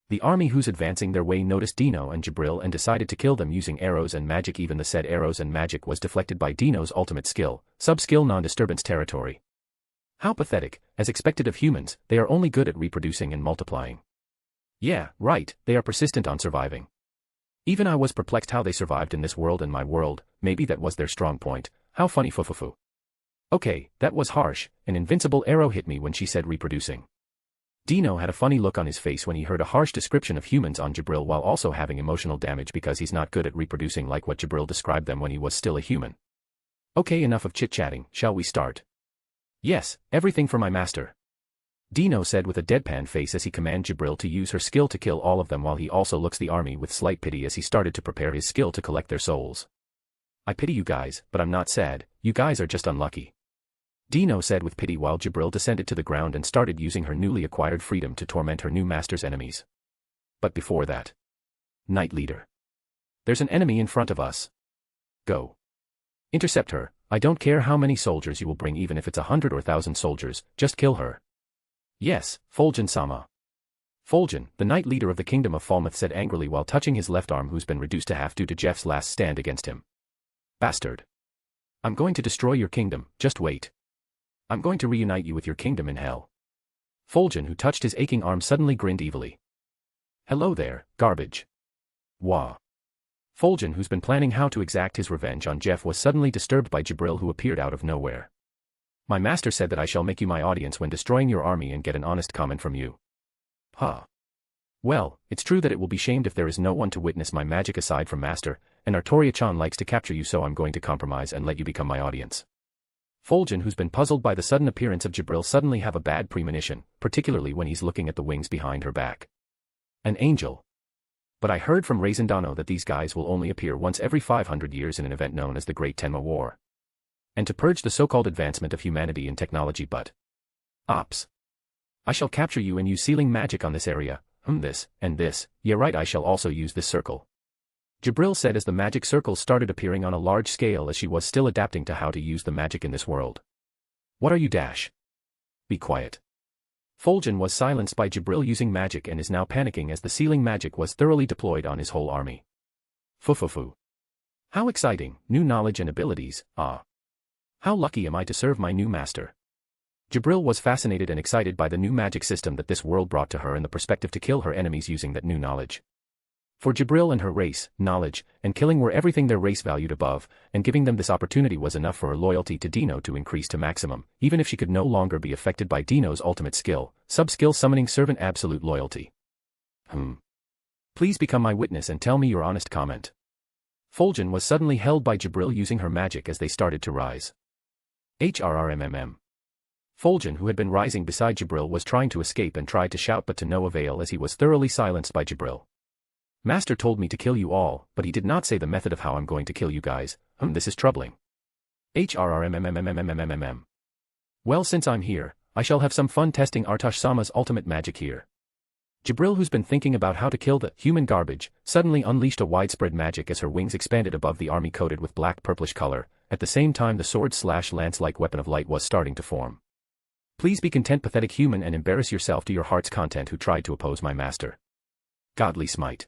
The army who's advancing their way noticed Dino and Jibril and decided to kill them using arrows and magic. Even the said arrows and magic was deflected by Dino's ultimate skill, sub-skill non-disturbance territory. How pathetic. As expected of humans, they are only good at reproducing and multiplying. Yeah, right, they are persistent on surviving. Even I was perplexed how they survived in this world and my world. Maybe that was their strong point. How funny, fufufu. Okay, that was harsh. An invincible arrow hit me when she said reproducing. Dino had a funny look on his face when he heard a harsh description of humans on Jabril while also having emotional damage because he's not good at reproducing like what Jabril described them when he was still a human. Okay, enough of chit-chatting, shall we start? Yes, everything for my master. Dino said with a deadpan face as he commanded Jabril to use her skill to kill all of them while he also looks the army with slight pity as he started to prepare his skill to collect their souls. I pity you guys, but I'm not sad, you guys are just unlucky. Dino said with pity while Jabril descended to the ground and started using her newly acquired freedom to torment her new master's enemies. But before that. Knight Leader. There's an enemy in front of us. Go. Intercept her, I don't care how many soldiers you will bring even if it's 100 or 1,000 soldiers, just kill her. Yes, Fulgen-sama. Fulgen, the Knight Leader of the Kingdom of Falmouth said angrily while touching his left arm who's been reduced to half due to Jeff's last stand against him. Bastard. I'm going to destroy your kingdom, just wait. I'm going to reunite you with your kingdom in hell. Fulgen, who touched his aching arm, suddenly grinned evilly. Hello there, garbage. Wah. Fulgen, who's been planning how to exact his revenge on Jeff, was suddenly disturbed by Jabril, who appeared out of nowhere. My master said that I shall make you my audience when destroying your army and get an honest comment from you. Huh. Well, it's true that it will be shamed if there is no one to witness my magic aside from master, and Artoria-chan likes to capture you, so I'm going to compromise and let you become my audience. Fulgen, who's been puzzled by the sudden appearance of Jabril, suddenly have a bad premonition, particularly when he's looking at the wings behind her back. An angel. But I heard from Reincarnated that these guys will only appear once every 500 years in an event known as the Great Tenma War. And to purge the so-called advancement of humanity in technology, but... Ops. I shall capture you and use sealing magic on this area, this, and this, yeah right, I shall also use this circle. Jabril said as the magic circles started appearing on a large scale as she was still adapting to how to use the magic in this world. What are you dash? Be quiet. Fulgen was silenced by Jabril using magic and is now panicking as the sealing magic was thoroughly deployed on his whole army. Fufufu. How exciting, new knowledge and abilities, ah. How lucky am I to serve my new master. Jabril was fascinated and excited by the new magic system that this world brought to her and the perspective to kill her enemies using that new knowledge. For Jabril and her race, knowledge, and killing were everything their race valued above, and giving them this opportunity was enough for her loyalty to Dino to increase to maximum, even if she could no longer be affected by Dino's ultimate skill, sub-skill summoning servant absolute loyalty. Please become my witness and tell me your honest comment. Fulgen was suddenly held by Jabril using her magic as they started to rise. HRRMMM. Fulgen, who had been rising beside Jabril, was trying to escape and tried to shout but to no avail as he was thoroughly silenced by Jabril. Master told me to kill you all, but he did not say the method of how I'm going to kill you guys. This is troubling. HRRMMMMMMMMM. Well, since I'm here, I shall have some fun testing Artosh-sama's ultimate magic here. Jabril, who's been thinking about how to kill the human garbage, suddenly unleashed a widespread magic as her wings expanded above the army coated with black purplish color. At the same time the sword/lance-like weapon of light was starting to form. Please be content, pathetic human, and embarrass yourself to your heart's content who tried to oppose my master. Godly smite.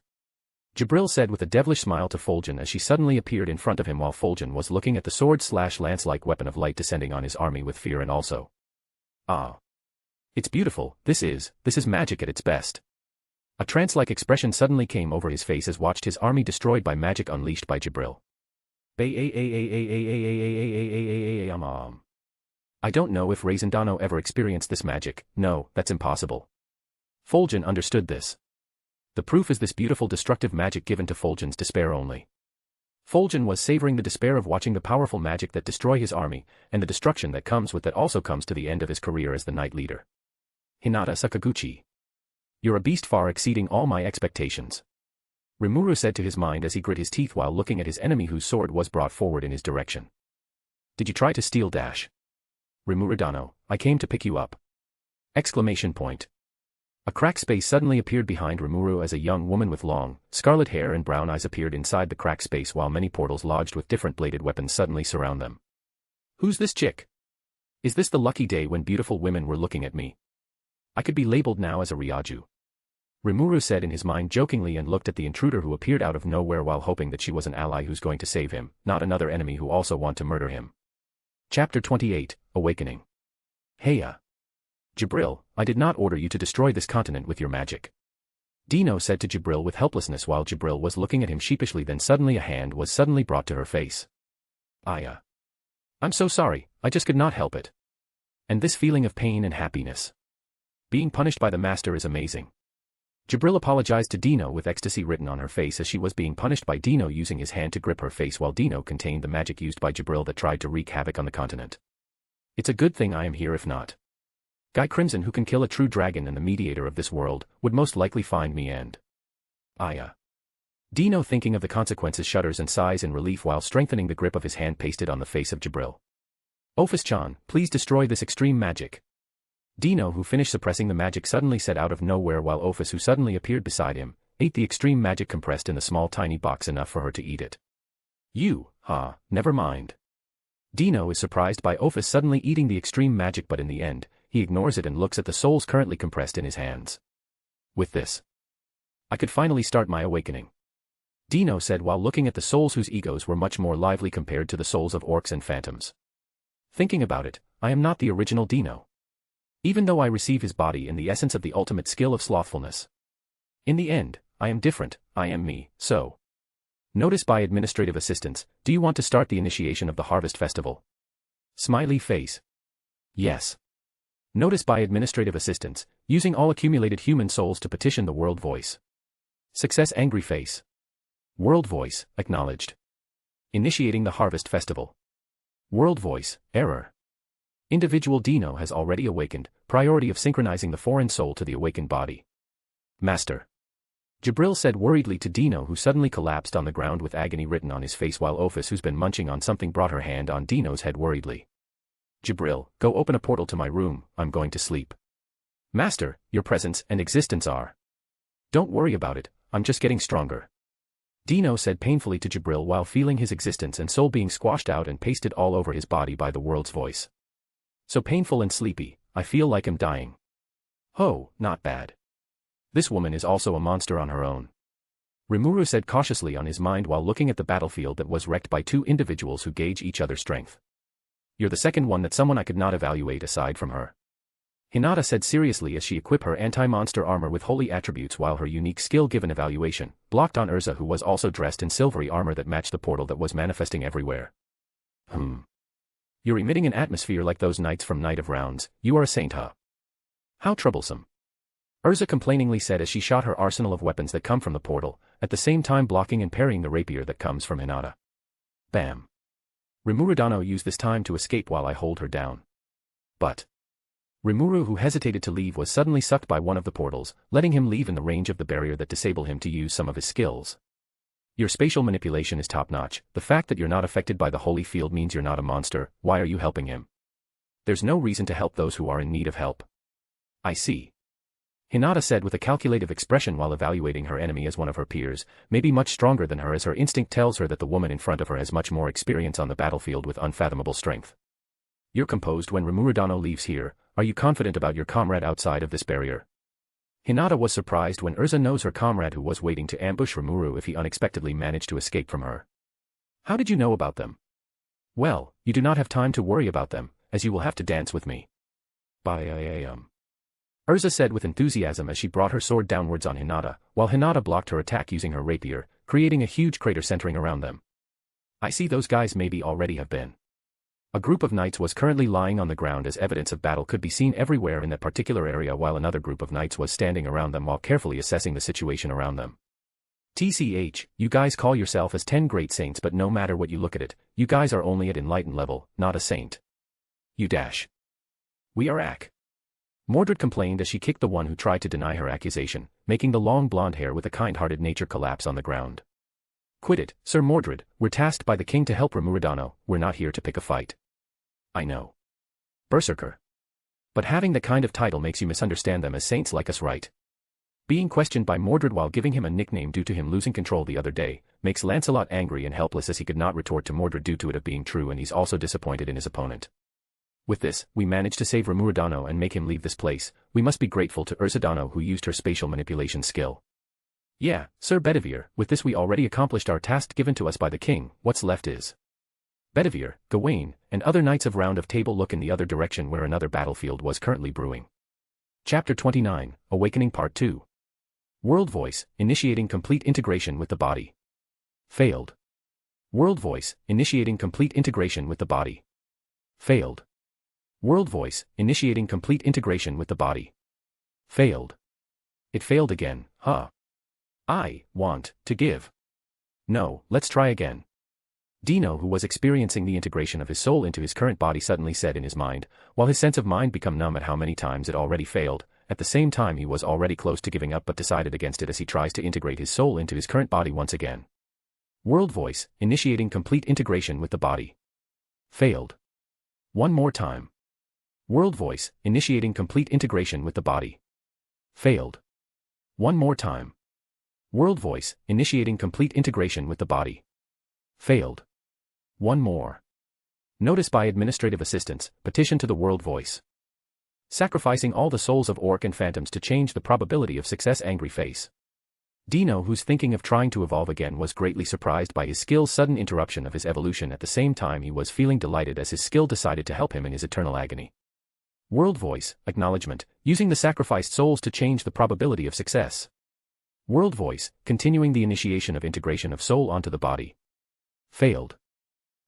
Jabril said with a devilish smile to Fulgen as she suddenly appeared in front of him while Fulgen was looking at the sword/lance-like weapon of light descending on his army with fear and also. Ah. It's beautiful, this is magic at its best. A trance-like expression suddenly came over his face as watched his army destroyed by magic unleashed by Jabril. I don't know if Reincarnated ever experienced this magic, no, that's impossible. Fulgen understood this. The proof is this beautiful destructive magic given to Fulgen's despair only. Fulgen was savoring the despair of watching the powerful magic that destroy his army, and the destruction that comes with that also comes to the end of his career as the Knight Leader. Hinata Sakaguchi. You're a beast far exceeding all my expectations. Rimuru said to his mind as he grit his teeth while looking at his enemy whose sword was brought forward in his direction. Did you try to steal dash? Rimuru Dano, I came to pick you up. Exclamation point. A crack space suddenly appeared behind Rimuru as a young woman with long, scarlet hair and brown eyes appeared inside the crack space while many portals lodged with different bladed weapons suddenly surround them. Who's this chick? Is this the lucky day when beautiful women were looking at me? I could be labeled now as a Ryaju. Rimuru said in his mind jokingly and looked at the intruder who appeared out of nowhere while hoping that she was an ally who's going to save him, not another enemy who also want to murder him. Chapter 28, Awakening. Heya. Jabril, I did not order you to destroy this continent with your magic. Dino said to Jabril with helplessness while Jabril was looking at him sheepishly. Then suddenly a hand was suddenly brought to her face. I'm so sorry, I just could not help it. And this feeling of pain and happiness. Being punished by the master is amazing. Jabril apologized to Dino with ecstasy written on her face as she was being punished by Dino using his hand to grip her face while Dino contained the magic used by Jabril that tried to wreak havoc on the continent. It's a good thing I am here if not. Guy Crimson, who can kill a true dragon and the mediator of this world, would most likely find me and... Dino, thinking of the consequences, shudders and sighs in relief while strengthening the grip of his hand pasted on the face of Jabril. Waifus-chan, please destroy this extreme magic. Dino, who finished suppressing the magic, suddenly said out of nowhere while Waifus, who suddenly appeared beside him, ate the extreme magic compressed in the small tiny box, enough for her to eat it. Never mind. Dino is surprised by Waifus suddenly eating the extreme magic, but in the end, he ignores it and looks at the souls currently compressed in his hands. With this, I could finally start my awakening. Dino said while looking at the souls whose egos were much more lively compared to the souls of orcs and phantoms. Thinking about it, I am not the original Dino. Even though I receive his body in the essence of the ultimate skill of slothfulness. In the end, I am different, I am me, so. Notice by administrative assistance, do you want to start the initiation of the harvest festival? Smiley face. Yes. Notice by administrative assistance, using all accumulated human souls to petition the world voice. Success, angry face. World voice, acknowledged. Initiating the harvest festival. World voice, error. Individual Dino has already awakened, priority of synchronizing the foreign soul to the awakened body. Master. Jabril said worriedly to Dino, who suddenly collapsed on the ground with agony written on his face while Waifus, who's been munching on something, brought her hand on Dino's head worriedly. Jabril, go open a portal to my room, I'm going to sleep. Master, your presence and existence are. Don't worry about it, I'm just getting stronger. Dino said painfully to Jabril while feeling his existence and soul being squashed out and pasted all over his body by the world's voice. So painful and sleepy, I feel like I'm dying. Oh, not bad. This woman is also a monster on her own. Rimuru said cautiously on his mind while looking at the battlefield that was wrecked by two individuals who gauge each other's strength. You're the second one that someone I could not evaluate aside from her. Hinata said seriously as she equipped her anti-monster armor with holy attributes while her unique skill given evaluation blocked on Urza, who was also dressed in silvery armor that matched the portal that was manifesting everywhere. You're emitting an atmosphere like those knights from Night of Rounds, you are a saint, huh? How troublesome. Urza complainingly said as she shot her arsenal of weapons that come from the portal, at the same time blocking and parrying the rapier that comes from Hinata. Bam. Rimuru used this time to escape while I hold her down. But Rimuru, who hesitated to leave, was suddenly sucked by one of the portals, letting him leave in the range of the barrier that disabled him to use some of his skills. Your spatial manipulation is top-notch. The fact that you're not affected by the holy field means you're not a monster. Why are you helping him? There's no reason to help those who are in need of help. I see. Hinata said with a calculative expression while evaluating her enemy as one of her peers, maybe much stronger than her, as her instinct tells her that the woman in front of her has much more experience on the battlefield with unfathomable strength. You're composed when Rimuru leaves here. Are you confident about your comrade outside of this barrier? Hinata was surprised when Urza knows her comrade who was waiting to ambush Rimuru if he unexpectedly managed to escape from her. How did you know about them? Well, you do not have time to worry about them, as you will have to dance with me. Urza said with enthusiasm as she brought her sword downwards on Hinata, while Hinata blocked her attack using her rapier, creating a huge crater centering around them. I see those guys maybe already have been. A group of knights was currently lying on the ground as evidence of battle could be seen everywhere in that particular area, while another group of knights was standing around them while carefully assessing the situation around them. TCH, you guys call yourself as 10 great saints, but no matter what you look at it, you guys are only at enlightened level, not a saint. You dash. We are Ak. Mordred complained as she kicked the one who tried to deny her accusation, making the long blonde hair with a kind-hearted nature collapse on the ground. Quit it, Sir Mordred, we're tasked by the king to help Rimuru. We're not here to pick a fight. I know. Berserker. But having that kind of title makes you misunderstand them as saints like us, right? Being questioned by Mordred while giving him a nickname due to him losing control the other day, makes Lancelot angry and helpless as he could not retort to Mordred due to it of being true, and he's also disappointed in his opponent. With this, we managed to save Rimuru and make him leave this place. We must be grateful to Urza, who used her spatial manipulation skill. Yeah, Sir Bedivere, with this we already accomplished our task given to us by the king. What's left is Bedivere, Gawain, and other knights of Round of Table look in the other direction where another battlefield was currently brewing. Chapter 29, Awakening Part 2. World Voice, initiating complete integration with the body. Failed. World Voice, initiating complete integration with the body. Failed. World Voice, initiating complete integration with the body. Failed. It failed again, huh? I want to give. No, let's try again. Dino, who was experiencing the integration of his soul into his current body, suddenly said in his mind, while his sense of mind became numb at how many times it already failed. At the same time he was already close to giving up but decided against it as he tries to integrate his soul into his current body once again. World voice, initiating complete integration with the body. Failed. One more time. World voice, initiating complete integration with the body. Failed. One more time. World voice, initiating complete integration with the body. Failed. One more. Notice by administrative assistance, petition to the world voice. Sacrificing all the souls of orc and phantoms to change the probability of success. Angry face. Dino, who's thinking of trying to evolve again, was greatly surprised by his skill's sudden interruption of his evolution. At the same time he was feeling delighted as his skill decided to help him in his eternal agony. World voice, acknowledgement, using the sacrificed souls to change the probability of success. World voice, continuing the initiation of integration of soul onto the body. Failed.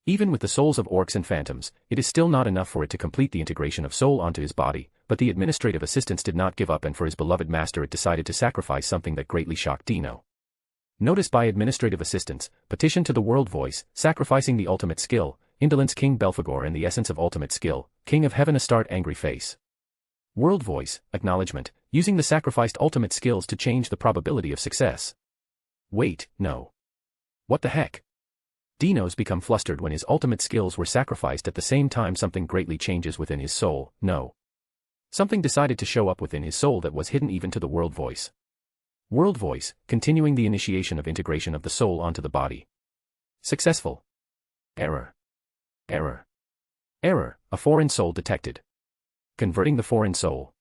Even with the souls of orcs and phantoms, it is still not enough for it to complete the integration of soul onto his body, but the administrative assistants did not give up, and for his beloved master it decided to sacrifice something that greatly shocked Dino. Notice by administrative assistants, petition to the world voice, sacrificing the ultimate skill, indolence King Belphegor and the essence of ultimate skill, King of Heaven Astarte. Angry face. World voice, acknowledgement, using the sacrificed ultimate skills to change the probability of success. Wait, no. What the heck? Dino's become flustered when his ultimate skills were sacrificed. At the same time something greatly changes within his soul. No. Something decided to show up within his soul that was hidden even to the world voice. World voice, continuing the initiation of integration of the soul onto the body. Successful. Error. Error. Error, a foreign soul detected. Converting the foreign soul.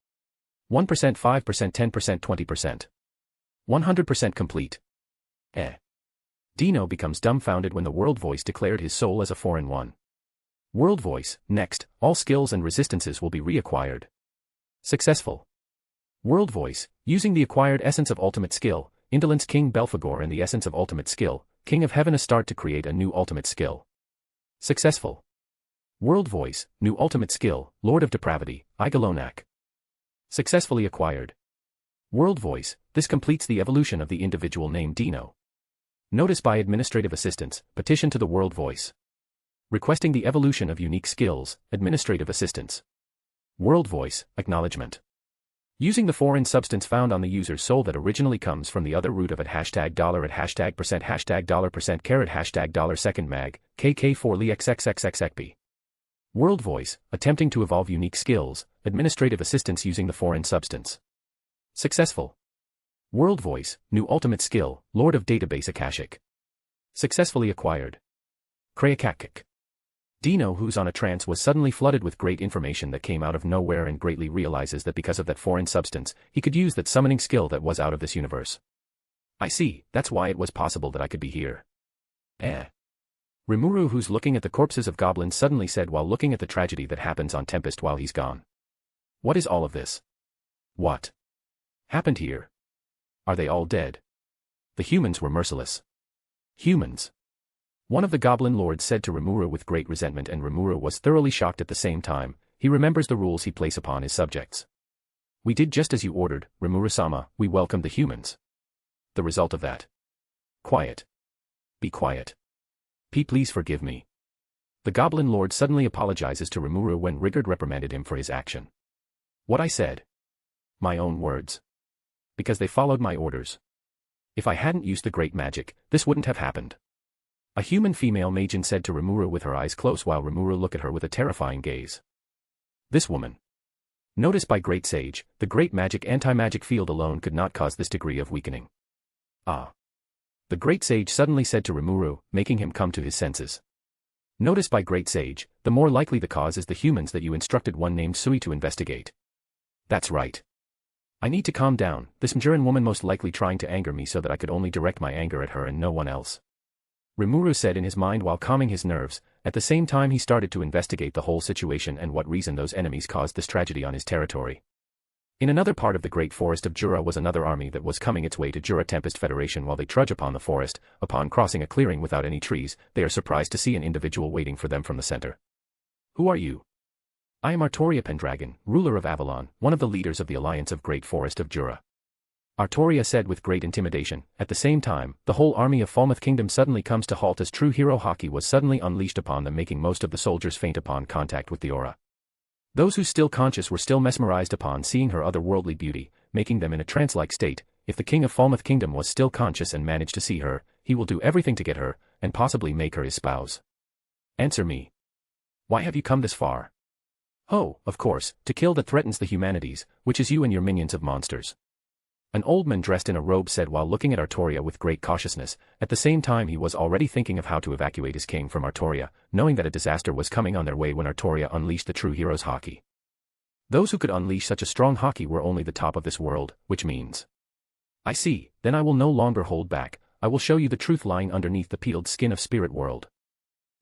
1%, 5%, 10%, 20%. 100% complete. Dino becomes dumbfounded when the world voice declared his soul as a foreign one. World voice, next, all skills and resistances will be reacquired. Successful. World voice, using the acquired essence of ultimate skill, indolence King Belphegor and the essence of ultimate skill, King of Heaven Astarte to create a new ultimate skill. Successful. World voice, new ultimate skill, Lord of Depravity, Igalonak. Successfully acquired. World voice, this completes the evolution of the individual named Dino. Notice by administrative assistance, petition to the world voice. Requesting the evolution of unique skills, administrative assistance. World voice, acknowledgement. Using the foreign substance found on the user's soul that originally comes from the other root of $@ at hashtag $% carat $second mag, KK4 li xxxxxxb. World voice, attempting to evolve unique skills, administrative assistance using the foreign substance. Successful. World voice, new ultimate skill, Lord of Database Akashic. Successfully acquired. Krayakakik. Dino, who's on a trance, was suddenly flooded with great information that came out of nowhere and greatly realizes that because of that foreign substance, he could use that summoning skill that was out of this universe. I see, that's why it was possible that I could be here. Rimuru, who's looking at the corpses of goblins, suddenly said while looking at the tragedy that happens on Tempest while he's gone. What is all of this? What happened here? Are they all dead? The humans were merciless. Humans. One of the goblin lords said to Rimuru with great resentment, and Rimuru was thoroughly shocked at the same time. He remembers the rules he places upon his subjects. We did just as you ordered, Rimuru-sama, we welcomed the humans. The result of that. Quiet. Be quiet. Please forgive me. The goblin lord suddenly apologizes to Rimuru when Rigard reprimanded him for his action. What I said. My own words. Because they followed my orders. If I hadn't used the great magic, this wouldn't have happened. A human female maiden said to Rimuru with her eyes closed while Rimuru looked at her with a terrifying gaze. This woman. Noticed by great sage, the great magic anti-magic field alone could not cause this degree of weakening. Ah. The great sage suddenly said to Rimuru, making him come to his senses. Noticed by great sage, the more likely the cause is the humans that you instructed one named Sui to investigate. That's right. I need to calm down, this Majoran woman most likely trying to anger me so that I could only direct my anger at her and no one else. Rimuru said in his mind while calming his nerves. At the same time he started to investigate the whole situation and what reason those enemies caused this tragedy on his territory. In another part of the great forest of Jura was another army that was coming its way to Jura Tempest Federation. While they trudge upon the forest, upon crossing a clearing without any trees, they are surprised to see an individual waiting for them from the center. Who are you? I am Artoria Pendragon, ruler of Avalon, one of the leaders of the Alliance of Great Forest of Jura. Artoria said with great intimidation. At the same time, the whole army of Falmouth Kingdom suddenly comes to halt as true hero Haki was suddenly unleashed upon them, making most of the soldiers faint upon contact with the aura. Those who still conscious were still mesmerized upon seeing her otherworldly beauty, making them in a trance-like state. If the king of Falmouth Kingdom was still conscious and managed to see her, he will do everything to get her, and possibly make her his spouse. Answer me. Why have you come this far? Oh, of course, to kill that threatens the humanities, which is you and your minions of monsters. An old man dressed in a robe said while looking at Artoria with great cautiousness. At the same time he was already thinking of how to evacuate his king from Artoria, knowing that a disaster was coming on their way when Artoria unleashed the true hero's Haki. Those who could unleash such a strong Haki were only the top of this world, which means... I see, then I will no longer hold back. I will show you the truth lying underneath the peeled skin of spirit world.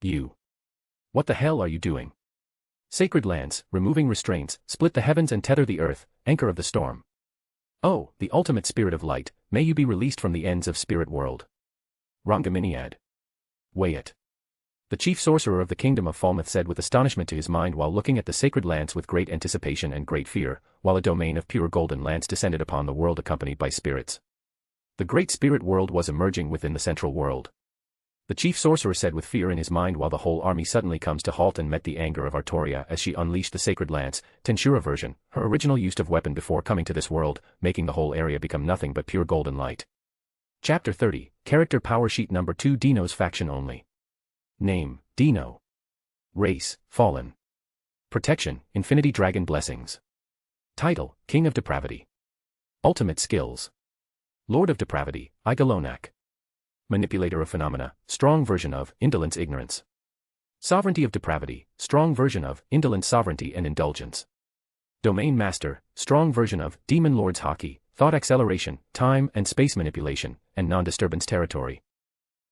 You. What the hell are you doing? Sacred lance, removing restraints, split the heavens and tether the earth, anchor of the storm. Oh, the ultimate spirit of light, may you be released from the ends of spirit world. Rangaminiad. Weigh it. The chief sorcerer of the kingdom of Falmouth said with astonishment to his mind while looking at the sacred lance with great anticipation and great fear, while a domain of pure golden lance descended upon the world accompanied by spirits. The great spirit world was emerging within the central world. The chief sorcerer said with fear in his mind while the whole army suddenly comes to halt and met the anger of Artoria as she unleashed the sacred lance, Tensura version, her original use of weapon before coming to this world, making the whole area become nothing but pure golden light. Chapter 30, Character Power Sheet Number 2 Dino's Faction Only. Name, Dino. Race, Fallen. Protection, Infinity Dragon Blessings. Title, King of Depravity. Ultimate Skills. Lord of Depravity, Igalonak. Manipulator of Phenomena, strong version of Indolence Ignorance. Sovereignty of Depravity, strong version of Indolent Sovereignty and Indulgence. Domain Master, strong version of Demon Lord's Haki, Thought Acceleration, Time and Space Manipulation, and Non-Disturbance Territory.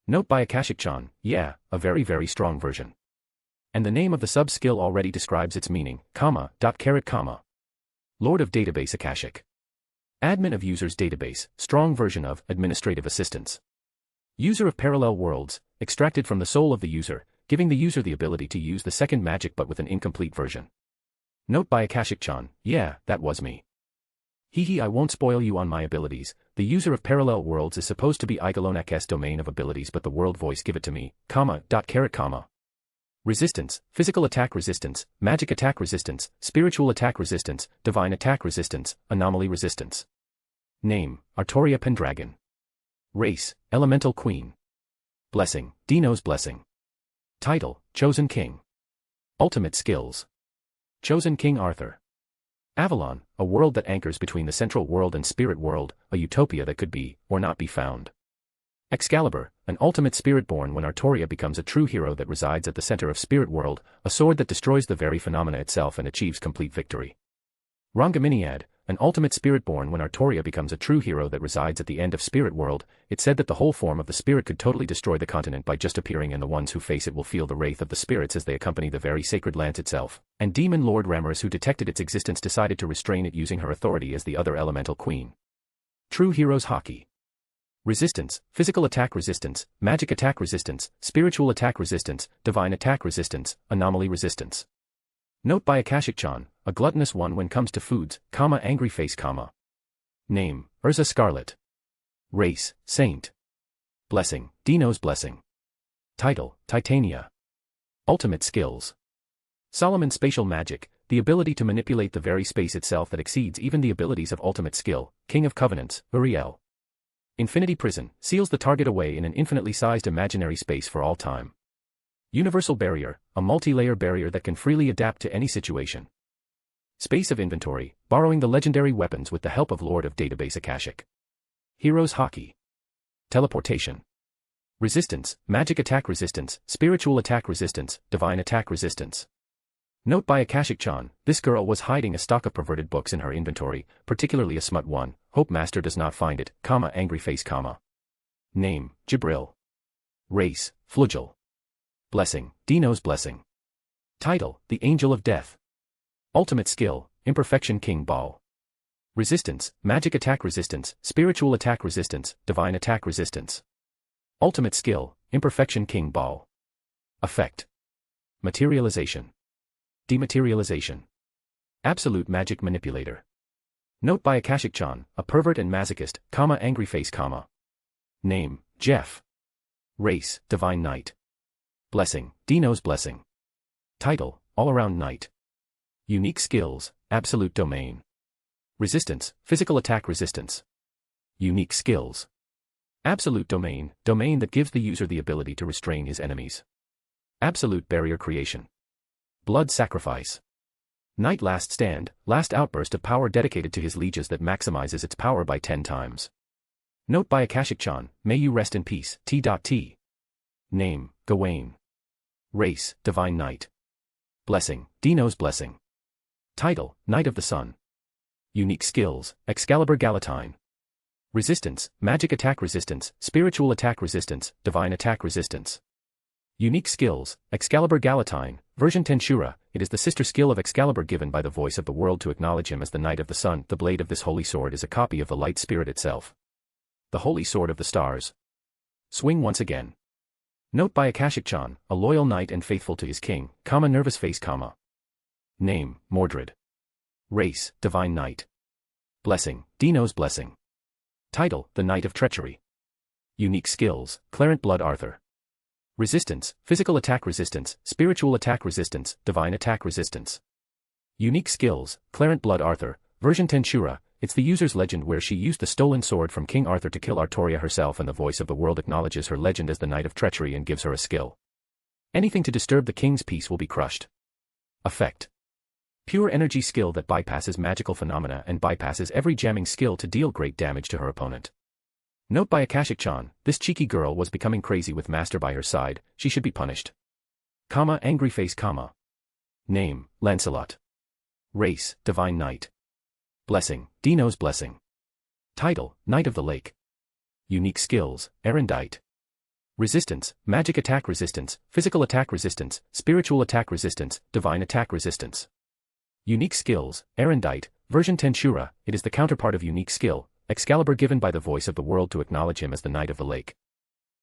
Note by Akashic-chan, yeah, a very very strong version. And the name of the sub-skill already describes its meaning, comma. Lord of Database Akashic. Admin of User's Database, strong version of Administrative Assistance. User of Parallel Worlds, extracted from the soul of the user, giving the user the ability to use the second magic but with an incomplete version. Note by Akashic-chan, yeah, that was me. Hehe, I won't spoil you on my abilities. The user of Parallel Worlds is supposed to be Igalonak's domain of abilities but the world voice give it to me, comma. Resistance, Physical Attack Resistance, Magic Attack Resistance, Spiritual Attack Resistance, Divine Attack Resistance, Anomaly Resistance. Name, Artoria Pendragon. Race, Elemental Queen. Blessing, Dino's Blessing. Title, Chosen King. Ultimate Skills. Chosen King Arthur. Avalon, a world that anchors between the central world and spirit world, a utopia that could be, or not be found. Excalibur, an ultimate spirit born when Artoria becomes a true hero that resides at the center of spirit world, a sword that destroys the very phenomena itself and achieves complete victory. Rangaminiad, an ultimate spirit born when Artoria becomes a true hero that resides at the end of spirit world. It said that the whole form of the spirit could totally destroy the continent by just appearing, and the ones who face it will feel the wrath of the spirits as they accompany the very sacred lance itself. And Demon Lord Ramirez, who detected its existence, decided to restrain it using her authority as the other elemental queen. True Heroes Haki. Resistance, Physical Attack Resistance, Magic Attack Resistance, Spiritual Attack Resistance, Divine Attack Resistance, Anomaly Resistance. Note by Akashic-chan, a gluttonous one when comes to foods, comma. Angry face, comma. Name, Urza Scarlet. Race, Saint. Blessing, Dino's Blessing. Title, Titania. Ultimate Skills. Solomon Spatial Magic, the ability to manipulate the very space itself that exceeds even the abilities of ultimate skill, King of Covenants, Uriel. Infinity Prison, seals the target away in an infinitely sized imaginary space for all time. Universal Barrier, a multi-layer barrier that can freely adapt to any situation. Space of Inventory, borrowing the legendary weapons with the help of Lord of Database Akashic. Heroes Haki. Teleportation. Resistance, Magic Attack Resistance, Spiritual Attack Resistance, Divine Attack Resistance. Note by Akashic-chan, this girl was hiding a stock of perverted books in her inventory, particularly a smut one. Hope Master does not find it, comma. Angry face, comma. Name, Jibril. Race, Flugel. Blessing, Dino's Blessing. Title, The Angel of Death. Ultimate Skill, Imperfection King Ball. Resistance, Magic Attack Resistance, Spiritual Attack Resistance, Divine Attack Resistance. Ultimate Skill, Imperfection King Ball. Effect. Materialization. Dematerialization. Absolute magic manipulator. Note by Akashic-chan, a pervert and masochist, angry face, Name, Jeff. Race, Divine Knight. Blessing, Dino's blessing. Title, All-around Knight. Unique skills, Absolute domain. Resistance, physical attack resistance. Unique skills. Absolute domain, domain that gives the user the ability to restrain his enemies. Absolute barrier creation. Blood sacrifice. Knight last stand, last outburst of power dedicated to his lieges that maximizes its power by 10 times. Note by Akashic-chan, may you rest in peace, T.T. Name, Gawain. Race, Divine Knight. Blessing, Dino's blessing. Title, Knight of the Sun. Unique skills, Excalibur Galatine. Resistance, magic attack resistance, spiritual attack resistance, divine attack resistance. Unique skills, Excalibur Galatine, version Tensura, it is the sister skill of Excalibur given by the voice of the world to acknowledge him as the Knight of the Sun. The blade of this holy sword is a copy of the light spirit itself. The holy sword of the stars. Swing once again. Note by Akashic-chan, a loyal knight and faithful to his king, nervous face, Name, Mordred. Race, Divine Knight. Blessing, Dino's blessing. Title, The Knight of Treachery. Unique skills, Clarent Blood Arthur. Resistance, physical attack resistance, spiritual attack resistance, divine attack resistance. Unique skills, Clarent Blood Arthur, version Tensura, it's the user's legend where she used the stolen sword from King Arthur to kill Artoria herself, and the voice of the world acknowledges her legend as the Knight of Treachery and gives her a skill. Anything to disturb the king's peace will be crushed. Effect. Pure energy skill that bypasses magical phenomena and bypasses every jamming skill to deal great damage to her opponent. Note by Akashic-chan, this cheeky girl was becoming crazy with Master by her side, she should be punished. Angry face, Name, Lancelot. Race, Divine Knight. Blessing, Dino's blessing. Title, Knight of the Lake. Unique skills, Erendite. Resistance, magic attack resistance, physical attack resistance, spiritual attack resistance, divine attack resistance. Unique skills, Erendite, version Tensura, it is the counterpart of unique skill, Excalibur given by the voice of the world to acknowledge him as the Knight of the Lake.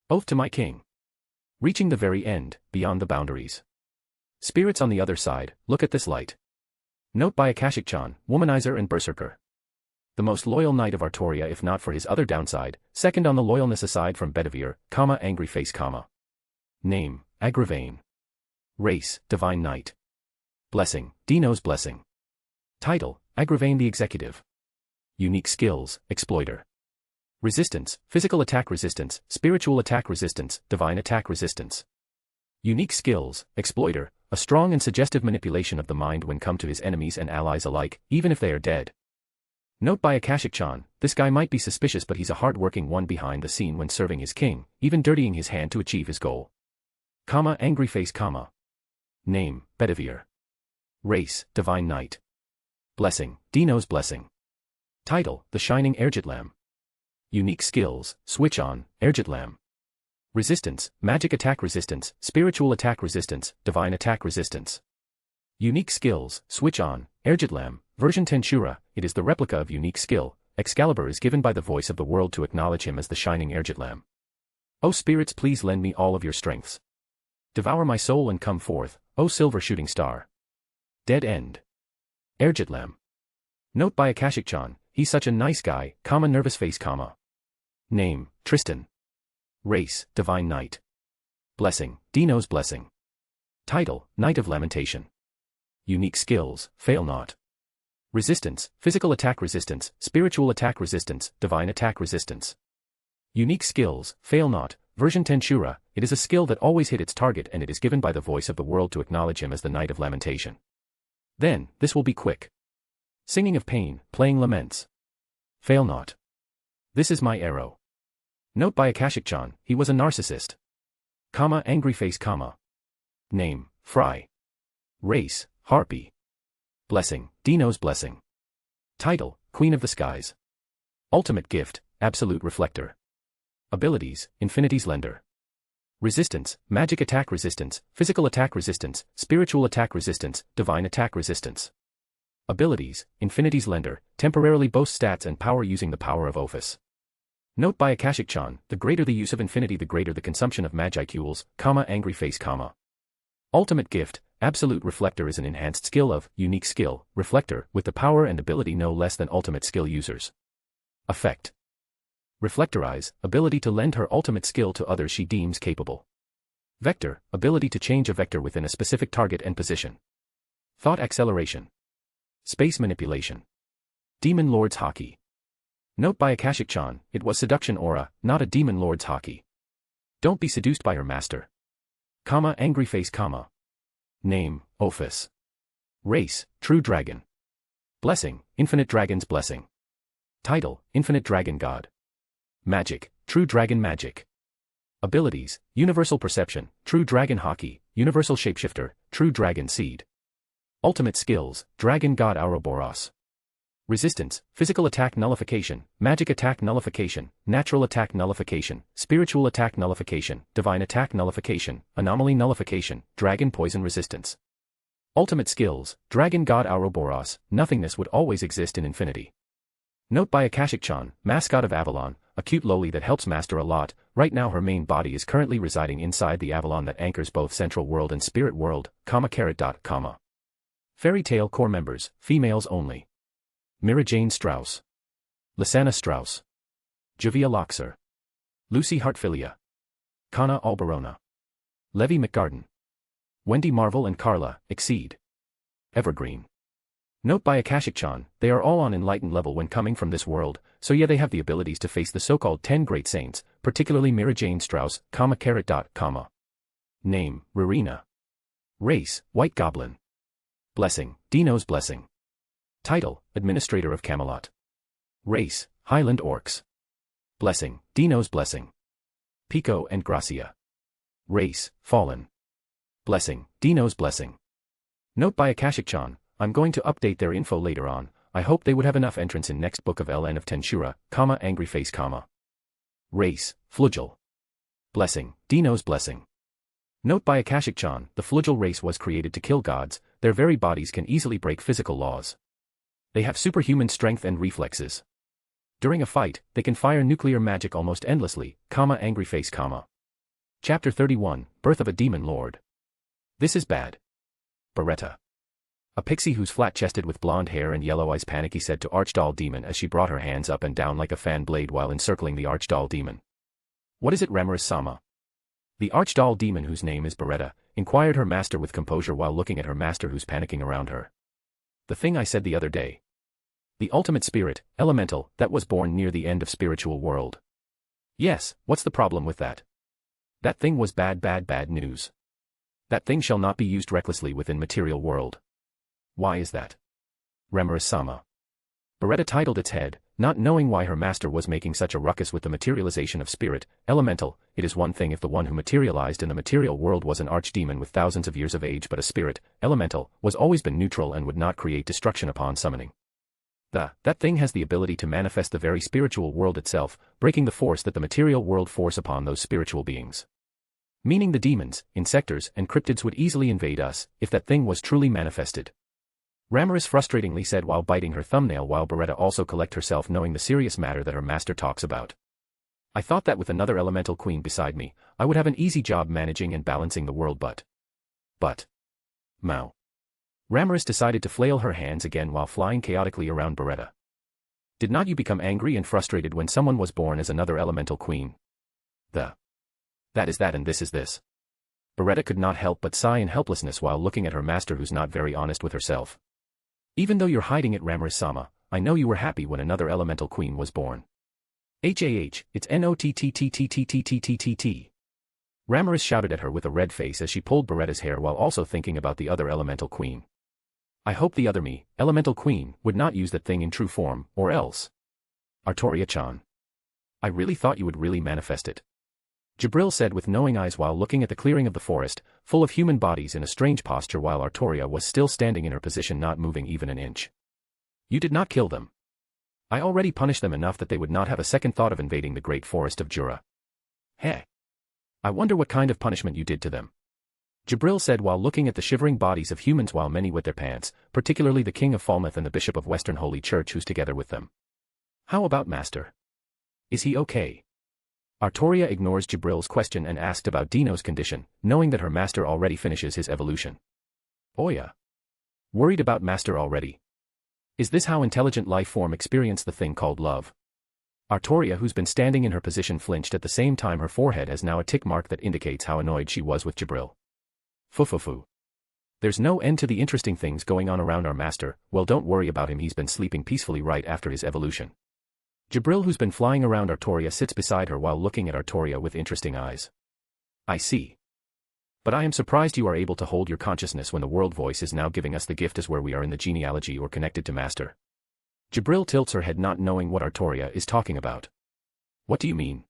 Oath to my king. Reaching the very end, beyond the boundaries. Spirits on the other side, look at this light. Note by Akashic-chan, womanizer and berserker. The most loyal knight of Artoria if not for his other downside, second on the loyalness aside from Bedivere, angry face, Name, Agravain. Race, Divine Knight. Blessing, Dino's blessing. Title, Agravain the Executive. Unique skills, Exploiter. Resistance, physical attack resistance, spiritual attack resistance, divine attack resistance. Unique skills, Exploiter, a strong and suggestive manipulation of the mind when come to his enemies and allies alike, even if they are dead. Note by Akashic-chan, this guy might be suspicious but he's a hard-working one behind the scene when serving his king, even dirtying his hand to achieve his goal. Angry face, Name, Bedivere. Race, Divine Knight. Blessing, Dino's blessing. Title, The Shining Ergitlam. Unique skills, Switch on, Ergitlam. Resistance, magic attack resistance, spiritual attack resistance, divine attack resistance. Unique skills, Switch on, Ergitlam, version Tensura, it is the replica of unique skill, Excalibur is given by the voice of the world to acknowledge him as the Shining Ergitlam. O spirits, please lend me all of your strengths. Devour my soul and come forth, O silver shooting star. Dead end. Ergitlam. Note by Akashic-chan, he's such a nice guy, nervous face, Name, Tristan. Race, Divine Knight. Blessing, Dino's blessing. Title, Knight of Lamentation. Unique skills, Fail Not. Resistance, physical attack resistance, spiritual attack resistance, divine attack resistance. Unique skills, Fail Not, version Tensura, it is a skill that always hit its target and it is given by the voice of the world to acknowledge him as the Knight of Lamentation. Then, this will be quick. Singing of pain, playing laments. Fail not. This is my arrow. Note by Akashic-chan, he was a narcissist. Angry face, Name, Fry. Race, Harpy. Blessing, Dino's blessing. Title, Queen of the Skies. Ultimate gift, Absolute Reflector. Abilities, Infinity's Lender. Resistance, magic attack resistance, physical attack resistance, spiritual attack resistance, divine attack resistance. Abilities, Infinity's Lender, temporarily boasts stats and power using the power of Waifus. Note by Akashic-chan, the greater the use of infinity the greater the consumption of magicals, angry face, Ultimate gift, Absolute Reflector is an enhanced skill of unique skill, Reflector, with the power and ability no less than ultimate skill users. Effect. Reflectorize, ability to lend her ultimate skill to others she deems capable. Vector, ability to change a vector within a specific target and position. Thought Acceleration. Space Manipulation. Demon Lord's Haki. Note by Akashic-chan, it was Seduction Aura, not a Demon Lord's Haki. Don't be seduced by her master. Angry face, Name, Waifus. Race, True Dragon. Blessing, Infinite Dragon's Blessing. Title, Infinite Dragon God. Magic, True Dragon Magic. Abilities, Universal Perception, True Dragon Haki, Universal Shapeshifter, True Dragon Seed. Ultimate Skills, Dragon God Ouroboros. Resistance, Physical Attack Nullification, Magic Attack Nullification, Natural Attack Nullification, Spiritual Attack Nullification, Divine Attack Nullification, Anomaly Nullification, Dragon Poison Resistance. Ultimate Skills, Dragon God Ouroboros, Nothingness would always exist in infinity. Note by Akashic-chan, Mascot of Avalon, a cute loli that helps master a lot. Right now her main body is currently residing inside the Avalon that anchors both Central World and Spirit World, Carrot. Fairy Tale core members, females only. Mira Jane Strauss. Lysana Strauss. Juvia Loxer. Lucy Hartfilia. Kana Albarona. Levi McGarden. Wendy Marvel and Carla, Exceed. Evergreen. Note by Akashic-chan, they are all on enlightened level when coming from this world, so yeah they have the abilities to face the so-called 10 great saints, particularly Mira Jane Strauss, Carrot. Name, Rarina. Race, White Goblin. Blessing, Dino's Blessing. Title, Administrator of Camelot. Race, Highland Orcs. Blessing, Dino's Blessing. Pico and Gracia. Race, Fallen. Blessing, Dino's Blessing. Note by Akashic-chan, I'm going to update their info later on. I hope they would have enough entrance in next book of LN of Tensura, Angry face, Race, Flugel. Blessing, Dino's Blessing. Note by Akashic-chan, the Flugel race was created to kill gods, their very bodies can easily break physical laws. They have superhuman strength and reflexes. During a fight, they can fire nuclear magic almost endlessly, Angry face, Chapter 31, Birth of a Demon Lord. This is bad. Beretta. A pixie who's flat-chested with blonde hair and yellow eyes panicky said to Archdoll Demon as she brought her hands up and down like a fan blade while encircling the Archdoll Demon. What is it, Ramirez-sama? The Archdoll Demon, whose name is Beretta, inquired her master with composure while looking at her master who's panicking around her. The thing I said the other day. The ultimate spirit, elemental, that was born near the end of spiritual world. Yes, what's the problem with that? That thing was bad news. That thing shall not be used recklessly within material world. Why is that? Ramirez-sama. Beretta titled its head, not knowing why her master was making such a ruckus with the materialization of spirit, elemental. It is one thing if the one who materialized in the material world was an archdemon with thousands of years of age, but a spirit, elemental, was always been neutral and would not create destruction upon summoning. That thing has the ability to manifest the very spiritual world itself, breaking the force that the material world force upon those spiritual beings. Meaning the demons, insectors, and cryptids would easily invade us, if that thing was truly manifested. Ramirez frustratingly said while biting her thumbnail while Beretta also collect herself knowing the serious matter that her master talks about. I thought that with another elemental queen beside me, I would have an easy job managing and balancing the world but. Mao. Ramirez decided to flail her hands again while flying chaotically around Beretta. Did not you become angry and frustrated when someone was born as another elemental queen? That is that and this is this. Beretta could not help but sigh in helplessness while looking at her master who's not very honest with herself. Even though you're hiding it, Ramirez-sama, I know you were happy when another elemental queen was born. It's NOTTTTTTTTTTT. Ramirez shouted at her with a red face as she pulled Beretta's hair while also thinking about the other elemental queen. I hope the other elemental queen, would not use that thing in true form, or else. Artoria-chan. I really thought you would really manifest it. Jabril said with knowing eyes while looking at the clearing of the forest, full of human bodies in a strange posture while Artoria was still standing in her position not moving even an inch. You did not kill them. I already punished them enough that they would not have a second thought of invading the great forest of Jura. Heh. I wonder what kind of punishment you did to them. Jabril said while looking at the shivering bodies of humans while many wet their pants, particularly the King of Falmouth and the Bishop of Western Holy Church who's together with them. How about Master? Is he okay? Artoria ignores Jabril's question and asked about Dino's condition, knowing that her master already finishes his evolution. Oya. Worried about Master already? Is this how intelligent life form experience the thing called love? Artoria, who's been standing in her position, flinched. At the same time her forehead has now a tick mark that indicates how annoyed she was with Jibril. Fufufu. There's no end to the interesting things going on around our master. Well, don't worry about him, he's been sleeping peacefully right after his evolution. Jibril, who's been flying around Artoria, sits beside her while looking at Artoria with interesting eyes. I see. But I am surprised you are able to hold your consciousness when the world voice is now giving us the gift as where we are in the genealogy or connected to master. Jibril tilts her head, not knowing what Artoria is talking about. What do you mean?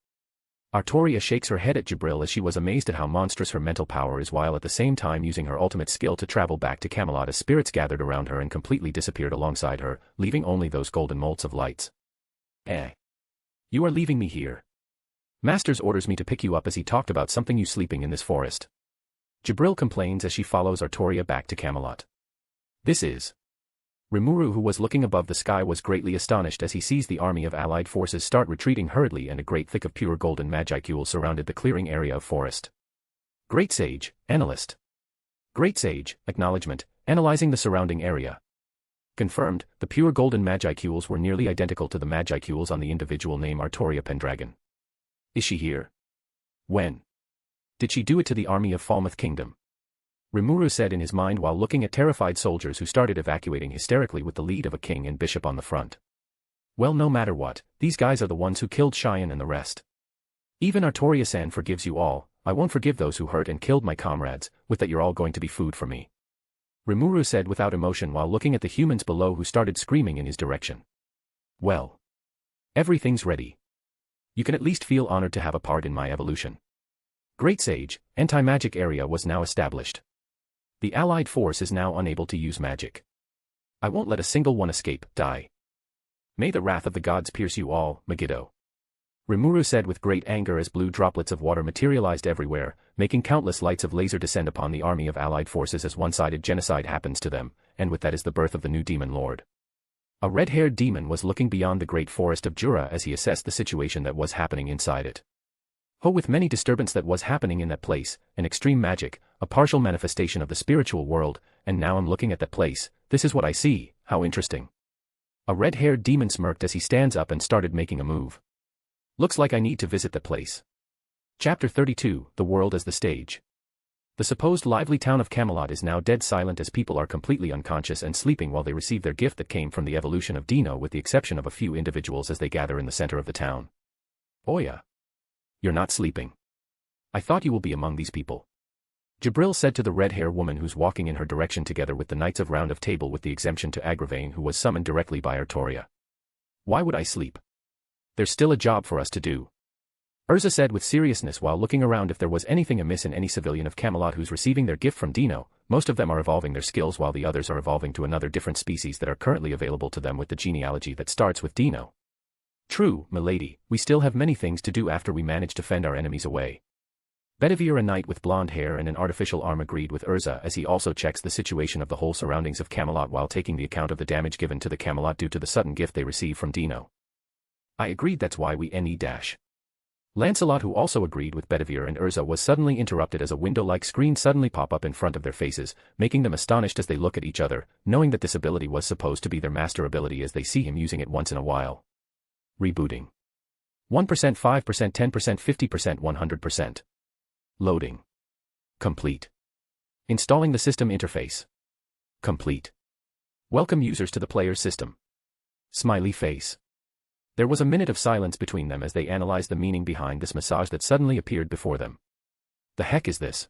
Artoria shakes her head at Jibril as she was amazed at how monstrous her mental power is, while at the same time using her ultimate skill to travel back to Camelot as spirits gathered around her and completely disappeared alongside her, leaving only those golden motes of lights. You are leaving me here. Master's orders me to pick you up as he talked about something you sleeping in this forest. Jibril complains as she follows Artoria back to Camelot. This is... Rimuru, who was looking above the sky, was greatly astonished as he sees the army of allied forces start retreating hurriedly and a great thick of pure golden magicule surrounded the clearing area of forest. Great Sage, Analyst. Great Sage, acknowledgement, analyzing the surrounding area. Confirmed, the pure golden magicules were nearly identical to the magicules on the individual name Artoria Pendragon. Is she here? When? Did she do it to the army of Falmouth Kingdom? Rimuru said in his mind while looking at terrified soldiers who started evacuating hysterically with the lead of a king and bishop on the front. Well, no matter what, these guys are the ones who killed Cheyenne and the rest. Even Artoria-san forgives you all. I won't forgive those who hurt and killed my comrades. With that, you're all going to be food for me. Rimuru said without emotion while looking at the humans below who started screaming in his direction. Well. Everything's ready. You can at least feel honored to have a part in my evolution. Great Sage, anti-magic area was now established. The allied force is now unable to use magic. I won't let a single one escape, die. May the wrath of the gods pierce you all, Megiddo. Rimuru said with great anger as blue droplets of water materialized everywhere, making countless lights of laser descend upon the army of allied forces as one-sided genocide happens to them, and with that is the birth of the new demon lord. A red-haired demon was looking beyond the great forest of Jura as he assessed the situation that was happening inside it. With many disturbance that was happening in that place, an extreme magic, a partial manifestation of the spiritual world, and now I'm looking at that place, this is what I see, how interesting. A red-haired demon smirked as he stands up and started making a move. Looks like I need to visit the place. Chapter 32, The World as the Stage. The supposed lively town of Camelot is now dead silent as people are completely unconscious and sleeping while they receive their gift that came from the evolution of Dino, with the exception of a few individuals as they gather in the center of the town. Oya. You're not sleeping. I thought you will be among these people. Jibril said to the red-haired woman who's walking in her direction together with the Knights of Round of Table with the exemption to Agravain, who was summoned directly by Artoria. Why would I sleep? There's still a job for us to do. Urza said with seriousness while looking around if there was anything amiss in any civilian of Camelot who's receiving their gift from Dino. Most of them are evolving their skills while the others are evolving to another different species that are currently available to them with the genealogy that starts with Dino. True, milady, we still have many things to do after we manage to fend our enemies away. Bedivere, a knight with blonde hair and an artificial arm, agreed with Urza as he also checks the situation of the whole surroundings of Camelot while taking the account of the damage given to the Camelot due to the sudden gift they received from Dino. I agreed, that's why we need dash. Lancelot, who also agreed with Bedivere and Urza, was suddenly interrupted as a window-like screen suddenly pop up in front of their faces, making them astonished as they look at each other, knowing that this ability was supposed to be their master ability as they see him using it once in a while. Rebooting. 1%, 5%, 10%, 50%, 100%. Loading. Complete. Installing the system interface. Complete. Welcome users to the player's system. Smiley face. There was a minute of silence between them as they analyzed the meaning behind this message that suddenly appeared before them. The heck is this?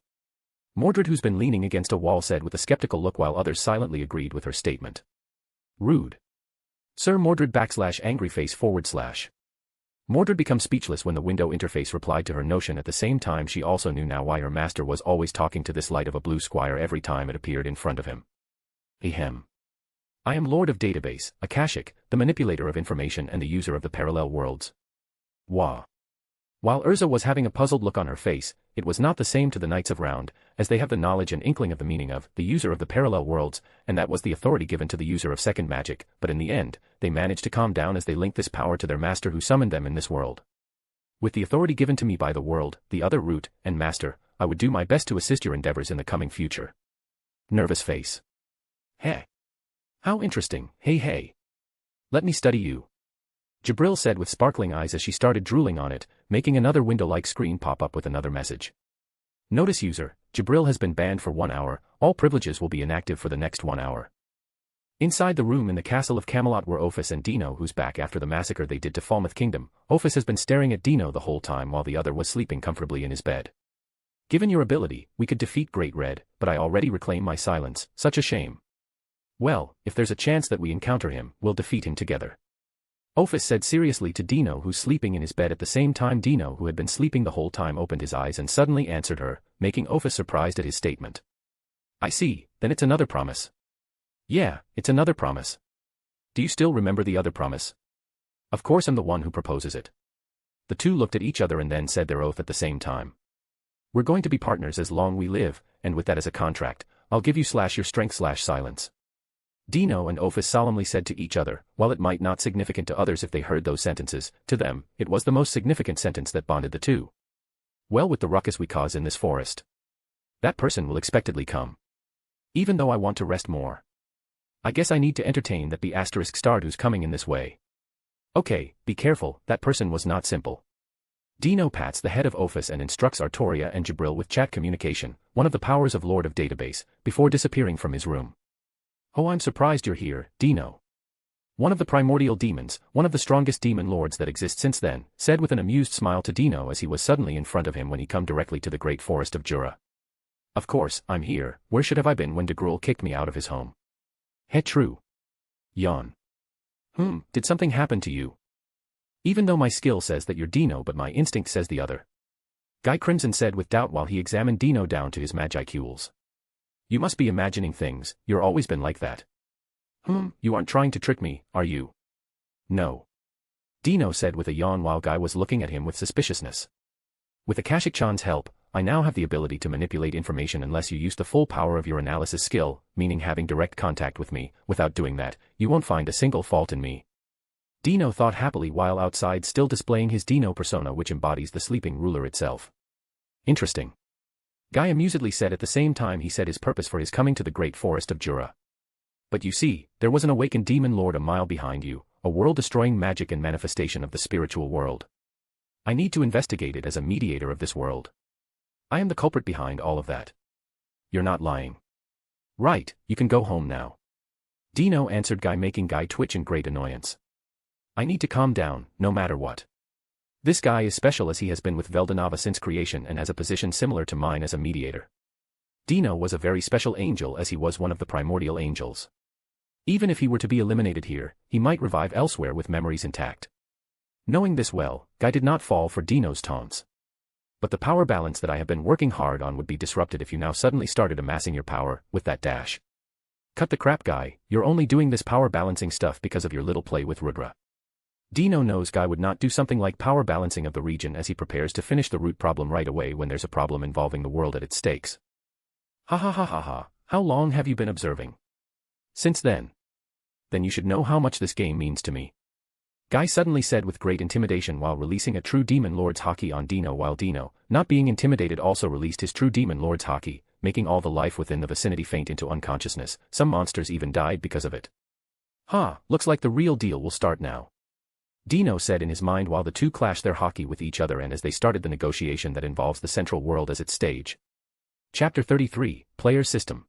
Mordred, who's been leaning against a wall, said with a skeptical look while others silently agreed with her statement. Rude. Sir Mordred /angry face /. Mordred becomes speechless when the window interface replied to her notion. At the same time she also knew now why her master was always talking to this light of a blue squire every time it appeared in front of him. Ahem. I am Lord of Database, Akashic, the manipulator of information and the user of the parallel worlds. Wah. While Urza was having a puzzled look on her face, it was not the same to the Knights of Round, as they have the knowledge and inkling of the meaning of the user of the parallel worlds, and that was the authority given to the user of second magic, but in the end, they managed to calm down as they linked this power to their master who summoned them in this world. With the authority given to me by the world, the other root, and master, I would do my best to assist your endeavors in the coming future. Nervous face. Hey. How interesting, hey. Let me study you. Jabril said with sparkling eyes as she started drooling on it, making another window-like screen pop up with another message. Notice user, Jabril has been banned for 1 hour, all privileges will be inactive for the next 1 hour. Inside the room in the castle of Camelot were Waifus and Dino, who's back after the massacre they did to Falmouth Kingdom. Waifus has been staring at Dino the whole time while the other was sleeping comfortably in his bed. Given your ability, we could defeat Great Red, but I already reclaim my silence, such a shame. Well, if there's a chance that we encounter him, we'll defeat him together. Waifus said seriously to Dino, who's sleeping in his bed at the same time. Dino, who had been sleeping the whole time, opened his eyes and suddenly answered her, making Waifus surprised at his statement. I see, then it's another promise. Yeah, it's another promise. Do you still remember the other promise? Of course I'm the one who proposes it. The two looked at each other and then said their oath at the same time. We're going to be partners as long we live, and with that as a contract, I'll give you /your strength/silence. Dino and Waifus solemnly said to each other, while it might not significant to others if they heard those sentences, to them, it was the most significant sentence that bonded the two. Well, with the ruckus we cause in this forest, that person will expectedly come. Even though I want to rest more, I guess I need to entertain that be *starred who's coming in this way. Okay, be careful, that person was not simple. Dino pats the head of Waifus and instructs Artoria and Jabril with chat communication, one of the powers of Lord of Database, before disappearing from his room. Oh, I'm surprised you're here, Dino. One of the primordial demons, one of the strongest demon lords that exist since then, said with an amused smile to Dino as he was suddenly in front of him when he come directly to the great forest of Jura. Of course, I'm here, where should have I been when de Gruul kicked me out of his home? Heh, true. Yawn. Did something happen to you? Even though my skill says that you're Dino but my instinct says the other. Guy Crimson said with doubt while he examined Dino down to his magicules. You must be imagining things, you're always been like that. You aren't trying to trick me, are you? No. Dino said with a yawn while Guy was looking at him with suspiciousness. With Akashic-chan's help, I now have the ability to manipulate information unless you use the full power of your analysis skill, meaning having direct contact with me. Without doing that, you won't find a single fault in me. Dino thought happily while outside still displaying his Dino persona, which embodies the sleeping ruler itself. Interesting. Guy amusedly said at the same time he said his purpose for his coming to the great forest of Jura. But you see, there was an awakened demon lord a mile behind you, a world-destroying magic and manifestation of the spiritual world. I need to investigate it as a mediator of this world. I am the culprit behind all of that. You're not lying. Right, you can go home now. Dino answered Guy, making Guy twitch in great annoyance. I need to calm down, no matter what. This guy is special as he has been with Veldanava since creation and has a position similar to mine as a mediator. Dino was a very special angel as he was one of the primordial angels. Even if he were to be eliminated here, he might revive elsewhere with memories intact. Knowing this well, Guy did not fall for Dino's taunts. But the power balance that I have been working hard on would be disrupted if you now suddenly started amassing your power, with that dash. Cut the crap, Guy, you're only doing this power balancing stuff because of your little play with Rudra. Dino knows Guy would not do something like power balancing of the region as he prepares to finish the root problem right away when there's a problem involving the world at its stakes. Ha, how long have you been observing? Since then. Then you should know how much this game means to me. Guy suddenly said with great intimidation while releasing a true demon lord's haki on Dino, while Dino, not being intimidated, also released his true demon lord's haki, making all the life within the vicinity faint into unconsciousness. Some monsters even died because of it. Looks like the real deal will start now. Dino said in his mind while the two clashed their haki with each other and as they started the negotiation that involves the central world as its stage. Chapter 33, Player System.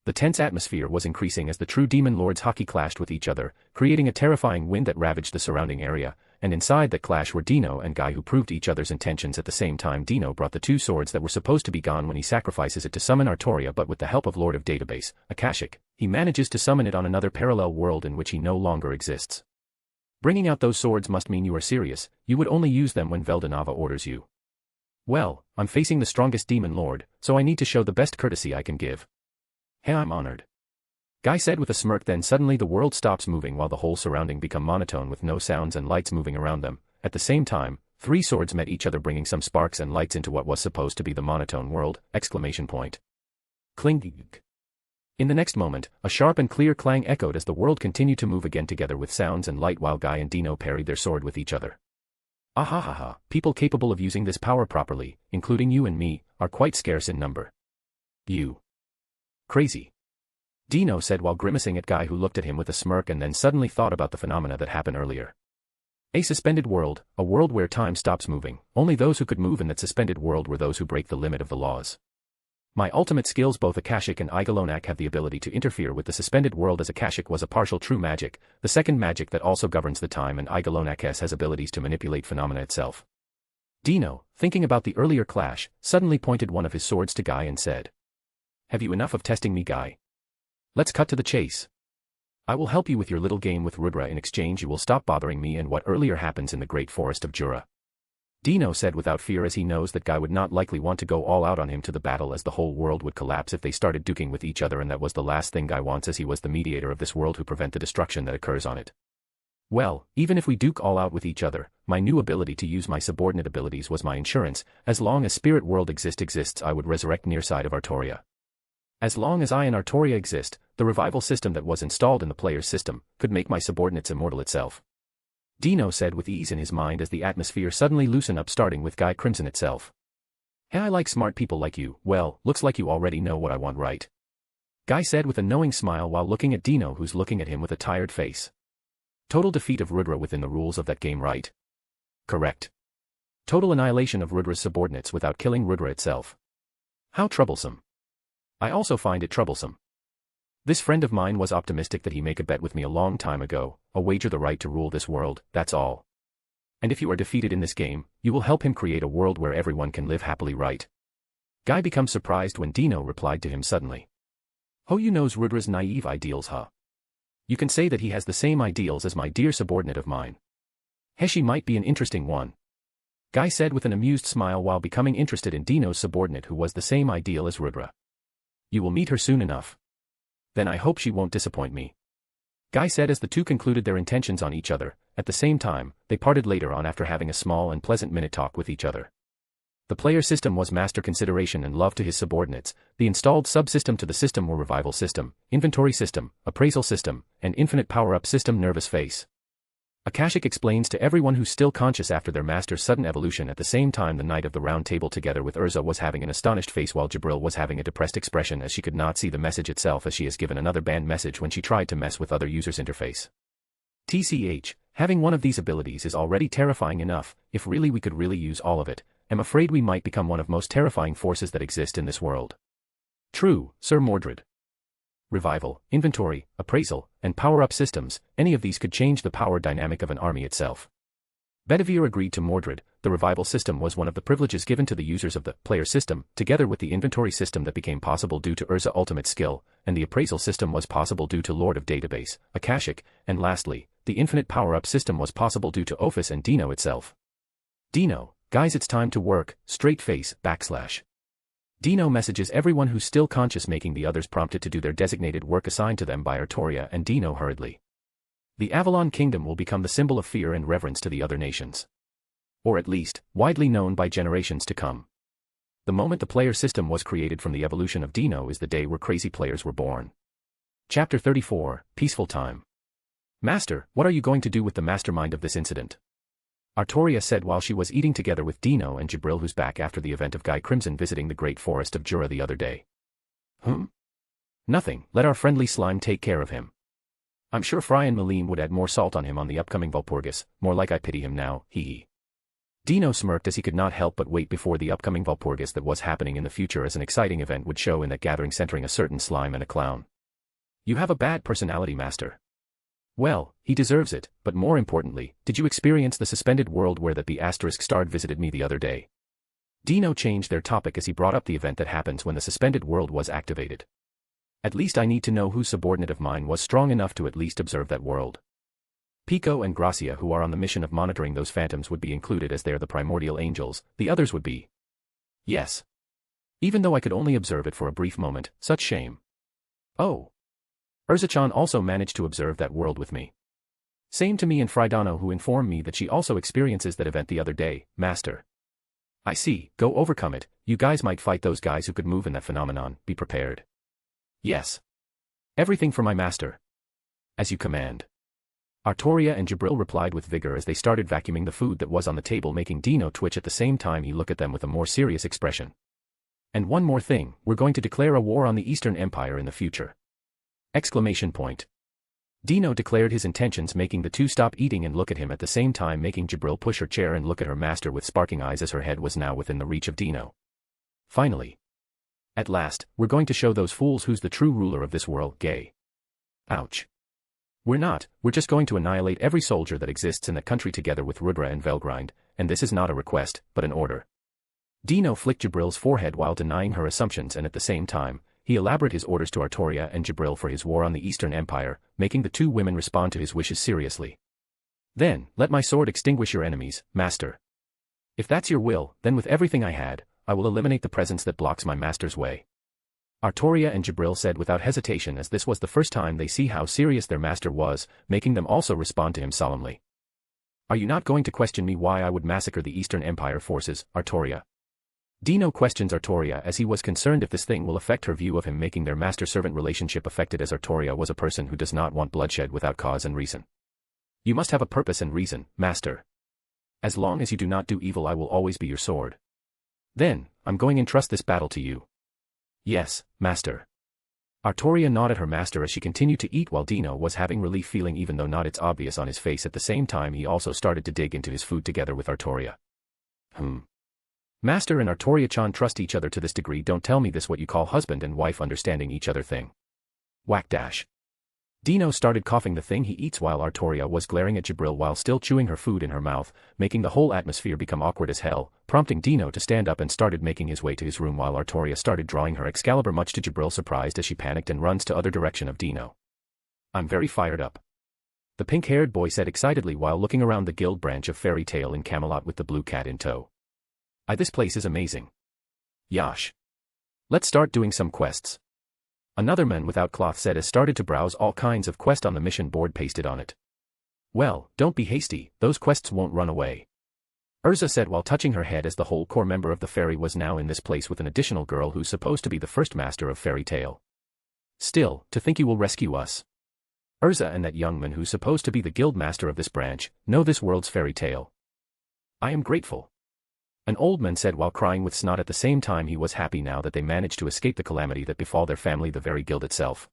The tense atmosphere was increasing as the true demon lords haki clashed with each other, creating a terrifying wind that ravaged the surrounding area, and inside that clash were Dino and Guy, who proved each other's intentions at the same time. Dino brought the two swords that were supposed to be gone when he sacrifices it to summon Artoria, but with the help of Lord of Database, Akashic, he manages to summon it on another parallel world in which he no longer exists. Bringing out those swords must mean you are serious. You would only use them when Veldanava orders you. Well, I'm facing the strongest demon lord, so I need to show the best courtesy I can give. Hey, I'm honored. Guy said with a smirk. Then suddenly the world stops moving while the whole surrounding become monotone with no sounds and lights moving around them. At the same time, three swords met each other, bringing some sparks and lights into what was supposed to be the monotone world! Cling. In the next moment, a sharp and clear clang echoed as the world continued to move again together with sounds and light while Guy and Dino parried their sword with each other. People capable of using this power properly, including you and me, are quite scarce in number. You. Crazy. Dino said while grimacing at Guy, who looked at him with a smirk and then suddenly thought about the phenomena that happened earlier. A suspended world, a world where time stops moving. Only those who could move in that suspended world were those who break the limit of the laws. My ultimate skills, both Akashic and Igalonak, have the ability to interfere with the suspended world, as Akashic was a partial true magic, the second magic that also governs the time, and Igalonak has abilities to manipulate phenomena itself. Dino, thinking about the earlier clash, suddenly pointed one of his swords to Guy and said, "Have you enough of testing me, Guy? Let's cut to the chase. I will help you with your little game with Rudra. In exchange you will stop bothering me and what earlier happens in the great forest of Jura." Dino said without fear, as he knows that Guy would not likely want to go all out on him to the battle, as the whole world would collapse if they started duking with each other, and that was the last thing Guy wants, as he was the mediator of this world who prevent the destruction that occurs on it. "Well, even if we duke all out with each other, my new ability to use my subordinate abilities was my insurance. As long as spirit world exists, I would resurrect near side of Artoria. As long as I and Artoria exist, the revival system that was installed in the player's system could make my subordinates immortal itself," Dino said with ease in his mind, as the atmosphere suddenly loosened up, starting with Guy Crimson itself. "Hey, I like smart people like you. Well, looks like you already know what I want, right?" Guy said with a knowing smile while looking at Dino, who's looking at him with a tired face. "Total defeat of Rudra within the rules of that game, right?" "Correct. Total annihilation of Rudra's subordinates without killing Rudra itself." "How troublesome." "I also find it troublesome. This friend of mine was optimistic that he make a bet with me a long time ago, a wager the right to rule this world, that's all. And if you are defeated in this game, you will help him create a world where everyone can live happily, right?" Guy becomes surprised when Dino replied to him suddenly. "Oh, you knows Rudra's naive ideals, huh? You can say that he has the same ideals as my dear subordinate of mine. He might be an interesting one," Guy said with an amused smile while becoming interested in Dino's subordinate, who was the same ideal as Rudra. "You will meet her soon enough. Then I hope she won't disappoint me," Guy said as the two concluded their intentions on each other. At the same time, they parted later on after having a small and pleasant minute talk with each other. The player system was master consideration and love to his subordinates. The installed subsystem to the system were revival system, inventory system, appraisal system, and infinite power-up system. Nervous face. Akashic explains to everyone who's still conscious after their master's sudden evolution. At the same time, the Knight of the Round Table together with Urza was having an astonished face, while Jabril was having a depressed expression, as she could not see the message itself, as she has given another banned message when she tried to mess with other users' interface. TCH, having one of these abilities is already terrifying enough. If really we could really use all of it, I'm afraid we might become one of most terrifying forces that exist in this world. True, Sir Mordred. Revival, inventory, appraisal, and power-up systems, any of these could change the power dynamic of an army itself. Bedivere agreed to Mordred. The revival system was one of the privileges given to the users of the player system, together with the inventory system that became possible due to Urza ultimate skill, and the appraisal system was possible due to Lord of Database, Akashic, and lastly, the infinite power-up system was possible due to Waifus and Dino itself. Dino, guys, it's time to work, straight face, /. Dino messages everyone who's still conscious, making the others prompted to do their designated work assigned to them by Artoria and Dino hurriedly. The Avalon Kingdom will become the symbol of fear and reverence to the other nations. Or at least, widely known by generations to come. The moment the player system was created from the evolution of Dino is the day where crazy players were born. Chapter 34, Peaceful Time. "Master, what are you going to do with the mastermind of this incident?" Artoria said while she was eating together with Dino and Jabril, who's back after the event of Guy Crimson visiting the great forest of Jura the other day. Nothing, let our friendly slime take care of him. I'm sure Fry and Malim would add more salt on him on the upcoming Walpurgis, more like I pity him now, hee. Dino smirked as he could not help but wait before the upcoming Walpurgis that was happening in the future, as an exciting event would show in that gathering centering a certain slime and a clown. You have a bad personality, Master. Well, he deserves it, but more importantly, did you experience the suspended world where that the asterisk starred visited me the other day? Dino changed their topic as he brought up the event that happens when the suspended world was activated. At least I need to know whose subordinate of mine was strong enough to at least observe that world. Pico and Gracia, who are on the mission of monitoring those phantoms, would be included as they're the primordial angels. The others would be. Yes. Even though I could only observe it for a brief moment, such shame. Oh. Urzachan also managed to observe that world with me. Same to me and Fridano, who informed me that she also experiences that event the other day, Master. I see, go overcome it. You guys might fight those guys who could move in that phenomenon, be prepared. Yes. Everything for my master. As you command. Artoria and Jabril replied with vigor as they started vacuuming the food that was on the table, making Dino twitch at the same time he looked at them with a more serious expression. And one more thing, we're going to declare a war on the Eastern Empire in the future. Exclamation point. Dino declared his intentions, making the two stop eating and look at him at the same time, making Jabril push her chair and look at her master with sparking eyes as her head was now within the reach of Dino. Finally. At last, we're going to show those fools who's the true ruler of this world, gay. Ouch. We're not, we're just going to annihilate every soldier that exists in the country together with Rudra and Velgrind, and this is not a request, but an order. Dino flicked Jabril's forehead while denying her assumptions, and at the same time, he elaborated his orders to Artoria and Jabril for his war on the Eastern Empire, making the two women respond to his wishes seriously. Then, let my sword extinguish your enemies, master. If that's your will, then with everything I had, I will eliminate the presence that blocks my master's way. Artoria and Jabril said without hesitation, as this was the first time they see how serious their master was, making them also respond to him solemnly. Are you not going to question me why I would massacre the Eastern Empire forces, Artoria? Dino questions Artoria as he was concerned if this thing will affect her view of him, making their master-servant relationship affected, as Artoria was a person who does not want bloodshed without cause and reason. You must have a purpose and reason, master. As long as you do not do evil, I will always be your sword. Then, I'm going to entrust this battle to you. Yes, master. Artoria nodded her master as she continued to eat while Dino was having relief feeling, even though not it's obvious on his face. At the same time, he also started to dig into his food together with Artoria. Master and Artoria-chan trust each other to this degree. Don't tell me this what you call husband and wife understanding each other thing. Whack dash. Dino started coughing the thing he eats while Artoria was glaring at Jabril while still chewing her food in her mouth, making the whole atmosphere become awkward as hell, prompting Dino to stand up and started making his way to his room while Artoria started drawing her Excalibur, much to Jabril's surprise as she panicked and runs to other direction of Dino. I'm very fired up. The pink-haired boy said excitedly while looking around the guild branch of Fairy Tale in Camelot with the blue cat in tow. This place is amazing. Yash. Let's start doing some quests. Another man without cloth said as started to browse all kinds of quests on the mission board pasted on it. Well, don't be hasty, those quests won't run away. Urza said while touching her head, as the whole core member of the fairy was now in this place with an additional girl who's supposed to be the first master of Fairy Tale. Still, to think you will rescue us. Urza and that young man who's supposed to be the guild master of this branch, know this world's Fairy Tale. I am grateful. An old man said while crying with snot. At the same time, he was happy now that they managed to escape the calamity that befall their family, the very guild itself.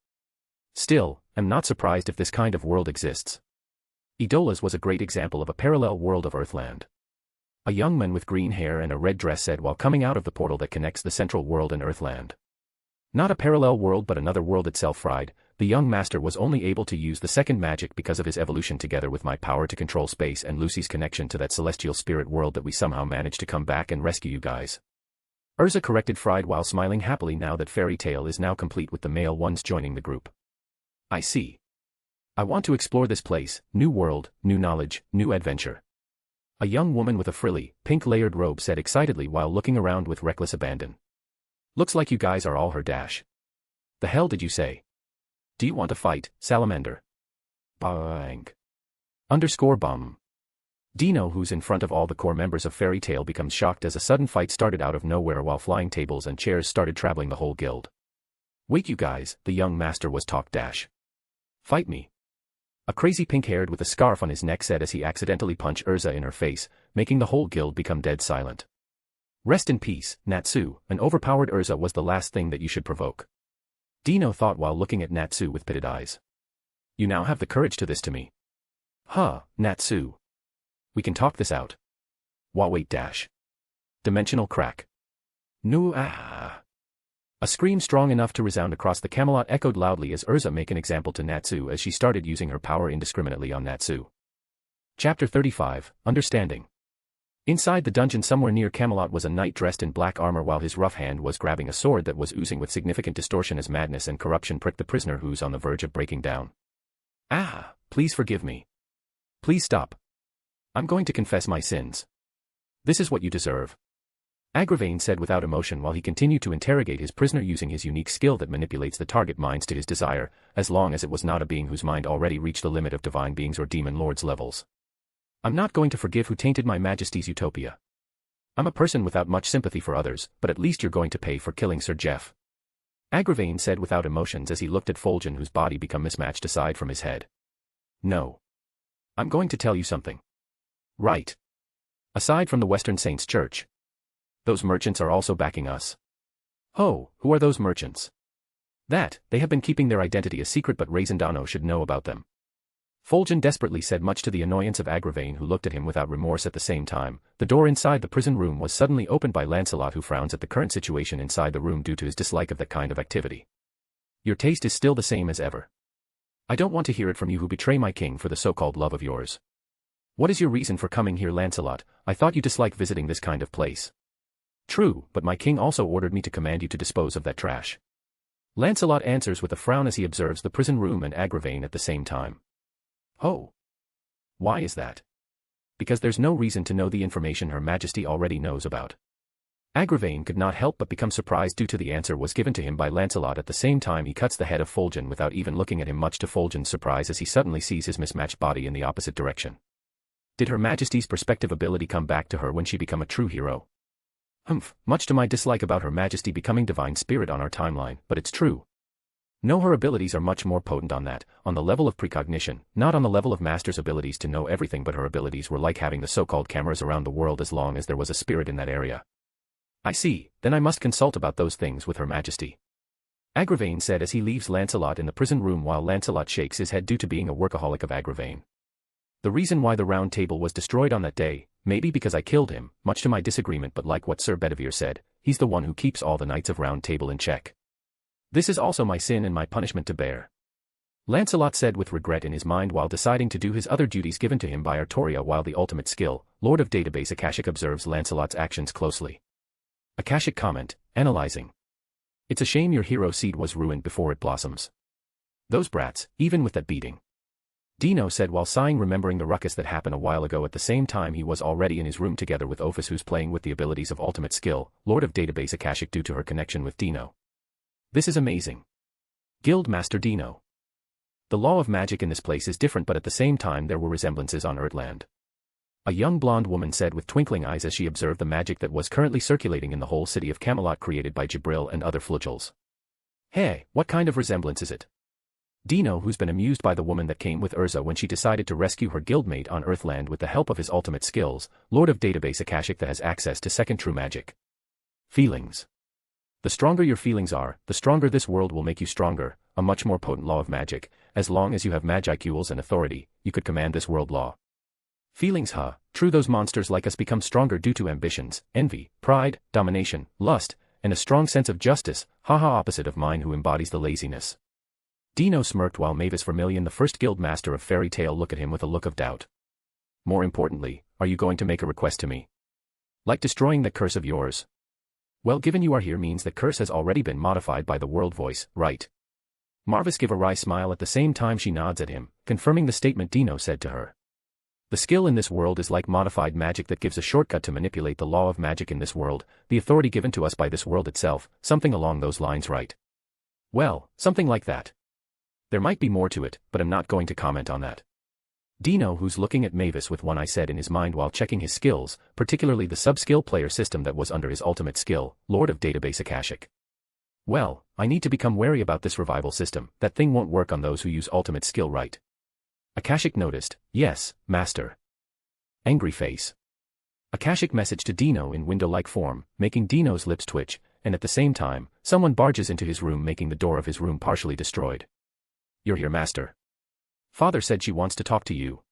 Still, I'm not surprised if this kind of world exists. Idola's was a great example of a parallel world of Earthland. A young man with green hair and a red dress said while coming out of the portal that connects the central world and Earthland. Not a parallel world but another world itself. Fried, the young master was only able to use the second magic because of his evolution together with my power to control space and Lucy's connection to that celestial spirit world that we somehow managed to come back and rescue you guys. Urza corrected Fried while smiling happily now that Fairy Tale is now complete with the male ones joining the group. I see. I want to explore this place, new world, new knowledge, new adventure. A young woman with a frilly, pink-layered robe said excitedly while looking around with reckless abandon. Looks like you guys are all her dash. The hell did you say? Do you want to fight, salamander? Bang. _bum. Dino, who's in front of all the core members of Fairy Tale, becomes shocked as a sudden fight started out of nowhere while flying tables and chairs started traveling the whole guild. Wait, you guys, the young master was talk dash. Fight me. A crazy pink-haired with a scarf on his neck said as he accidentally punched Urza in her face, making the whole guild become dead silent. Rest in peace, Natsu, an overpowered Urza was the last thing that you should provoke. Dino thought while looking at Natsu with pitted eyes. You now have the courage to this to me. Huh, Natsu. We can talk this out. Wait dash. Dimensional crack. No ah. A scream strong enough to resound across the Camelot echoed loudly as Urza make an example to Natsu as she started using her power indiscriminately on Natsu. Chapter 35, Understanding. Inside the dungeon somewhere near Camelot was a knight dressed in black armor while his rough hand was grabbing a sword that was oozing with significant distortion as madness and corruption pricked the prisoner who's on the verge of breaking down. Ah, please forgive me. Please stop. I'm going to confess my sins. This is what you deserve. Agravain said without emotion while he continued to interrogate his prisoner using his unique skill that manipulates the target minds to his desire, as long as it was not a being whose mind already reached the limit of divine beings or demon lords levels. I'm not going to forgive who tainted my majesty's utopia. I'm a person without much sympathy for others, but at least you're going to pay for killing Sir Jeff. Agravain said without emotions as he looked at Fulgen, whose body became mismatched aside from his head. No. I'm going to tell you something. Right. Aside from the Western Saints Church. Those merchants are also backing us. Oh, who are those merchants? That, they have been keeping their identity a secret, but Dino should know about them. Fulgen desperately said, much to the annoyance of Agravain, who looked at him without remorse. At the same time, the door inside the prison room was suddenly opened by Lancelot, who frowns at the current situation inside the room due to his dislike of that kind of activity. Your taste is still the same as ever. I don't want to hear it from you who betray my king for the so-called love of yours. What is your reason for coming here, Lancelot? I thought you dislike visiting this kind of place. True, but my king also ordered me to command you to dispose of that trash. Lancelot answers with a frown as he observes the prison room and Agravain at the same time. Oh. Why is that? Because there's no reason to know the information Her Majesty already knows about. Agravain could not help but become surprised due to the answer was given to him by Lancelot. At the same time, he cuts the head of Fulgen without even looking at him, much to Fulgen's surprise as he suddenly sees his mismatched body in the opposite direction. Did Her Majesty's perspective ability come back to her when she became a true hero? Much to my dislike about Her Majesty becoming divine spirit on our timeline, but it's true. No, her abilities are much more potent on the level of precognition, not on the level of Master's abilities to know everything, but her abilities were like having the so-called cameras around the world as long as there was a spirit in that area. I see, then I must consult about those things with Her Majesty. Agravain said as he leaves Lancelot in the prison room, while Lancelot shakes his head due to being a workaholic of Agravain. The reason why the Round Table was destroyed on that day, maybe because I killed him, much to my disagreement, but like what Sir Bedivere said, he's the one who keeps all the Knights of Round Table in check. This is also my sin and my punishment to bear. Lancelot said with regret in his mind while deciding to do his other duties given to him by Artoria, while the ultimate skill, Lord of Database Akashic, observes Lancelot's actions closely. Akashic comment, analyzing. It's a shame your hero seed was ruined before it blossoms. Those brats, even with that beating. Dino said while sighing, remembering the ruckus that happened a while ago. At the same time, he was already in his room together with Waifus, who's playing with the abilities of ultimate skill, Lord of Database Akashic, due to her connection with Dino. This is amazing. Guild Master Dino. The law of magic in this place is different, but at the same time there were resemblances on Earthland. A young blonde woman said with twinkling eyes as she observed the magic that was currently circulating in the whole city of Camelot, created by Jibril and other flugels. Hey, what kind of resemblance is it? Dino, who's been amused by the woman that came with Urza when she decided to rescue her guildmate on Earthland with the help of his ultimate skills, Lord of Database Akashic, that has access to second true magic. Feelings. The stronger your feelings are, the stronger this world will make you stronger, a much more potent law of magic. As long as you have magicals and authority, you could command this world law. Feelings, true, those monsters like us become stronger due to ambitions, envy, pride, domination, lust, and a strong sense of justice, opposite of mine who embodies the laziness. Dino smirked while Mavis Vermilion, the first guild master of Fairy Tale, looked at him with a look of doubt. More importantly, are you going to make a request to me? Like destroying that curse of yours? Well, given you are here means that curse has already been modified by the world voice, right? Marvis gave a wry smile. At the same time she nods at him, confirming the statement Dino said to her. The skill in this world is like modified magic that gives a shortcut to manipulate the law of magic in this world, the authority given to us by this world itself, something along those lines, right? Well, something like that. There might be more to it, but I'm not going to comment on that. Dino, who's looking at Mavis with one eye, said in his mind while checking his skills, particularly the sub-skill player system that was under his ultimate skill, Lord of Database Akashic. Well, I need to become wary about this revival system. That thing won't work on those who use ultimate skill, right? Akashic noticed. Yes, Master. Angry face. Akashic message to Dino in window-like form, making Dino's lips twitch, and at the same time, someone barges into his room, making the door of his room partially destroyed. You're here, Master. Father said she wants to talk to you.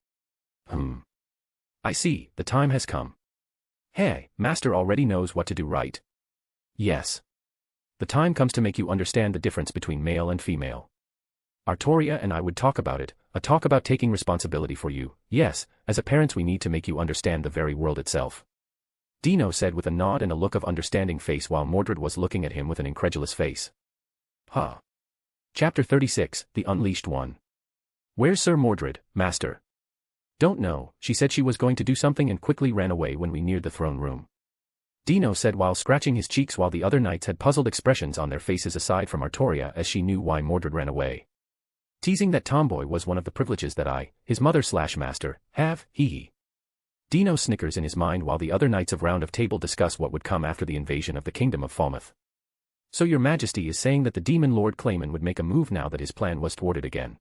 I see, the time has come. Hey, Master already knows what to do, right? Yes. The time comes to make you understand the difference between male and female. Artoria and I would talk about it, a talk about taking responsibility for you. Yes, as a parents we need to make you understand the very world itself. Dino said with a nod and a look of understanding face, while Mordred was looking at him with an incredulous face. Chapter 36, The Unleashed One. Where's Sir Mordred, Master? Don't know, she said she was going to do something and quickly ran away when we neared the throne room. Dino said while scratching his cheeks, while the other knights had puzzled expressions on their faces aside from Artoria, as she knew why Mordred ran away. Teasing that tomboy was one of the privileges that I, his mother/master, have, hee. Dino snickers in his mind while the other knights of Round of Table discuss what would come after the invasion of the kingdom of Falmouth. So your majesty is saying that the demon Lord Clayman would make a move now that his plan was thwarted again?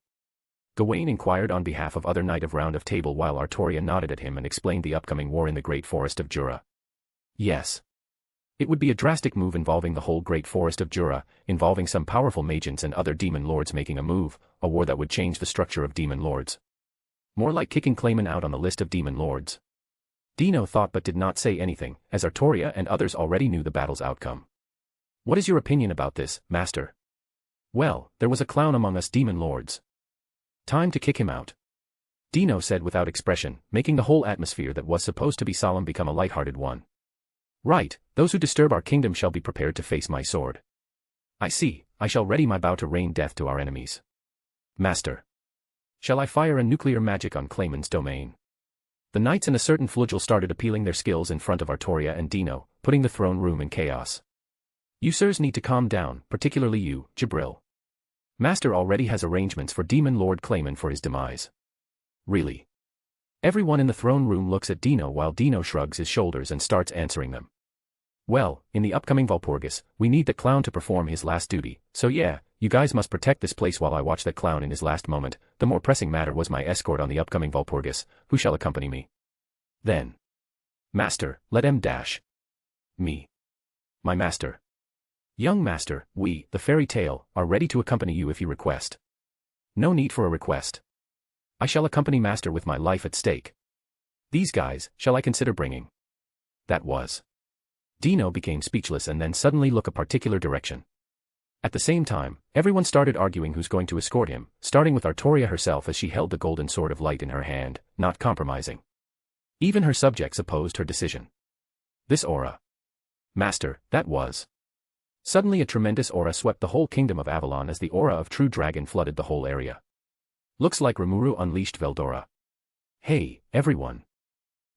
Gawain inquired on behalf of other knight of Round of Table while Artoria nodded at him and explained the upcoming war in the great forest of Jura. Yes. It would be a drastic move involving the whole great forest of Jura, involving some powerful magians and other demon lords making a move, a war that would change the structure of demon lords. More like kicking Clayman out on the list of demon lords. Dino thought but did not say anything, as Artoria and others already knew the battle's outcome. What is your opinion about this, Master? Well, there was a clown among us demon lords. Time to kick him out. Dino said without expression, making the whole atmosphere that was supposed to be solemn become a light-hearted one. Right, those who disturb our kingdom shall be prepared to face my sword. I see, I shall ready my bow to rain death to our enemies. Master. Shall I fire a nuclear magic on Clayman's domain? The knights and a certain flugel started appealing their skills in front of Artoria and Dino, putting the throne room in chaos. You sirs need to calm down, particularly you, Jibril. Master already has arrangements for Demon Lord Clayman for his demise. Really? Everyone in the throne room looks at Dino while Dino shrugs his shoulders and starts answering them. Well, in the upcoming Walpurgis, we need that clown to perform his last duty, so yeah, you guys must protect this place while I watch that clown in his last moment. The more pressing matter was my escort on the upcoming Walpurgis, who shall accompany me. Then. Master, let him dash. Me. My master. Young master, we, the fairy tale, are ready to accompany you if you request. No need for a request. I shall accompany master with my life at stake. These guys, shall I consider bringing? That was. Dino became speechless and then suddenly looked a particular direction. At the same time, everyone started arguing who's going to escort him, starting with Artoria herself as she held the golden sword of light in her hand, not compromising. Even her subjects opposed her decision. This aura. Master, that was. Suddenly a tremendous aura swept the whole kingdom of Avalon as the aura of True Dragon flooded the whole area. Looks like Rimuru unleashed Veldora. Hey, everyone.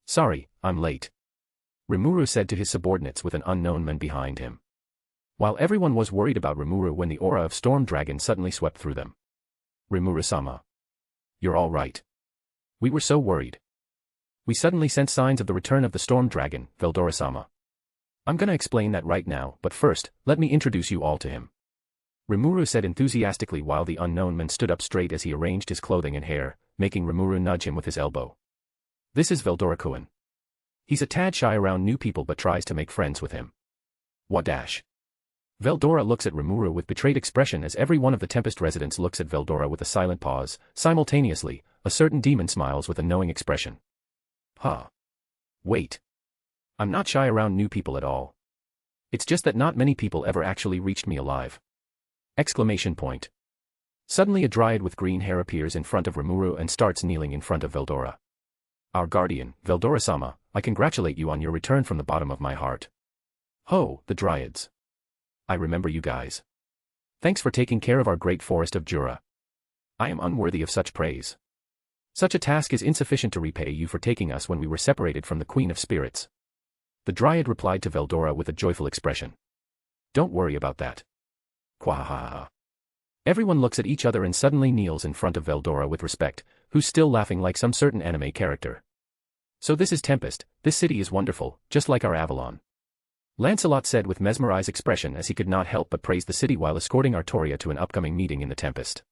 Sorry, I'm late. Rimuru said to his subordinates with an unknown man behind him. While everyone was worried about Rimuru when the aura of Storm Dragon suddenly swept through them. Rimuru-sama. You're all right. We were so worried. We suddenly sensed signs of the return of the Storm Dragon, Veldora-sama. I'm gonna explain that right now, but first, let me introduce you all to him. Rimuru said enthusiastically while the unknown man stood up straight as he arranged his clothing and hair, making Rimuru nudge him with his elbow. This is Veldora-kun. He's a tad shy around new people but tries to make friends with him. What dash? Veldora looks at Rimuru with betrayed expression as every one of the Tempest residents looks at Veldora with a silent pause. Simultaneously, a certain demon smiles with a knowing expression. Huh. Wait. I'm not shy around new people at all. It's just that not many people ever actually reached me alive. Exclamation point. Suddenly a dryad with green hair appears in front of Rimuru and starts kneeling in front of Veldora. Our guardian, Veldora-sama, I congratulate you on your return from the bottom of my heart. Ho, the dryads. I remember you guys. Thanks for taking care of our great forest of Jura. I am unworthy of such praise. Such a task is insufficient to repay you for taking us when we were separated from the Queen of Spirits. The dryad replied to Veldora with a joyful expression. Don't worry about that. Quahaha. Everyone looks at each other and suddenly kneels in front of Veldora with respect, who's still laughing like some certain anime character. So this is Tempest, this city is wonderful, just like our Avalon. Lancelot said with mesmerized expression as he could not help but praise the city while escorting Artoria to an upcoming meeting in the Tempest.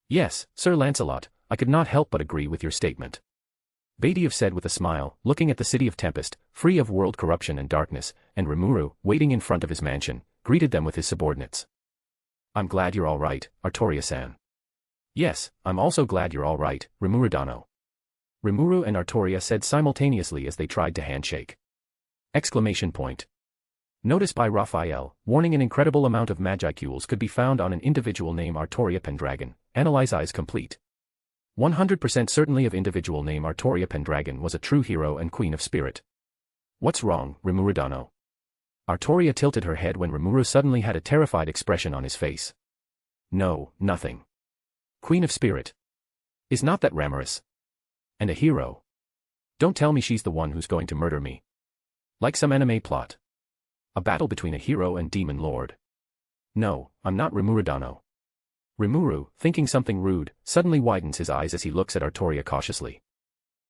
Yes, Sir Lancelot, I could not help but agree with your statement. Badiev said with a smile, looking at the city of Tempest, free of world corruption and darkness, and Rimuru, waiting in front of his mansion, greeted them with his subordinates. I'm glad you're all right, Artoria-san. Yes, I'm also glad you're all right, Rimuru-dano. Rimuru and Artoria said simultaneously as they tried to handshake. Exclamation point. Notice by Raphael, warning an incredible amount of magicules could be found on an individual name Artoria Pendragon, analyze eyes complete. 100% certainly of individual name Artoria Pendragon was a true hero and queen of spirit. What's wrong, Rimuru-dano? Artoria tilted her head when Rimuru suddenly had a terrified expression on his face. No, nothing. Queen of spirit. Is not that Ramaris? And a hero. Don't tell me she's the one who's going to murder me. Like some anime plot. A battle between a hero and demon lord. No, I'm not Rimuru-dano. Rimuru, thinking something rude, suddenly widens his eyes as he looks at Artoria cautiously.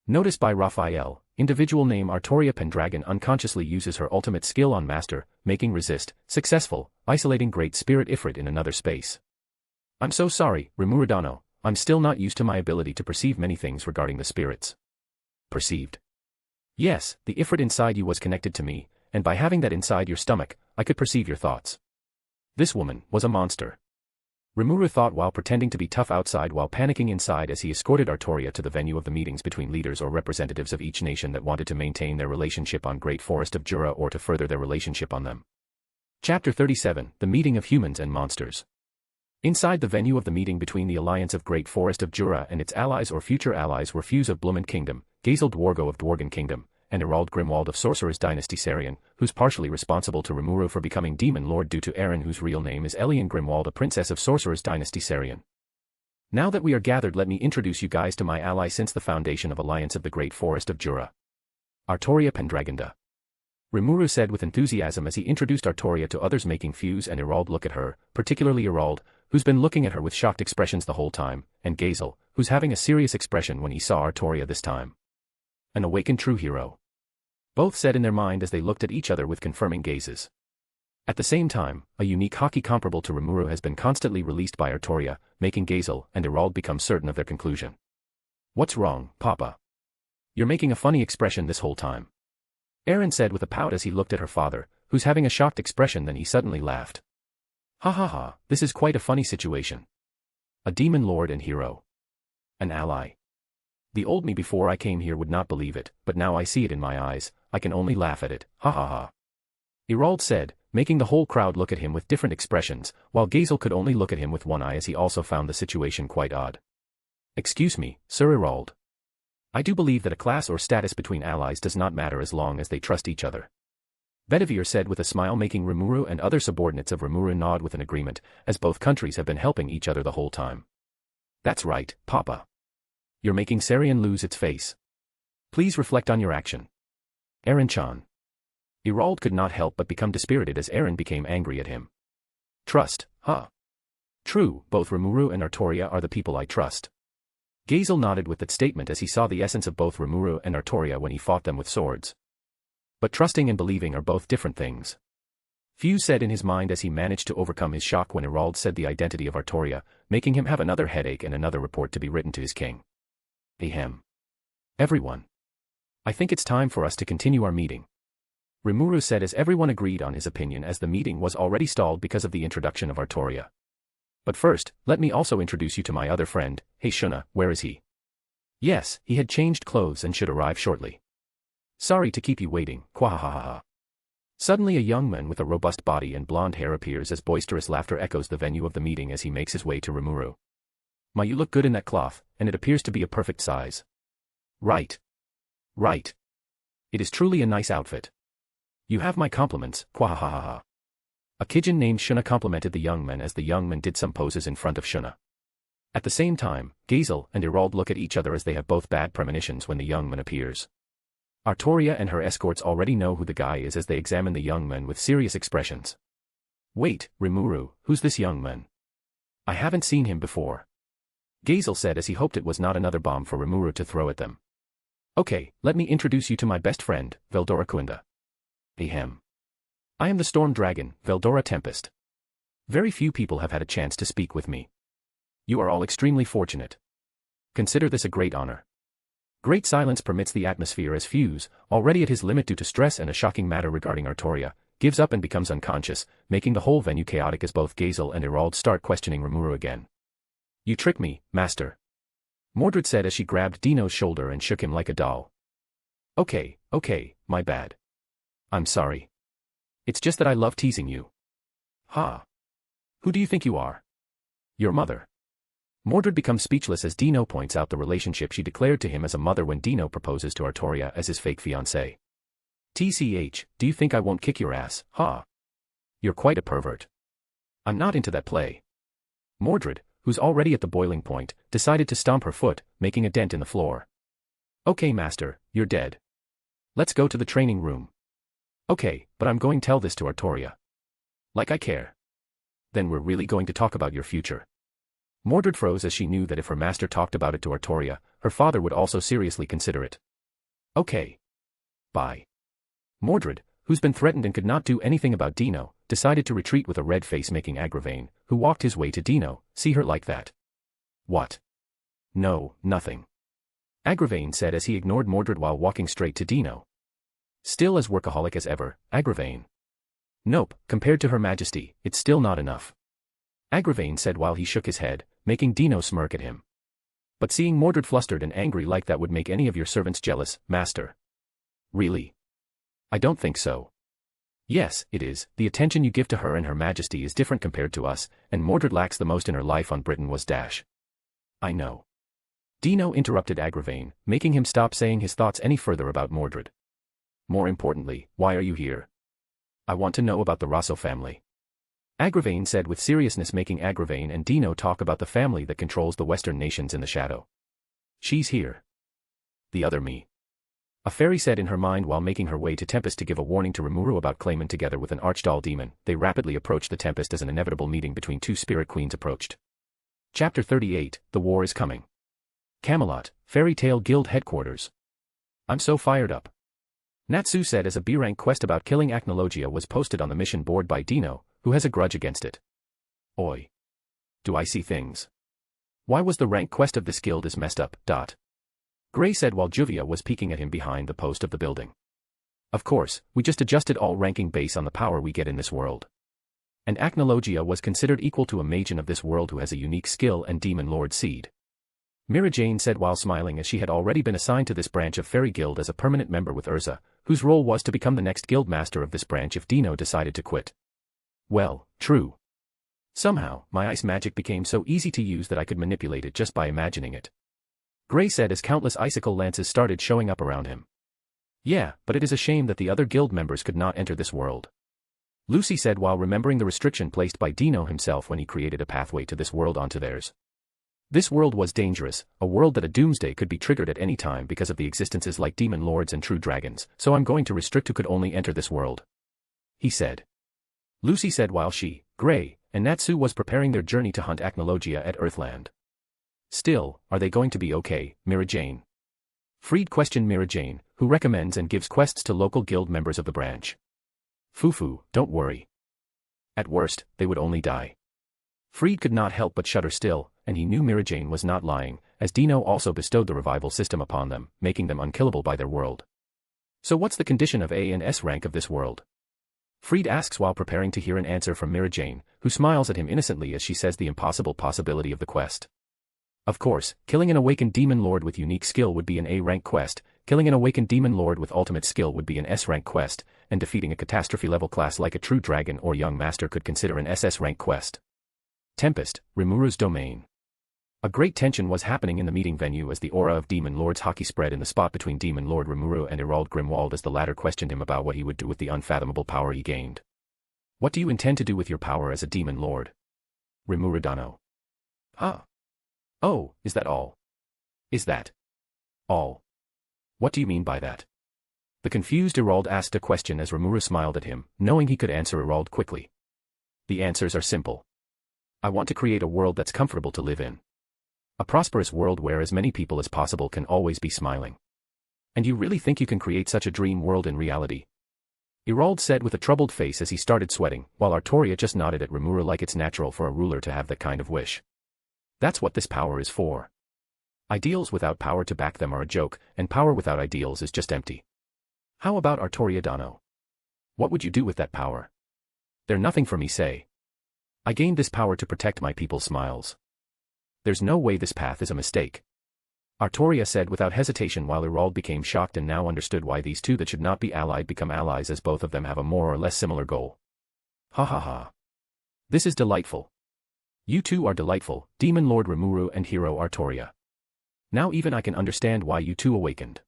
Notice by Raphael, individual name Artoria Pendragon unconsciously uses her ultimate skill on Master, making resist, successful, isolating Great Spirit Ifrit in another space. I'm so sorry, Rimuru-dano, I'm still not used to my ability to perceive many things regarding the spirits. Perceived. Yes, the Ifrit inside you was connected to me, and by having that inside your stomach, I could perceive your thoughts. This woman was a monster. Rimuru thought while pretending to be tough outside while panicking inside as he escorted Artoria to the venue of the meetings between leaders or representatives of each nation that wanted to maintain their relationship on Great Forest of Jura or to further their relationship on them. Chapter 37, The Meeting of Humans and Monsters. Inside the venue of the meeting between the Alliance of Great Forest of Jura and its allies or future allies were Fuse of Blumend Kingdom, Gazel Dwargo of Dworgen Kingdom, and Erald Grimwald of Sorcerer's Dynasty Sarian, who's partially responsible to Rimuru for becoming Demon Lord due to Erin, whose real name is Elian Grimwald, a princess of Sorcerer's Dynasty Sarian. Now that we are gathered, let me introduce you guys to my ally since the foundation of Alliance of the Great Forest of Jura. Artoria Pendragonda. Rimuru said with enthusiasm as he introduced Artoria to others, making Fuse and Erald look at her, particularly Erald, who's been looking at her with shocked expressions the whole time, and Gazel, who's having a serious expression when he saw Artoria this time. An awakened true hero. Both said in their mind as they looked at each other with confirming gazes. At the same time, a unique hockey comparable to Rimuru has been constantly released by Artoria, making Gazel and Erald become certain of their conclusion. What's wrong, Papa? You're making a funny expression this whole time. Erin said with a pout as he looked at her father, who's having a shocked expression. Then he suddenly laughed. Ha ha ha, this is quite a funny situation. A demon lord and hero. An ally. The old me before I came here would not believe it, but now I see it in my eyes, I can only laugh at it, ha ha ha. Erald said, making the whole crowd look at him with different expressions, while Gazel could only look at him with one eye as he also found the situation quite odd. Excuse me, Sir Erald. I do believe that a class or status between allies does not matter as long as they trust each other. Bedivere said with a smile, making Rimuru and other subordinates of Rimuru nod with an agreement, as both countries have been helping each other the whole time. That's right, Papa. You're making Sarian lose its face. Please reflect on your action. Erin-chan. Erald could not help but become dispirited as Erin became angry at him. Trust, huh? True, both Rimuru and Artoria are the people I trust. Gazel nodded with that statement as he saw the essence of both Rimuru and Artoria when he fought them with swords. But trusting and believing are both different things. Fuse said in his mind as he managed to overcome his shock when Erald said the identity of Artoria, making him have another headache and another report to be written to his king. Ahem. Everyone. I think it's time for us to continue our meeting. Rimuru said as everyone agreed on his opinion as the meeting was already stalled because of the introduction of Artoria. But first, let me also introduce you to my other friend. Hey Shuna, where is he? Yes, he had changed clothes and should arrive shortly. Sorry to keep you waiting, quahahaha. Suddenly a young man with a robust body and blonde hair appears as boisterous laughter echoes the venue of the meeting as he makes his way to Rimuru. Ma, you look good in that cloth, and it appears to be a perfect size. Right. Right. It is truly a nice outfit. You have my compliments, quahahaha. A Kijin named Shuna complimented the young man as the young man did some poses in front of Shuna. At the same time, Gazel and Erald look at each other as they have both bad premonitions when the young man appears. Artoria and her escorts already know who the guy is as they examine the young man with serious expressions. Wait, Rimuru, who's this young man? I haven't seen him before. Gazel said as he hoped it was not another bomb for Rimuru to throw at them. Okay, let me introduce you to my best friend, Veldora Kunda. Ahem. I am the Storm Dragon, Veldora Tempest. Very few people have had a chance to speak with me. You are all extremely fortunate. Consider this a great honor. Great silence permits the atmosphere as Fuse, already at his limit due to stress and a shocking matter regarding Artoria, gives up and becomes unconscious, making the whole venue chaotic as both Gazel and Erald start questioning Rimuru again. You trick me, master. Mordred said as she grabbed Dino's shoulder and shook him like a doll. Okay, my bad. I'm sorry. It's just that I love teasing you. Ha. Who do you think you are? Your mother. Mordred becomes speechless as Dino points out the relationship she declared to him as a mother when Dino proposes to Artoria as his fake fiancée. TCH, do you think I won't kick your ass, ha? You're quite a pervert. I'm not into that play. Mordred, who's already at the boiling point, decided to stomp her foot, making a dent in the floor. Okay master, you're dead. Let's go to the training room. Okay, but I'm going to tell this to Artoria. Like I care. Then we're really going to talk about your future. Mordred froze as she knew that if her master talked about it to Artoria, her father would also seriously consider it. Okay. Bye. Mordred, who's been threatened and could not do anything about Dino, decided to retreat with a red face, making Agravain, who walked his way to Dino, see her like that. What? No, nothing. Agravain said as he ignored Mordred while walking straight to Dino. Still as workaholic as ever, Agravain. Nope, compared to Her Majesty, it's still not enough. Agravain said while he shook his head, making Dino smirk at him. But seeing Mordred flustered and angry like that would make any of your servants jealous, master. Really? I don't think so. Yes, it is. The attention you give to her and Her Majesty is different compared to us, and Mordred lacks the most in her life on Britain was dash. I know. Dino interrupted Agravain, making him stop saying his thoughts any further about Mordred. More importantly, why are you here? I want to know about the Rosso family. Agravain said with seriousness, making Agravain and Dino talk about the family that controls the western nations in the shadow. She's here. The other me. A fairy said in her mind while making her way to Tempest to give a warning to Rimuru about Clayman together with an archdoll demon. They rapidly approached the Tempest as an inevitable meeting between two spirit queens approached. Chapter 38, The War is Coming. Camelot, Fairy Tale Guild Headquarters. I'm so fired up. Natsu said as a B-rank quest about killing Acnologia was posted on the mission board by Dino, who has a grudge against it. Oi. Do I see things? Why was the rank quest of this guild is messed up, Gray said while Juvia was peeking at him behind the post of the building. Of course, we just adjusted all ranking based on the power we get in this world. And Acnologia was considered equal to a magen of this world who has a unique skill and demon lord seed. Mira Jane said while smiling as she had already been assigned to this branch of Fairy Guild as a permanent member with Urza, whose role was to become the next guild master of this branch if Dino decided to quit. Well, true. Somehow, my ice magic became so easy to use that I could manipulate it just by imagining it. Gray said as countless icicle lances started showing up around him. Yeah, but it is a shame that the other guild members could not enter this world. Lucy said while remembering the restriction placed by Dino himself when he created a pathway to this world onto theirs. This world was dangerous, a world that a doomsday could be triggered at any time because of the existences like demon lords and true dragons, so I'm going to restrict who could only enter this world. He said. Lucy said while she, Gray, and Natsu was preparing their journey to hunt Acnologia at Earthland. Still, are they going to be okay, Mira Jane? Freed questioned Mira Jane, who recommends and gives quests to local guild members of the branch. Fufu, don't worry. At worst, they would only die. Freed could not help but shudder still, and he knew Mira Jane was not lying, as Dino also bestowed the revival system upon them, making them unkillable by their world. So what's the condition of A and S rank of this world? Freed asks while preparing to hear an answer from Mira Jane, who smiles at him innocently as she says the impossible possibility of the quest. Of course, killing an awakened demon lord with unique skill would be an A-rank quest, killing an awakened demon lord with ultimate skill would be an S-rank quest, and defeating a catastrophe-level class like a true dragon or young master could consider an SS-rank quest. Tempest, Rimuru's domain. A great tension was happening in the meeting venue as the aura of Demon Lord's hockey spread in the spot between Demon Lord Rimuru and Irald Grimwald as the latter questioned him about what he would do with the unfathomable power he gained. What do you intend to do with your power as a Demon Lord? Rimuru Dano. Huh? Oh, is that all? Is that all? What do you mean by that? The confused Irald asked a question as Rimuru smiled at him, knowing he could answer Irald quickly. The answers are simple. I want to create a world that's comfortable to live in. A prosperous world where as many people as possible can always be smiling. And you really think you can create such a dream world in reality? Irald said with a troubled face as he started sweating, while Artoria just nodded at Rimuru like it's natural for a ruler to have that kind of wish. That's what this power is for. Ideals without power to back them are a joke, and power without ideals is just empty. How about Artoria Dano? What would you do with that power? They're nothing for me, say. I gained this power to protect my people's smiles. There's no way this path is a mistake. Artoria said without hesitation while Irald became shocked and now understood why these two that should not be allied become allies as both of them have a more or less similar goal. Ha ha ha. This is delightful. You two are delightful, Demon Lord Rimuru and Hero Artoria. Now even I can understand why you two awakened.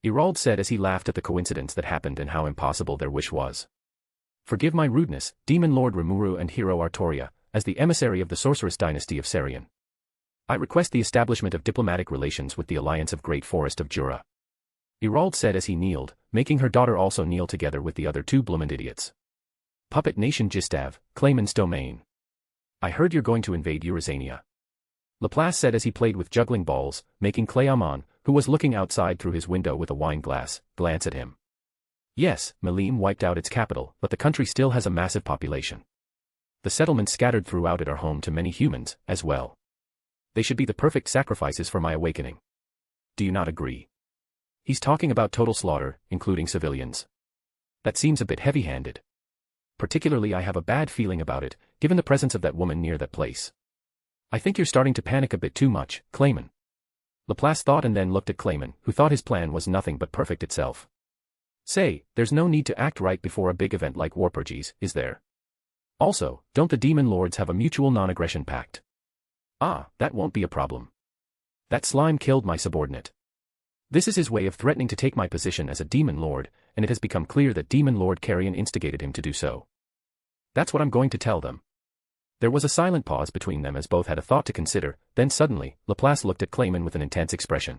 Irald said as he laughed at the coincidence that happened and how impossible their wish was. Forgive my rudeness, Demon Lord Rimuru and Hero Artoria, as the emissary of the sorceress dynasty of Sarian. I request the establishment of diplomatic relations with the Alliance of Great Forest of Jura. Irald said as he kneeled, making her daughter also kneel together with the other two bloomin' idiots. Puppet Nation Gistav, Clayman's domain. I heard you're going to invade Eurasania. Laplace said as he played with juggling balls, making Clayamon, who was looking outside through his window with a wine glass, glance at him. Yes, Malim wiped out its capital, but the country still has a massive population. The settlements scattered throughout it are home to many humans, as well. They should be the perfect sacrifices for my awakening. Do you not agree? He's talking about total slaughter, including civilians. That seems a bit heavy-handed. Particularly I have a bad feeling about it, given the presence of that woman near that place. I think you're starting to panic a bit too much, Clayman. Laplace thought and then looked at Clayman, who thought his plan was nothing but perfect itself. Say, there's no need to act right before a big event like war purges, is there? Also, don't the demon lords have a mutual non-aggression pact? Ah, that won't be a problem. That slime killed my subordinate. This is his way of threatening to take my position as a demon lord, and it has become clear that Demon Lord Carrion instigated him to do so. That's what I'm going to tell them. There was a silent pause between them as both had a thought to consider, then suddenly, Laplace looked at Clayman with an intense expression.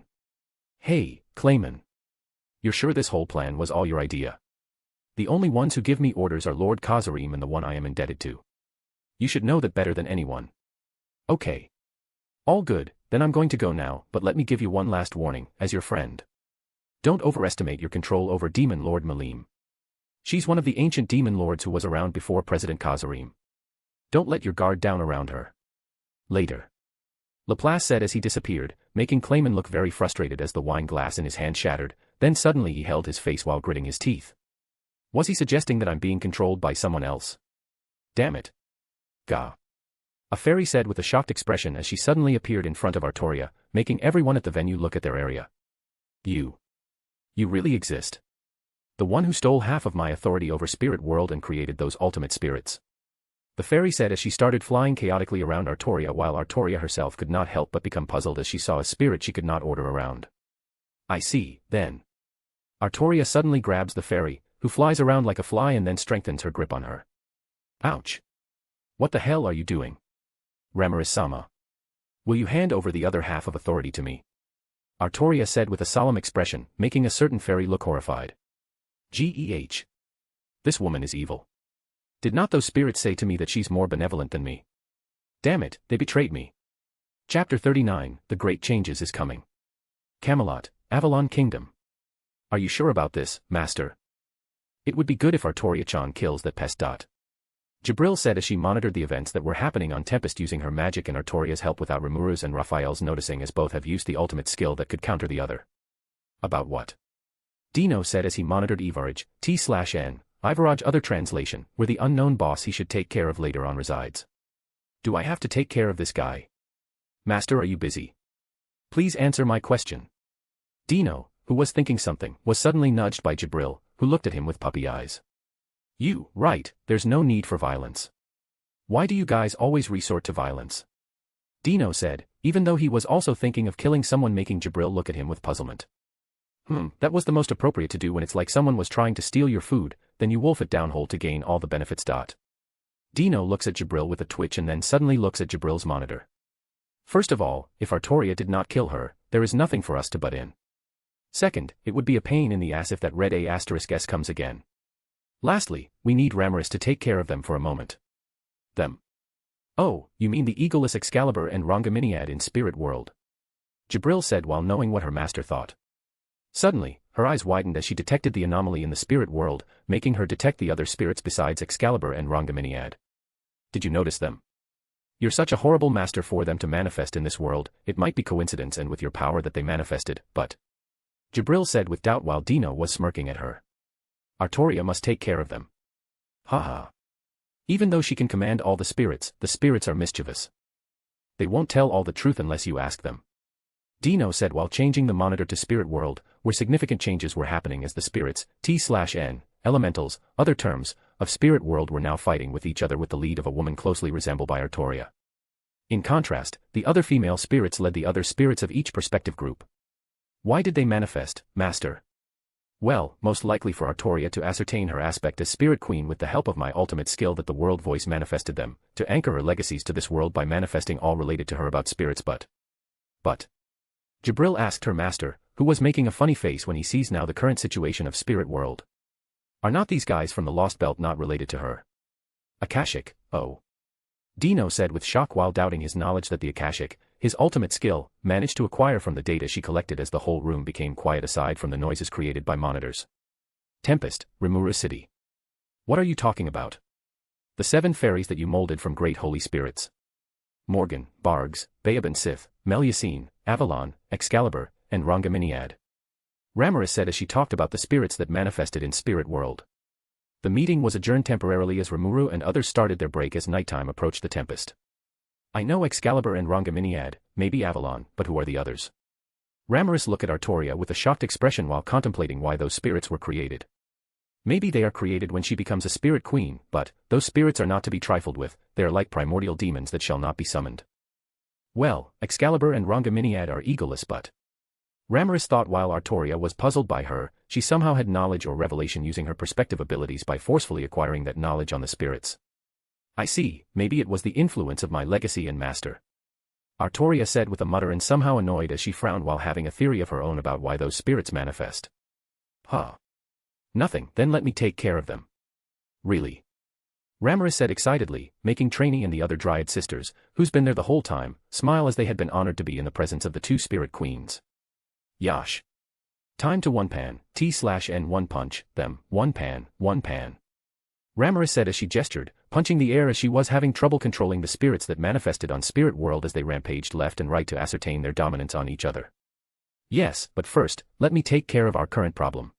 Hey, Clayman. You're sure this whole plan was all your idea? The only ones who give me orders are Lord Kazarim and the one I am indebted to. You should know that better than anyone. Okay. All good, then I'm going to go now, but let me give you one last warning, as your friend. Don't overestimate your control over Demon Lord Malim. She's one of the ancient demon lords who was around before President Kazarim. Don't let your guard down around her. Later. Laplace said as he disappeared, making Clayman look very frustrated as the wine glass in his hand shattered, then suddenly he held his face while gritting his teeth. Was he suggesting that I'm being controlled by someone else? Damn it. Gah. A fairy said with a shocked expression as she suddenly appeared in front of Artoria, making everyone at the venue look at their area. You really exist. The one who stole half of my authority over Spirit World and created those ultimate spirits. The fairy said as she started flying chaotically around Artoria while Artoria herself could not help but become puzzled as she saw a spirit she could not order around. I see, then. Artoria suddenly grabs the fairy, who flies around like a fly and then strengthens her grip on her. Ouch. What the hell are you doing? Ramaris-sama. Will you hand over the other half of authority to me? Artoria said with a solemn expression, making a certain fairy look horrified. Geh. This woman is evil. Did not those spirits say to me that she's more benevolent than me? Damn it, they betrayed me. Chapter 39, The Great Changes is Coming. Camelot, Avalon Kingdom. Are you sure about this, Master? It would be good if Artoria-chan kills that pest. Jabril said as she monitored the events that were happening on Tempest using her magic and Artoria's help without Rimuru's and Raphael's noticing as both have used the ultimate skill that could counter the other. About what? Dino said as he monitored Ivaraj, T/N, Ivaraj other translation, where the unknown boss he should take care of later on resides. Do I have to take care of this guy? Master, are you busy? Please answer my question. Dino, who was thinking something, was suddenly nudged by Jabril, who looked at him with puppy eyes. You, right, there's no need for violence. Why do you guys always resort to violence? Dino said, even though he was also thinking of killing someone, making Jabril look at him with puzzlement. That was the most appropriate to do when it's like someone was trying to steal your food, then you wolf it down whole to gain all the benefits. Dino looks at Jabril with a twitch and then suddenly looks at Jabril's monitor. First of all, if Artoria did not kill her, there is nothing for us to butt in. Second, it would be a pain in the ass if that red A*S comes again. Lastly, we need Ramaris to take care of them for a moment. Them. Oh, you mean the egoless Excalibur and Rangaminiad in Spirit World? Jabril said while knowing what her master thought. Suddenly, her eyes widened as she detected the anomaly in the Spirit World, making her detect the other spirits besides Excalibur and Rangaminiad. Did you notice them? You're such a horrible master for them to manifest in this world, it might be coincidence and with your power that they manifested, but... Jabril said with doubt while Dino was smirking at her. Artoria must take care of them. Haha. Even though she can command all the spirits are mischievous. They won't tell all the truth unless you ask them. Dino said while changing the monitor to Spirit World, where significant changes were happening as the spirits, T/N, elementals, other terms, of Spirit World were now fighting with each other with the lead of a woman closely resembled by Artoria. In contrast, the other female spirits led the other spirits of each perspective group. Why did they manifest, Master? Well, most likely for Artoria to ascertain her aspect as Spirit Queen with the help of my ultimate skill that the world voice manifested them, to anchor her legacies to this world by manifesting all related to her about spirits but... Jabril asked her master, who was making a funny face when he sees now the current situation of Spirit World. Are not these guys from the Lost Belt not related to her? Akashic, oh. Dino said with shock while doubting his knowledge that the Akashic, his ultimate skill, managed to acquire from the data she collected as the whole room became quiet aside from the noises created by monitors. Tempest, Rimuru City. What are you talking about? The 7 fairies that you molded from great holy spirits. Morgan, Bargs, Baab and Sith, Meliacine, Avalon, Excalibur, and Rangaminiad. Ramaris said as she talked about the spirits that manifested in spirit world. The meeting was adjourned temporarily as Rimuru and others started their break as nighttime approached the tempest. I know Excalibur and Rangaminyad, maybe Avalon, but who are the others? Ramaris looked at Artoria with a shocked expression while contemplating why those spirits were created. Maybe they are created when she becomes a spirit queen, but those spirits are not to be trifled with, they are like primordial demons that shall not be summoned. Well, Excalibur and Rangaminyad are egoless but... Ramaris thought while Artoria was puzzled by her, she somehow had knowledge or revelation using her perspective abilities by forcefully acquiring that knowledge on the spirits. I see, maybe it was the influence of my legacy and master. Artoria said with a mutter and somehow annoyed as she frowned while having a theory of her own about why those spirits manifest. Huh. Nothing, then let me take care of them. Really? Ramaris said excitedly, making Trainee and the other Dryad sisters, who's been there the whole time, smile as they had been honored to be in the presence of the two spirit queens. Yash. Time to one pan, T/N one punch, them, one pan, one pan. Ramaris said as she gestured, punching the air as she was having trouble controlling the spirits that manifested on spirit world as they rampaged left and right to ascertain their dominance on each other. Yes, but first, let me take care of our current problem.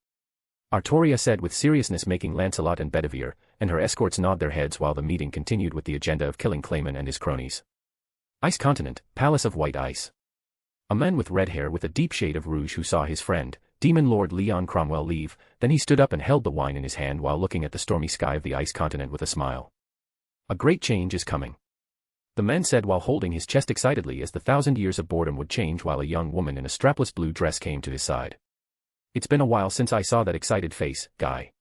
Artoria said with seriousness, making Lancelot and Bedivere and her escorts nod their heads while the meeting continued with the agenda of killing Clayman and his cronies. Ice Continent, Palace of White Ice. A man with red hair with a deep shade of rouge who saw his friend, Demon Lord Leon Cromwell leave, then he stood up and held the wine in his hand while looking at the stormy sky of the Ice Continent with a smile. A great change is coming. The man said while holding his chest excitedly as the 1,000 years of boredom would change while a young woman in a strapless blue dress came to his side. It's been a while since I saw that excited face, guy.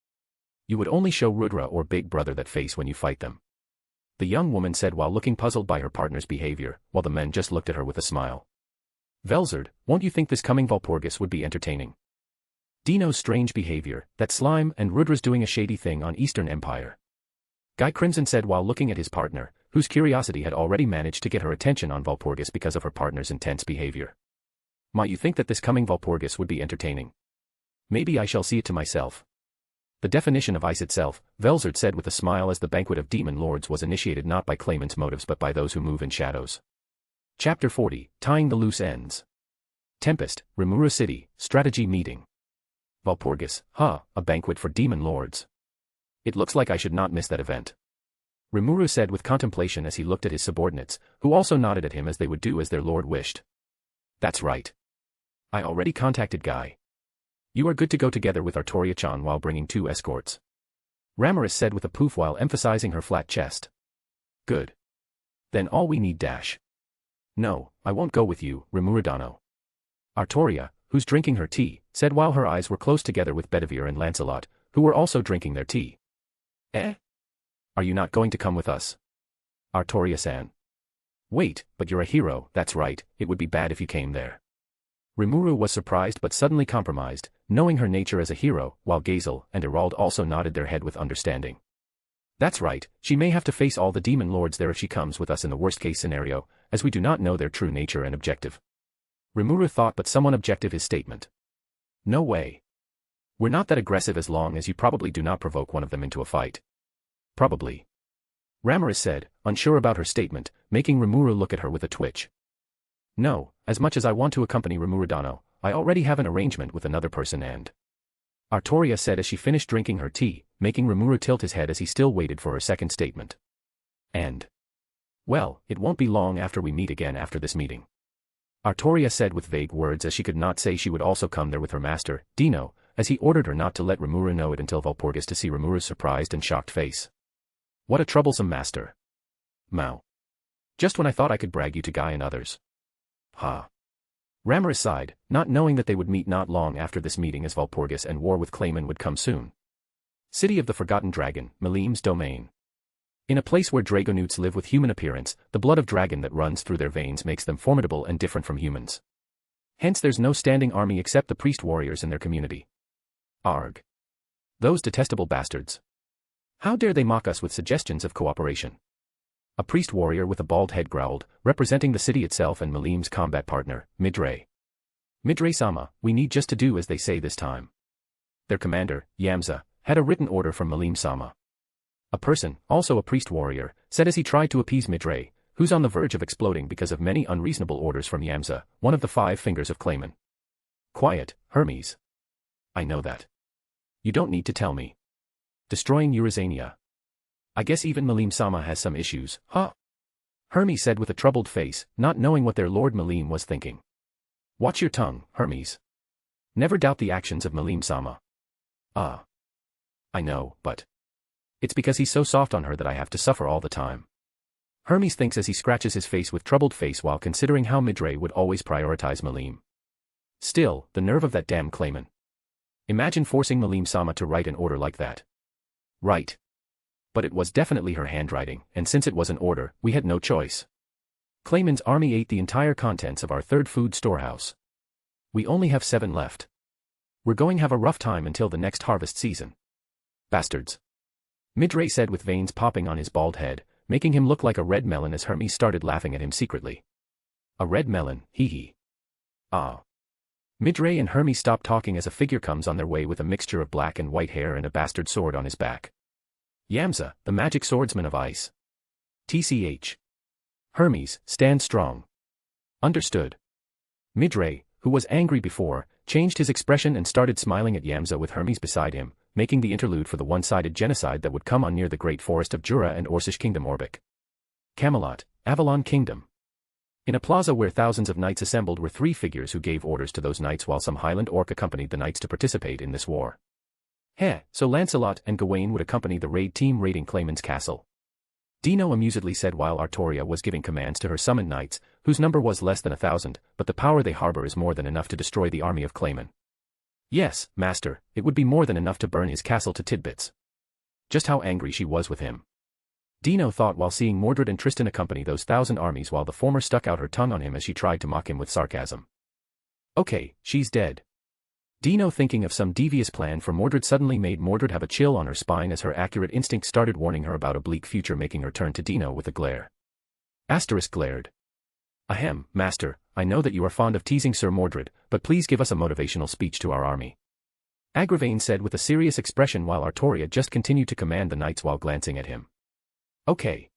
You would only show Rudra or Big Brother that face when you fight them. The young woman said while looking puzzled by her partner's behavior, while the men just looked at her with a smile. Velzard, won't you think this coming Walpurgis would be entertaining? Dino's strange behavior, that slime, and Rudra's doing a shady thing on Eastern Empire. Guy Crimson said while looking at his partner, whose curiosity had already managed to get her attention on Walpurgis because of her partner's intense behavior. Might you think that this coming Walpurgis would be entertaining? Maybe I shall see it to myself. The definition of ice itself, Velzard said with a smile as the banquet of demon lords was initiated not by Clayman's motives but by those who move in shadows. Chapter 40, Tying the Loose Ends. Tempest, Rimuru City, Strategy Meeting. Walpurgis, a banquet for demon lords. It looks like I should not miss that event. Rimuru said with contemplation as he looked at his subordinates, who also nodded at him as they would do as their lord wished. That's right. I already contacted Guy. You are good to go together with Artoria-chan while bringing 2 escorts. Ramaris said with a poof while emphasizing her flat chest. Good. Then all we need dash. No, I won't go with you, Rimuru-dano. Artoria, who's drinking her tea, said while her eyes were close together with Bedivere and Lancelot, who were also drinking their tea. Eh? Are you not going to come with us? Artoria-san. Wait, but you're a hero, that's right, it would be bad if you came there. Rimuru was surprised but suddenly compromised, knowing her nature as a hero, while Gazel and Erald also nodded their head with understanding. That's right, she may have to face all the demon lords there if she comes with us in the worst-case scenario, as we do not know their true nature and objective. Rimuru thought but someone objective his statement. No way. We're not that aggressive as long as you probably do not provoke one of them into a fight. Probably. Ramaris said, unsure about her statement, making Rimuru look at her with a twitch. No, as much as I want to accompany Rimuru-dano, I already have an arrangement with another person and... Artoria said as she finished drinking her tea, making Rimuru tilt his head as he still waited for her second statement. And... well, it won't be long after we meet again after this meeting. Artoria said with vague words as she could not say she would also come there with her master, Dino, as he ordered her not to let Rimuru know it until Walpurgis to see Rimuru's surprised and shocked face. What a troublesome master. Mao. Just when I thought I could brag you to Guy and others. Ha. Ramaris sighed, not knowing that they would meet not long after this meeting as Walpurgis and war with Clayman would come soon. City of the Forgotten Dragon, Malim's domain. In a place where Dragonutes live with human appearance, the blood of dragon that runs through their veins makes them formidable and different from humans. Hence there's no standing army except the priest warriors in their community. Arg. Those detestable bastards. How dare they mock us with suggestions of cooperation? A priest warrior with a bald head growled, representing the city itself and Malim's combat partner, Midray. Midray-sama, we need just to do as they say this time. Their commander, Yamza, had a written order from Malim-sama. A person, also a priest warrior, said as he tried to appease Midray, who's on the verge of exploding because of many unreasonable orders from Yamza, one of the 5 fingers of Clayman. Quiet, Hermes. I know that. You don't need to tell me. Destroying Eurazania. I guess even Malim-sama has some issues, huh? Hermes said with a troubled face, not knowing what their Lord Malim was thinking. Watch your tongue, Hermes. Never doubt the actions of Malim-sama. I know, but it's because he's so soft on her that I have to suffer all the time. Hermes thinks as he scratches his face with troubled face while considering how Midray would always prioritize Malim. Still, the nerve of that damn Clayman. Imagine forcing Malim-sama to write an order like that. Right. But it was definitely her handwriting, and since it was an order, we had no choice. Clayman's army ate the entire contents of our third food storehouse. We only have 7 left. We're going to have a rough time until the next harvest season. Bastards. Midray said with veins popping on his bald head, making him look like a red melon as Hermes started laughing at him secretly. A red melon, hee. Midray and Hermes stop talking as a figure comes on their way with a mixture of black and white hair and a bastard sword on his back. Yamza, the magic swordsman of ice. TCH. Hermes, stand strong. Understood. Midray, who was angry before, changed his expression and started smiling at Yamza with Hermes beside him, making the interlude for the one-sided genocide that would come on near the great forest of Jura and Orcish Kingdom Orbic. Camelot, Avalon Kingdom. In a plaza where thousands of knights assembled were 3 figures who gave orders to those knights while some Highland orc accompanied the knights to participate in this war. So Lancelot and Gawain would accompany the raid team raiding Clayman's castle. Dino amusedly said while Artoria was giving commands to her summoned knights, whose number was less than 1,000, but the power they harbor is more than enough to destroy the army of Clayman. Yes, master, it would be more than enough to burn his castle to tidbits. Just how angry she was with him. Dino thought while seeing Mordred and Tristan accompany those 1,000 armies while the former stuck out her tongue on him as she tried to mock him with sarcasm. Okay, she's dead. Dino thinking of some devious plan for Mordred suddenly made Mordred have a chill on her spine as her accurate instinct started warning her about a bleak future, making her turn to Dino with a glare. Asterisk glared. Ahem, master, I know that you are fond of teasing Sir Mordred, but please give us a motivational speech to our army. Agravain said with a serious expression while Artoria just continued to command the knights while glancing at him. Okay.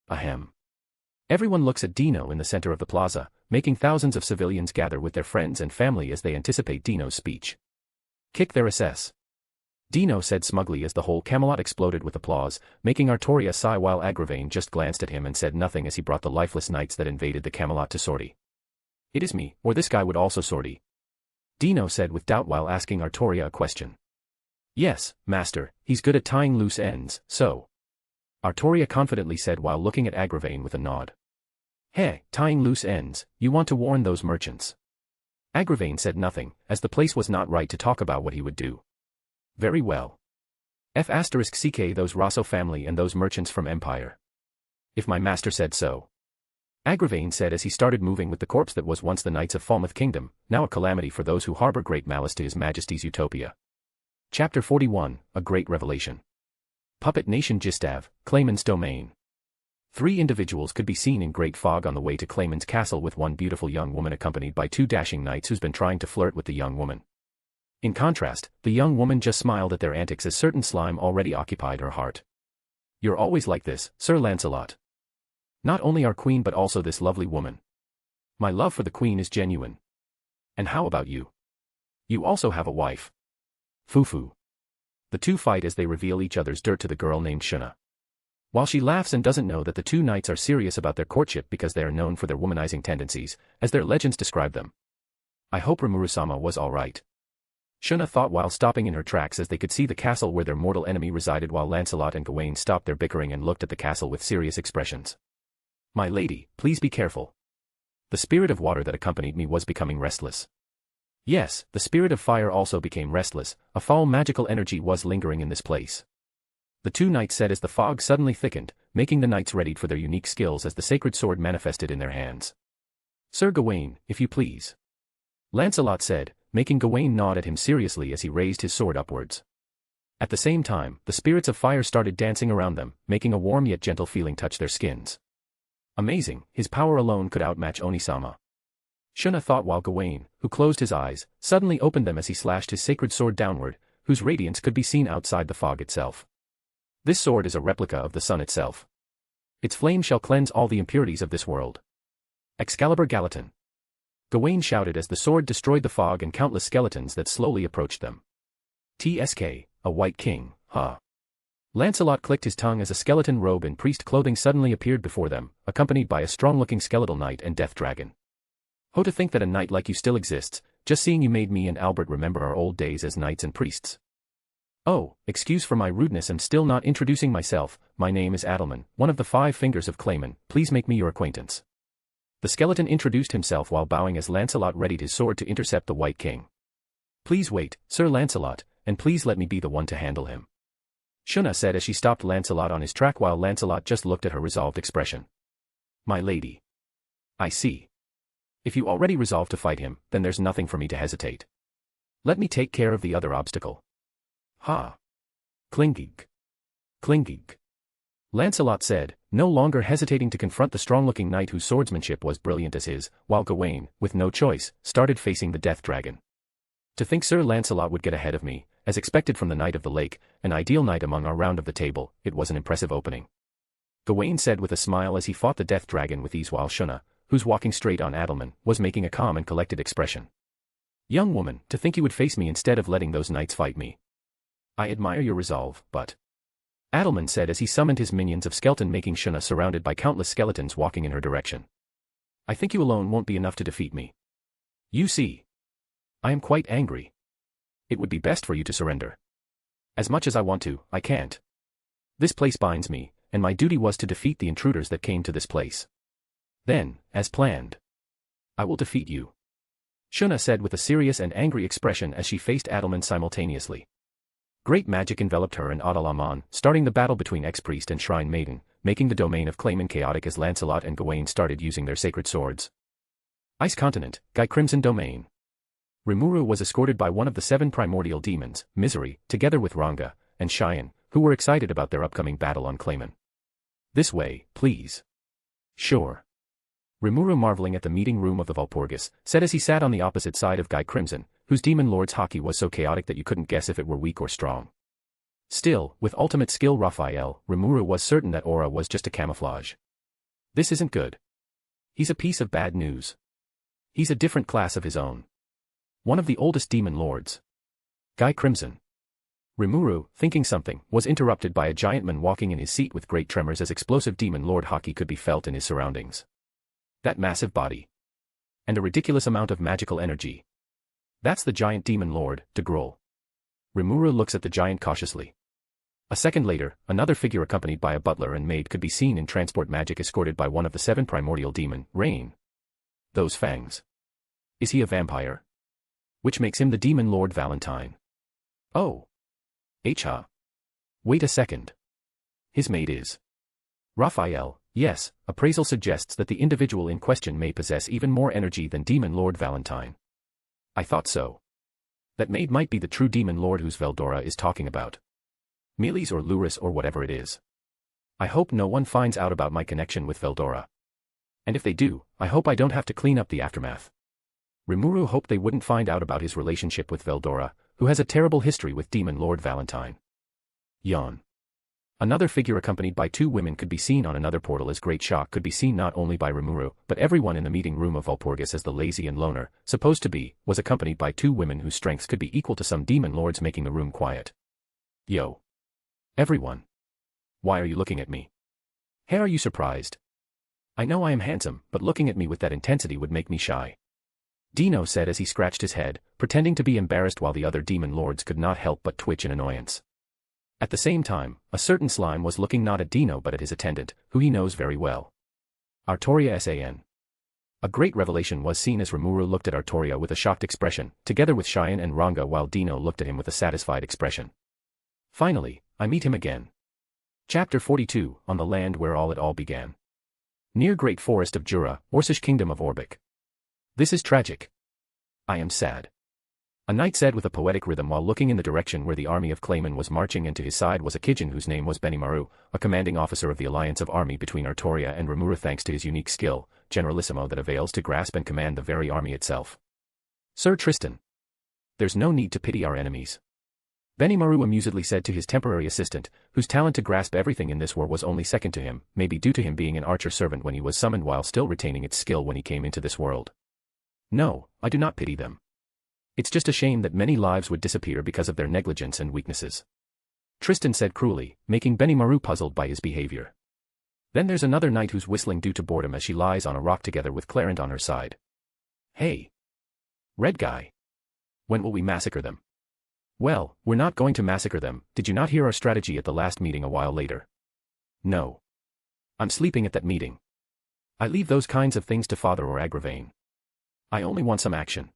Ahem. Everyone looks at Dino in the center of the plaza, making thousands of civilians gather with their friends and family as they anticipate Dino's speech. Kick their ass. Dino said smugly as the whole Camelot exploded with applause, making Artoria sigh while Agravain just glanced at him and said nothing as he brought the lifeless knights that invaded the Camelot to sortie. It is me, or this guy would also sortie. Dino said with doubt while asking Artoria a question. Yes, master, he's good at tying loose ends, so. Artoria confidently said while looking at Agravain with a nod. Hey, tying loose ends, you want to warn those merchants. Agravain said nothing, as the place was not right to talk about what he would do. Very well. *CK those Rosso family and those merchants from Empire. If my master said so. Agravain said as he started moving with the corpse that was once the Knights of Falmouth Kingdom, now a calamity for those who harbor great malice to His Majesty's Utopia. Chapter 41, A Great Revelation. Puppet Nation Gistav, Clayman's domain. 3 individuals could be seen in great fog on the way to Clayman's castle with one beautiful young woman accompanied by 2 dashing knights who's been trying to flirt with the young woman. In contrast, the young woman just smiled at their antics as certain slime already occupied her heart. You're always like this, Sir Lancelot. Not only our queen but also this lovely woman. My love for the queen is genuine. And how about you? You also have a wife. Fufu. The 2 fight as they reveal each other's dirt to the girl named Shuna. While she laughs and doesn't know that the 2 knights are serious about their courtship because they are known for their womanizing tendencies, as their legends describe them. I hope Rimuru-sama was alright. Shuna thought while stopping in her tracks as they could see the castle where their mortal enemy resided while Lancelot and Gawain stopped their bickering and looked at the castle with serious expressions. My lady, please be careful. The spirit of water that accompanied me was becoming restless. Yes, the spirit of fire also became restless, a foul magical energy was lingering in this place. The 2 knights said as the fog suddenly thickened, making the knights readied for their unique skills as the sacred sword manifested in their hands. Sir Gawain, if you please. Lancelot said, making Gawain nod at him seriously as he raised his sword upwards. At the same time, the spirits of fire started dancing around them, making a warm yet gentle feeling touch their skins. Amazing, his power alone could outmatch Onisama. Shuna thought while Gawain, who closed his eyes, suddenly opened them as he slashed his sacred sword downward, whose radiance could be seen outside the fog itself. This sword is a replica of the sun itself. Its flame shall cleanse all the impurities of this world. Excalibur Gallatin. Gawain shouted as the sword destroyed the fog and countless skeletons that slowly approached them. TSK, a white king, huh? Lancelot clicked his tongue as a skeleton robe in priest clothing suddenly appeared before them, accompanied by a strong-looking skeletal knight and death dragon. Oh, to think that a knight like you still exists, just seeing you made me and Albert remember our old days as knights and priests. Oh, excuse for my rudeness and still not introducing myself, my name is Adelman, one of the 5 fingers of Clayman, please make me your acquaintance. The skeleton introduced himself while bowing as Lancelot readied his sword to intercept the White King. Please wait, Sir Lancelot, and please let me be the one to handle him. Shuna said as she stopped Lancelot on his track while Lancelot just looked at her resolved expression. My lady. I see. If you already resolved to fight him, then there's nothing for me to hesitate. Let me take care of the other obstacle. Ha! Klingig. Klingig. Lancelot said, no longer hesitating to confront the strong-looking knight whose swordsmanship was brilliant as his, while Gawain, with no choice, started facing the death dragon. To think Sir Lancelot would get ahead of me, as expected from the Knight of the Lake, an ideal knight among our round of the table, it was an impressive opening. Gawain said with a smile as he fought the death dragon with ease while Shuna, who's walking straight on Adelman, was making a calm and collected expression. Young woman, to think you would face me instead of letting those knights fight me. I admire your resolve, but... Adelman said as he summoned his minions of skeleton making Shuna surrounded by countless skeletons walking in her direction. I think you alone won't be enough to defeat me. You see. I am quite angry. It would be best for you to surrender. As much as I want to, I can't. This place binds me, and my duty was to defeat the intruders that came to this place. Then, as planned, I will defeat you. Shuna said with a serious and angry expression as she faced Adelman simultaneously. Great magic enveloped her and Adalaman, starting the battle between ex-priest and shrine maiden, making the domain of Clayman chaotic as Lancelot and Gawain started using their sacred swords. Ice Continent, Guy Crimson Domain. Rimuru was escorted by one of the 7 primordial demons, Misery, together with Ranga and Cheyenne, who were excited about their upcoming battle on Clayman. This way, please. Sure. Rimuru, marveling at the meeting room of the Valpurgis, said as he sat on the opposite side of Guy Crimson, whose demon lord's hockey was so chaotic that you couldn't guess if it were weak or strong. Still, with ultimate skill Raphael, Rimuru was certain that aura was just a camouflage. This isn't good. He's a piece of bad news. He's a different class of his own. One of the oldest demon lords. Guy Crimson. Rimuru, thinking something, was interrupted by a giant man walking in his seat with great tremors as explosive demon lord hockey could be felt in his surroundings. That massive body. And a ridiculous amount of magical energy. That's the giant demon lord, de Grol. Rimuru looks at the giant cautiously. A second later, another figure accompanied by a butler and maid could be seen in transport magic escorted by one of the 7 primordial demon, Rain. Those fangs. Is he a vampire? Which makes him the demon lord Valentine. Oh. Ha. Wait a second. His maid is. Raphael, yes, appraisal suggests that the individual in question may possess even more energy than demon lord Valentine. I thought so. That maid might be the true demon lord whose Veldora is talking about. Meles or Luris or whatever it is. I hope no one finds out about my connection with Veldora. And if they do, I hope I don't have to clean up the aftermath. Rimuru hoped they wouldn't find out about his relationship with Veldora, who has a terrible history with demon lord Valentine. Yawn. Another figure accompanied by 2 women could be seen on another portal as great shock could be seen not only by Rimuru, but everyone in the meeting room of Valpurgis as the lazy and loner, supposed to be, was accompanied by 2 women whose strengths could be equal to some demon lords making the room quiet. Yo. Everyone. Why are you looking at me? Hey, are you surprised? I know I am handsome, but looking at me with that intensity would make me shy. Dino said as he scratched his head, pretending to be embarrassed while the other demon lords could not help but twitch in annoyance. At the same time, a certain slime was looking not at Dino but at his attendant, who he knows very well. Artoria San. A great revelation was seen as Rimuru looked at Artoria with a shocked expression, together with Cheyenne and Ranga while Dino looked at him with a satisfied expression. Finally, I meet him again. Chapter 42, On the Land Where It All Began. Near Great Forest of Jura, Orcish Kingdom of Orbic. This is tragic. I am sad. A knight said with a poetic rhythm while looking in the direction where the army of Clayman was marching, and to his side was a Kijin whose name was Benimaru, a commanding officer of the alliance of army between Artoria and Rimuru thanks to his unique skill, Generalissimo that avails to grasp and command the very army itself. Sir Tristan. There's no need to pity our enemies. Benimaru amusedly said to his temporary assistant, whose talent to grasp everything in this war was only second to him, maybe due to him being an archer servant when he was summoned while still retaining its skill when he came into this world. No, I do not pity them. It's just a shame that many lives would disappear because of their negligence and weaknesses. Tristan said cruelly, making Benimaru puzzled by his behavior. Then there's another knight who's whistling due to boredom as she lies on a rock together with Clarent on her side. Hey! Red guy. When will we massacre them? Well, we're not going to massacre them. Did you not hear our strategy at the last meeting a while later? No. I'm sleeping at that meeting. I leave those kinds of things to Father or Agravain. I only want some action.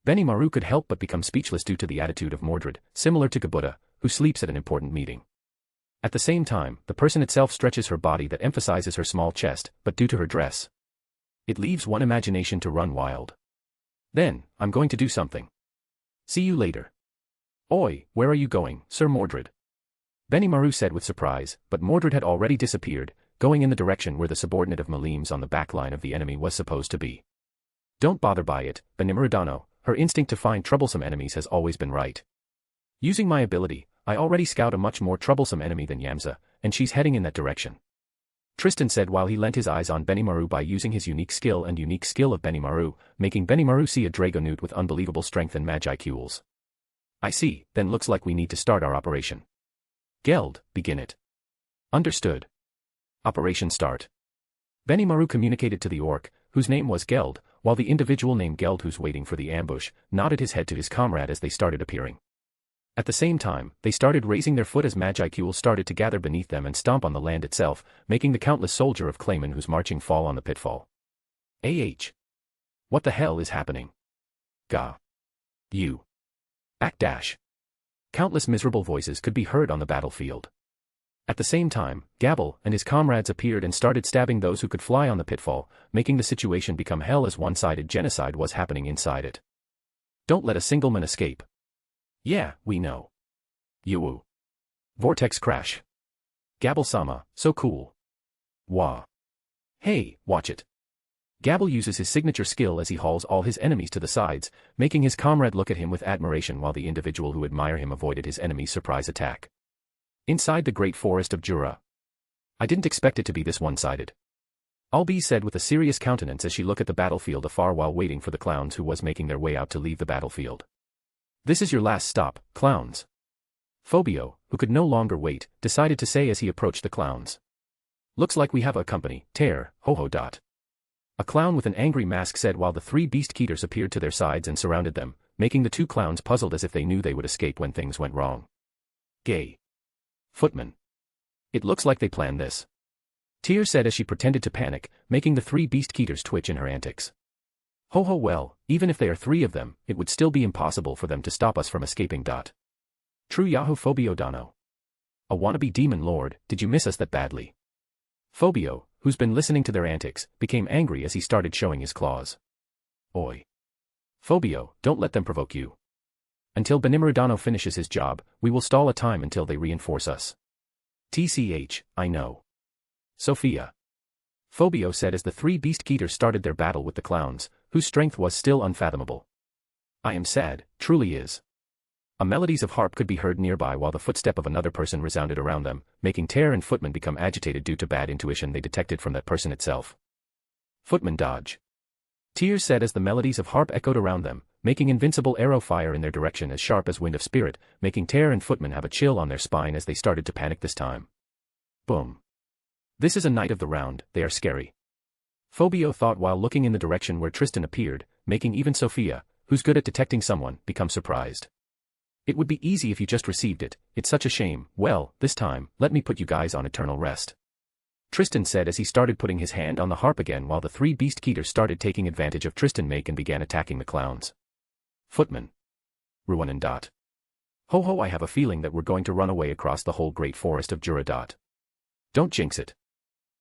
Benimaru could help but become speechless due to the attitude of Mordred, similar to Gabuta, who sleeps at an important meeting. At the same time, the person itself stretches her body that emphasizes her small chest, but due to her dress, it leaves one imagination to run wild. Then, I'm going to do something. See you later. Oi, where are you going, Sir Mordred? Benimaru said with surprise, but Mordred had already disappeared, going in the direction where the subordinate of Malims on the back line of the enemy was supposed to be. Don't bother by it, Benimaru. Her instinct to find troublesome enemies has always been right. Using my ability, I already scout a much more troublesome enemy than Yamza, and she's heading in that direction. Tristan said while he lent his eyes on Benimaru by using his unique skill of Benimaru, making Benimaru see a Dragonute with unbelievable strength and Magicules. I see, then looks like we need to start our operation. Geld, begin it. Understood. Operation start. Benimaru communicated to the orc, whose name was Geld, while the individual named Geld who's waiting for the ambush, nodded his head to his comrade as they started appearing. At the same time, they started raising their foot as Magicules started to gather beneath them and stomp on the land itself, making the countless soldier of Clayman who's marching fall on the pitfall. What the hell is happening? Gah. You. Backdash. Countless miserable voices could be heard on the battlefield. At the same time, Gabble and his comrades appeared and started stabbing those who could fly on the pitfall, making the situation become hell as one-sided genocide was happening inside it. Don't let a single man escape. Yeah, we know. Yoo. Vortex crash. Gabble-sama, so cool. Wah. Hey, watch it. Gabble uses his signature skill as he hauls all his enemies to the sides, making his comrade look at him with admiration while the individual who admired him avoided his enemy's surprise attack. Inside the great forest of Jura. I didn't expect it to be this one-sided. Albi said with a serious countenance as she looked at the battlefield afar while waiting for the clowns who was making their way out to leave the battlefield. This is your last stop, clowns. Phobio, who could no longer wait, decided to say as he approached the clowns. Looks like we have a company, tear, ho-ho. A clown with an angry mask said while the three beast-keeters appeared to their sides and surrounded them, making the two clowns puzzled as if they knew they would escape when things went wrong. Gay. Footman. It looks like they planned this. Tyr said as she pretended to panic, making the three beast-keeters twitch in her antics. Ho-ho, well, even if they are three of them, it would still be impossible for them to stop us from escaping. True Yahoo Phobio Dano. A wannabe demon lord, did you miss us that badly? Phobio, who's been listening to their antics, became angry as he started showing his claws. Oi. Phobio, don't let them provoke you. Until Benimaru finishes his job, we will stall a time until they reinforce us. TCH, I know. Sophia. Phobio said as the three beast-keeters started their battle with the clowns, whose strength was still unfathomable. I am sad, truly is. A melodies of harp could be heard nearby while the footstep of another person resounded around them, making Tear and Footman become agitated due to bad intuition they detected from that person itself. Footman dodge. Tears said as the melodies of harp echoed around them, making invincible arrow fire in their direction as sharp as wind of spirit, making Tear and Footman have a chill on their spine as they started to panic this time. Boom. This is a knight of the round, they are scary. Phobio thought while looking in the direction where Tristan appeared, making even Sophia, who's good at detecting someone, become surprised. It would be easy if you just received it, it's such a shame. Well, this time, let me put you guys on eternal rest. Tristan said as he started putting his hand on the harp again while the three beast-keeters started taking advantage of Tristan make and began attacking the clowns. Footman. Ruanan. Ho ho, I have a feeling that we're going to run away across the whole great forest of Jura. Don't jinx it.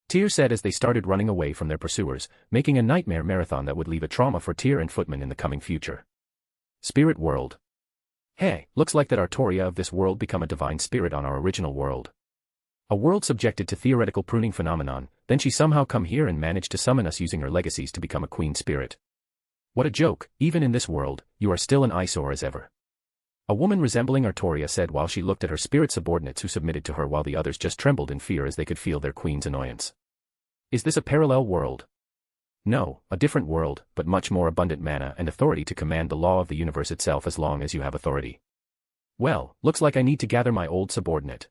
Tyr said as they started running away from their pursuers, making a nightmare marathon that would leave a trauma for Tyr and Footman in the coming future. Spirit world. Hey, looks like that Artoria of this world become a divine spirit on our original world. A world subjected to theoretical pruning phenomenon, then she somehow come here and managed to summon us using her legacies to become a queen spirit. What a joke, even in this world, you are still an eyesore as ever. A woman resembling Artoria said while she looked at her spirit subordinates who submitted to her while the others just trembled in fear as they could feel their queen's annoyance. Is this a parallel world? No, a different world, but much more abundant mana and authority to command the law of the universe itself as long as you have authority. Well, looks like I need to gather my old subordinate.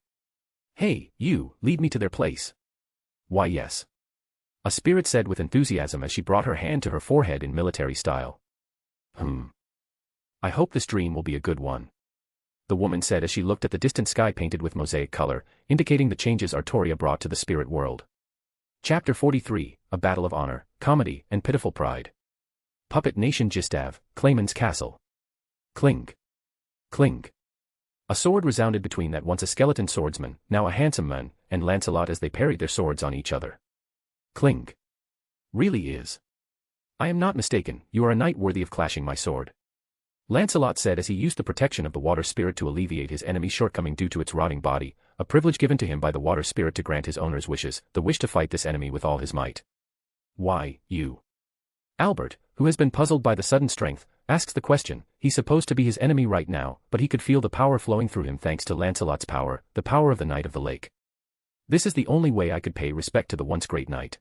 Hey, you, lead me to their place. Why yes. A spirit said with enthusiasm as she brought her hand to her forehead in military style. I hope this dream will be a good one. The woman said as she looked at the distant sky painted with mosaic color, indicating the changes Artoria brought to the spirit world. Chapter 43, A Battle of Honor, Comedy, and Pitiful Pride. Puppet Nation Gistav, Clayman's Castle. Clink. Clink. A sword resounded between that once a skeleton swordsman, now a handsome man, and Lancelot as they parried their swords on each other. Clink. Really is. I am not mistaken, you are a knight worthy of clashing my sword. Lancelot said as he used the protection of the water spirit to alleviate his enemy's shortcoming due to its rotting body, a privilege given to him by the water spirit to grant his owner's wishes, the wish to fight this enemy with all his might. Why, you? Albert, who has been puzzled by the sudden strength, asks the question. He's supposed to be his enemy right now, but he could feel the power flowing through him thanks to Lancelot's power, the power of the Knight of the Lake. This is the only way I could pay respect to the once great knight.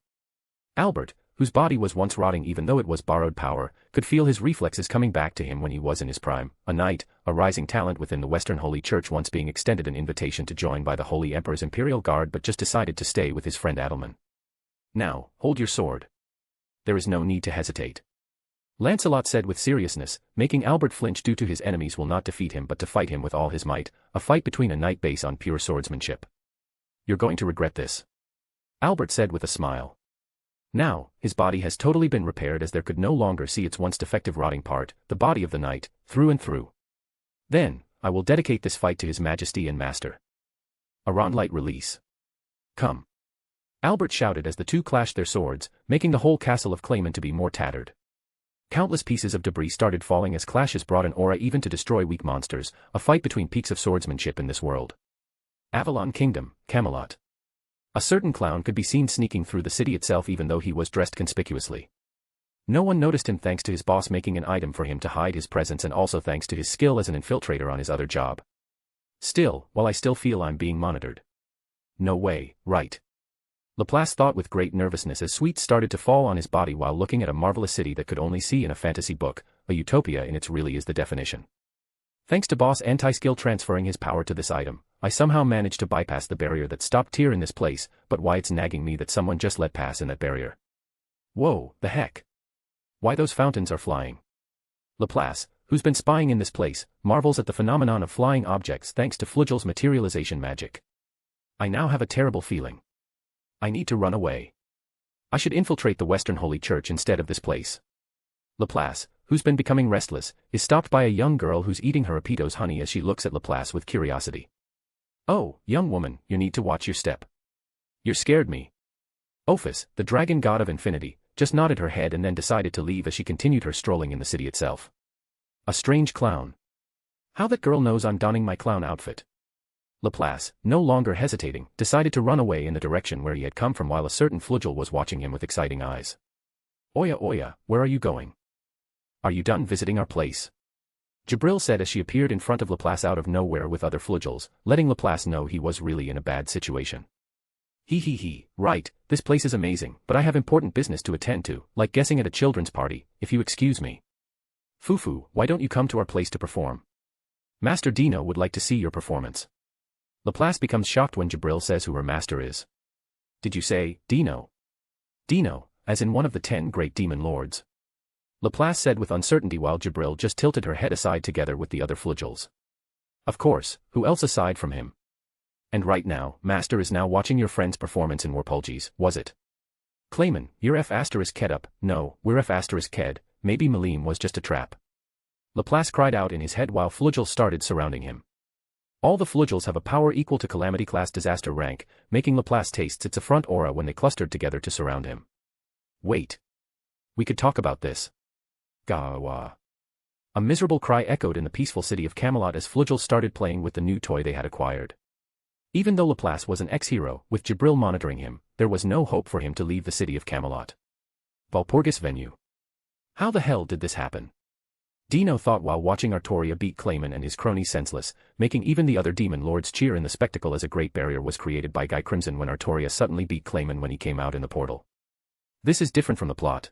Albert, whose body was once rotting even though it was borrowed power, could feel his reflexes coming back to him when he was in his prime, a knight, a rising talent within the Western Holy Church, once being extended an invitation to join by the Holy Emperor's Imperial Guard but just decided to stay with his friend Adelman. Now, hold your sword. There is no need to hesitate. Lancelot said with seriousness, making Albert flinch due to his enemies will not defeat him but to fight him with all his might, a fight between a knight based on pure swordsmanship. You're going to regret this. Albert said with a smile. Now, his body has totally been repaired as there could no longer see its once defective rotting part, the body of the knight, through and through. Then, I will dedicate this fight to his majesty and master. Aron light release. Come. Albert shouted as the two clashed their swords, making the whole castle of Clayman to be more tattered. Countless pieces of debris started falling as clashes brought an aura even to destroy weak monsters, a fight between peaks of swordsmanship in this world. Avalon Kingdom, Camelot. A certain clown could be seen sneaking through the city itself even though he was dressed conspicuously. No one noticed him thanks to his boss making an item for him to hide his presence and also thanks to his skill as an infiltrator on his other job. Still, while I still feel I'm being monitored. No way, right? Laplace thought with great nervousness as sweets started to fall on his body while looking at a marvelous city that could only see in a fantasy book, a utopia in its really is the definition. Thanks to boss anti-skill transferring his power to this item, I somehow managed to bypass the barrier that stopped Tyr in this place, but why it's nagging me that someone just let pass in that barrier. Whoa, the heck? Why those fountains are flying? Laplace, who's been spying in this place, marvels at the phenomenon of flying objects thanks to Flugil's materialization magic. I now have a terrible feeling. I need to run away. I should infiltrate the Western Holy Church instead of this place. Laplace, who's been becoming restless, is stopped by a young girl who's eating her Apito's honey as she looks at Laplace with curiosity. Oh, young woman, you need to watch your step. You scared me. Waifus, the dragon god of infinity, just nodded her head and then decided to leave as she continued her strolling in the city itself. A strange clown. How that girl knows I'm donning my clown outfit. Laplace, no longer hesitating, decided to run away in the direction where he had come from while a certain Flugil was watching him with exciting eyes. Oya oya, where are you going? Are you done visiting our place? Jabril said as she appeared in front of Laplace out of nowhere with other Flugils, letting Laplace know he was really in a bad situation. Right, this place is amazing, but I have important business to attend to, like guessing at a children's party, if you excuse me. Fufu, why don't you come to our place to perform? Master Dino would like to see your performance. Laplace becomes shocked when Jabril says who her master is. Did you say, Dino? Dino, as in one of the 10 great demon lords. Laplace said with uncertainty while Jabril just tilted her head aside together with the other Flugils. Of course, who else aside from him? And right now, Master is now watching your friend's performance in Warpulges, was it? Clayman, you're F***ked up, no, we're F***ked, maybe Malim was just a trap. Laplace cried out in his head while Flugils started surrounding him. All the Flugils have a power equal to Calamity class disaster rank, making Laplace taste its affront aura when they clustered together to surround him. Wait. We could talk about this. Gawa. A miserable cry echoed in the peaceful city of Camelot as Flugil started playing with the new toy they had acquired. Even though Laplace was an ex-hero, with Jabril monitoring him, there was no hope for him to leave the city of Camelot. Valpurgis venue. How the hell did this happen? Dino thought while watching Artoria beat Clayman and his cronies senseless, making even the other demon lords cheer in the spectacle as a great barrier was created by Guy Crimson when Artoria suddenly beat Clayman when he came out in the portal. This is different from the plot.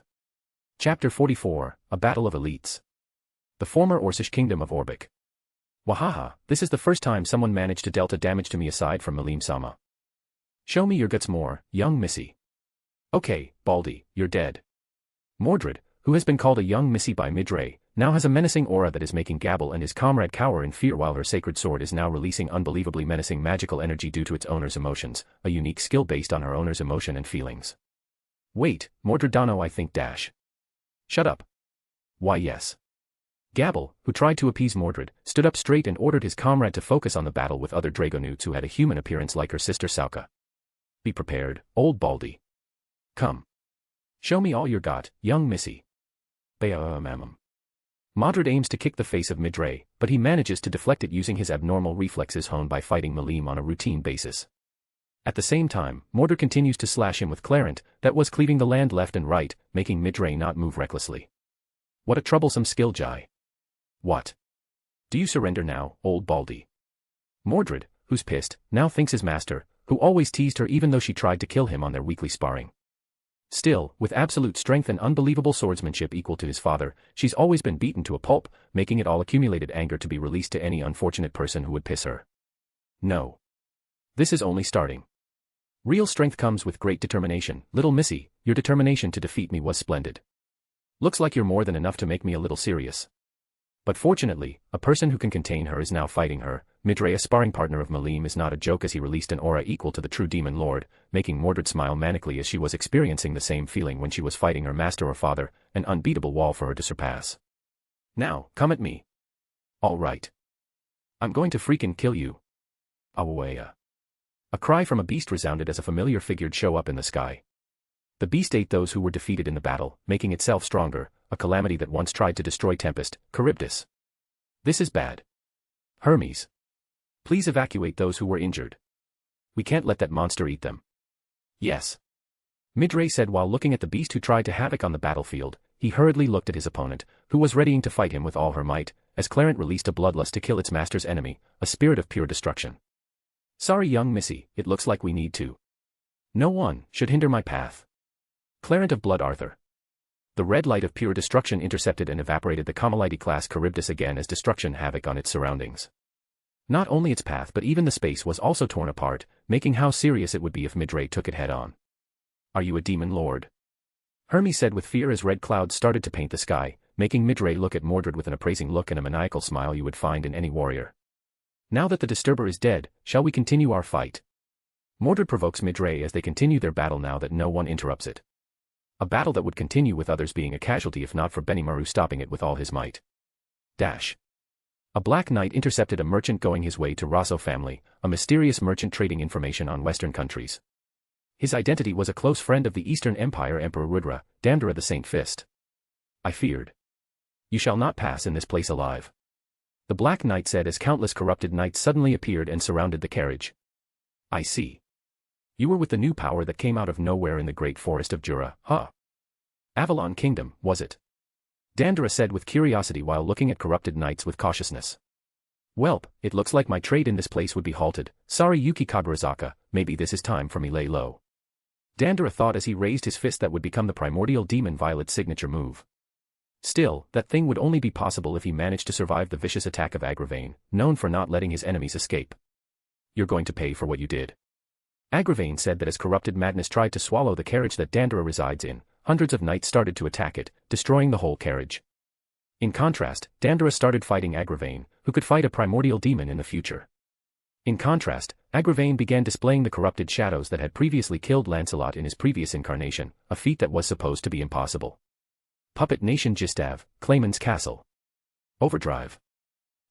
Earth. Chapter 44, A Battle of Elites. The former Orcish kingdom of Orbic. Wahaha, this is the first time someone managed to dealt a damage to me aside from Malim-sama. Show me your guts more, young missy. Okay, Baldy, you're dead. Mordred, who has been called a young missy by Midray, now has a menacing aura that is making Gabble and his comrade cower in fear while her sacred sword is now releasing unbelievably menacing magical energy due to its owner's emotions, a unique skill based on her owner's emotion and feelings. Wait, Mordred Dano I think dash. Shut up. Why yes. Gabble, who tried to appease Mordred, stood up straight and ordered his comrade to focus on the battle with other Dragonewts who had a human appearance like her sister Sauka. Be prepared, old Baldy. Come. Show me all you got, young missy. Mamam. Mordred aims to kick the face of Midray, but he manages to deflect it using his abnormal reflexes honed by fighting Malim on a routine basis. At the same time, Mordred continues to slash him with Clarent, that was cleaving the land left and right, making Midray not move recklessly. What a troublesome skill, Jai. What? Do you surrender now, old Baldy? Mordred, who's pissed, now thinks his master, who always teased her even though she tried to kill him on their weekly sparring. Still, with absolute strength and unbelievable swordsmanship equal to his father, she's always been beaten to a pulp, making it all accumulated anger to be released to any unfortunate person who would piss her. No. This is only starting. Real strength comes with great determination. Little missy, your determination to defeat me was splendid. Looks like you're more than enough to make me a little serious. But fortunately, a person who can contain her is now fighting her. Midray, a sparring partner of Malim, is not a joke as he released an aura equal to the true demon lord, making Mordred smile manically as she was experiencing the same feeling when she was fighting her master or father, an unbeatable wall for her to surpass. Now, come at me. All right. I'm going to freaking kill you. Awaya. A cry from a beast resounded as a familiar figure'd show up in the sky. The beast ate those who were defeated in the battle, making itself stronger, a calamity that once tried to destroy Tempest, Charybdis. This is bad. Hermes. Please evacuate those who were injured. We can't let that monster eat them. Yes. Midray said while looking at the beast who tried to havoc on the battlefield. He hurriedly looked at his opponent, who was readying to fight him with all her might, as Clarent released a bloodlust to kill its master's enemy, a spirit of pure destruction. Sorry young missy, it looks like we need to. No one should hinder my path. Clarent of Blood Arthur. The red light of pure destruction intercepted and evaporated the Carmelite-class Charybdis again as destruction havoc on its surroundings. Not only its path but even the space was also torn apart, making how serious it would be if Midray took it head-on. Are you a demon lord? Hermes said with fear as red clouds started to paint the sky, making Midray look at Mordred with an appraising look and a maniacal smile you would find in any warrior. Now that the disturber is dead, shall we continue our fight? Mordred provokes Midray as they continue their battle now that no one interrupts it. A battle that would continue with others being a casualty if not for Benimaru stopping it with all his might. Dash. A black knight intercepted a merchant going his way to Rosso family, a mysterious merchant trading information on Western countries. His identity was a close friend of the Eastern Empire Emperor Rudra, Damdara the Saint Fist. I feared. You shall not pass in this place alive. The Black Knight said as countless corrupted knights suddenly appeared and surrounded the carriage. I see. You were with the new power that came out of nowhere in the great forest of Jura, huh? Avalon Kingdom, was it? Dandara said with curiosity while looking at corrupted knights with cautiousness. Welp, it looks like my trade in this place would be halted. Sorry Yuki Kagurazaka, maybe this is time for me lay low. Dandara thought as he raised his fist that would become the primordial demon Violet's signature move. Still, that thing would only be possible if he managed to survive the vicious attack of Agravain, known for not letting his enemies escape. You're going to pay for what you did. Agravain said that as corrupted madness tried to swallow the carriage that Dandara resides in, hundreds of knights started to attack it, destroying the whole carriage. In contrast, Dandara started fighting Agravain, who could fight a primordial demon in the future. In contrast, Agravain began displaying the corrupted shadows that had previously killed Lancelot in his previous incarnation, a feat that was supposed to be impossible. Puppet Nation Gistav, Clayman's Castle. Overdrive.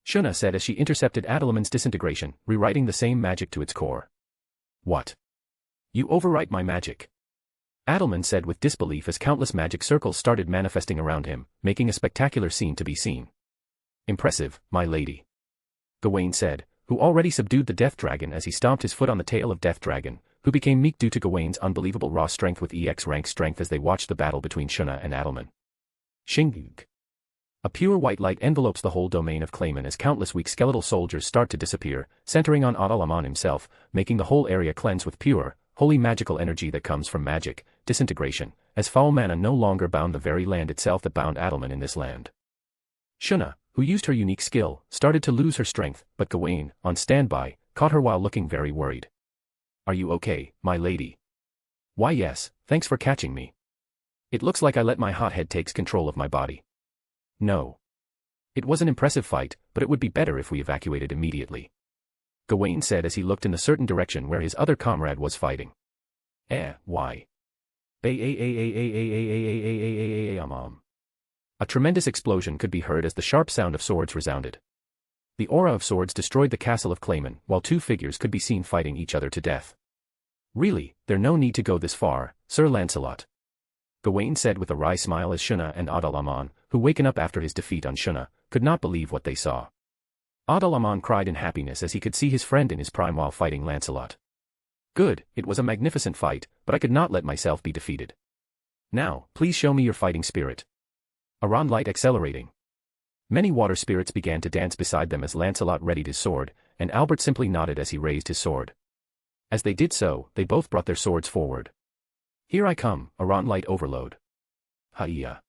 Shuna said as she intercepted Adalaman's disintegration, rewriting the same magic to its core. What? You overwrite my magic. Adalman said with disbelief as countless magic circles started manifesting around him, making a spectacular scene to be seen. Impressive, my lady. Gawain said, who already subdued the Death Dragon as he stomped his foot on the tail of Death Dragon, who became meek due to Gawain's unbelievable raw strength with EX rank strength as they watched the battle between Shuna and Adalman. Shingug. A pure white light envelopes the whole domain of Clayman as countless weak skeletal soldiers start to disappear, centering on Adalaman himself, making the whole area cleanse with pure, holy magical energy that comes from magic, disintegration, as foul mana no longer bound the very land itself that bound Adalman in this land. Shuna, who used her unique skill, started to lose her strength, but Gawain, on standby, caught her while looking very worried. Are you okay, my lady? Why yes, thanks for catching me. It looks like I let my hothead takes control of my body. No. It was an impressive fight, but it would be better if we evacuated immediately. Gawain said as he looked in the certain direction where his other comrade was fighting. Why? A tremendous explosion could be heard as the sharp sound of swords resounded. The aura of swords destroyed the castle of Clayman, while two figures could be seen fighting each other to death. Really, there's no need to go this far, Sir Lancelot. Gawain said with a wry smile as Shuna and Adalaman, who waken up after his defeat on Shuna, could not believe what they saw. Adalaman cried in happiness as he could see his friend in his prime while fighting Lancelot. Good, it was a magnificent fight, but I could not let myself be defeated. Now, please show me your fighting spirit. Aron light accelerating. Many water spirits began to dance beside them as Lancelot readied his sword, and Albert simply nodded as he raised his sword. As they did so, they both brought their swords forward. Here I come, Aron light overload. Hiya.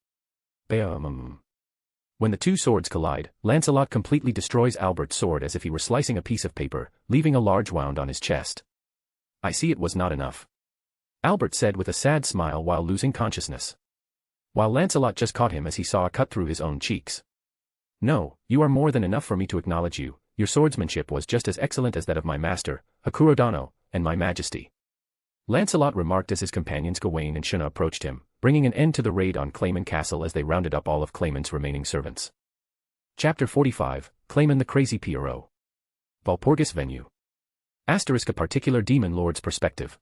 Bam. When the two swords collide, Lancelot completely destroys Albert's sword as if he were slicing a piece of paper, leaving a large wound on his chest. I see it was not enough. Albert said with a sad smile while losing consciousness. While Lancelot just caught him as he saw a cut through his own cheeks. No, you are more than enough for me to acknowledge you, your swordsmanship was just as excellent as that of my master, Hakurodano, and my majesty. Lancelot remarked as his companions Gawain and Shuna approached him, bringing an end to the raid on Clayman Castle as they rounded up all of Clayman's remaining servants. Chapter 45, Clayman the Crazy P.R.O. Valpurgis Venue. Asterisk a particular demon lord's perspective.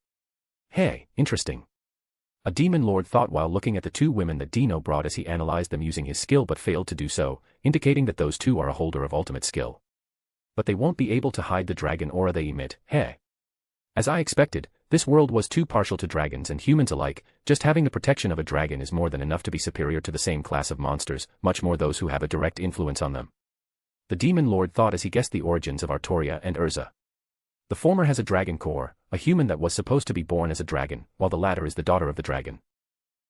Hey, interesting. A demon lord thought while looking at the two women that Dino brought as he analyzed them using his skill but failed to do so, indicating that those two are a holder of ultimate skill. But they won't be able to hide the dragon aura they emit, hey. As I expected, this world was too partial to dragons and humans alike, just having the protection of a dragon is more than enough to be superior to the same class of monsters, much more those who have a direct influence on them. The demon lord thought as he guessed the origins of Artoria and Urza. The former has a dragon core, a human that was supposed to be born as a dragon, while the latter is the daughter of the dragon.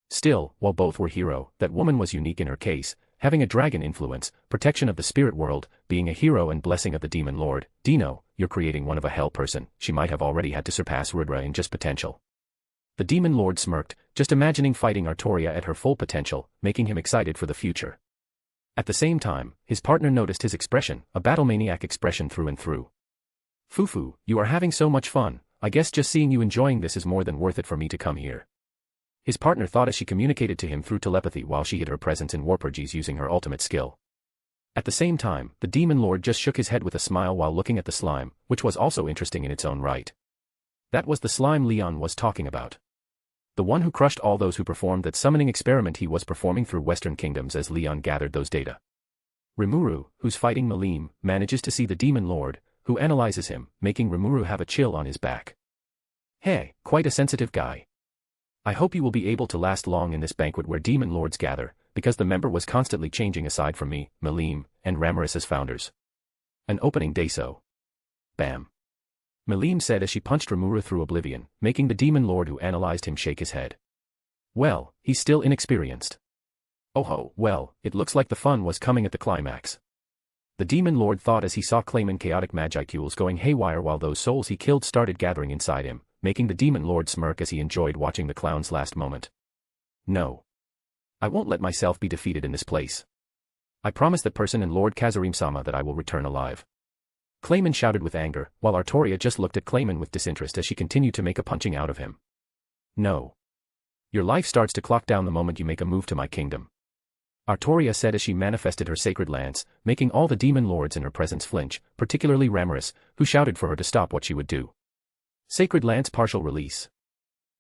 Still, while both were hero, that woman was unique in her case, having a dragon influence, protection of the spirit world, being a hero and blessing of the demon lord. Dino, you're creating one of a hell person, she might have already had to surpass Rudra in just potential. The demon lord smirked, just imagining fighting Artoria at her full potential, making him excited for the future. At the same time, his partner noticed his expression, a battle maniac expression through and through. Fufu, you are having so much fun, I guess just seeing you enjoying this is more than worth it for me to come here. His partner thought as she communicated to him through telepathy while she hid her presence in Warpurges using her ultimate skill. At the same time, the demon lord just shook his head with a smile while looking at the slime, which was also interesting in its own right. That was the slime Leon was talking about. The one who crushed all those who performed that summoning experiment he was performing through Western kingdoms as Leon gathered those data. Rimuru, who's fighting Malim, manages to see the Demon Lord, who analyzes him, making Rimuru have a chill on his back. Hey, quite a sensitive guy. I hope you will be able to last long in this banquet where Demon Lords gather, because the member was constantly changing aside from me, Malim, and Ramaris as founders. An opening day so. Bam. Malim said as she punched Rimuru through oblivion, making the Demon Lord who analyzed him shake his head. Well, he's still inexperienced. Oh ho, well, it looks like the fun was coming at the climax. The Demon Lord thought as he saw Clayman chaotic magicules going haywire while those souls he killed started gathering inside him, making the Demon Lord smirk as he enjoyed watching the clown's last moment. No. I won't let myself be defeated in this place. I promise that person and Lord Kazarim-sama that I will return alive. Clayman shouted with anger, while Artoria just looked at Clayman with disinterest as she continued to make a punching out of him. No. Your life starts to clock down the moment you make a move to my kingdom. Artoria said as she manifested her sacred lance, making all the Demon Lords in her presence flinch, particularly Ramaris, who shouted for her to stop what she would do. Sacred Lance partial release.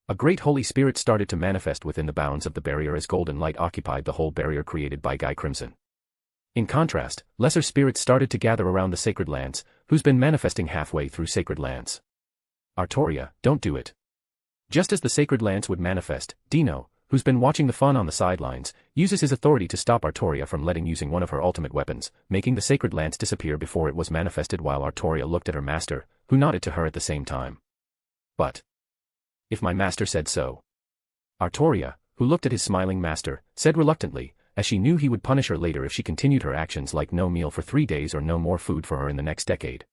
A great holy spirit started to manifest within the bounds of the barrier as golden light occupied the whole barrier created by Guy Crimson. In contrast, lesser spirits started to gather around the Sacred Lance, who's been manifesting halfway through Sacred Lance. Artoria, don't do it. Just as the Sacred Lance would manifest, Dino, who's been watching the fun on the sidelines, uses his authority to stop Artoria from using one of her ultimate weapons, making the Sacred Lance disappear before it was manifested while Artoria looked at her master, who nodded to her at the same time. But if my master said so. Artoria, who looked at his smiling master, said reluctantly, as she knew he would punish her later if she continued her actions like no meal for 3 days or no more food for her in the next decade.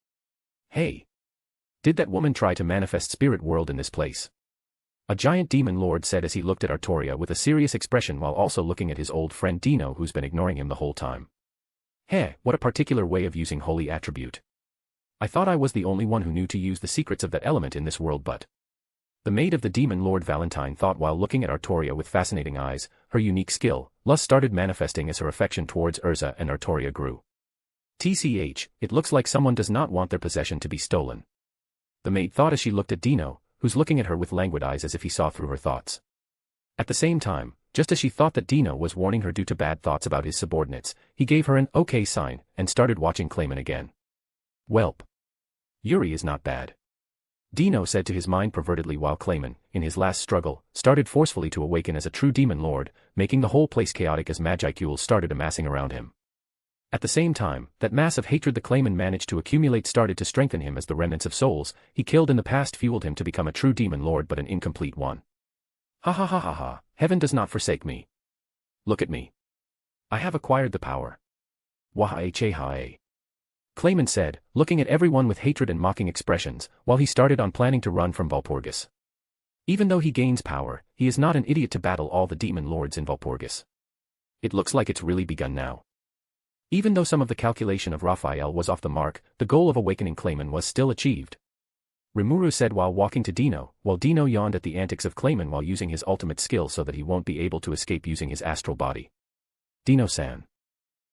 Hey! Did that woman try to manifest spirit world in this place? A giant demon lord said as he looked at Artoria with a serious expression while also looking at his old friend Dino who's been ignoring him the whole time. Hey, what a particular way of using holy attribute. I thought I was the only one who knew to use the secrets of that element in this world but... The maid of the Demon Lord Valentine thought while looking at Artoria with fascinating eyes, her unique skill, lust started manifesting as her affection towards Urza and Artoria grew. TCH, it looks like someone does not want their possession to be stolen. The maid thought as she looked at Dino, who's looking at her with languid eyes as if he saw through her thoughts. At the same time, just as she thought that Dino was warning her due to bad thoughts about his subordinates, he gave her an okay sign and started watching Clayman again. Welp. Yuri is not bad. Dino said to his mind pervertedly while Clayman, in his last struggle, started forcefully to awaken as a true demon lord, making the whole place chaotic as magicules started amassing around him. At the same time, that mass of hatred the Clayman managed to accumulate started to strengthen him as the remnants of souls he killed in the past fueled him to become a true demon lord but an incomplete one. Ha ha ha ha ha, heaven does not forsake me. Look at me. I have acquired the power. Waha-che-ha-e. Clayman said, looking at everyone with hatred and mocking expressions, while he started on planning to run from Valpurgis. Even though he gains power, he is not an idiot to battle all the demon lords in Valpurgis. It looks like it's really begun now. Even though some of the calculation of Raphael was off the mark, the goal of awakening Clayman was still achieved. Rimuru said while walking to Dino, while Dino yawned at the antics of Clayman while using his ultimate skill so that he won't be able to escape using his astral body. Dino-san.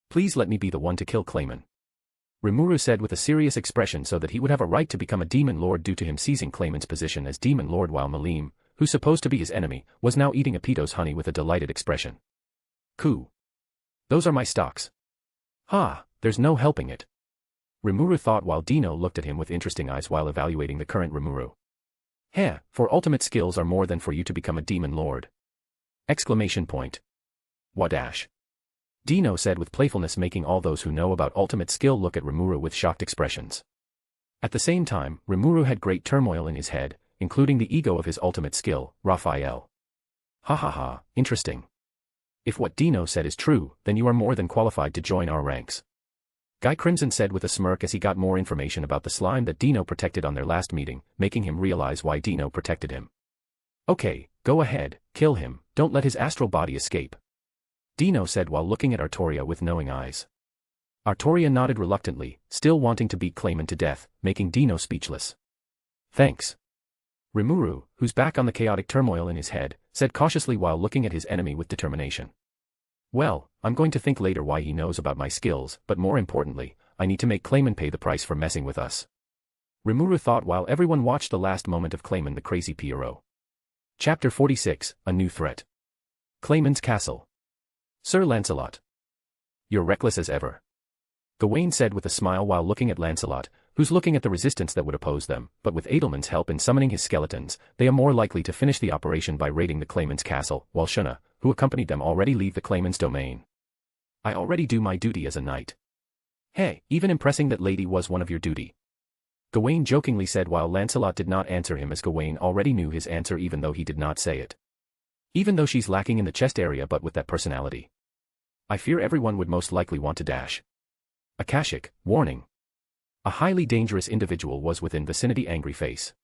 Please let me be the one to kill Clayman. Rimuru said with a serious expression so that he would have a right to become a demon lord due to him seizing Clayman's position as demon lord while Malim, who's supposed to be his enemy, was now eating Apito's honey with a delighted expression. Coo. Those are my stocks. Ha, there's no helping it. Rimuru thought while Dino looked at him with interesting eyes while evaluating the current Rimuru. Heh, for ultimate skills are more than for you to become a demon lord. Exclamation point. Wadash. Dino said with playfulness making all those who know about ultimate skill look at Rimuru with shocked expressions. At the same time, Rimuru had great turmoil in his head, including the ego of his ultimate skill, Raphael. Ha ha ha, interesting. If what Dino said is true, then you are more than qualified to join our ranks. Guy Crimson said with a smirk as he got more information about the slime that Dino protected on their last meeting, making him realize why Dino protected him. Okay, go ahead, kill him, don't let his astral body escape. Dino said while looking at Artoria with knowing eyes. Artoria nodded reluctantly, still wanting to beat Clayman to death, making Dino speechless. Thanks. Rimuru, who's back on the chaotic turmoil in his head, said cautiously while looking at his enemy with determination. Well, I'm going to think later why he knows about my skills, but more importantly, I need to make Clayman pay the price for messing with us. Rimuru thought while everyone watched the last moment of Clayman the crazy Pierrot. Chapter 46, A New Threat. Clayman's Castle. Sir Lancelot. You're reckless as ever. Gawain said with a smile while looking at Lancelot, who's looking at the resistance that would oppose them, but with Edelman's help in summoning his skeletons, they are more likely to finish the operation by raiding the Clayman's Castle, while Shunna, who accompanied them already leave the Clayman's domain. I already do my duty as a knight. Hey, even impressing that lady was one of your duty. Gawain jokingly said while Lancelot did not answer him as Gawain already knew his answer even though he did not say it. Even though she's lacking in the chest area but with that personality. I fear everyone would most likely want to dash. Akashic, warning. A highly dangerous individual was within vicinity angry face.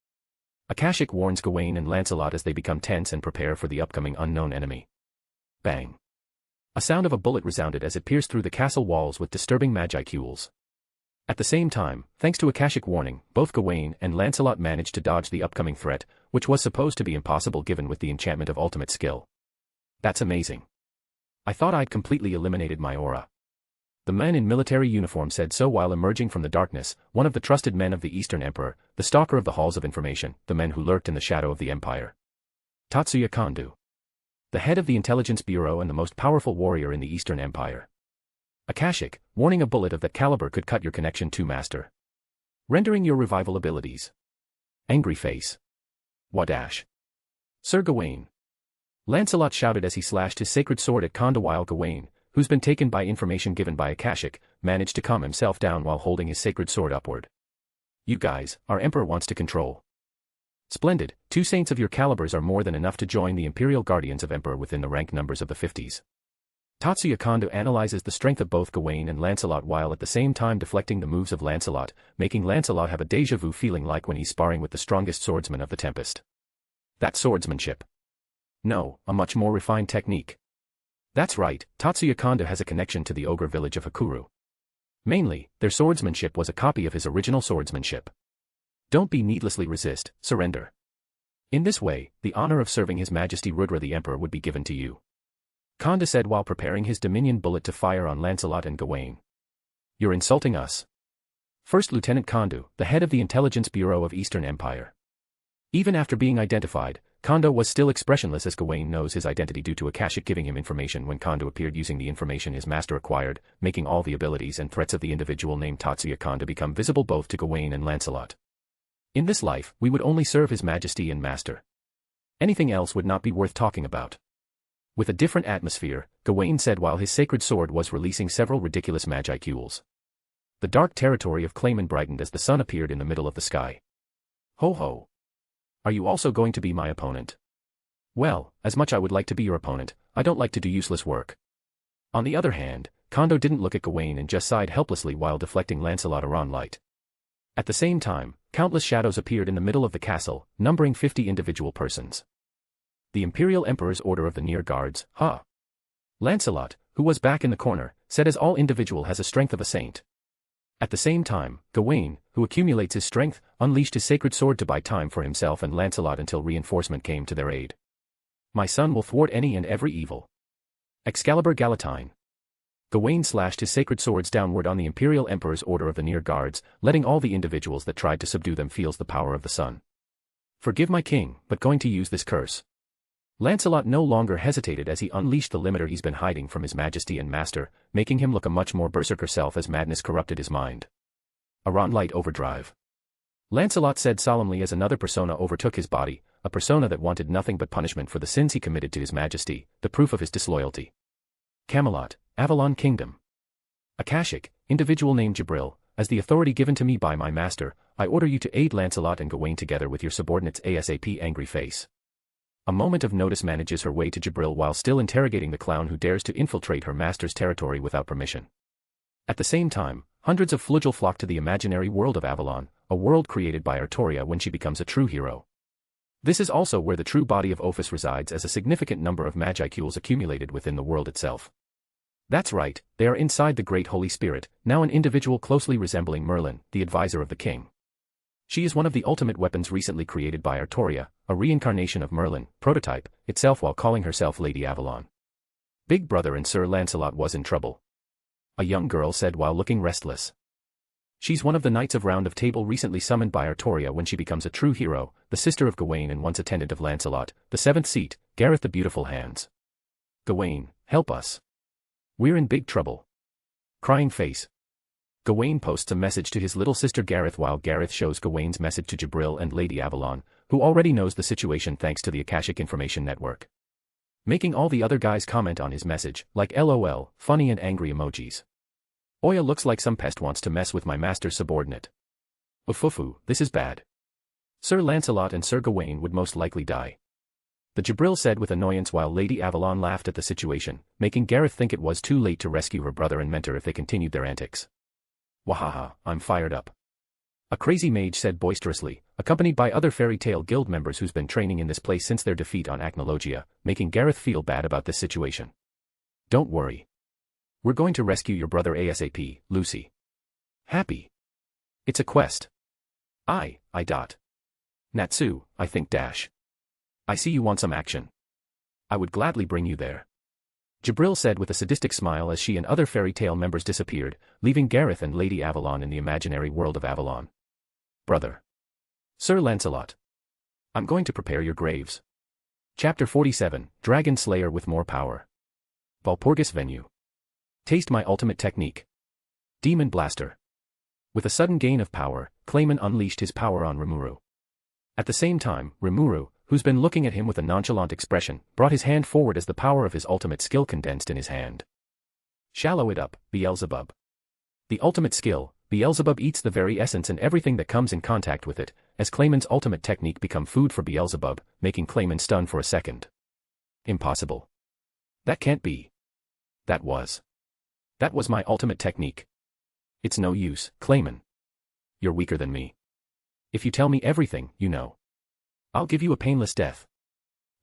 Akashic warns Gawain and Lancelot as they become tense and prepare for the upcoming unknown enemy. Bang. A sound of a bullet resounded as it pierced through the castle walls with disturbing magicules. At the same time, thanks to Akashic warning, both Gawain and Lancelot managed to dodge the upcoming threat, which was supposed to be impossible given with the enchantment of ultimate skill. That's amazing. I thought I'd completely eliminated my aura. The man in military uniform said so while emerging from the darkness, one of the trusted men of the Eastern Emperor, the stalker of the halls of information, the men who lurked in the shadow of the Empire. Tatsuya Kandu. The head of the Intelligence Bureau and the most powerful warrior in the Eastern Empire. Akashic, warning a bullet of that caliber could cut your connection to Master. Rendering your revival abilities. Angry face. Wadash. Sir Gawain. Lancelot shouted as he slashed his sacred sword at Konda while Gawain, who's been taken by information given by Akashic, managed to calm himself down while holding his sacred sword upward. You guys, our Emperor wants to control. Splendid, 2 saints of your calibers are more than enough to join the Imperial Guardians of Emperor within the rank numbers of the 50s. Tatsuya Kandu analyzes the strength of both Gawain and Lancelot while at the same time deflecting the moves of Lancelot, making Lancelot have a déjà vu feeling like when he's sparring with the strongest swordsman of the Tempest. That swordsmanship. No, a much more refined technique. That's right, Tatsuya Kandu has a connection to the ogre village of Hakuru. Mainly, their swordsmanship was a copy of his original swordsmanship. Don't be needlessly resist, surrender. In this way, the honor of serving His Majesty Rudra the Emperor would be given to you. Konda said while preparing his Dominion bullet to fire on Lancelot and Gawain. You're insulting us. First Lieutenant Kondu, the head of the Intelligence Bureau of Eastern Empire. Even after being identified, Kondo was still expressionless as Gawain knows his identity due to Akashic giving him information when Kondo appeared using the information his master acquired, making all the abilities and threats of the individual named Tatsuya Kondo become visible both to Gawain and Lancelot. In this life, we would only serve His Majesty and Master. Anything else would not be worth talking about. With a different atmosphere, Gawain said while his sacred sword was releasing several ridiculous magicules. The dark territory of Clayman brightened as the sun appeared in the middle of the sky. Ho ho! Are you also going to be my opponent? Well, as much I would like to be your opponent, I don't like to do useless work. On the other hand, Kondo didn't look at Gawain and just sighed helplessly while deflecting Lancelot around light. At the same time, countless shadows appeared in the middle of the castle, numbering 50 individual persons. The Imperial Emperor's Order of the Near Guards, huh? Lancelot, who was back in the corner, said as all individual has a strength of a saint. At the same time, Gawain, who accumulates his strength, unleashed his sacred sword to buy time for himself and Lancelot until reinforcement came to their aid. My son will thwart any and every evil. Excalibur Galatine. Gawain slashed his sacred swords downward on the Imperial Emperor's Order of the Near Guards, letting all the individuals that tried to subdue them feel the power of the sun. Forgive my king, but going to use this curse. Lancelot no longer hesitated as he unleashed the limiter he's been hiding from His Majesty and Master, making him look a much more berserker self as madness corrupted his mind. Aron Light Overdrive. Lancelot said solemnly as another persona overtook his body, a persona that wanted nothing but punishment for the sins he committed to His Majesty, the proof of his disloyalty. Camelot, Avalon Kingdom. Akashic, individual named Jibril, as the authority given to me by my master, I order you to aid Lancelot and Gawain together with your subordinates ASAP. Angry face. A moment of notice manages her way to Jibril while still interrogating the clown who dares to infiltrate her master's territory without permission. At the same time, hundreds of Flugel flock to the imaginary world of Avalon, a world created by Artoria when she becomes a true hero. This is also where the true body of Waifus resides as a significant number of magicules accumulated within the world itself. That's right, they are inside the Great Holy Spirit, now an individual closely resembling Merlin, the advisor of the king. She is one of the ultimate weapons recently created by Artoria, a reincarnation of Merlin, prototype, itself while calling herself Lady Avalon. Big Brother and Sir Lancelot was in trouble. A young girl said while looking restless. She's one of the Knights of Round of Table recently summoned by Artoria when she becomes a true hero, the sister of Gawain and once attendant of Lancelot, the 7th seat, Gareth the Beautiful Hands. Gawain, help us. We're in big trouble. Crying face. Gawain posts a message to his little sister Gareth while Gareth shows Gawain's message to Jibril and Lady Avalon, who already knows the situation thanks to the Akashic Information Network. Making all the other guys comment on his message, like LOL, funny and angry emojis. Oya looks like some pest wants to mess with my master's subordinate. Ufufu, this is bad. Sir Lancelot and Sir Gawain would most likely die. The Jibril said with annoyance while Lady Avalon laughed at the situation, making Gareth think it was too late to rescue her brother and mentor if they continued their antics. Wahaha, I'm fired up. A crazy mage said boisterously, accompanied by other fairy tale guild members who's been training in this place since their defeat on Acnologia, making Gareth feel bad about this situation. Don't worry. We're going to rescue your brother ASAP, Lucy. Happy. It's a quest. I. Natsu, I think dash. I see you want some action. I would gladly bring you there. Jibril said with a sadistic smile as she and other fairy tale members disappeared, leaving Gareth and Lady Avalon in the imaginary world of Avalon. Brother. Sir Lancelot. I'm going to prepare your graves. Chapter 47, Dragon Slayer with more power. Walpurgis venue. Taste my ultimate technique. Demon Blaster. With a sudden gain of power, Clayman unleashed his power on Rimuru. At the same time, Rimuru, who's been looking at him with a nonchalant expression, brought his hand forward as the power of his ultimate skill condensed in his hand. Shallow it up, Beelzebub. The ultimate skill, Beelzebub eats the very essence and everything that comes in contact with it, as Clayman's ultimate technique become food for Beelzebub, making Clayman stun for a second. Impossible. That can't be. That was my ultimate technique. It's no use, Clayman. You're weaker than me. If you tell me everything, you know, I'll give you a painless death.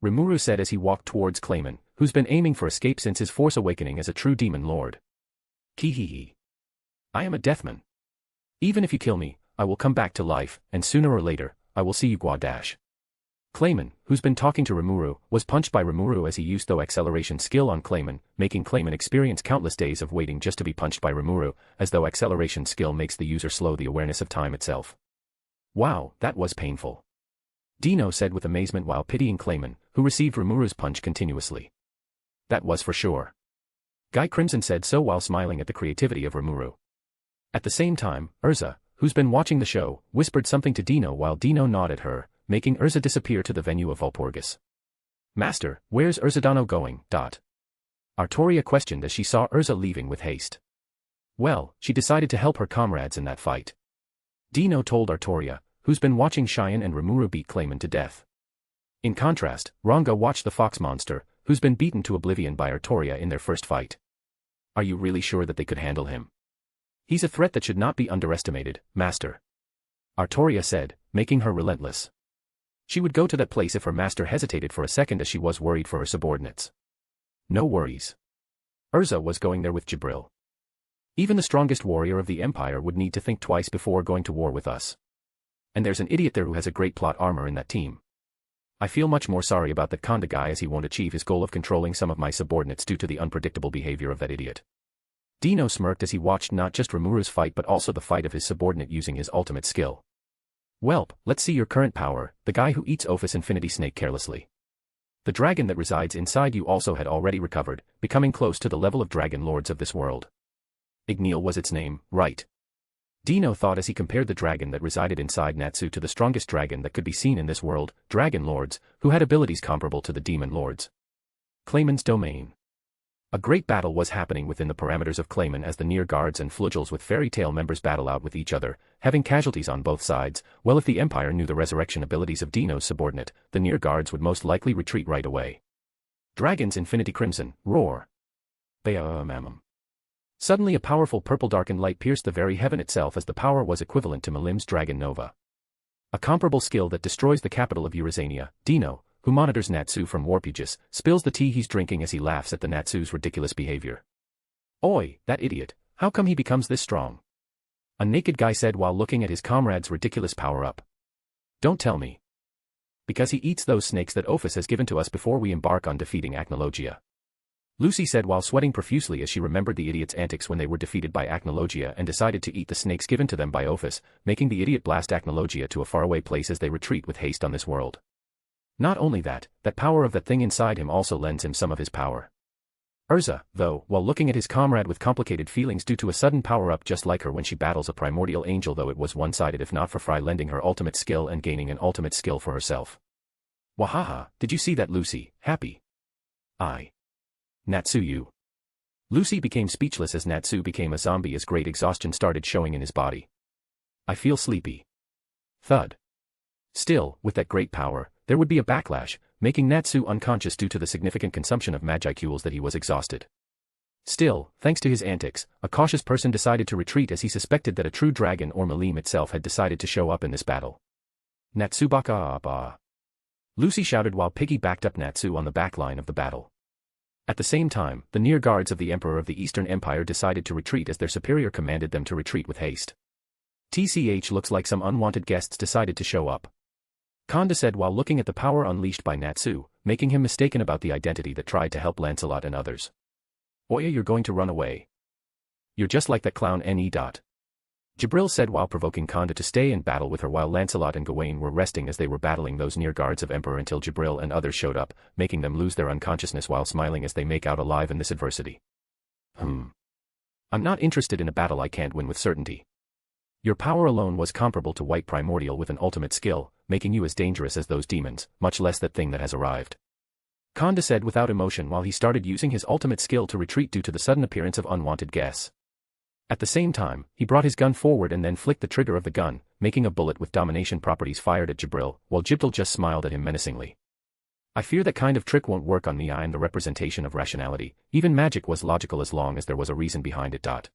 Rimuru said as he walked towards Clayman, who's been aiming for escape since his Force Awakening as a true demon lord. Kihihi. I am a deathman. Even if you kill me, I will come back to life, and sooner or later, I will see you Guadash. Clayman, who's been talking to Rimuru, was punched by Rimuru as he used the acceleration skill on Clayman, making Clayman experience countless days of waiting just to be punched by Rimuru, as though acceleration skill makes the user slow the awareness of time itself. Wow, that was painful. Dino said with amazement while pitying Clayman, who received Rimuru's punch continuously. That was for sure. Guy Crimson said so while smiling at the creativity of Rimuru. At the same time, Urza, who's been watching the show, whispered something to Dino while Dino nodded at her, making Urza disappear to the venue of Walpurgis. Master, where's Urzadano going? Artoria questioned as she saw Urza leaving with haste. Well, she decided to help her comrades in that fight. Dino told Artoria, who's been watching Cheyenne and Rimuru beat Clayman to death. In contrast, Ranga watched the fox monster, who's been beaten to oblivion by Artoria in their first fight. Are you really sure that they could handle him? He's a threat that should not be underestimated, Master. Artoria said, making her relentless. She would go to that place if her master hesitated for a second as she was worried for her subordinates. No worries. Urza was going there with Jibril. Even the strongest warrior of the Empire would need to think twice before going to war with us. And there's an idiot there who has a great plot armor in that team. I feel much more sorry about that Konda guy as he won't achieve his goal of controlling some of my subordinates due to the unpredictable behavior of that idiot. Dino smirked as he watched not just Rimuru's fight but also the fight of his subordinate using his ultimate skill. Welp, let's see your current power, the guy who eats Ophis Infinity Snake carelessly. The dragon that resides inside you also had already recovered, becoming close to the level of dragon lords of this world. Igneel was its name, right? Dino thought as he compared the dragon that resided inside Natsu to the strongest dragon that could be seen in this world, dragon lords, who had abilities comparable to the demon lords. Clayman's domain. A great battle was happening within the parameters of Clayman as the near guards and flugels with fairy tale members battle out with each other, having casualties on both sides. Well, if the Empire knew the resurrection abilities of Dino's subordinate, the near guards would most likely retreat right away. Dragons Infinity Crimson, roar. Mamam. Suddenly a powerful purple darkened light pierced the very heaven itself as the power was equivalent to Malim's Dragon Nova. A comparable skill that destroys the capital of Eurasania, Dino, who monitors Natsu from Warpugis, spills the tea he's drinking as he laughs at the Natsu's ridiculous behavior. Oi, that idiot, how come he becomes this strong? A naked guy said while looking at his comrade's ridiculous power-up. Don't tell me. Because he eats those snakes that Ophis has given to us before we embark on defeating Acnologia. Lucy said while sweating profusely as she remembered the idiot's antics when they were defeated by Acnologia and decided to eat the snakes given to them by Waifus, making the idiot blast Acnologia to a faraway place as they retreat with haste on this world. Not only that, that power of that thing inside him also lends him some of his power. Urza, though, while looking at his comrade with complicated feelings due to a sudden power-up just like her when she battles a primordial angel, though it was one-sided if not for Fry lending her ultimate skill and gaining an ultimate skill for herself. Wahaha, did you see that, Lucy? Happy? Natsuyu. Lucy became speechless as Natsu became a zombie as great exhaustion started showing in his body. I feel sleepy. Thud. Still, with that great power, there would be a backlash, making Natsu unconscious due to the significant consumption of magiceuls that he was exhausted. Still, thanks to his antics, a cautious person decided to retreat as he suspected that a true dragon or Malim itself had decided to show up in this battle. Natsubaka. Lucy shouted while Piggy backed up Natsu on the backline of the battle. At the same time, the near guards of the Emperor of the Eastern Empire decided to retreat as their superior commanded them to retreat with haste. TCH, looks like some unwanted guests decided to show up. Konda said while looking at the power unleashed by Natsu, making him mistaken about the identity that tried to help Lancelot and others. Oya, you're going to run away. You're just like that clown Ne. Jabril said while provoking Konda to stay and battle with her while Lancelot and Gawain were resting as they were battling those near guards of Emperor until Jabril and others showed up, making them lose their unconsciousness while smiling as they make out alive in this adversity. I'm not interested in a battle I can't win with certainty. Your power alone was comparable to White Primordial with an ultimate skill, making you as dangerous as those demons, much less that thing that has arrived. Konda said without emotion while he started using his ultimate skill to retreat due to the sudden appearance of unwanted guests. At the same time, he brought his gun forward and then flicked the trigger of the gun, making a bullet with domination properties fired at Jabril, while Jibril just smiled at him menacingly. I fear that kind of trick won't work on me. I am the representation of rationality. Even magic was logical as long as there was a reason behind it.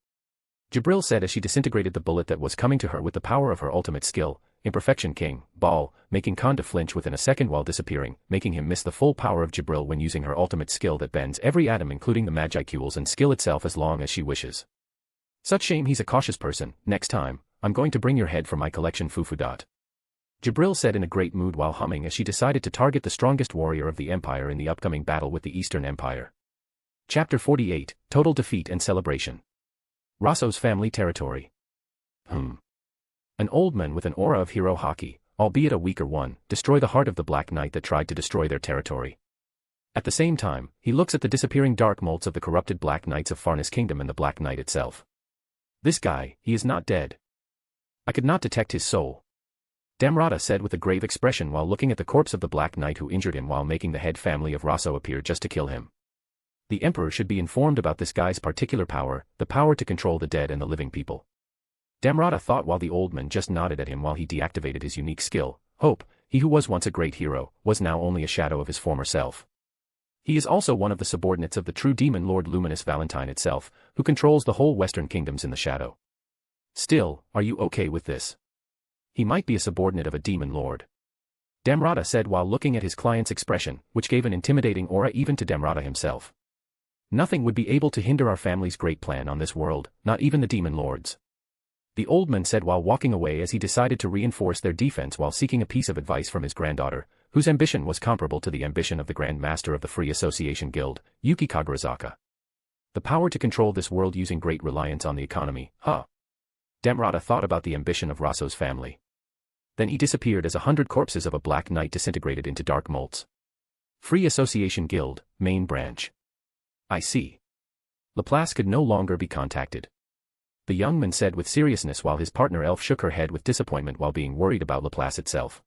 Jabril said as she disintegrated the bullet that was coming to her with the power of her ultimate skill, Imperfection King, Ball, making Konda flinch within a second while disappearing, making him miss the full power of Jabril when using her ultimate skill that bends every atom including the magiceuls and skill itself as long as she wishes. Such shame he's a cautious person. Next time, I'm going to bring your head for my collection fufu. Jabril said in a great mood while humming as she decided to target the strongest warrior of the Empire in the upcoming battle with the Eastern Empire. Chapter 48, Total Defeat and Celebration. Rosso's family territory. An old man with an aura of hero haki, albeit a weaker one, destroy the heart of the Black Knight that tried to destroy their territory. At the same time, he looks at the disappearing dark molds of the corrupted Black Knights of Farnus Kingdom and the Black Knight itself. This guy, he is not dead. I could not detect his soul. Damrata said with a grave expression while looking at the corpse of the Black Knight who injured him while making the head family of Rosso appear just to kill him. The Emperor should be informed about this guy's particular power, the power to control the dead and the living people. Damrata thought while the old man just nodded at him while he deactivated his unique skill, Hope, he who was once a great hero, was now only a shadow of his former self. He is also one of the subordinates of the true demon Lord Luminous Valentine itself, who controls the whole Western kingdoms in the shadow. Still, are you okay with this? He might be a subordinate of a demon lord. Damrata said while looking at his client's expression, which gave an intimidating aura even to Damrata himself. Nothing would be able to hinder our family's great plan on this world, not even the demon lords. The old man said while walking away as he decided to reinforce their defense while seeking a piece of advice from his granddaughter, whose ambition was comparable to the ambition of the Grand Master of the Free Association Guild, Yuki Kagarazaka. The power to control this world using great reliance on the economy, Damrata thought about the ambition of Rosso's family. Then he disappeared as 100 corpses of a Black Knight disintegrated into dark molds. Free Association Guild, main branch. I see. Laplace could no longer be contacted. The young man said with seriousness while his partner Elf shook her head with disappointment while being worried about Laplace itself.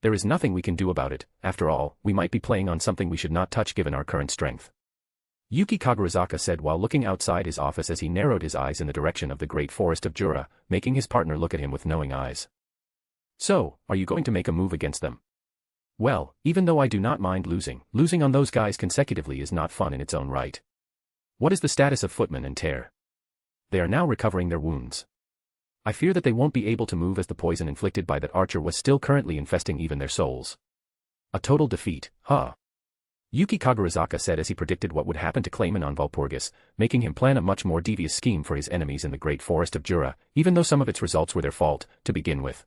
There is nothing we can do about it. After all, we might be playing on something we should not touch given our current strength. Yuki Kagarazaka said while looking outside his office as he narrowed his eyes in the direction of the great forest of Jura, making his partner look at him with knowing eyes. So, are you going to make a move against them? Well, even though I do not mind losing on those guys consecutively is not fun in its own right. What is the status of Footman and Tear? They are now recovering their wounds. I fear that they won't be able to move as the poison inflicted by that archer was still currently infesting even their souls. A total defeat, Yuki Kagarazaka said as he predicted what would happen to Clayman on Valpurgis, making him plan a much more devious scheme for his enemies in the great forest of Jura, even though some of its results were their fault, to begin with.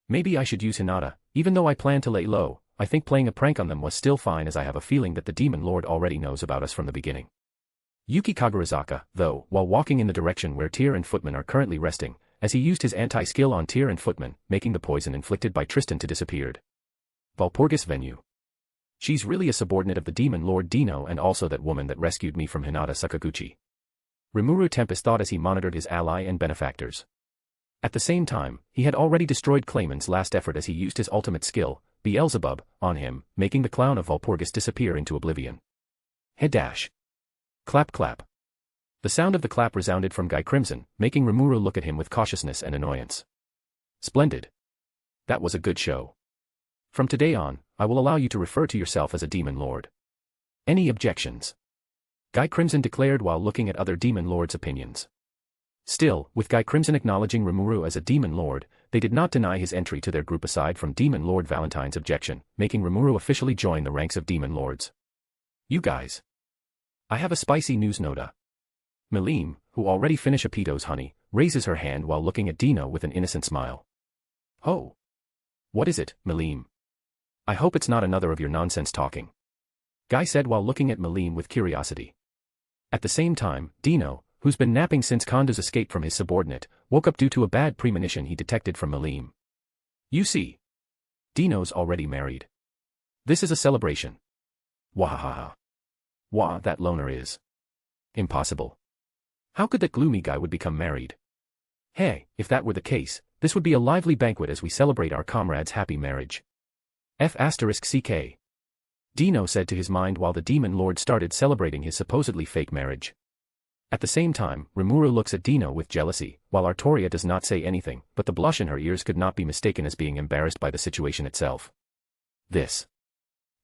Maybe I should use Hinata, even though I plan to lay low, I think playing a prank on them was still fine, as I have a feeling that the Demon Lord already knows about us from the beginning. Yuki Kagarizaka, though, while walking in the direction where Tyr and Footman are currently resting, as he used his anti-skill on Tyr and Footman, making the poison inflicted by Tristan to disappeared. Valpurgis venue. She's really a subordinate of the Demon Lord Dino and also that woman that rescued me from Hinata Sakaguchi. Rimuru Tempest thought as he monitored his ally and benefactors. At the same time, he had already destroyed Clayman's last effort as he used his ultimate skill, Beelzebub, on him, making the clown of Valpurgis disappear into oblivion. Head dash. Clap clap. The sound of the clap resounded from Guy Crimson, making Rimuru look at him with cautiousness and annoyance. Splendid. That was a good show. From today on, I will allow you to refer to yourself as a Demon Lord. Any objections? Guy Crimson declared while looking at other Demon Lords' opinions. Still, with Guy Crimson acknowledging Rimuru as a Demon Lord, they did not deny his entry to their group aside from Demon Lord Valentine's objection, making Rimuru officially join the ranks of Demon Lords. You guys. I have a spicy news nota. Milim, who already finished Apito's honey, raises her hand while looking at Dino with an innocent smile. Oh. What is it, Milim? I hope it's not another of your nonsense talking. Guy said while looking at Milim with curiosity. At the same time, Dino, who's been napping since Kondo's escape from his subordinate, woke up due to a bad premonition he detected from Milim. You see. Dino's already married. This is a celebration. Wahahaha. Wah, that loner is. Impossible. How could that gloomy guy would become married? Hey, if that were the case, this would be a lively banquet as we celebrate our comrade's happy marriage. F***CK. Dino said to his mind while the Demon Lord started celebrating his supposedly fake marriage. At the same time, Rimuru looks at Dino with jealousy, while Artoria does not say anything, but the blush in her ears could not be mistaken as being embarrassed by the situation itself. This.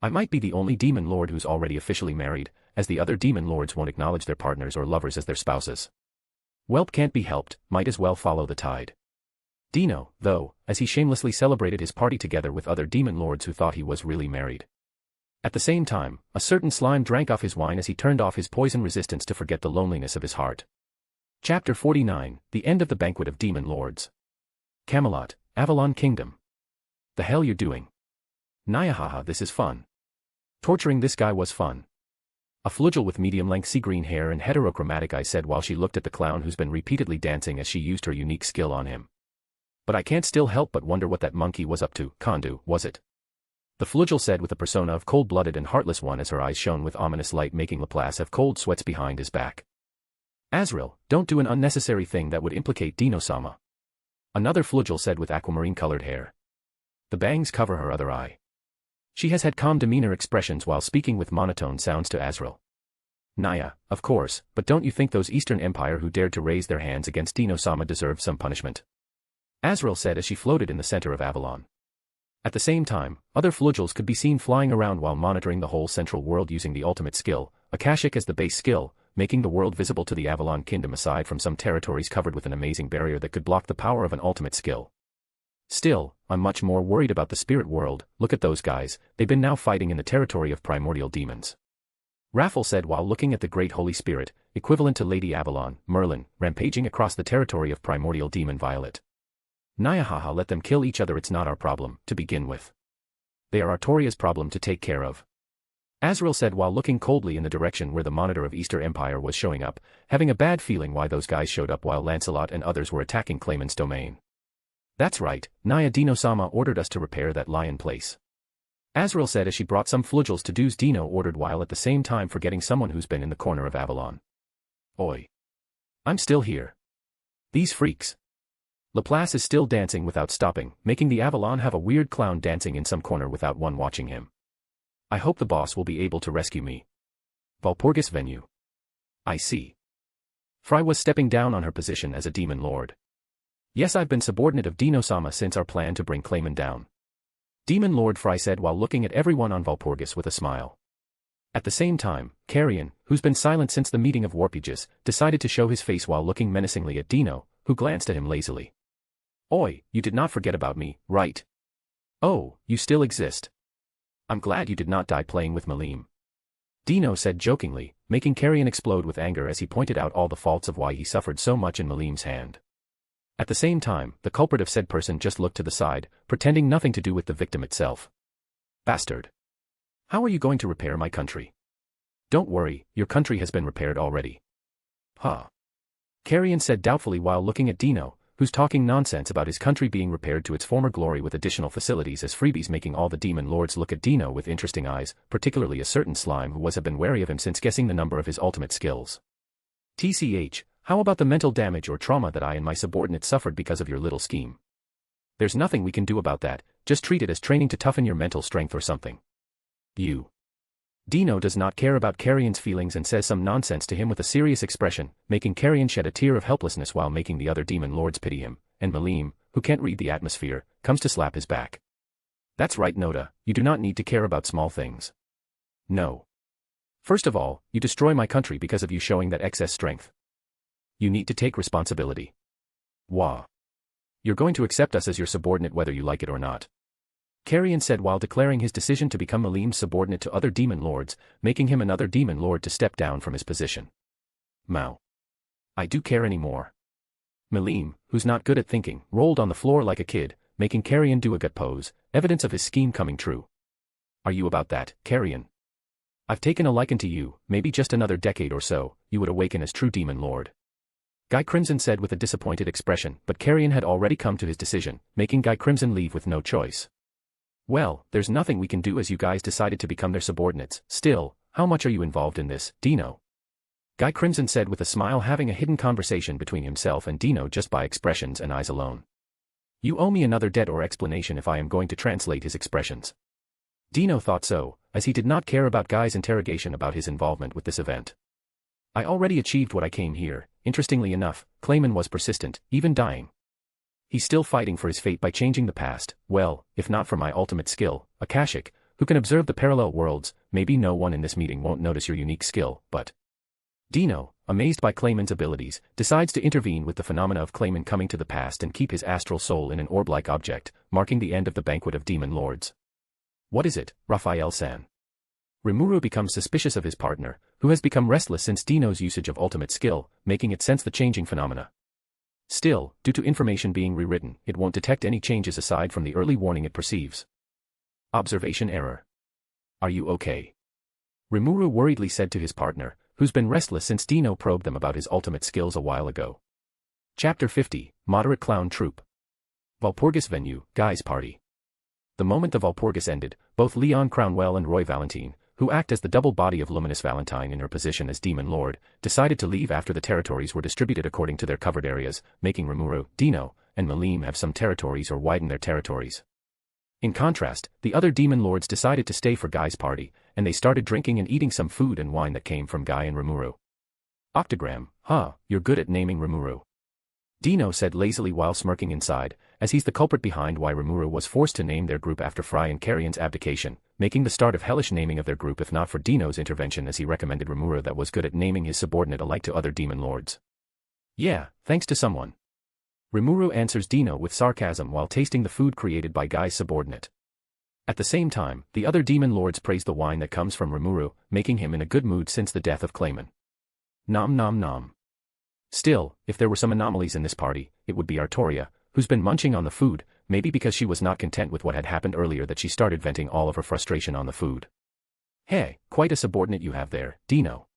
I might be the only Demon Lord who's already officially married, as the other Demon Lords won't acknowledge their partners or lovers as their spouses. Welp can't be helped, might as well follow the tide. Dino, though, as he shamelessly celebrated his party together with other Demon Lords who thought he was really married. At the same time, a certain slime drank off his wine as he turned off his poison resistance to forget the loneliness of his heart. Chapter 49, The End of the Banquet of Demon Lords. Camelot, Avalon Kingdom. The hell you're doing? Nyahaha, this is fun. Torturing this guy was fun. A flugel with medium-length sea-green hair and heterochromatic eyes said while she looked at the clown who's been repeatedly dancing as she used her unique skill on him. But I can't still help but wonder what that monkey was up to, Kondu, was it? The flugel said with a persona of cold-blooded and heartless one as her eyes shone with ominous light making Laplace have cold sweats behind his back. Azrael, don't do an unnecessary thing that would implicate Dino-sama. Another flugel said with aquamarine-colored hair. The bangs cover her other eye. She has had calm demeanor expressions while speaking with monotone sounds to Azrael. Naya, of course, but don't you think those Eastern Empire who dared to raise their hands against Dino-sama deserved some punishment? Azrael said as she floated in the center of Avalon. At the same time, other flugels could be seen flying around while monitoring the whole central world using the ultimate skill, Akashic as the base skill, making the world visible to the Avalon Kingdom aside from some territories covered with an amazing barrier that could block the power of an ultimate skill. Still, I'm much more worried about the spirit world. Look at those guys, they've been now fighting in the territory of primordial demons. Raffle said while looking at the Great Holy Spirit, equivalent to Lady Avalon, Merlin, rampaging across the territory of primordial demon Violet. Nyahaha, let them kill each other, it's not our problem, to begin with. They are Artoria's problem to take care of. Azrael said while looking coldly in the direction where the monitor of Easter Empire was showing up, having a bad feeling why those guys showed up while Lancelot and others were attacking Clayman's domain. That's right, Naya Dino-sama ordered us to repair that lion place. Azrael said as she brought some flugels to do's Dino ordered while at the same time forgetting someone who's been in the corner of Avalon. Oi. I'm still here. These freaks. Laplace is still dancing without stopping, making the Avalon have a weird clown dancing in some corner without one watching him. I hope the boss will be able to rescue me. Valpurgis venue. I see. Fry was stepping down on her position as a demon lord. Yes, I've been subordinate of Dino-sama since our plan to bring Clayman down. Demon Lord Fry said while looking at everyone on Valpurgis with a smile. At the same time, Carrion, who's been silent since the meeting of Warpages, decided to show his face while looking menacingly at Dino, who glanced at him lazily. Oi, you did not forget about me, right? Oh, you still exist. I'm glad you did not die playing with Milim. Dino said jokingly, making Carrion explode with anger as he pointed out all the faults of why he suffered so much in Milim's hand. At the same time, the culprit of said person just looked to the side, pretending nothing to do with the victim itself. Bastard. How are you going to repair my country? Don't worry, your country has been repaired already. Huh. Carrion said doubtfully while looking at Dino, who's talking nonsense about his country being repaired to its former glory with additional facilities as freebies, making all the demon lords look at Dino with interesting eyes, particularly a certain slime who have been wary of him since guessing the number of his ultimate skills. TCH, how about the mental damage or trauma that I and my subordinates suffered because of your little scheme? There's nothing we can do about that, just treat it as training to toughen your mental strength or something. You. Dino does not care about Carrion's feelings and says some nonsense to him with a serious expression, making Carrion shed a tear of helplessness while making the other demon lords pity him, and Malim, who can't read the atmosphere, comes to slap his back. That's right, Noda, you do not need to care about small things. No. First of all, you destroy my country because of you showing that excess strength. You need to take responsibility. Wah. You're going to accept us as your subordinate whether you like it or not. Carrion said while declaring his decision to become Malim's subordinate to other demon lords, making him another demon lord to step down from his position. Mao. I do care anymore. Malim, who's not good at thinking, rolled on the floor like a kid, making Carrion do a gut pose, evidence of his scheme coming true. Are you about that, Carrion? I've taken a liking to you, maybe just another decade or so, you would awaken as true demon lord. Guy Crimson said with a disappointed expression, but Carrion had already come to his decision, making Guy Crimson leave with no choice. Well, there's nothing we can do as you guys decided to become their subordinates. Still, how much are you involved in this, Dino? Guy Crimson said with a smile, having a hidden conversation between himself and Dino just by expressions and eyes alone. You owe me another debt or explanation if I am going to translate his expressions. Dino thought so, as he did not care about Guy's interrogation about his involvement with this event. I already achieved what I came here. Interestingly enough, Clayman was persistent, even dying. He's still fighting for his fate by changing the past. Well, if not for my ultimate skill, Akashic, who can observe the parallel worlds, maybe no one in this meeting won't notice your unique skill, but... Dino, amazed by Clayman's abilities, decides to intervene with the phenomena of Clayman coming to the past and keep his astral soul in an orb-like object, marking the end of the banquet of demon lords. What is it, Raphael-san? Rimuru becomes suspicious of his partner, who has become restless since Dino's usage of ultimate skill, making it sense the changing phenomena. Still, due to information being rewritten, it won't detect any changes aside from the early warning it perceives. Observation error. Are you okay? Rimuru worriedly said to his partner, who's been restless since Dino probed them about his ultimate skills a while ago. Chapter 50, Moderate Clown Troupe. Valpurgis Venue, Guy's Party. The moment the Valpurgis ended, both Leon Crownwell and Roy Valentine, who act as the double body of Luminous Valentine in her position as Demon Lord, decided to leave after the territories were distributed according to their covered areas, making Rimuru, Dino, and Malim have some territories or widen their territories. In contrast, the other Demon Lords decided to stay for Guy's party, and they started drinking and eating some food and wine that came from Guy and Rimuru. Octogram, you're good at naming Rimuru. Dino said lazily while smirking inside, as he's the culprit behind why Rimuru was forced to name their group after Fry and Carrion's abdication, making the start of hellish naming of their group if not for Dino's intervention as he recommended Rimuru that was good at naming his subordinate alike to other demon lords. Yeah, thanks to someone. Rimuru answers Dino with sarcasm while tasting the food created by Guy's subordinate. At the same time, the other demon lords praise the wine that comes from Rimuru, making him in a good mood since the death of Clayman. Nom nom nom. Still, if there were some anomalies in this party, it would be Artoria, who's been munching on the food, maybe because she was not content with what had happened earlier that she started venting all of her frustration on the food. Hey, quite a subordinate you have there, Dino.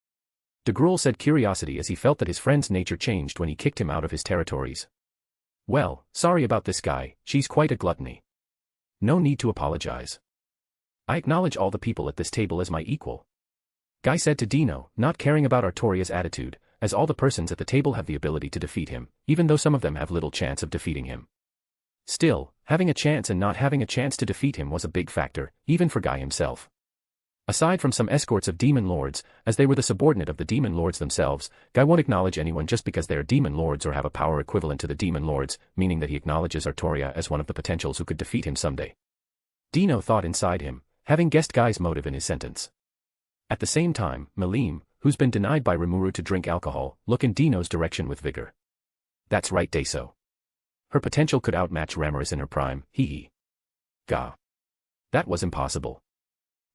De Gruel said curiosity as he felt that his friend's nature changed when he kicked him out of his territories. Well, sorry about this guy, she's quite a gluttony. No need to apologize. I acknowledge all the people at this table as my equal. Guy said to Dino, not caring about Artoria's attitude, as all the persons at the table have the ability to defeat him, even though some of them have little chance of defeating him. Still, having a chance and not having a chance to defeat him was a big factor, even for Guy himself. Aside from some escorts of demon lords, as they were the subordinate of the demon lords themselves, Guy won't acknowledge anyone just because they are demon lords or have a power equivalent to the demon lords, meaning that he acknowledges Artoria as one of the potentials who could defeat him someday. Dino thought inside him, having guessed Guy's motive in his sentence. At the same time, Malim, who's been denied by Rimuru to drink alcohol, look in Dino's direction with vigor. That's right, Deso. Her potential could outmatch Ramaris in her prime, hee. Gah. That was impossible.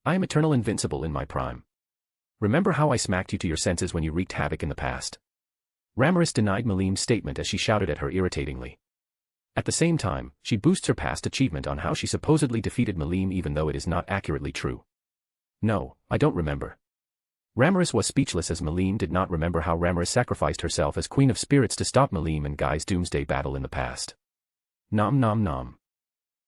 I am eternal invincible in my prime. Remember how I smacked you to your senses when you wreaked havoc in the past? Ramaris denied Malim's statement as she shouted at her irritatingly. At the same time, she boosts her past achievement on how she supposedly defeated Malim even though it is not accurately true. No, I don't remember. Ramaris was speechless as Malim did not remember how Ramaris sacrificed herself as Queen of Spirits to stop Malim and Guy's doomsday battle in the past. Nom nom nom.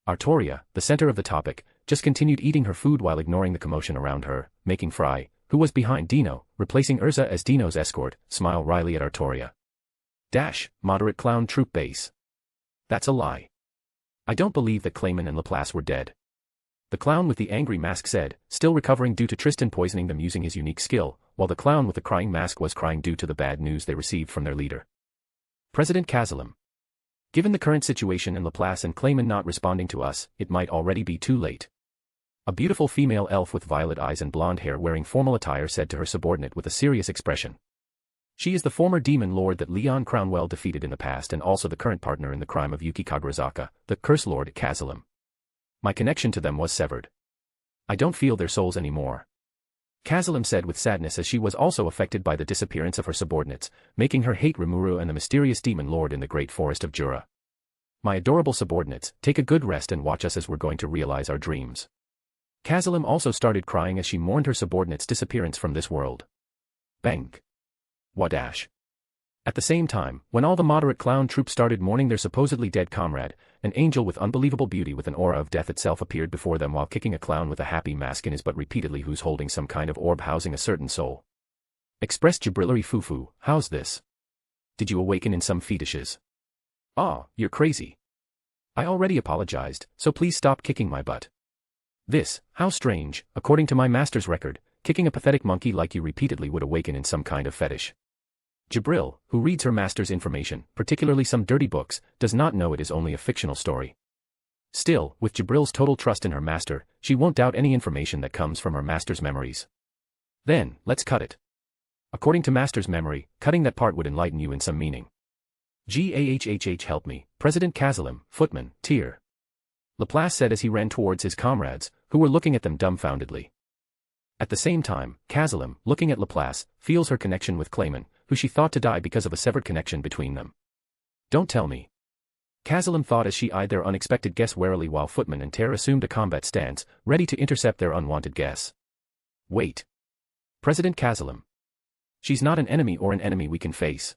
Artoria, the center of the topic, just continued eating her food while ignoring the commotion around her, making Fry, who was behind Dino, replacing Urza as Dino's escort, smile wryly at Artoria. Moderate clown troop base. That's a lie. I don't believe that Clayman and Laplace were dead. The clown with the angry mask said, still recovering due to Tristan poisoning them using his unique skill, while the clown with the crying mask was crying due to the bad news they received from their leader. President Kazalim. Given the current situation and Laplace and Clayman not responding to us, it might already be too late. A beautiful female elf with violet eyes and blonde hair wearing formal attire said to her subordinate with a serious expression. She is the former demon lord that Leon Crownwell defeated in the past and also the current partner in the crime of Yuki Kagarazaka, the Curse Lord Kazalim. My connection to them was severed. I don't feel their souls anymore. Kazalim said with sadness as she was also affected by the disappearance of her subordinates, making her hate Rimuru and the mysterious demon lord in the great forest of Jura. My adorable subordinates, take a good rest and watch us as we're going to realize our dreams. Kazalim also started crying as she mourned her subordinates' disappearance from this world. Bang. Wadash. At the same time, when all the moderate clown troop started mourning their supposedly dead comrade, an angel with unbelievable beauty with an aura of death itself appeared before them while kicking a clown with a happy mask in his butt repeatedly who's holding some kind of orb housing a certain soul. Expressed Jabrillery Fufu, how's this? Did you awaken in some fetishes? Ah, you're crazy. I already apologized, so please stop kicking my butt. This, how strange, according to my master's record, kicking a pathetic monkey like you repeatedly would awaken in some kind of fetish. Jabril, who reads her master's information, particularly some dirty books, does not know it is only a fictional story. Still, with Jabril's total trust in her master, she won't doubt any information that comes from her master's memories. Then, let's cut it. According to master's memory, cutting that part would enlighten you in some meaning. Gahhh help me, President Kazalim, footman, tear. Laplace said as he ran towards his comrades, who were looking at them dumbfoundedly. At the same time, Kazalim, looking at Laplace, feels her connection with Clayman, who she thought to die because of a severed connection between them. Don't tell me. Kazalim thought as she eyed their unexpected guess warily while Footman and Tear assumed a combat stance, ready to intercept their unwanted guess. Wait. President Kazalim. She's not an enemy or an enemy we can face.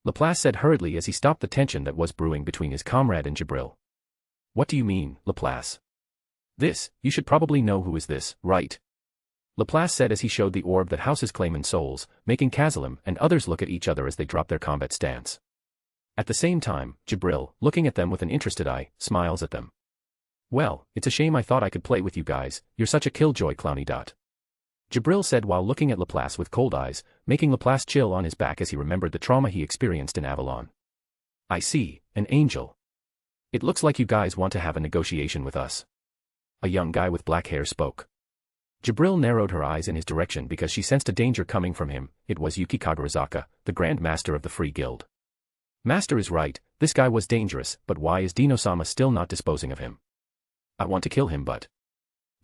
Laplace said hurriedly as he stopped the tension that was brewing between his comrade and Jabril. What do you mean, Laplace? This, you should probably know who is this, right? Laplace said as he showed the orb that houses Clayman's souls, making Kazalim and others look at each other as they drop their combat stance. At the same time, Jabril, looking at them with an interested eye, smiles at them. Well, it's a shame I thought I could play with you guys, you're such a killjoy clowny dot. Jabril said while looking at Laplace with cold eyes, making Laplace chill on his back as he remembered the trauma he experienced in Avalon. I see, an angel. It looks like you guys want to have a negotiation with us. A young guy with black hair spoke. Jabril narrowed her eyes in his direction because she sensed a danger coming from him. It was Yuki Kagarazaka, the Grand Master of the Free Guild. Master is right, this guy was dangerous, but why is Dino-sama still not disposing of him? I want to kill him but...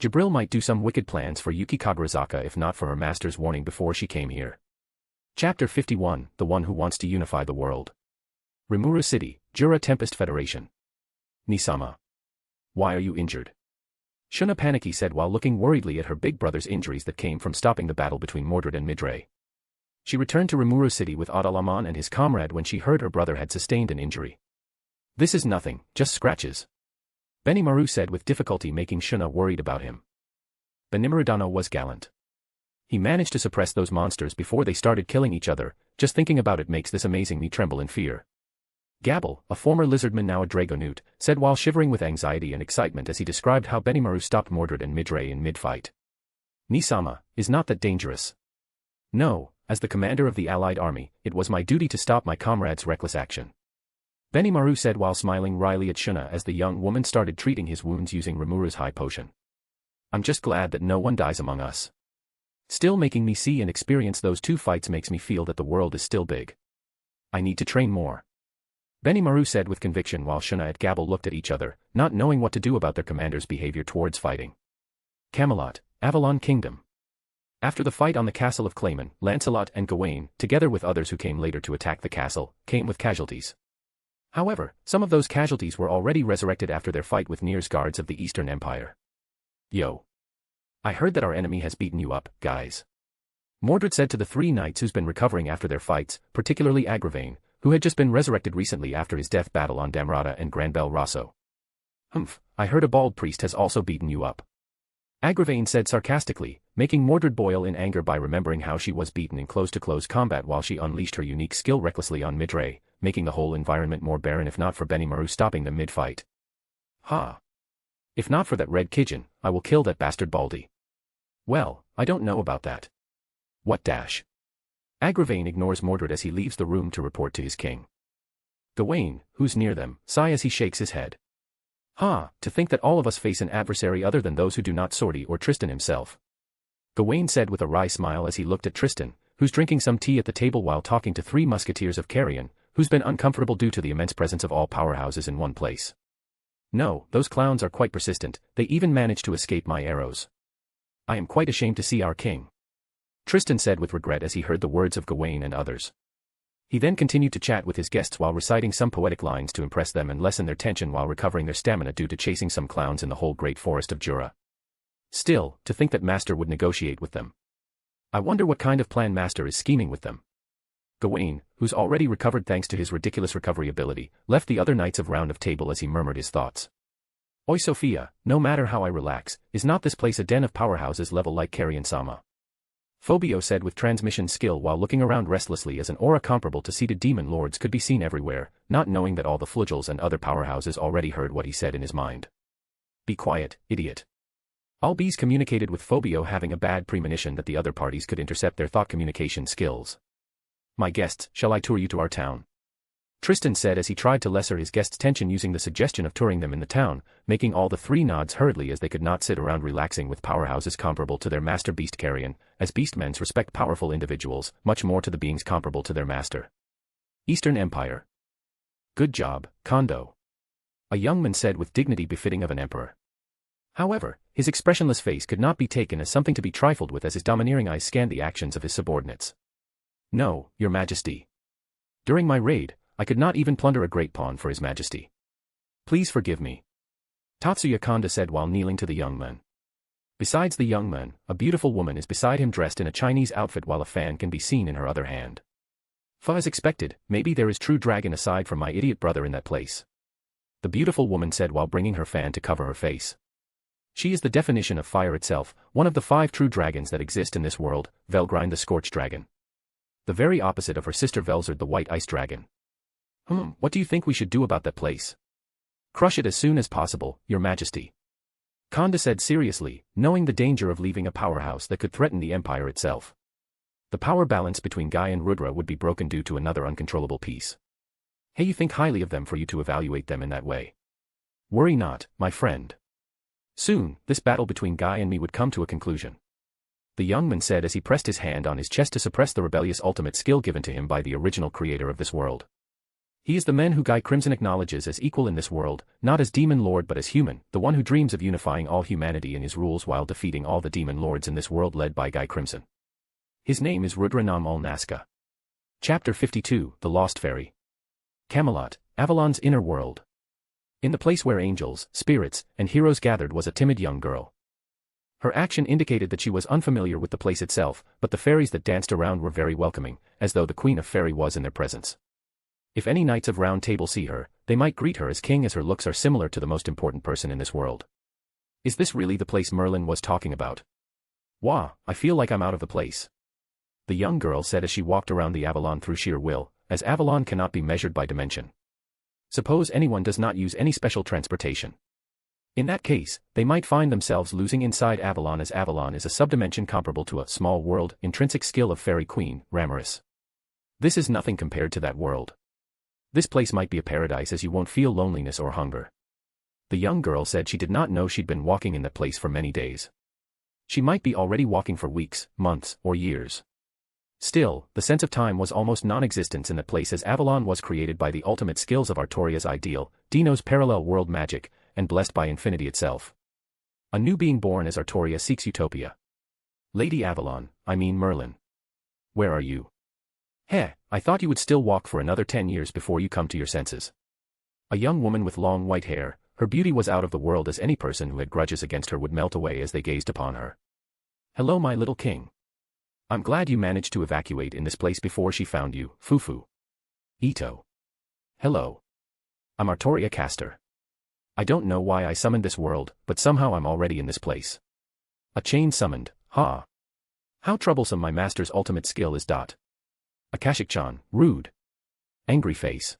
Jabril might do some wicked plans for Yuki Kagarazaka if not for her master's warning before she came here. Chapter 51, The One Who Wants to Unify the World. Rimuru City, Jura Tempest Federation. Nisama. Why are you injured? Shuna panicky said while looking worriedly at her big brother's injuries that came from stopping the battle between Mordred and Midray. She returned to Rimuru City with Adalaman and his comrade when she heard her brother had sustained an injury. This is nothing, just scratches. Benimaru said with difficulty making Shuna worried about him. Benimarudano was gallant. He managed to suppress those monsters before they started killing each other, just thinking about it makes this amazing me tremble in fear. Gabble, a former lizardman now a Dragonute, said while shivering with anxiety and excitement as he described how Benimaru stopped Mordred and Midray in mid-fight. Nisama, is not that dangerous. No, as the commander of the allied army, it was my duty to stop my comrade's reckless action. Benimaru said while smiling wryly at Shuna as the young woman started treating his wounds using Rimuru's high potion. I'm just glad that no one dies among us. Still making me see and experience those two fights makes me feel that the world is still big. I need to train more. Benimaru said with conviction while Shuna and Gabble looked at each other, not knowing what to do about their commander's behavior towards fighting. Camelot, Avalon Kingdom. After the fight on the castle of Clayman, Lancelot and Gawain, together with others who came later to attack the castle, came with casualties. However, some of those casualties were already resurrected after their fight with Nir's guards of the Eastern Empire. Yo. I heard that our enemy has beaten you up, guys. Mordred said to the three knights who's been recovering after their fights, particularly Agravain, who had just been resurrected recently after his death battle on Damrata and Granbel Rosso. Humph, I heard a bald priest has also beaten you up. Agravain said sarcastically, making Mordred boil in anger by remembering how she was beaten in close-to-close combat while she unleashed her unique skill recklessly on Midray, making the whole environment more barren if not for Benimaru stopping them mid-fight. Ha! If not for that red Kijin, I will kill that bastard Baldy. Well, I don't know about that. What dash? Agravain ignores Mordred as he leaves the room to report to his king. Gawain, who's near them, sighs as he shakes his head. Ha, to think that all of us face an adversary other than those who do not Sorty or Tristan himself. Gawain said with a wry smile as he looked at Tristan, who's drinking some tea at the table while talking to three musketeers of Carrion, who's been uncomfortable due to the immense presence of all powerhouses in one place. No, those clowns are quite persistent, they even managed to escape my arrows. I am quite ashamed to see our king. Tristan said with regret as he heard the words of Gawain and others. He then continued to chat with his guests while reciting some poetic lines to impress them and lessen their tension while recovering their stamina due to chasing some clowns in the whole great forest of Jura. Still, to think that Master would negotiate with them. I wonder what kind of plan Master is scheming with them. Gawain, who's already recovered thanks to his ridiculous recovery ability, left the other knights of Round of Table as he murmured his thoughts. Oi Sophia, no matter how I relax, is not this place a den of powerhouses level like Carrion-sama? Phobio said with transmission skill while looking around restlessly as an aura comparable to seated demon lords could be seen everywhere, not knowing that all the Flugels and other powerhouses already heard what he said in his mind. Be quiet, idiot. Albies communicated with Phobio having a bad premonition that the other parties could intercept their thought communication skills. My guests, shall I tour you to our town? Tristan said as he tried to lesser his guests' tension using the suggestion of touring them in the town, making all the three nods hurriedly as they could not sit around relaxing with powerhouses comparable to their master beast Carrion, as beastmen respect powerful individuals, much more to the beings comparable to their master. Eastern Empire. Good job, Kondo. A young man said with dignity befitting of an emperor. However, his expressionless face could not be taken as something to be trifled with as his domineering eyes scanned the actions of his subordinates. No, your majesty. During my raid, I could not even plunder a great pawn for his majesty. Please forgive me. Tatsuya Kanda said while kneeling to the young man. Besides the young man, a beautiful woman is beside him dressed in a Chinese outfit while a fan can be seen in her other hand. As expected, maybe there is true dragon aside from my idiot brother in that place. The beautiful woman said while bringing her fan to cover her face. She is the definition of fire itself, one of the 5 true dragons that exist in this world, Velgrind the Scorched Dragon. The very opposite of her sister Velzard the White Ice Dragon. What do you think we should do about that place? Crush it as soon as possible, your majesty. Kanda said seriously, knowing the danger of leaving a powerhouse that could threaten the empire itself. The power balance between Guy and Rudra would be broken due to another uncontrollable piece. Hey, you think highly of them for you to evaluate them in that way. Worry not, my friend. Soon, this battle between Guy and me would come to a conclusion. The young man said as he pressed his hand on his chest to suppress the rebellious ultimate skill given to him by the original creator of this world. He is the man who Guy Crimson acknowledges as equal in this world, not as demon lord but as human, the one who dreams of unifying all humanity in his rules while defeating all the demon lords in this world led by Guy Crimson. His name is Rudra Nam Ul Nazca. Chapter 52, The Lost Fairy. Camelot, Avalon's inner world. In the place where angels, spirits, and heroes gathered was a timid young girl. Her action indicated that she was unfamiliar with the place itself, but the fairies that danced around were very welcoming, as though the Queen of Fairy was in their presence. If any knights of Round Table see her, they might greet her as king as her looks are similar to the most important person in this world. Is this really the place Merlin was talking about? Wah, I feel like I'm out of the place. The young girl said as she walked around the Avalon through sheer will, as Avalon cannot be measured by dimension. Suppose anyone does not use any special transportation. In that case, they might find themselves losing inside Avalon as Avalon is a subdimension comparable to a small world, intrinsic skill of Fairy Queen, Ramaris. This is nothing compared to that world. This place might be a paradise as you won't feel loneliness or hunger. The young girl said she did not know she'd been walking in that place for many days. She might be already walking for weeks, months, or years. Still, the sense of time was almost non-existent in that place as Avalon was created by the ultimate skills of Artoria's ideal, Dino's parallel world magic, and blessed by infinity itself. A new being born as Artoria seeks utopia. Lady Avalon, I mean Merlin. Where are you? Heh, I thought you would still walk for another 10 years before you come to your senses. A young woman with long white hair, her beauty was out of the world as any person who had grudges against her would melt away as they gazed upon her. "Hello, my little king. I'm glad you managed to evacuate in this place before she found you, Fufu." "Ito. Hello. I'm Artoria Castor. I don't know why I summoned this world, but somehow I'm already in this place. A chain summoned, ha. How troublesome my master's ultimate skill is. Akashic-chan, rude. Angry face."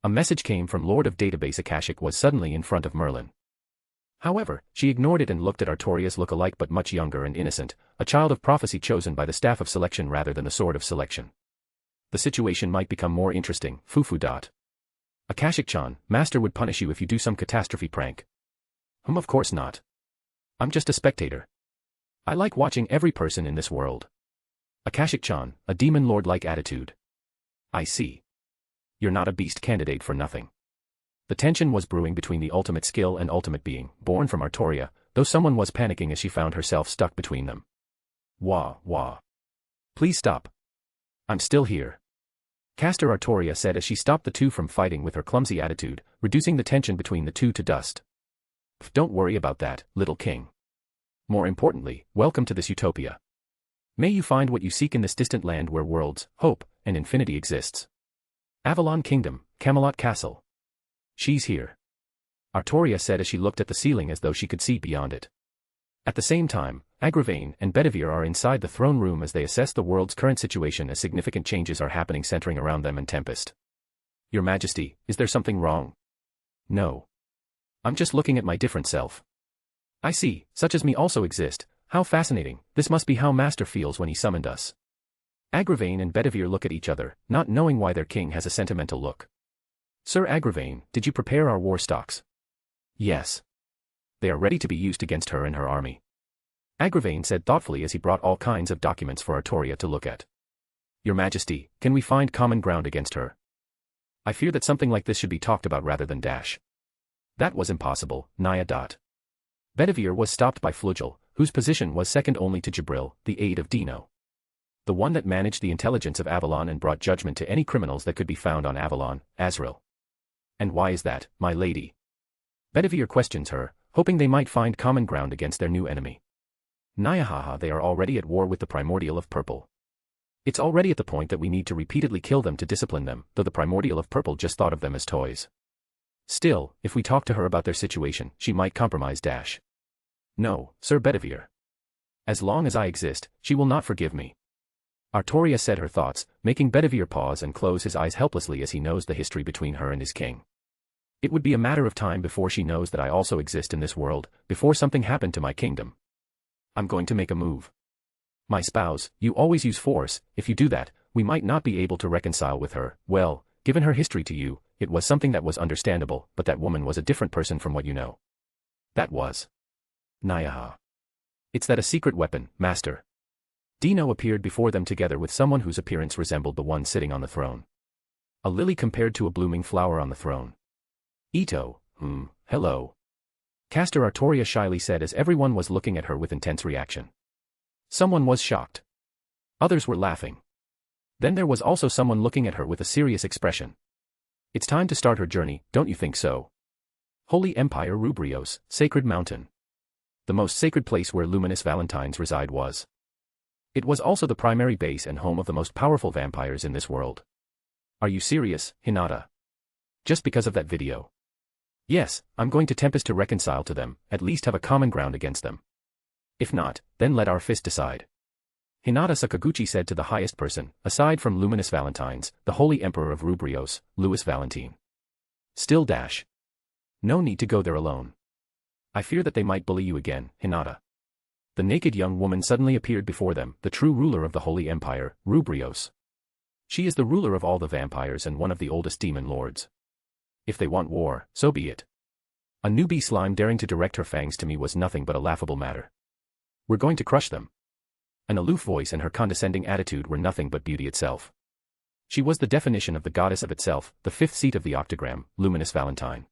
A message came from Lord of Database Akashic was suddenly in front of Merlin. However, she ignored it and looked at Artoria's look-alike but much younger and innocent, a child of prophecy chosen by the staff of selection rather than the sword of selection. The situation might become more interesting, Fufu. "Akashic-chan, master would punish you if you do some catastrophe prank." Of course not. I'm just a spectator. I like watching every person in this world." "Akashic-chan, a demon lord-like attitude. I see. You're not a beast candidate for nothing." The tension was brewing between the ultimate skill and ultimate being, born from Artoria, though someone was panicking as she found herself stuck between them. Wah, wah. "Please stop. I'm still here," Castor Artoria said as she stopped the two from fighting with her clumsy attitude, reducing the tension between the two to dust. "Don't worry about that, little king. More importantly, welcome to this utopia. May you find what you seek in this distant land where worlds, hope, and infinity exists. Avalon Kingdom, Camelot Castle. She's here," Artoria said as she looked at the ceiling as though she could see beyond it. At the same time, Agravain and Bedivere are inside the throne room as they assess the world's current situation as significant changes are happening centering around them and Tempest. "Your Majesty, is there something wrong?" "No. I'm just looking at my different self." "I see, such as me also exist. How fascinating, this must be how Master feels when he summoned us." Agravain and Bedivere look at each other, not knowing why their king has a sentimental look. "Sir Agravain, did you prepare our war stocks?" "Yes. They are ready to be used against her and her army," Agravain said thoughtfully as he brought all kinds of documents for Artoria to look at. "Your Majesty, can we find common ground against her? I fear that something like this should be talked about rather than dash." "That was impossible, Naya. Bedivere was stopped by Flugel, whose position was second only to Jibril, the aide of Dino. The one that managed the intelligence of Avalon and brought judgment to any criminals that could be found on Avalon, Azrael. "And why is that, my lady?" Bedivere questions her, hoping they might find common ground against their new enemy. "Nyahaha, they are already at war with the Primordial of Purple. It's already at the point that we need to repeatedly kill them to discipline them, though the Primordial of Purple just thought of them as toys. Still, if we talk to her about their situation, she might compromise. No, Sir Bedivere. As long as I exist, she will not forgive me." Artoria said her thoughts, making Bedivere pause and close his eyes helplessly as he knows the history between her and his king. "It would be a matter of time before she knows that I also exist in this world, before something happened to my kingdom. I'm going to make a move. My spouse, you always use force. If you do that, we might not be able to reconcile with her. Well, given her history to you, it was something that was understandable, but that woman was a different person from what you know." "That was Nyaha. It's that a secret weapon, Master." Dino appeared before them together with someone whose appearance resembled the one sitting on the throne. A lily compared to a blooming flower on the throne. "Ito, hello." Castor Artoria shyly said as everyone was looking at her with intense reaction. Someone was shocked. Others were laughing. Then there was also someone looking at her with a serious expression. "It's time to start her journey, don't you think so? Holy Empire Rubrios, Sacred Mountain. The most sacred place where luminous Valentines reside was. It was also the primary base and home of the most powerful vampires in this world." "Are you serious, Hinata? Just because of that video?" "Yes, I'm going to Tempest to reconcile to them, at least have a common ground against them. If not, then let our fist decide." Hinata Sakaguchi said to the highest person, aside from Luminous Valentines, the Holy Emperor of Rubrios, Louis Valentine. "Still. No need to go there alone. I fear that they might bully you again, Hinata." The naked young woman suddenly appeared before them, the true ruler of the Holy Empire, Rubrios. She is the ruler of all the vampires and one of the oldest demon lords. If they want war, so be it. A newbie slime daring to direct her fangs to me was nothing but a laughable matter. We're going to crush them. An aloof voice and her condescending attitude were nothing but beauty itself. She was the definition of the goddess of itself, the fifth seat of the octagram, Luminous Valentine.